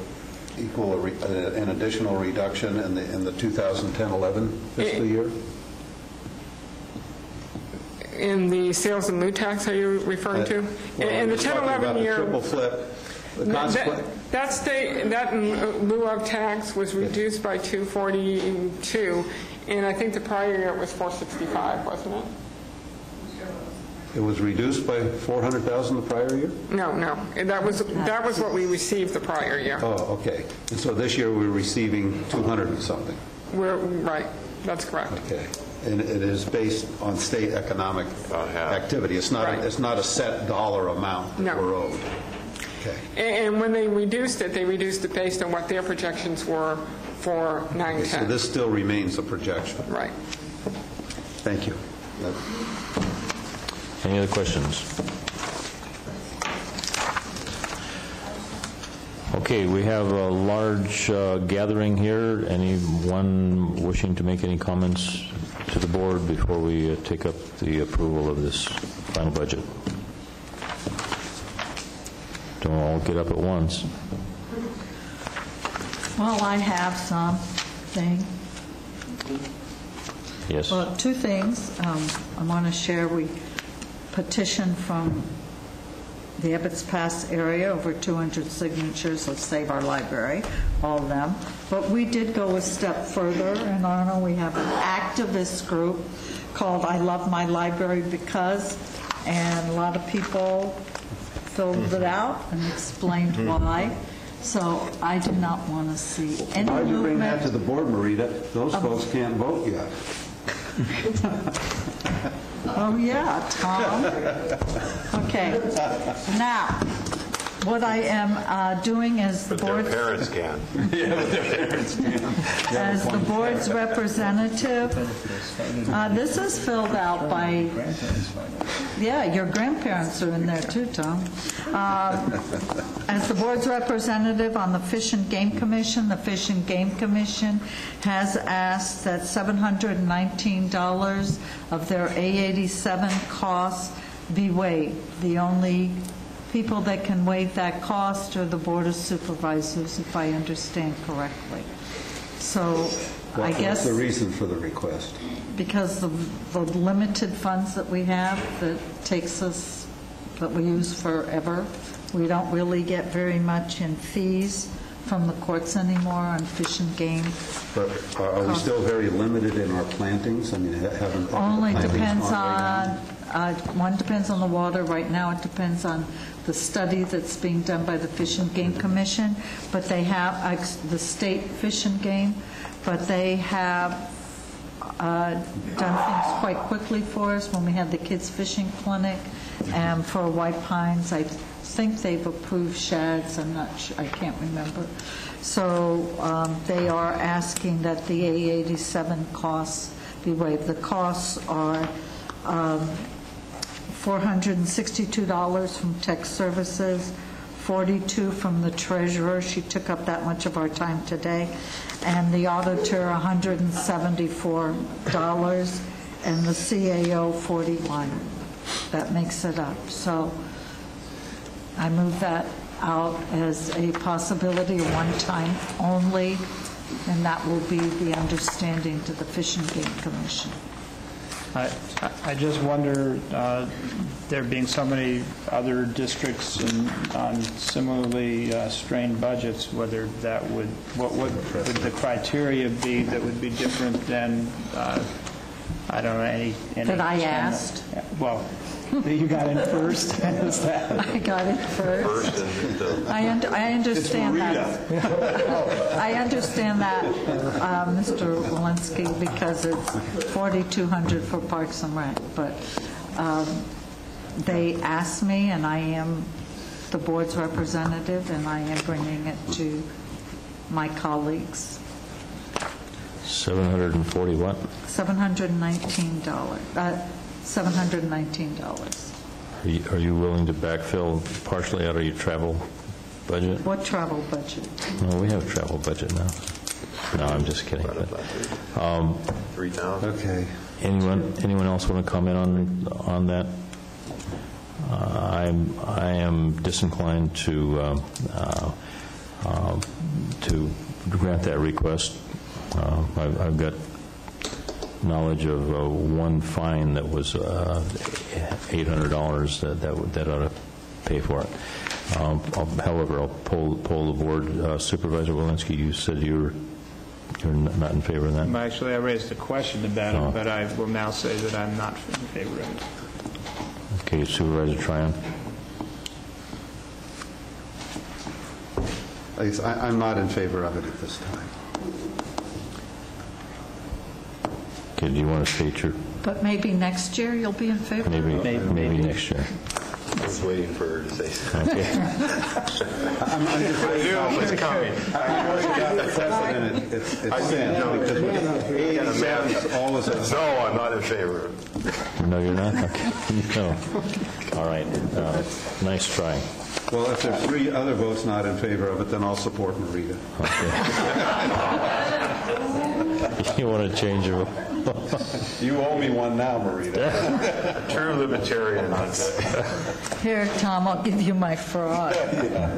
equal an additional reduction in the 2010-11 fiscal year? In the sales and lieu tax, are you referring to? In the 10-11 year, triple flip. That in lieu of tax was reduced by 242, and I think the prior year it was 465, wasn't it? It was reduced by $400,000 the prior year? No. That was what we received the prior year. Oh, okay. And so this year we're receiving 200 and something. Right. That's correct. Okay. And it is based on state economic activity. It's not a set dollar amount that we're owed. Okay. And when they reduced it based on what their projections were for 9-10. So this still remains a projection. Right. Thank you. Any other questions? Okay, we have a large gathering here. Anyone wishing to make any comments to the board before we take up the approval of this final budget? Don't all get up at once. Well, I have something. Yes. Well, two things I want to share. We petitioned from the Ebbets Pass area, over 200 signatures of Save Our Library, all of them. But we did go a step further in Arno. We have an activist group called I Love My Library Because, and a lot of people filled it out and explained why. So I do not want to see any Why'd you bring that movement. to the board, Marita? Those folks can't vote yet. Oh, yeah, Tom. Okay. Now, what I am doing as the But their board, parents can. as the board's representative, this is filled out by, yeah, your grandparents are in there too, Tom. As the board's representative on the Fish and Game Commission, the Fish and Game Commission has asked that $719 of their A87 costs be waived. The only people that can waive that cost are the Board of Supervisors, if I understand correctly. So I guess... What's the reason for the request? Because the limited funds that we have that takes us, that we use forever, we don't really get very much in fees from the courts anymore on Fish and Game. But are we still very limited in our plantings? I mean, haven't Only the plantings depends gone right on, one depends on the water. Right now, it depends on the study that's being done by the Fish and Game Commission, but they have, the state Fish and Game, but they have done things quite quickly for us when we had the kids fishing clinic, and for White Pines, I think they've approved shads. I'm not sure, I can't remember. So they are asking that the A87 costs be waived. The costs are $462 from Tech Services, $42 from the treasurer. She took up that much of our time today. And the auditor, $174, and the CAO, $41. That makes it up. So I move that out as a possibility, a one-time only, and that will be the understanding to the Fish and Game Commission. I just wonder, there being so many other districts on similarly strained budgets, whether that would, what would the criteria be that would be different than, I don't know, any... That I asked? Well, you got in first? Is that? I got it first. I understand that. I understand that, Mr. Walensky, because it's $4,200 for Parks and Rec. But they asked me, and I am the board's representative, and I am bringing it to my colleagues. 740 what? $719. Are you willing to backfill partially out of your travel budget? What travel budget? No, we have a travel budget now. No, I'm just kidding. But, 3,000. Okay. anyone else want to comment on that? I am disinclined to grant that request. I've got knowledge of one fine that was $800 that ought to pay for it. However, I'll poll the board. Supervisor Walensky, you said you're not in favor of that? Actually, I raised a question about it, but I will now say that I'm not in favor of it. Okay, Supervisor Tryon. I'm not in favor of it at this time. Okay, do you want to state your... But maybe next year you'll be in favor? Maybe next year. I was waiting for her to say something. Okay. I knew it was coming. I already got the precedent. It's sin. No, I'm not in favor. No, you're not? Okay. No. All right. Nice try. Well, if there's 3 other votes not in favor of it, then I'll support Marita. Okay. You want to change your... You owe me one now, Marita. True libertarian. Here, Tom, I'll give you my frog.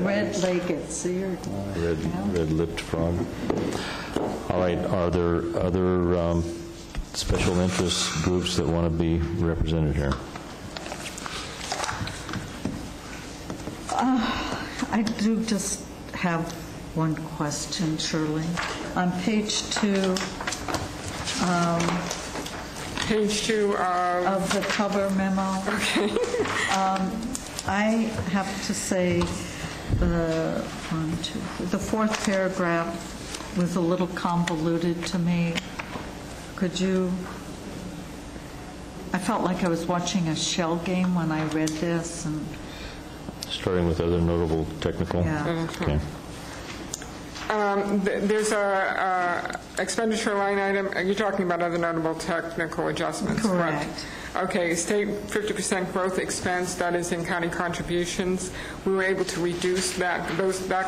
Red-legged, see her? Red-lipped frog. All right. Are there other special interest groups that want to be represented here? I do just have one question, Shirley. On page 2, of the cover memo. Okay. I have to say the fourth paragraph was a little convoluted to me. Could you? I felt like I was watching a shell game when I read this. And starting with other notable technical. Yeah. Okay. There's a expenditure line item. You're talking about other notable technical adjustments, correct? Okay, state 50% growth expense, that is in county contributions. We were able to reduce that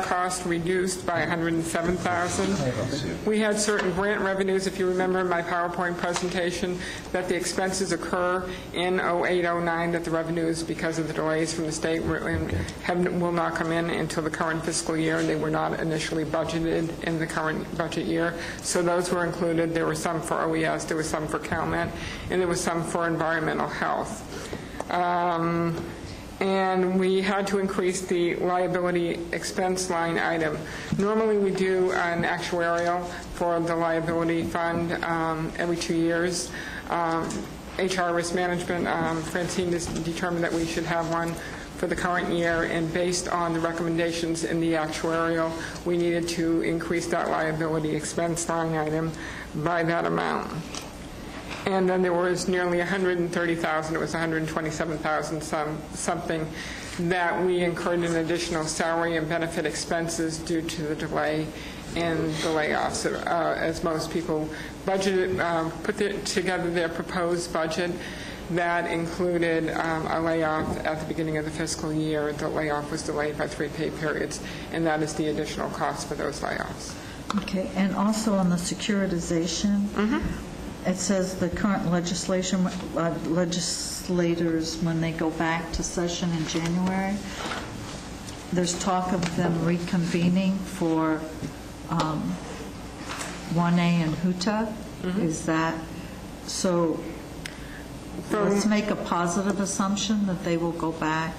cost reduced by $107,000. We had certain grant revenues, if you remember in my PowerPoint presentation, that the expenses occur in 08-09, that the revenues, because of the delays from the state, will not come in until the current fiscal year, and they were not initially budgeted in the current budget year. So those were included. There were some for OES, there was some for CalMet, and there was some for environmental health. And we had to increase the liability expense line item. Normally we do an actuarial for the liability fund every 2 years. HR risk management, Francine has determined that we should have one for the current year, and based on the recommendations in the actuarial, we needed to increase that liability expense line item by that amount. And then there was nearly $130,000, it was $127,000 something, that we incurred in additional salary and benefit expenses due to the delay in the layoffs. As most people budgeted, put together their proposed budget, that included a layoff at the beginning of the fiscal year. The layoff was delayed by 3 pay periods, and that is the additional cost for those layoffs. Okay, and also on the securitization, it says the current legislators, when they go back to session in January, there's talk of them reconvening for 1A and HUTA. Is that so? Let's make a positive assumption that they will go back.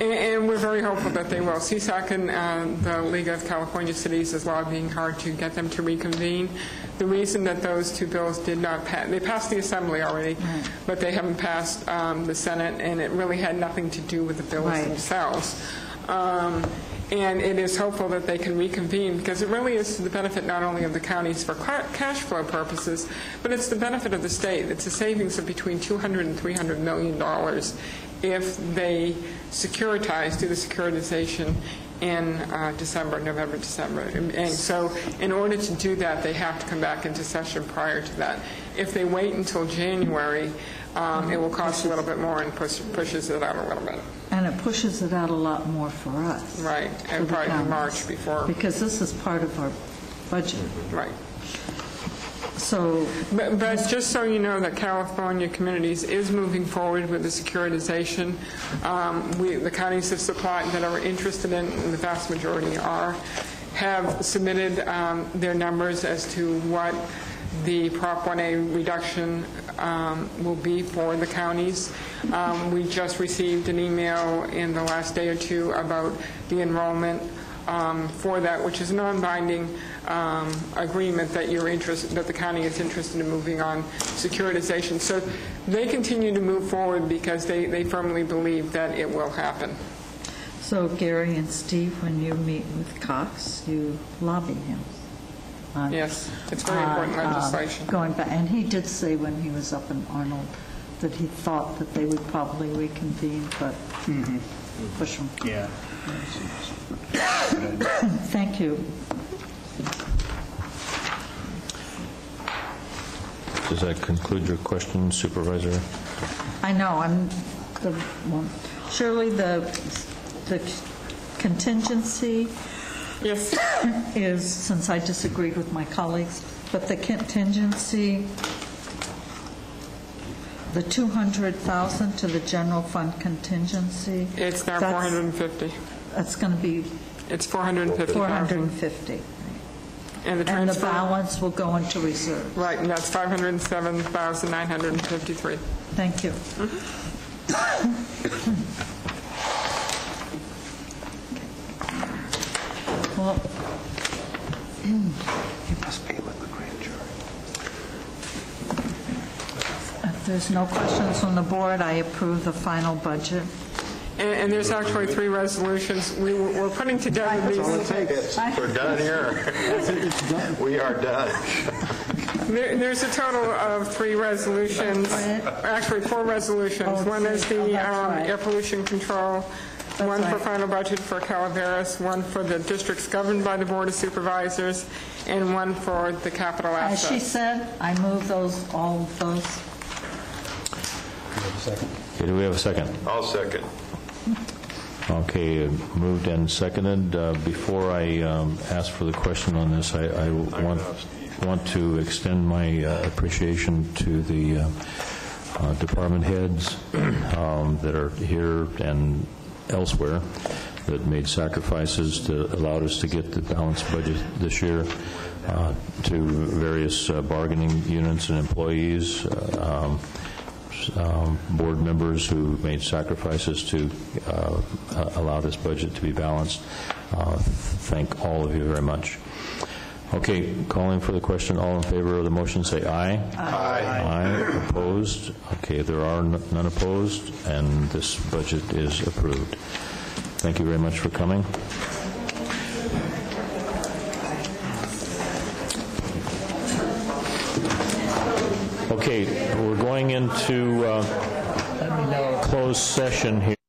And we're very hopeful that they will. CSAC and the League of California Cities is lobbying hard to get them to reconvene. The reason that those two bills did not pass, they passed the Assembly already, but they haven't passed the Senate, and it really had nothing to do with the bills themselves. And it is hopeful that they can reconvene, because it really is to the benefit not only of the counties for cash flow purposes, but it's the benefit of the state. It's a savings of between $200 and $300 million if they securitize, do the securitization in November, December. And so in order to do that, they have to come back into session prior to that. If they wait until January, it will cost a little bit more and pushes it out a little bit. And it pushes it out a lot more for us. Right, and probably March before. Because this is part of our budget. Right. So, but just so you know that California Communities is moving forward with the securitization. The counties have supplied that are interested in, and the vast majority have submitted their numbers as to what the Prop 1A reduction will be for the counties. We just received an email in the last day or two about the enrollment for that, which is a non-binding agreement that that the county is interested in moving on securitization. So they continue to move forward because they firmly believe that it will happen. So Gary and Steve, when you meet with Cox, you lobby him. Yes, it's very important legislation. Going back, and he did say when he was up in Arnold that he thought that they would probably reconvene, but push them. Yeah. Thank you. Does that conclude your question, Supervisor? I know. I'm the one. Surely the contingency. Yes. Is, since I disagreed with my colleagues, but the contingency, the $200,000 to the general fund contingency. It's now $450. That's going to be. It's $450,000. $450. And the balance will go into reserve. Right, and that's $507,953. Thank you. Well, You must be with the grand jury. if there's no questions from the board, I approve the final budget. And there's actually 3 resolutions. We're putting together these. We're done here. We are done. There's a total of 3 resolutions, actually 4 resolutions. One is the air pollution control, one for final budget for Calaveras, one for the districts governed by the Board of Supervisors, and one for the capital assets. As she said, I move all of those. Okay, do we have a second? I'll second. Okay, moved and seconded. Before I ask for the question on this, I want to extend my appreciation to the department heads that are here and elsewhere that made sacrifices to allow us to get the balanced budget this year, to various bargaining units and employees, board members who made sacrifices to allow this budget to be balanced. Thank all of you very much. Okay, calling for the question. All in favor of the motion, say aye. Aye. Aye. Opposed? Okay, there are none opposed, and this budget is approved. Thank you very much for coming. Okay, we're going into closed session here.